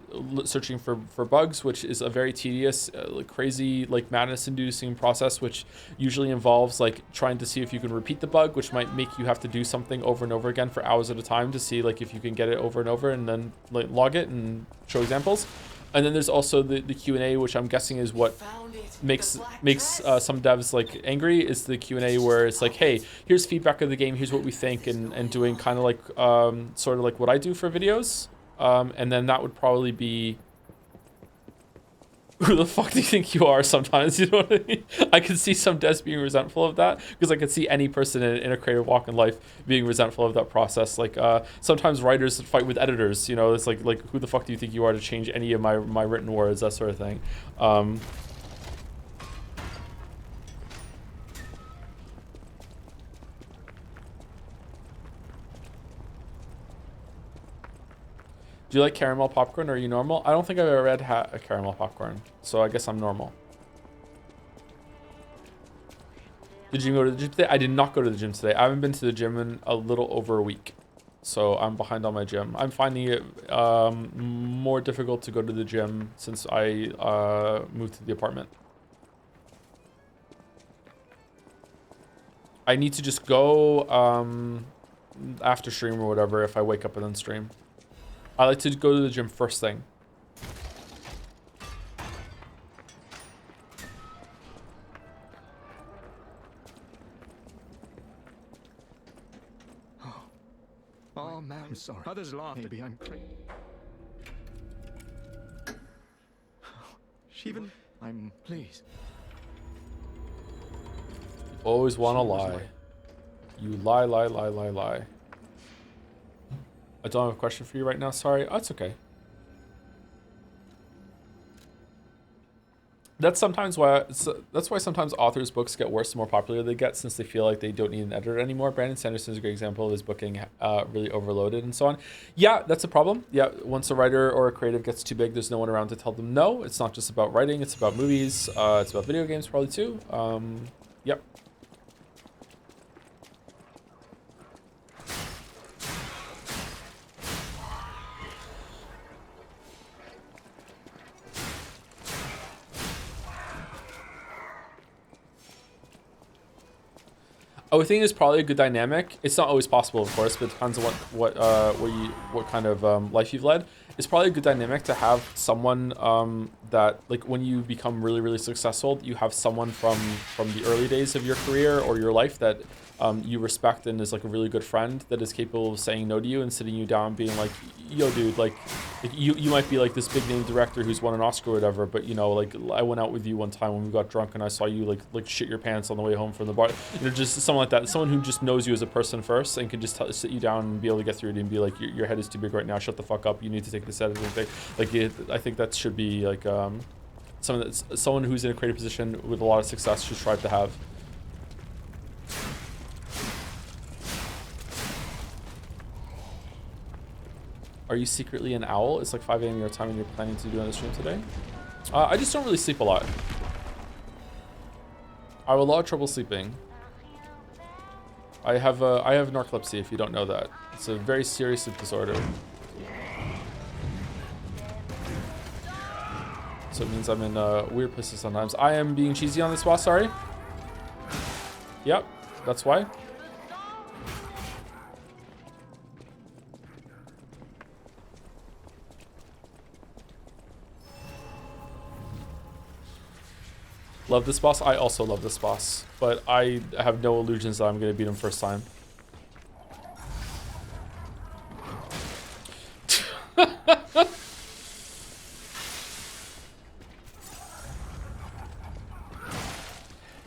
searching for bugs, which is a very tedious, crazy, like madness-inducing process, which usually involves like trying to see if you can repeat the bug, which might make you have to do something over and over again for hours at a time to see like if you can get it over and over and then like log it and show examples. And then there's also the Q&A, which I'm guessing is what makes some devs like angry, is the Q&A where it's like, hey, here's feedback of the game, here's what we think, and doing kind of like sort of like what I do for videos. And then that would probably be, who the fuck do you think you are sometimes, you know what I mean? I can see some devs being resentful of that, because I can see any person in a creative walk in life being resentful of that process. Like sometimes writers fight with editors, you know, it's like who the fuck do you think you are to change any of my written words, that sort of thing. Do you like caramel popcorn, or are you normal? I don't think I've ever had a caramel popcorn, so I guess I'm normal. Did you go to the gym today? I did not go to the gym today. I haven't been to the gym in a little over a week, so I'm behind on my gym. I'm finding it more difficult to go to the gym since I moved to the apartment. I need to just go after stream or whatever if I wake up and then stream. I like to go to the gym first thing. Oh man, I'm sorry. Others laughed. Maybe I'm crazy. Shivan, please. Always want to lie. You lie, lie, lie, lie, lie. I don't have a question for you right now. Sorry. Oh, it's okay. That's sometimes why. That's why sometimes authors' books get worse the more popular they get, since they feel like they don't need an editor anymore. Brandon Sanderson is a great example of his booking really overloaded and so on. Yeah, that's a problem. Yeah, once a writer or a creative gets too big, there's no one around to tell them no. It's not just about writing. It's about movies. It's about video games probably too. Yep. I would think it's probably a good dynamic. It's not always possible, of course, but it depends on what kind of life you've led. It's probably a good dynamic to have someone that, like, when you become really, really successful, you have someone from the early days of your career or your life that you respect and is like a really good friend that is capable of saying no to you and sitting you down and being like, yo dude, like you might be like this big name director who's won an Oscar or whatever, but you know, like I went out with you one time when we got drunk and I saw you like shit your pants on the way home from the bar, you know, just someone like that, someone who just knows you as a person first and can just sit you down and be able to get through it and be like, your head is too big right now, shut the fuck up, you need to take this editing thing. Like I think that should be like someone who's in a creative position with a lot of success should strive to have. Are you secretly an owl? It's like 5 a.m. your time and you're planning to do on the stream today? I just don't really sleep a lot. I have a lot of trouble sleeping. I have narcolepsy, if you don't know that. It's a very serious sleep disorder. So it means I'm in weird places sometimes. I am being cheesy on this boss, sorry. Yep, that's why. Love this boss. I also love this boss, but I have no illusions that I'm going to beat him first time.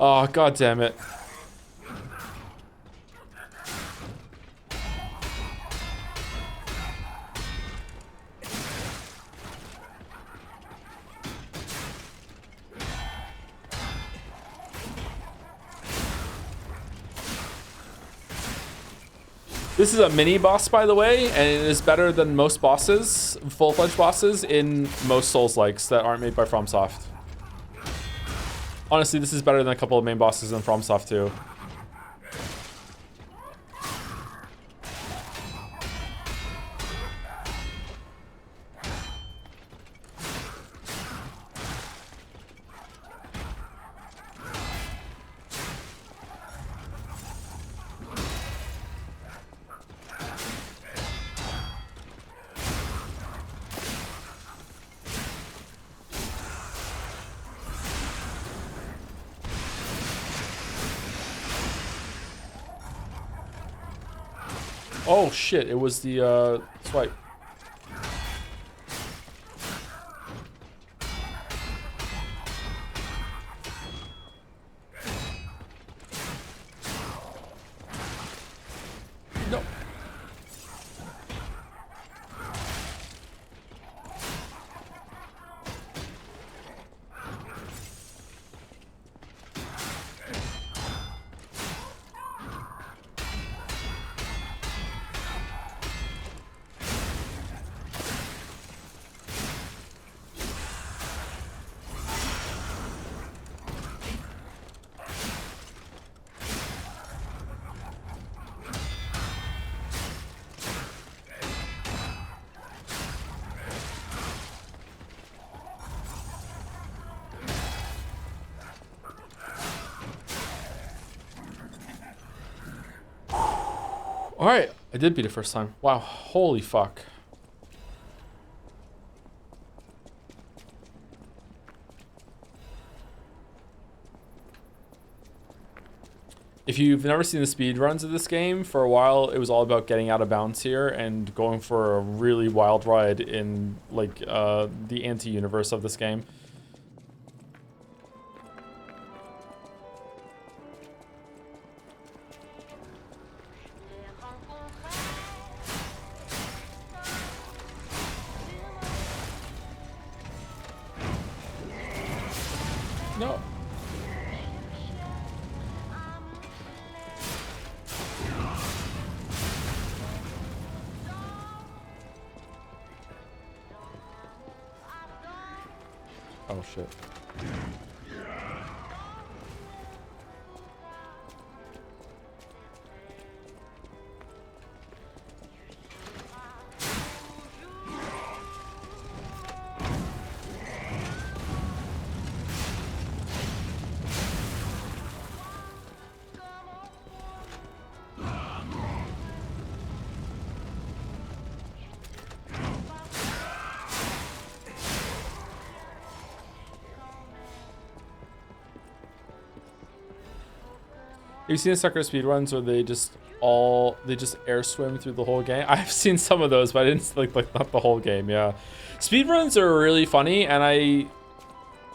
Oh, god damn it. This is a mini boss, by the way, and it is better than most bosses, full-fledged bosses, in most Souls-likes that aren't made by FromSoft. Honestly, this is better than a couple of main bosses in FromSoft too. Oh shit, it was the swipe. No. Alright, I did beat it first time. Wow, holy fuck. If you've never seen the speed runs of this game, for a while it was all about getting out of bounds here and going for a really wild ride in like the anti-universe of this game. No. Oh shit. You've seen the sucker speedruns where they just air swim through the whole game. I've seen some of those, but I didn't like not the whole game. Yeah, speedruns are really funny, and I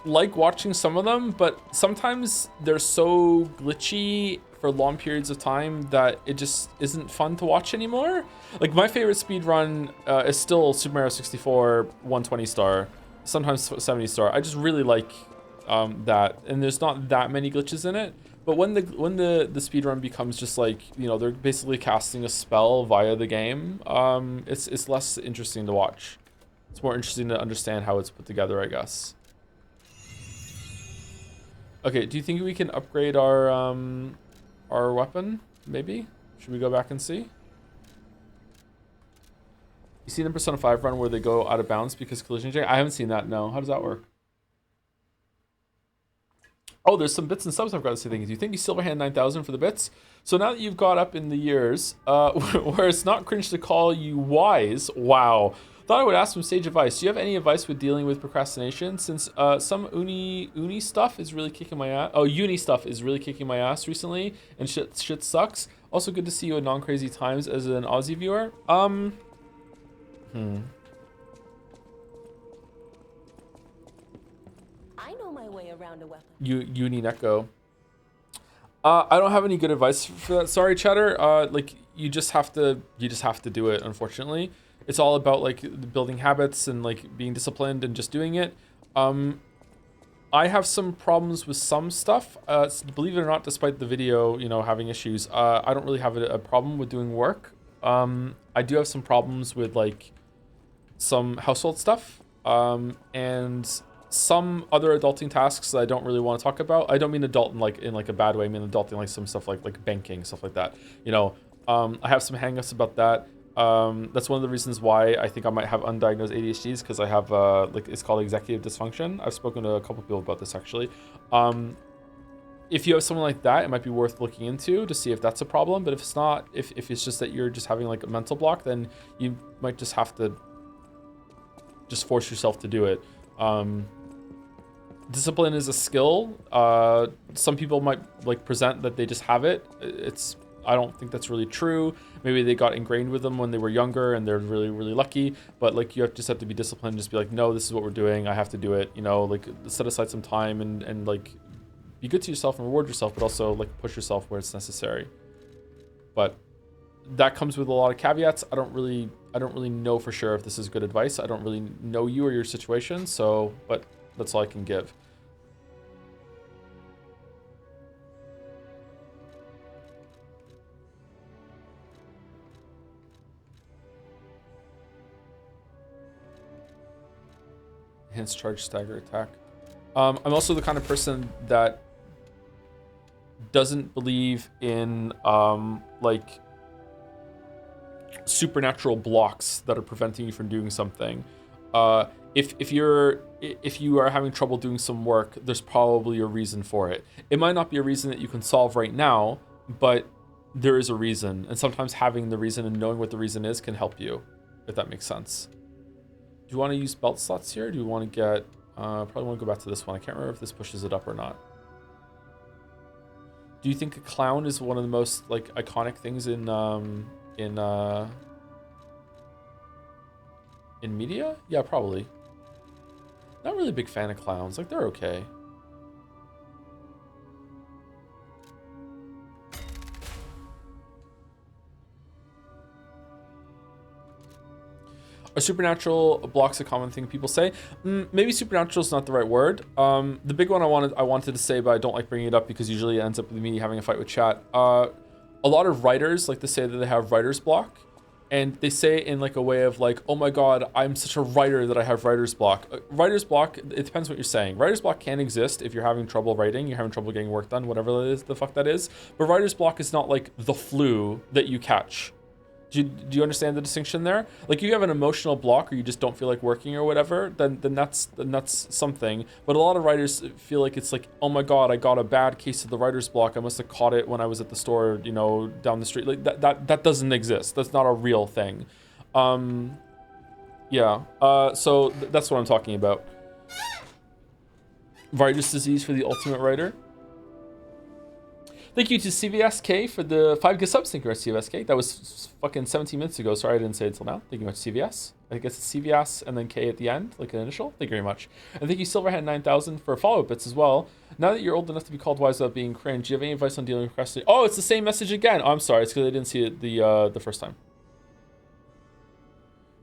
like watching some of them, but sometimes they're so glitchy for long periods of time that it just isn't fun to watch anymore. Like my favorite speedrun is still Super Mario 64 120 star, sometimes 70 star. I just really like that, and there's not that many glitches in it. But when the speedrun becomes just like, you know, they're basically casting a spell via the game, it's less interesting to watch. It's more interesting to understand how it's put together, I guess. Okay, do you think we can upgrade our weapon? Maybe? Should we go back and see? You seen the Persona 5 run where they go out of bounds because collision check? I haven't seen that, no. How does that work? Oh, there's some bits and subs I've got to say thank you. Thank you, Silverhand 9000 for the bits. So now that you've got up in the years, where it's not cringe to call you wise, wow. Thought I would ask some sage advice. Do you have any advice with dealing with procrastination? Since some uni stuff is really kicking my ass. Oh, uni stuff is really kicking my ass recently, and shit sucks. Also, good to see you at Non-Crazy Times as an Aussie viewer. I know my way around a weapon. Uni Neko. I don't have any good advice for that. Sorry, Chatter. Like you just have to do it. Unfortunately, it's all about like building habits and like being disciplined and just doing it. I have some problems with some stuff. Believe it or not, despite the video, you know, having issues, I don't really have a problem with doing work. I do have some problems with like some household stuff, and some other adulting tasks that I don't really want to talk about. I don't mean adult in like a bad way. I mean adulting like some stuff like banking, stuff like that. You know, I have some hangups about that. That's one of the reasons why I think I might have undiagnosed ADHDs, because I have like it's called executive dysfunction. I've spoken to a couple people about this actually. If you have someone like that, it might be worth looking into to see if that's a problem. But if it's not, if it's just that you're just having like a mental block, then you might just have to just force yourself to do it. Discipline is a skill. Some people might like present that they just have it. I don't think that's really true. Maybe they got ingrained with them when they were younger and they're really, really lucky. But like you just have to be disciplined. Just be like, no, this is what we're doing. I have to do it. You know, like set aside some time and like be good to yourself and reward yourself, but also like push yourself where it's necessary. But that comes with a lot of caveats. I don't really know for sure if this is good advice. I don't really know you or your situation. So, but that's all I can give. Enhanced charge stagger attack. I'm also the kind of person that doesn't believe in like supernatural blocks that are preventing you from doing something. If you are having trouble doing some work, there's probably a reason for it. It might not be a reason that you can solve right now, but there is a reason. And sometimes having the reason and knowing what the reason is can help you, if that makes sense. Do you want to use belt slots here? Or do you want to get... probably want to go back to this one. I can't remember if this pushes it up or not. Do you think a clown is one of the most like iconic things in media? Yeah, probably. Not really a big fan of clowns. Like, they're okay. Are supernatural blocks a common thing people say? Maybe supernatural is not the right word. The big one I wanted to say, but I don't like bringing it up because usually it ends up with me having a fight with chat. A lot of writers like to say that they have writer's block, and they say it in like a way of like, oh my god, I'm such a writer that I have writer's block. Writer's block, it depends what you're saying. Writer's block can exist if you're having trouble writing, you're having trouble getting work done, whatever that is, the fuck that is. But writer's block is not like the flu that you catch. Do you understand the distinction there? Like, if you have an emotional block or you just don't feel like working or whatever, then that's something. But a lot of writers feel like it's like, oh my god, I got a bad case of the writer's block. I must have caught it when I was at the store, you know, down the street. Like that doesn't exist. That's not a real thing. Yeah. So that's what I'm talking about. Writer's disease for the ultimate writer. Thank you to CVSK for the 5 gift subs. Thank you very much, CVSK. That was fucking 17 minutes ago. Sorry I didn't say it until now. Thank you very much, CVS. I guess it's CVS and then K at the end, like an initial. Thank you very much. And thank you, Silverhead9000, for follow-up bits as well. Now that you're old enough to be called wise without being cringe, do you have any advice on dealing with procrastination? Oh, it's the same message again. Oh, I'm sorry. It's because I didn't see it the first time.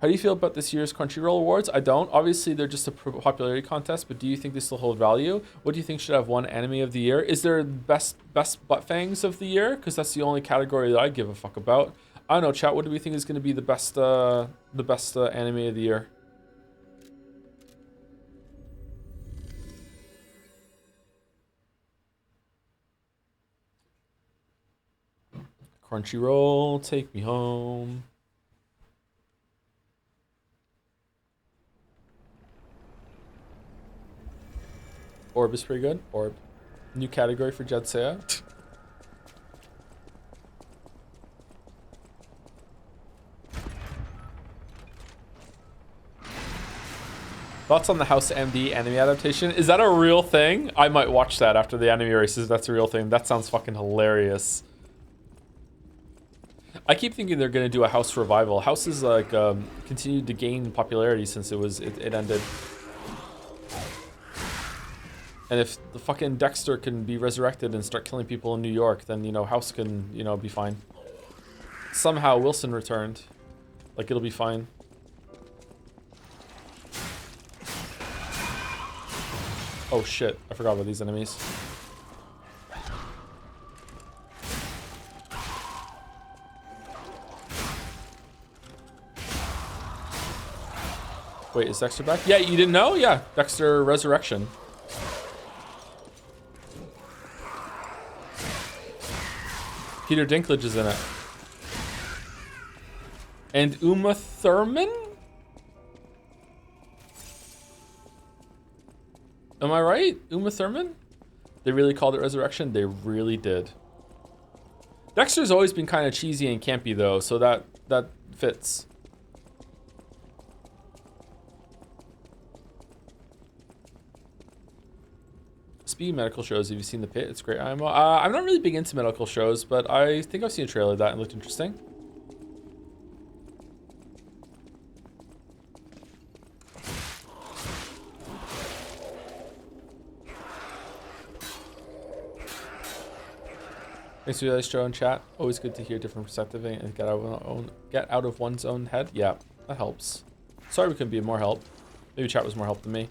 How do you feel about this year's Crunchyroll Awards? I don't. Obviously, they're just a popularity contest, but do you think they still hold value? What do you think should have won anime of the year? Is there best butt fangs of the year? Because that's the only category that I give a fuck about. I don't know, chat. What do we think is going to be the best anime of the year? Crunchyroll, take me home. Orb is pretty good. Orb. New category for Jetsea. Thoughts on the House MD anime adaptation? Is that a real thing? I might watch that after the anime races. That's a real thing. That sounds fucking hilarious. I keep thinking they're gonna do a House revival. House is like continued to gain popularity since it ended. And if the fucking Dexter can be resurrected and start killing people in New York, then, you know, House can, you know, be fine. Somehow Wilson returned. Like, it'll be fine. Oh shit, I forgot about these enemies. Wait, is Dexter back? Yeah, you didn't know? Yeah, Dexter Resurrection. Peter Dinklage is in it. And Uma Thurman? Am I right? Uma Thurman? They really called it Resurrection? They really did. Dexter's always been kind of cheesy and campy though, so that fits. Speaking of medical shows, have you seen The Pit? It's great. I'm not really big into medical shows, but I think I've seen a trailer of that and it looked interesting. Thanks for the show in chat. Always good to hear different perspective and get out of one's own head. Yeah, that helps. Sorry we couldn't be more help. Maybe chat was more help than me.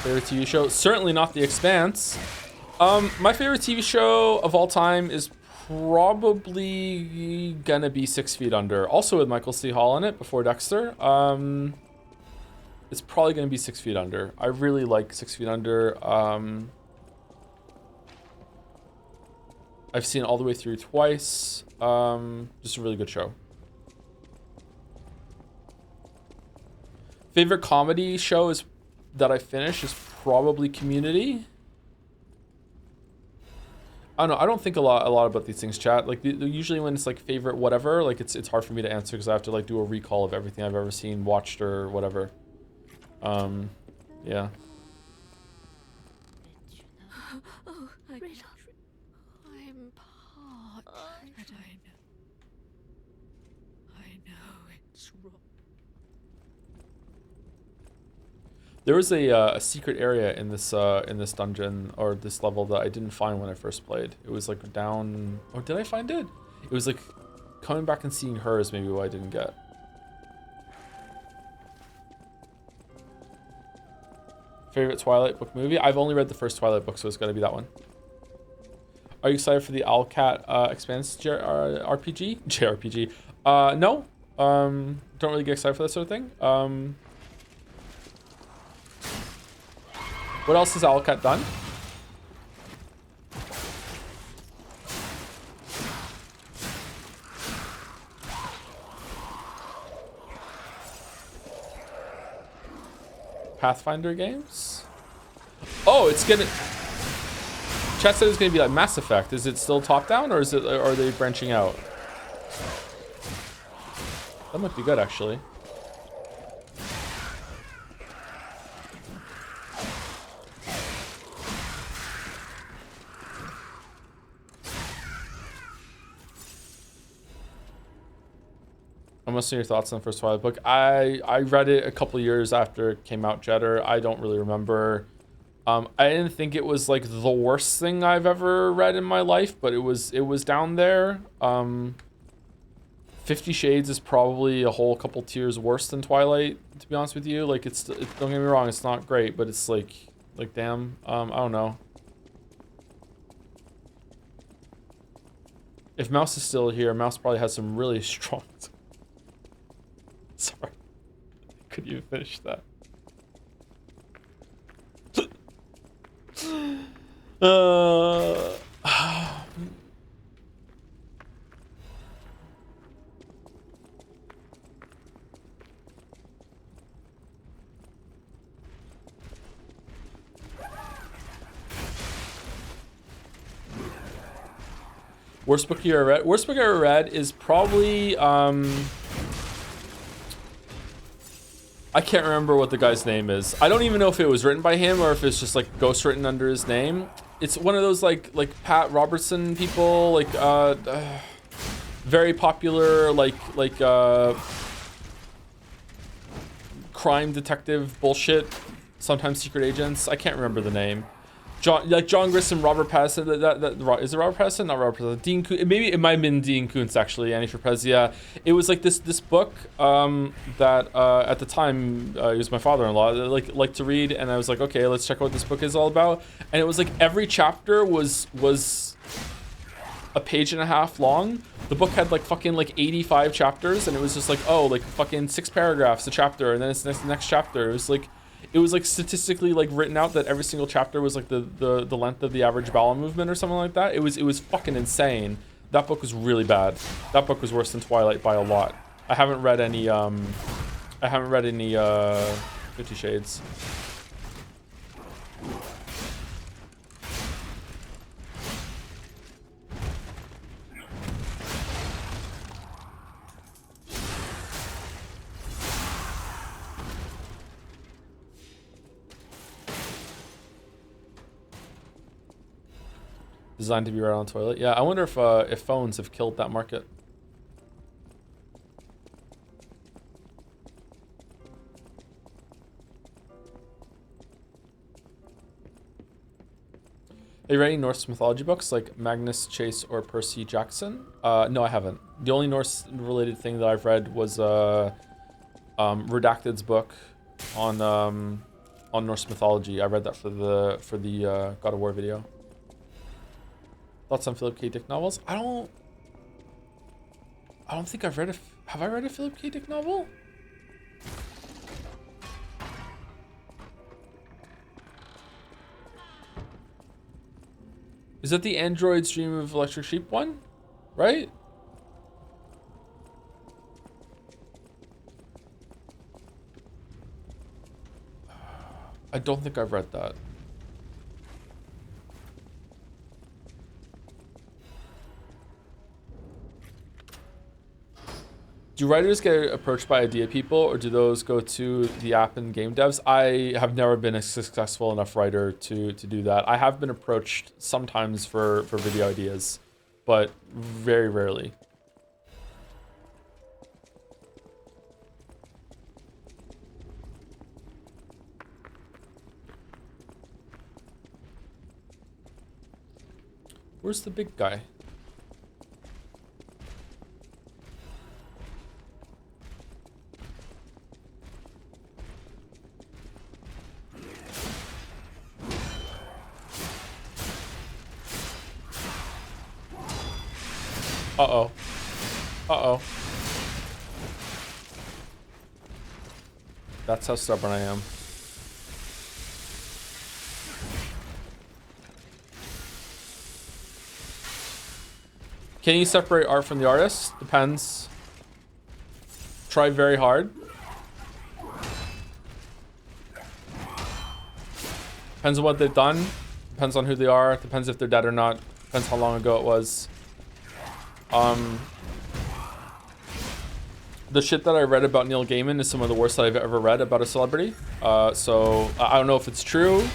Favorite TV show? Certainly not The Expanse. My favorite TV show of all time is probably gonna be 6 Feet Under. Also with Michael C. Hall in it before Dexter. It's probably gonna be 6 Feet Under. I really like 6 Feet Under. I've seen it all the way through twice. Just a really good show. Favorite comedy show is that I finished is probably Community. I don't know. I don't think a lot about these things, chat. Like usually when it's like favorite whatever, like it's hard for me to answer because I have to like do a recall of everything I've ever seen, watched, or whatever. Yeah. Oh, I'm part. But I know it's wrong. There was a secret area in this dungeon or this level that I didn't find when I first played. It was like down, or did I find it? It was like coming back and seeing her is maybe what I didn't get. Favorite Twilight book movie? I've only read the first Twilight book, so it's got to be that one. Are you excited for the Owlcat Expanse RPG? JRPG? No. Don't really get excited for that sort of thing. What else has Owlcat done? Pathfinder games? Oh, it's gonna... Chat said it's gonna be like Mass Effect. Is it still top-down, or are they branching out? That might be good, actually. What's your thoughts on the first Twilight book? I read it a couple years after it came out, Jetter. I don't really remember. I didn't think it was like the worst thing I've ever read in my life, but it was down there. 50 Shades is probably a whole couple tiers worse than Twilight, to be honest with you. Like don't get me wrong, it's not great, but it's like damn. I don't know. If Mouse is still here, Mouse probably has some really strong. Sorry. Could you finish that? Worst book you ever read? Worst book I ever read is probably I can't remember what the guy's name is. I don't even know if it was written by him or if it's just like ghost written under his name. It's one of those like Pat Robertson people, like very popular like crime detective bullshit, sometimes secret agents. I can't remember the name. John Grissom, Robert Pattinson. Is it Robert Pattinson? Not Robert Pattinson. Dean Koontz. Maybe it might have been Dean Koontz actually. Annie Trapez. Yeah, it was like this book that at the time he was my father-in-law. Liked to read, and I was like, okay, let's check out what this book is all about. And it was like every chapter was a page and a half long. The book had like fucking like 85 chapters, and it was just like, oh, like fucking 6 paragraphs a chapter, and then it's the next chapter. It was like statistically like written out that every single chapter was like the length of the average bowel movement or something like that. It was fucking insane. That book was really bad. That book was worse than Twilight by a lot. I haven't read any 50 Shades. Designed to be right on toilet. Yeah, I wonder if phones have killed that market. Have you read any Norse mythology books like Magnus Chase or Percy Jackson? No, I haven't. The only Norse-related thing that I've read was Redacted's book on Norse mythology. I read that for the God of War video. Thoughts on Philip K. Dick novels? I don't think I've read a... Have I read a Philip K. Dick novel? Is that the Android's Dream of Electric Sheep one? Right? I don't think I've read that. Do writers get approached by idea people, or do those go to the app and game devs? I have never been a successful enough writer to do that. I have been approached sometimes for video ideas, but very rarely. Where's the big guy? Uh-oh. Uh-oh. That's how stubborn I am. Can you separate art from the artist? Depends. Try very hard. Depends on what they've done. Depends on who they are. Depends if they're dead or not. Depends how long ago it was. The shit that I read about Neil Gaiman is some of the worst that I've ever read about a celebrity. So I don't know if it's true.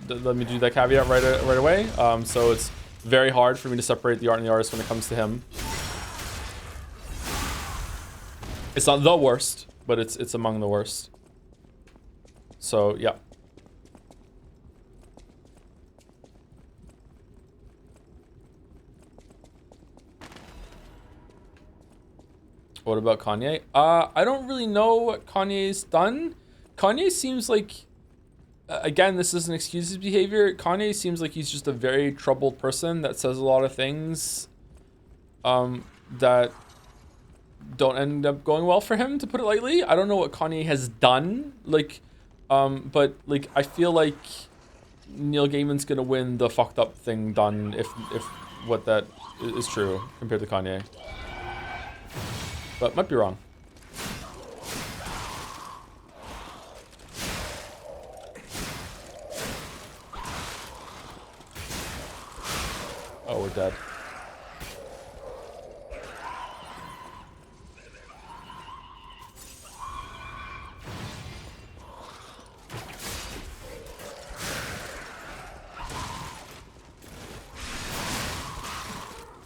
Let me do that caveat right away. So it's very hard for me to separate the art and the artist when it comes to him. It's not the worst, but it's among the worst. So yeah. What about Kanye? I don't really know what Kanye's done. Kanye seems like, again, this doesn't excuse his behavior. Kanye seems like he's just a very troubled person that says a lot of things that don't end up going well for him, to put it lightly. I don't know what Kanye has done, like, but like I feel like Neil Gaiman's gonna win the fucked up thing done if what that is true compared to Kanye. But might be wrong. Oh, we're dead.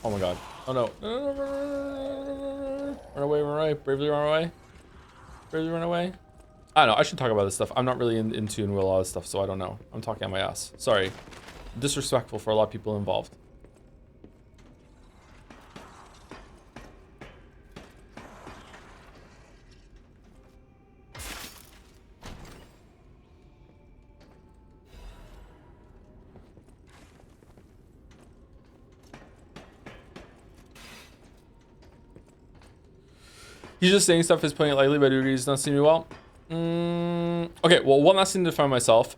Oh my god. Oh no. Run away, run away. Bravely run away. Bravely run away. I don't know. I should talk about this stuff. I'm not really in tune with a lot of stuff, so I don't know. I'm talking on my ass. Sorry. Disrespectful for a lot of people involved. He's just saying stuff is putting it lightly, but he's not seeing me well. Okay, well, one last thing to define myself.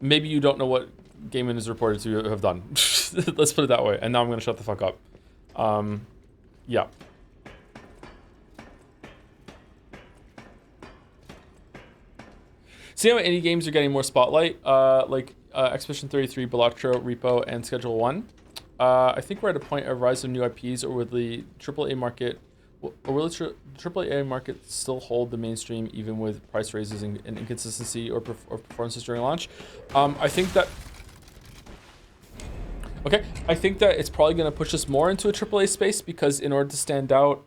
Maybe you don't know what Gaiman is reported to have done. Let's put it that way. And now I'm going to shut the fuck up. Yeah. See how indie games are getting more spotlight? Like Expedition 33, Belotro, Repo, and Schedule 1. I think we're at a point of rise of new IPs, or will the AAA market... Or will the AAA market still hold the mainstream even with price raises and inconsistency or performances during launch? I think that... Okay, I think that it's probably going to push us more into a AAA space, because in order to stand out,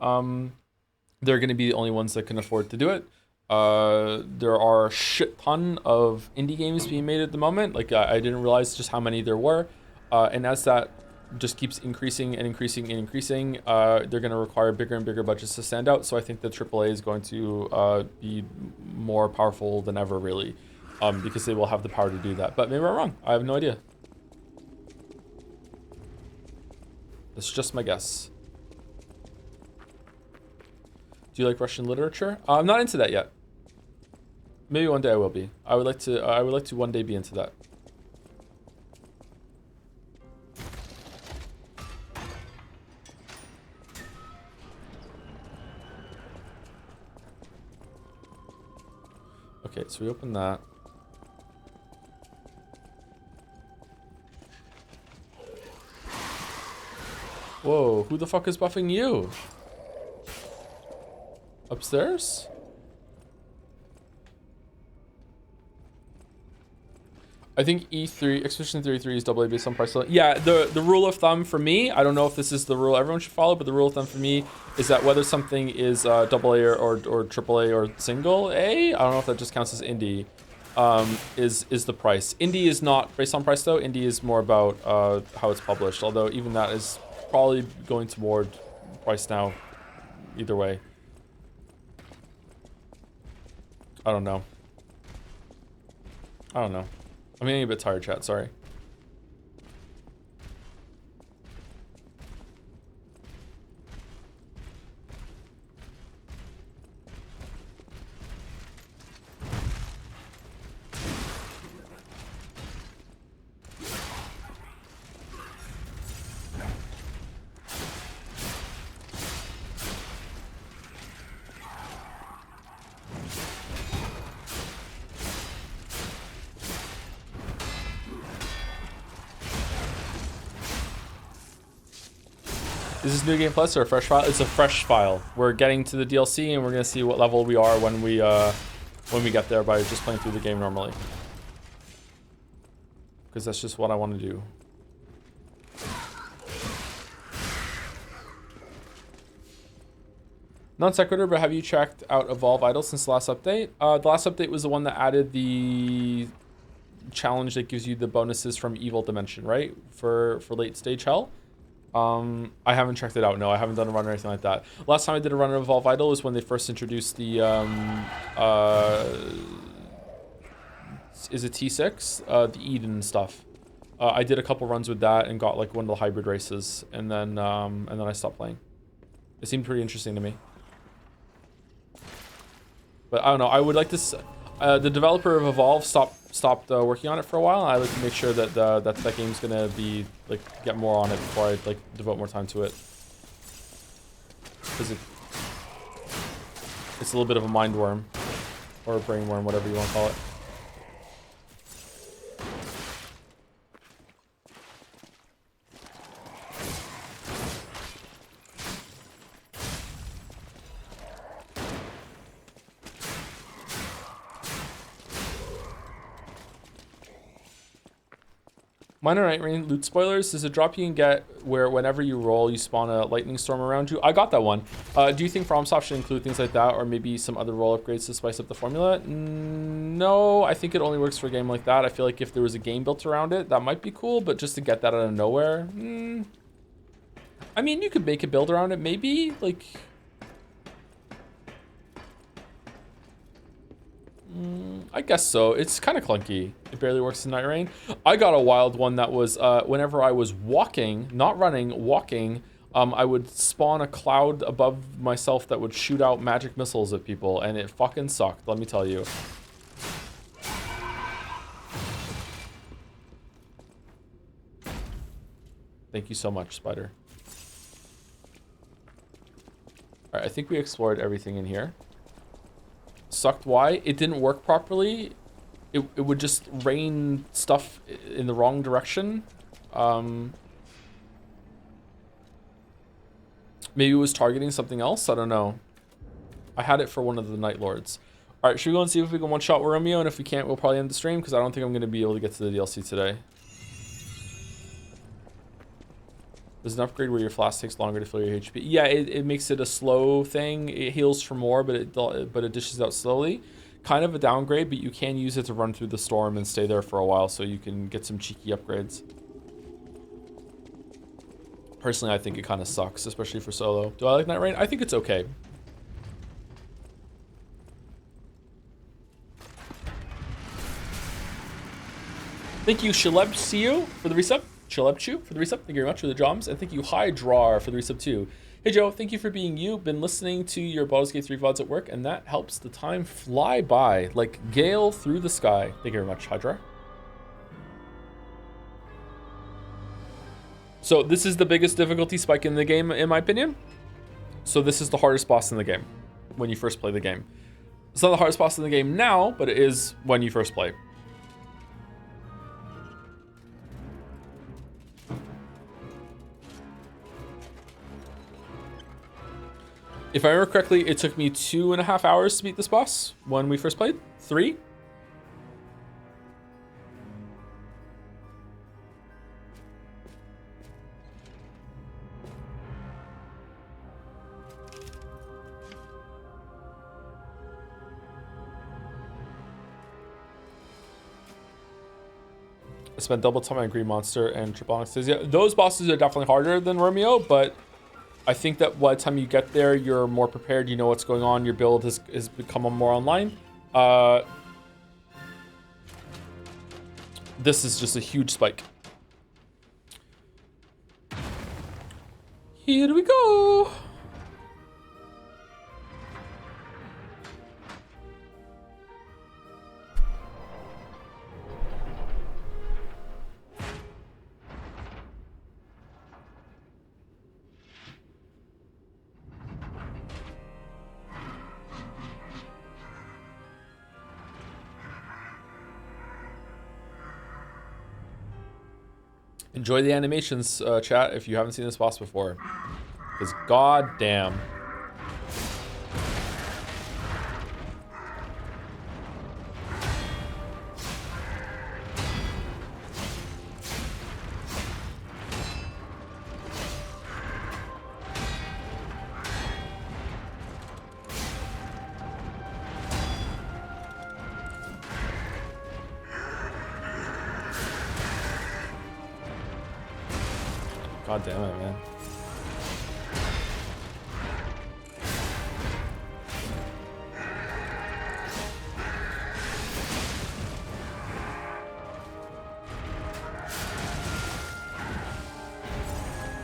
they're going to be the only ones that can afford to do it. There are a shit ton of indie games being made at the moment. Like, I didn't realize just how many there were. And as that just keeps increasing and increasing and increasing, they're going to require bigger and bigger budgets to stand out. So I think that AAA is going to be more powerful than ever, really, because they will have the power to do that. But maybe I'm wrong. I have no idea. That's just my guess. Do you like Russian literature? I'm not into that yet. Maybe one day I will be. I would like to one day be into that. Okay, so we open that. Whoa, who the fuck is buffing you? Upstairs? I think E3, Expedition 33 is AA based on price. Yeah, the rule of thumb for me, I don't know if this is the rule everyone should follow, but the rule of thumb for me is that whether something is AA or AAA or single A, I don't know if that just counts as indie, is the price. Indie is not based on price though. Indie is more about how it's published, although even that is probably going toward price now, either way. I don't know. I'm getting a bit tired, chat, sorry. Is this New Game Plus or a fresh file? It's a fresh file. We're getting to the DLC and we're gonna see what level we are when we get there by just playing through the game normally. Because that's just what I want to do. Non sequitur, but have you checked out Evolve Idol since the last update? The last update was the one that added the challenge that gives you the bonuses from Evil Dimension, right? For late stage hell. I haven't checked it out. No, I haven't done a run or anything like that. Last time I did a run of Evolve Idol was when they first introduced the is it T6? The Eden stuff. I did a couple runs with that and got like one of the hybrid races, and then I stopped playing. It seemed pretty interesting to me. But I don't know. I would like to. The developer of Evolve stopped working on it for a while. And I like to make sure that that game's gonna be like get more on it before I like devote more time to it. Because it's a little bit of a mind worm or a brain worm, whatever you want to call it. Minor Night Rain loot spoilers. There's a drop you can get where whenever you roll, you spawn a lightning storm around you. I got that one. Do you think FromSoft should include things like that, or maybe some other roll upgrades to spice up the formula? No, I think it only works for a game like that. I feel like if there was a game built around it, that might be cool, but just to get that out of nowhere, I mean, you could make a build around it, maybe, like... I guess so. It's kind of clunky. It barely works in Night Rain. I got a wild one that was whenever I was walking, not running, walking, I would spawn a cloud above myself that would shoot out magic missiles at people, and it fucking sucked, let me tell you. Thank you so much, Spider. All right, I think we explored everything in here. Sucked why? It didn't work properly. It would just rain stuff in the wrong direction. Maybe it was targeting something else. I don't know. I had it for one of the Night Lords. All right, should we go and see if we can one-shot Romeo? And if we can't, we'll probably end the stream because I don't think I'm going to be able to get to the DLC today. There's an upgrade where your flask takes longer to fill your HP. Yeah, it makes it a slow thing. It heals for more, but it dishes out slowly. Kind of a downgrade, but you can use it to run through the storm and stay there for a while so you can get some cheeky upgrades. Personally, I think it kind of sucks, especially for solo. Do I like Night Rain? I think it's okay. Thank you, Shalebcu, for the resub. Chilebchu for the resub. Thank you very much for the drums. And thank you, Hydrar, for the resub too. Hey Joe, thank you for being you. Been listening to your Baldur's Gate 3 VODs at work, and that helps the time fly by like gale through the sky. Thank you very much, Hydrar. So this is the biggest difficulty spike in the game, in my opinion. So this is the hardest boss in the game when you first play the game. It's not the hardest boss in the game now, but it is when you first play. If I remember correctly, it took me 2.5 hours to beat this boss when we first played. 3? I spent double time on Green Monster and Triple Anesthesia. Those bosses are definitely harder than Romeo, but I think that by the time you get there, you're more prepared. You know what's going on. Your build has become more online. This is just a huge spike. Here we go. Enjoy the animations, chat, if you haven't seen this boss before. Because goddamn. God damn it, man.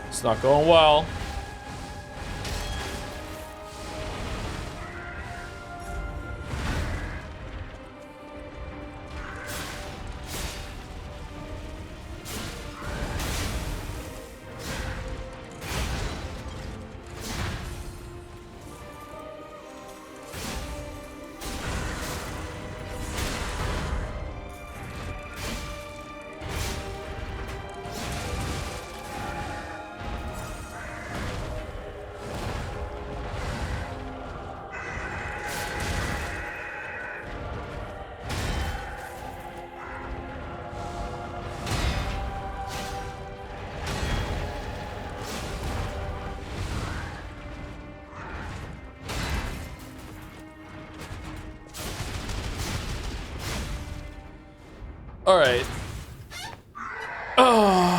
It's not going well. All right. Oh.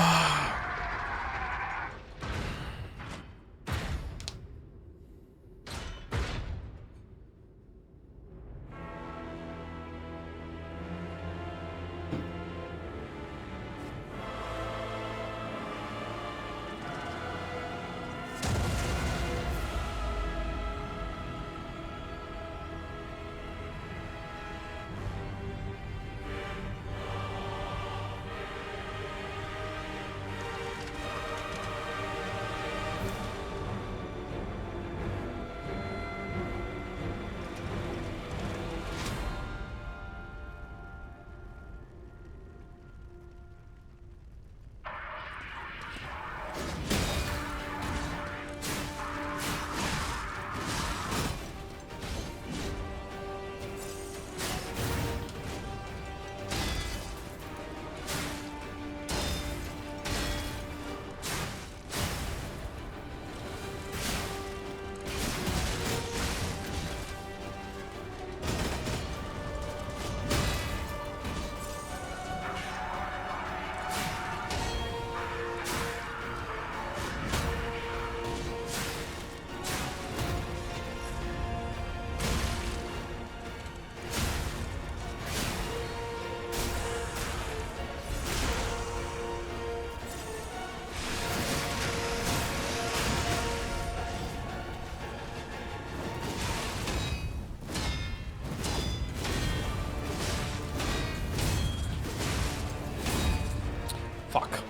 Fuck.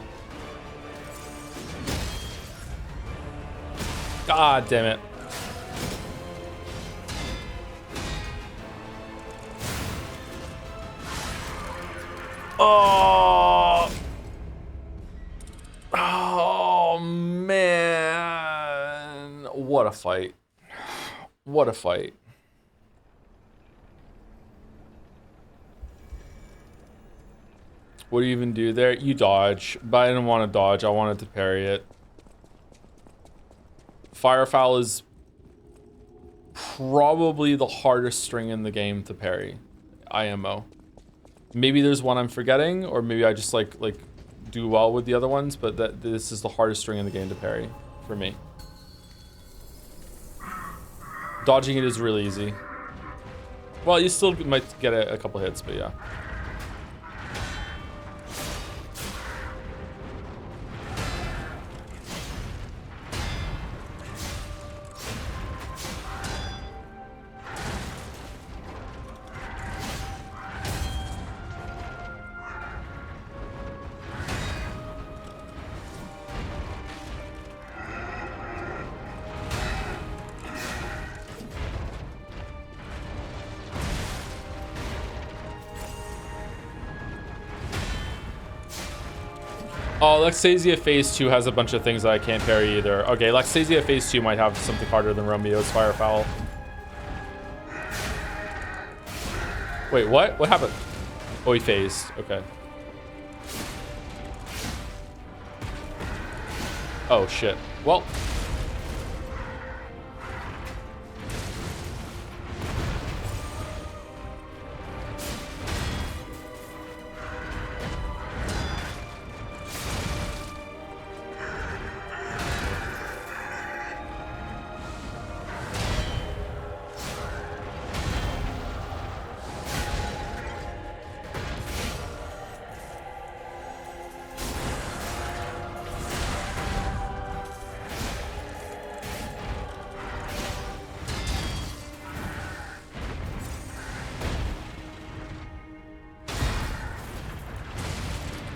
God damn it. Oh. Oh man. What a fight. What a fight. What do you even do there? You dodge, but I didn't want to dodge. I wanted to parry it. Firefowl is probably the hardest string in the game to parry. IMO. Maybe there's one I'm forgetting, or maybe I just like do well with the other ones, but this is the hardest string in the game to parry for me. Dodging it is really easy. Well, you still might get a couple hits, but yeah. Oh, Lexasia Phase 2 has a bunch of things that I can't parry either. Okay, Lexasia Phase 2 might have something harder than Romeo's Firefowl. Wait, what? What happened? Oh, he phased. Okay. Oh, shit. Well.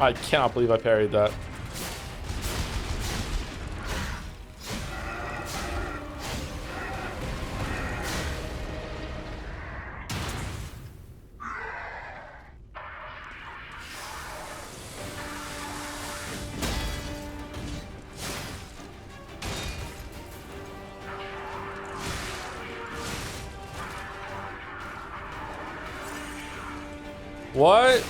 I cannot believe I parried that. What?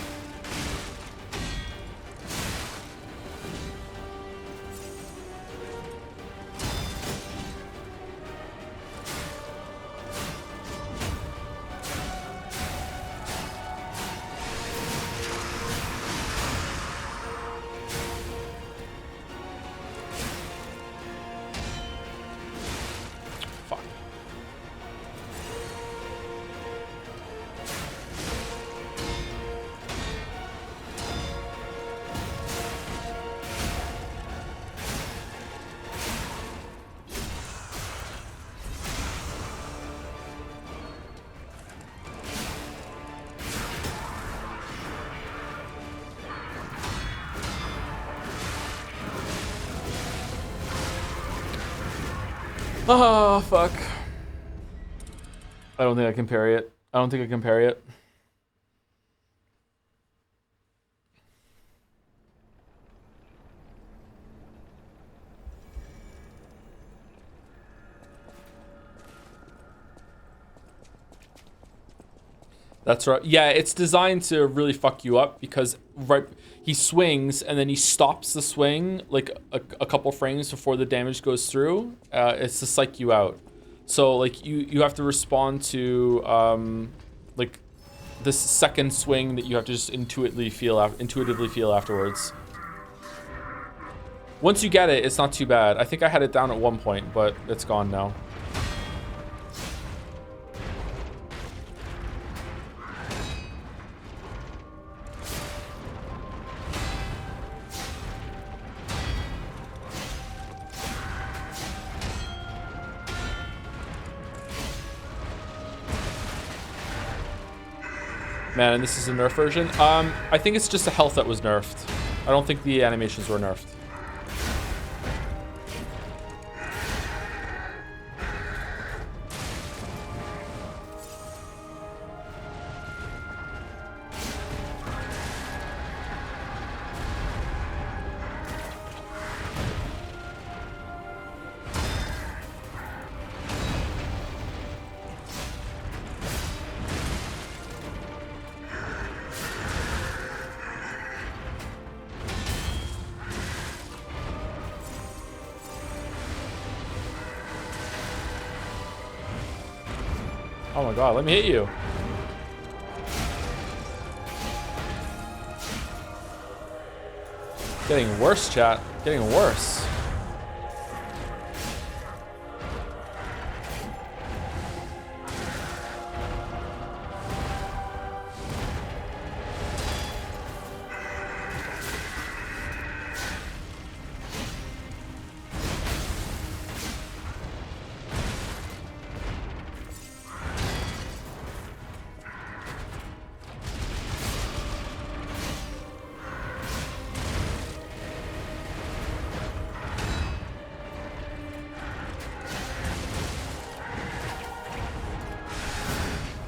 Oh, fuck. I don't think I can parry it. I don't think I can parry it. That's right. Yeah, it's designed to really fuck you up because he swings and then he stops the swing like a couple frames before the damage goes through. It's to psych you out. So like you have to respond to like this second swing that you have to just intuitively feel afterwards. Once you get it, it's not too bad. I think I had it down at one point, but it's gone now. Man, and this is a nerf version. I think it's just the health that was nerfed. I don't think the animations were nerfed. Oh my god, let me hit you. Getting worse, chat. Getting worse.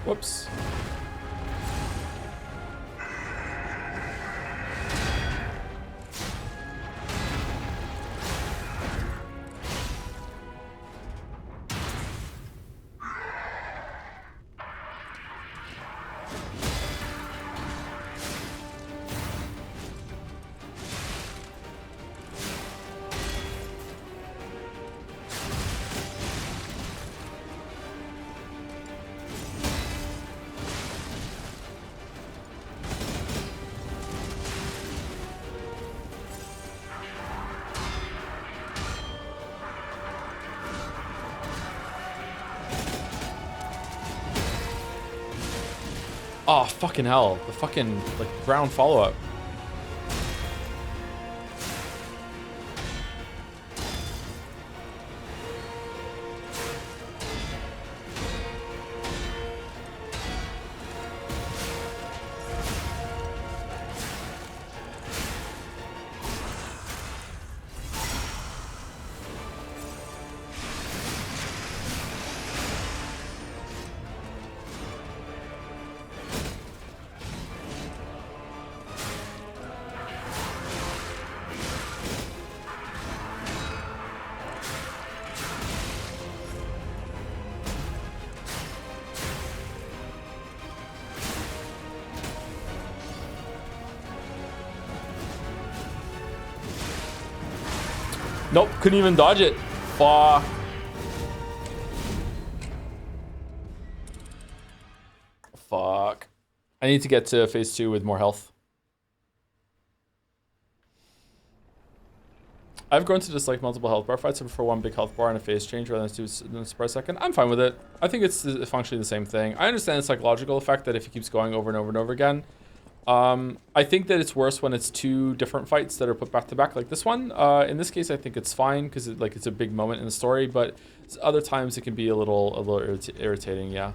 Whoops. Oh, fucking hell. The fucking, like, ground follow-up. Nope, couldn't even dodge it. Fuck. Fuck. I need to get to phase 2 with more health. I've grown to dislike multiple health bar fights. I prefer one big health bar and a phase change rather than 2 per second. I'm fine with it. I think it's functionally the same thing. I understand the psychological effect that if it keeps going over and over and over again. I think that it's worse when it's 2 different fights that are put back to back like this one. In this case, I think it's fine because it's a big moment in the story, but other times it can be a little irritating, yeah.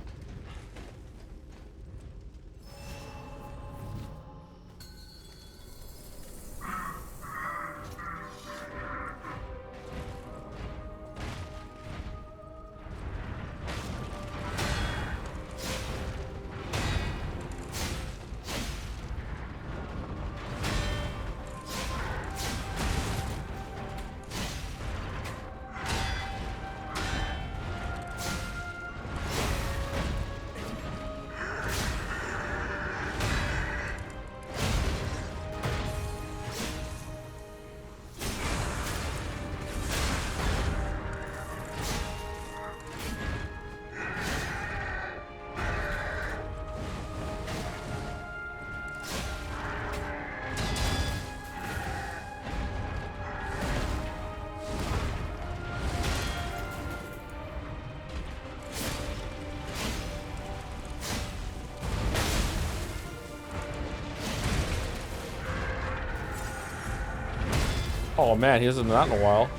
Oh man, he hasn't done that in a while.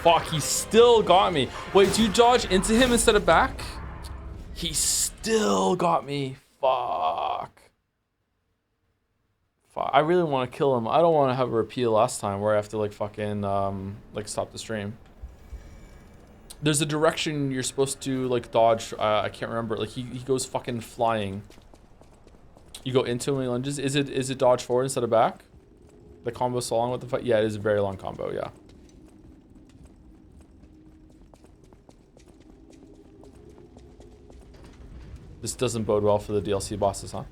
Fuck, he still got me. Wait, do you dodge into him instead of back? He still got me. Fuck. Fuck. I really want to kill him. I don't want to have a repeat last time where I have to like fucking like stop the stream. There's a direction you're supposed to like dodge. I can't remember. Like he goes fucking flying. You go into him and he lunges. Is it dodge forward instead of back? The combo so long with the fight? Yeah, it is a very long combo, yeah. This doesn't bode well for the DLC bosses, huh?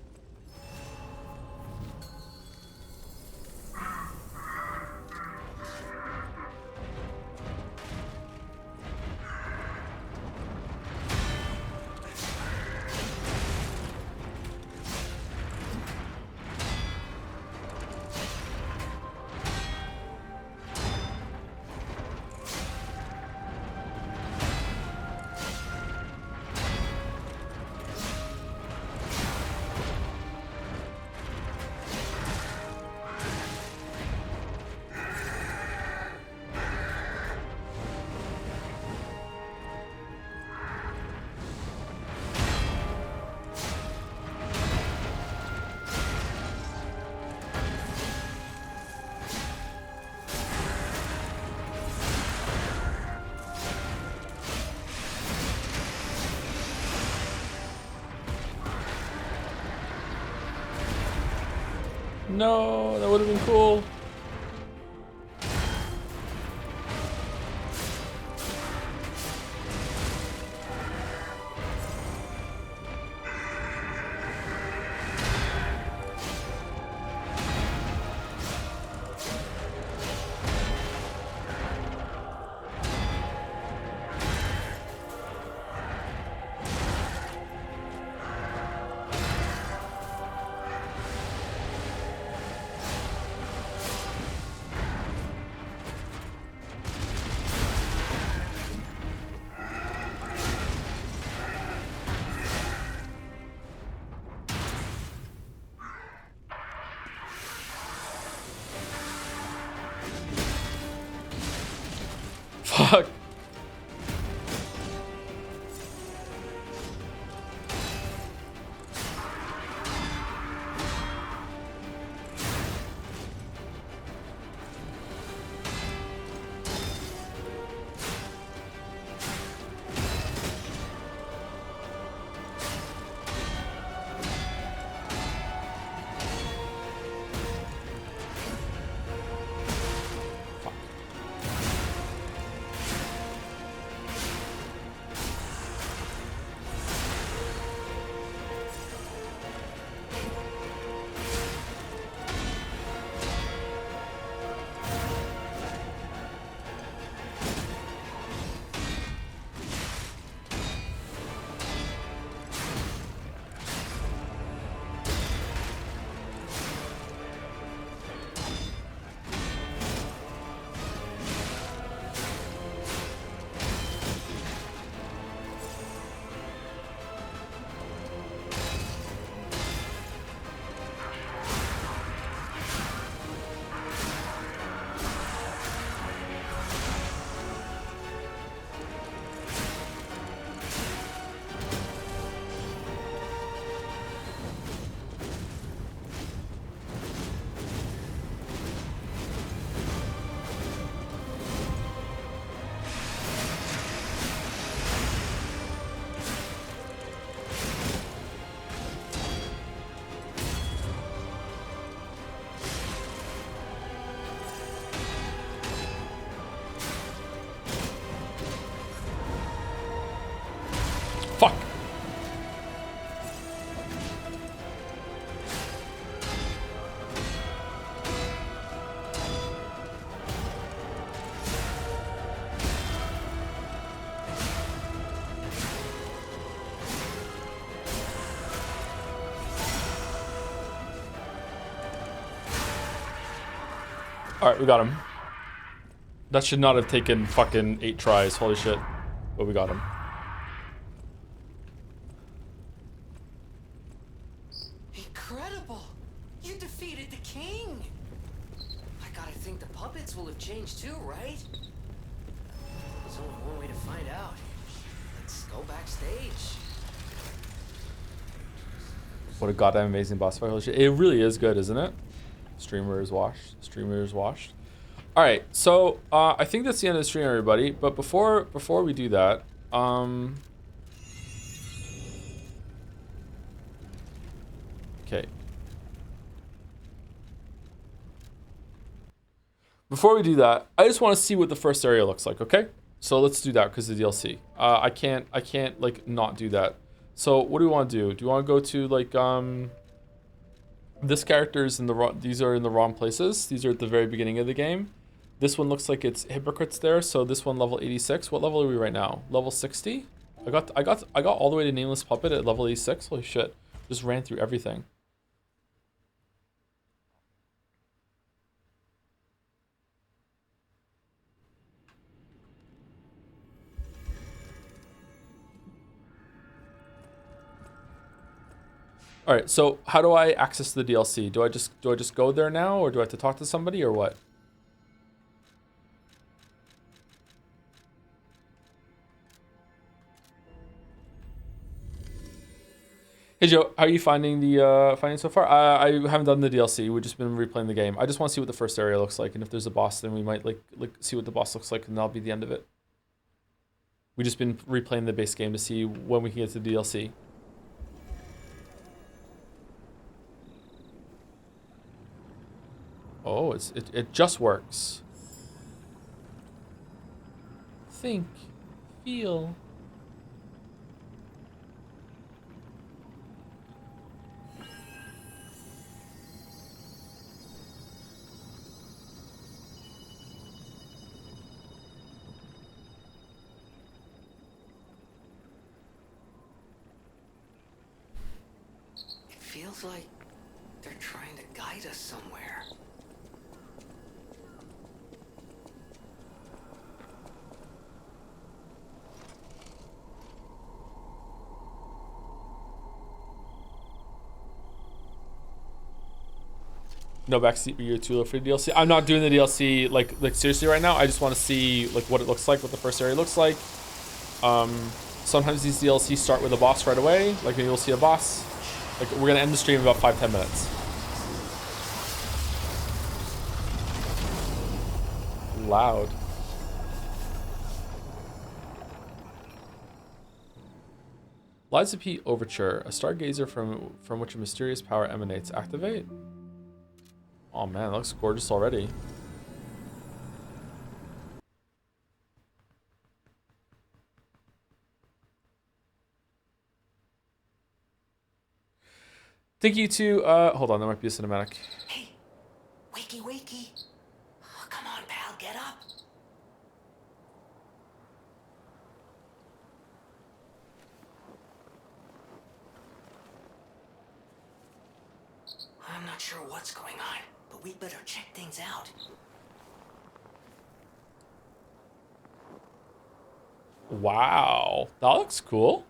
No, that would have been cool. Fuck. Alright, we got him. That should not have taken fucking 8 tries, holy shit. But we got him. Incredible! You defeated the king! I gotta think the puppets will have changed too, right? There's only one way to find out. Let's go backstage. What a goddamn amazing boss fight, holy shit. It really is good, isn't it? Streamer is washed. Streamer is washed. Alright, so I think that's the end of the stream, everybody. But before we do that, okay. Before we do that, I just want to see what the first area looks like, okay? So let's do that because of the DLC. I can't like not do that. So what do we want to do? Do you want to go to like this character is in the wrong, these are in the wrong places. These are at the very beginning of the game. This one looks like it's hypocrites there. So this one level 86. What level are we right now? Level 60? I got all the way to Nameless Puppet at level 86. Holy shit. Just ran through everything. All right, so how do I access the DLC? Do I just go there now, or do I have to talk to somebody, or what? Hey Joe, how are you finding the finding so far? I haven't done the DLC. We've just been replaying the game. I just want to see what the first area looks like, and if there's a boss, then we might like see what the boss looks like, and that'll be the end of it. We've just been replaying the base game to see when we can get to the DLC. Oh, it just works. Think, feel. It feels like they're trying to guide us somewhere. No backseat, but you're too low for the DLC. I'm not doing the DLC like seriously right now. I just want to see like what it looks like, what the first area looks like. Sometimes these DLCs start with a boss right away. Like maybe you'll see a boss. Like we're gonna end the stream in about 5-10 minutes. Loud. Liza P. Overture, a stargazer from which a mysterious power emanates. Activate? Oh man, that looks gorgeous already. Thank you to, hold on, there might be a cinematic. Hey, wakey wakey. Oh, come on, pal, get up. I'm not sure what's going on, but we better check things out. Wow, that looks cool.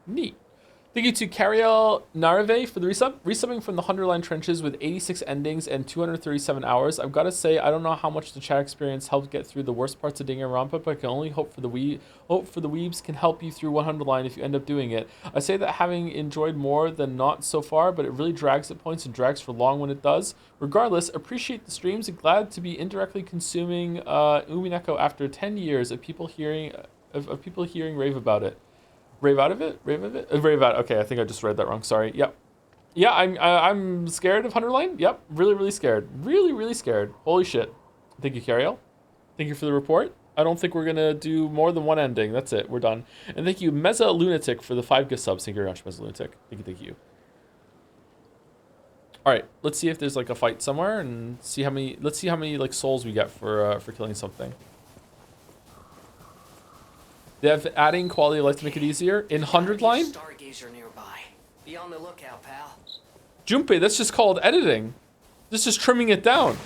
Neat. Thank you to Cariel Narve for the resub. Resubbing from the Hunterline Trenches with 86 endings and 237 hours. I've got to say, I don't know how much the chat experience helped get through the worst parts of Danganronpa, but I can only hope for the weebs can help you through 100 line if you end up doing it. I say that having enjoyed more than not so far, but it really drags at points and drags for long when it does. Regardless, appreciate the streams and glad to be indirectly consuming Umineko after 10 years of people hearing rave about it. Rave out of it? Rave of it? Rave out. Okay, I think I just read that wrong. Sorry. Yep. Yeah, I'm scared of Hunterline. Yep. Really, really scared. Really, really scared. Holy shit. Thank you, Cariel. Thank you for the report. I don't think we're going to do more than one ending. That's it. We're done. And thank you, Meza Lunatic, for the 5 gift subs. Thank you very much, Meza Lunatic. Thank you. All right. Let's see if there's like a fight somewhere and see how many, like souls we get for killing something. They're adding quality of life to make it easier. In 100 line? Stargazer nearby. Be on the lookout, pal. Junpei, that's just called editing. This is trimming it down.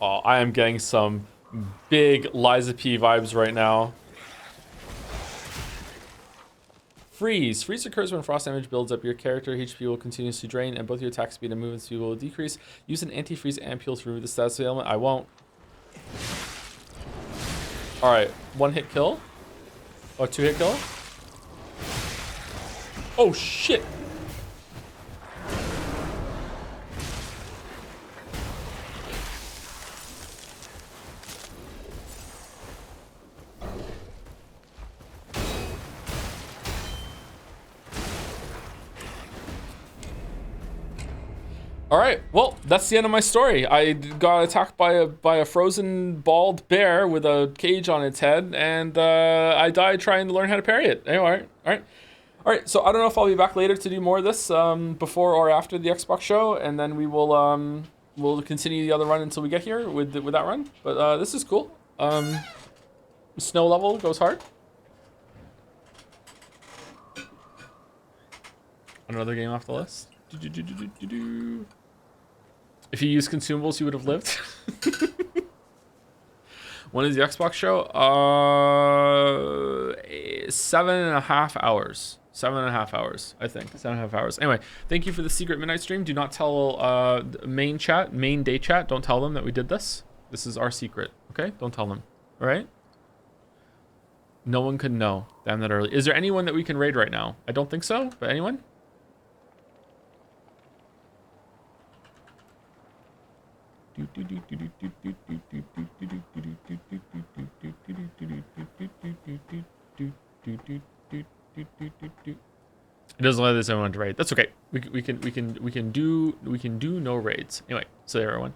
Oh, I am getting some big Liza P vibes right now. Freeze. Freeze occurs when frost damage builds up. Your character HP will continuously drain, and both your attack speed and movement speed will decrease. Use an anti-freeze ampule to remove the status of the element. I won't. Alright, 1-hit kill. Oh, 2-hit kill. Oh, shit. All right, well, that's the end of my story. I got attacked by a frozen bald bear with a cage on its head, and I died trying to learn how to parry it. Anyway, all right. So I don't know if I'll be back later to do more of this before or after the Xbox show, and then we will we'll continue the other run until we get here with that run. But this is cool. Snow level goes hard. Another game off the list. If you used consumables, you would have lived. When is the Xbox show? 7.5 hours. 7.5 hours, I think. 7.5 hours. Anyway, thank you for the secret midnight stream. Do not tell main day chat. Don't tell them that we did this. This is our secret. Okay? Don't tell them. All right? No one could know. Damn that early. Is there anyone that we can raid right now? I don't think so, but anyone? It doesn't let us everyone to raid. That's okay. We can do no raids. Anyway, so there, everyone.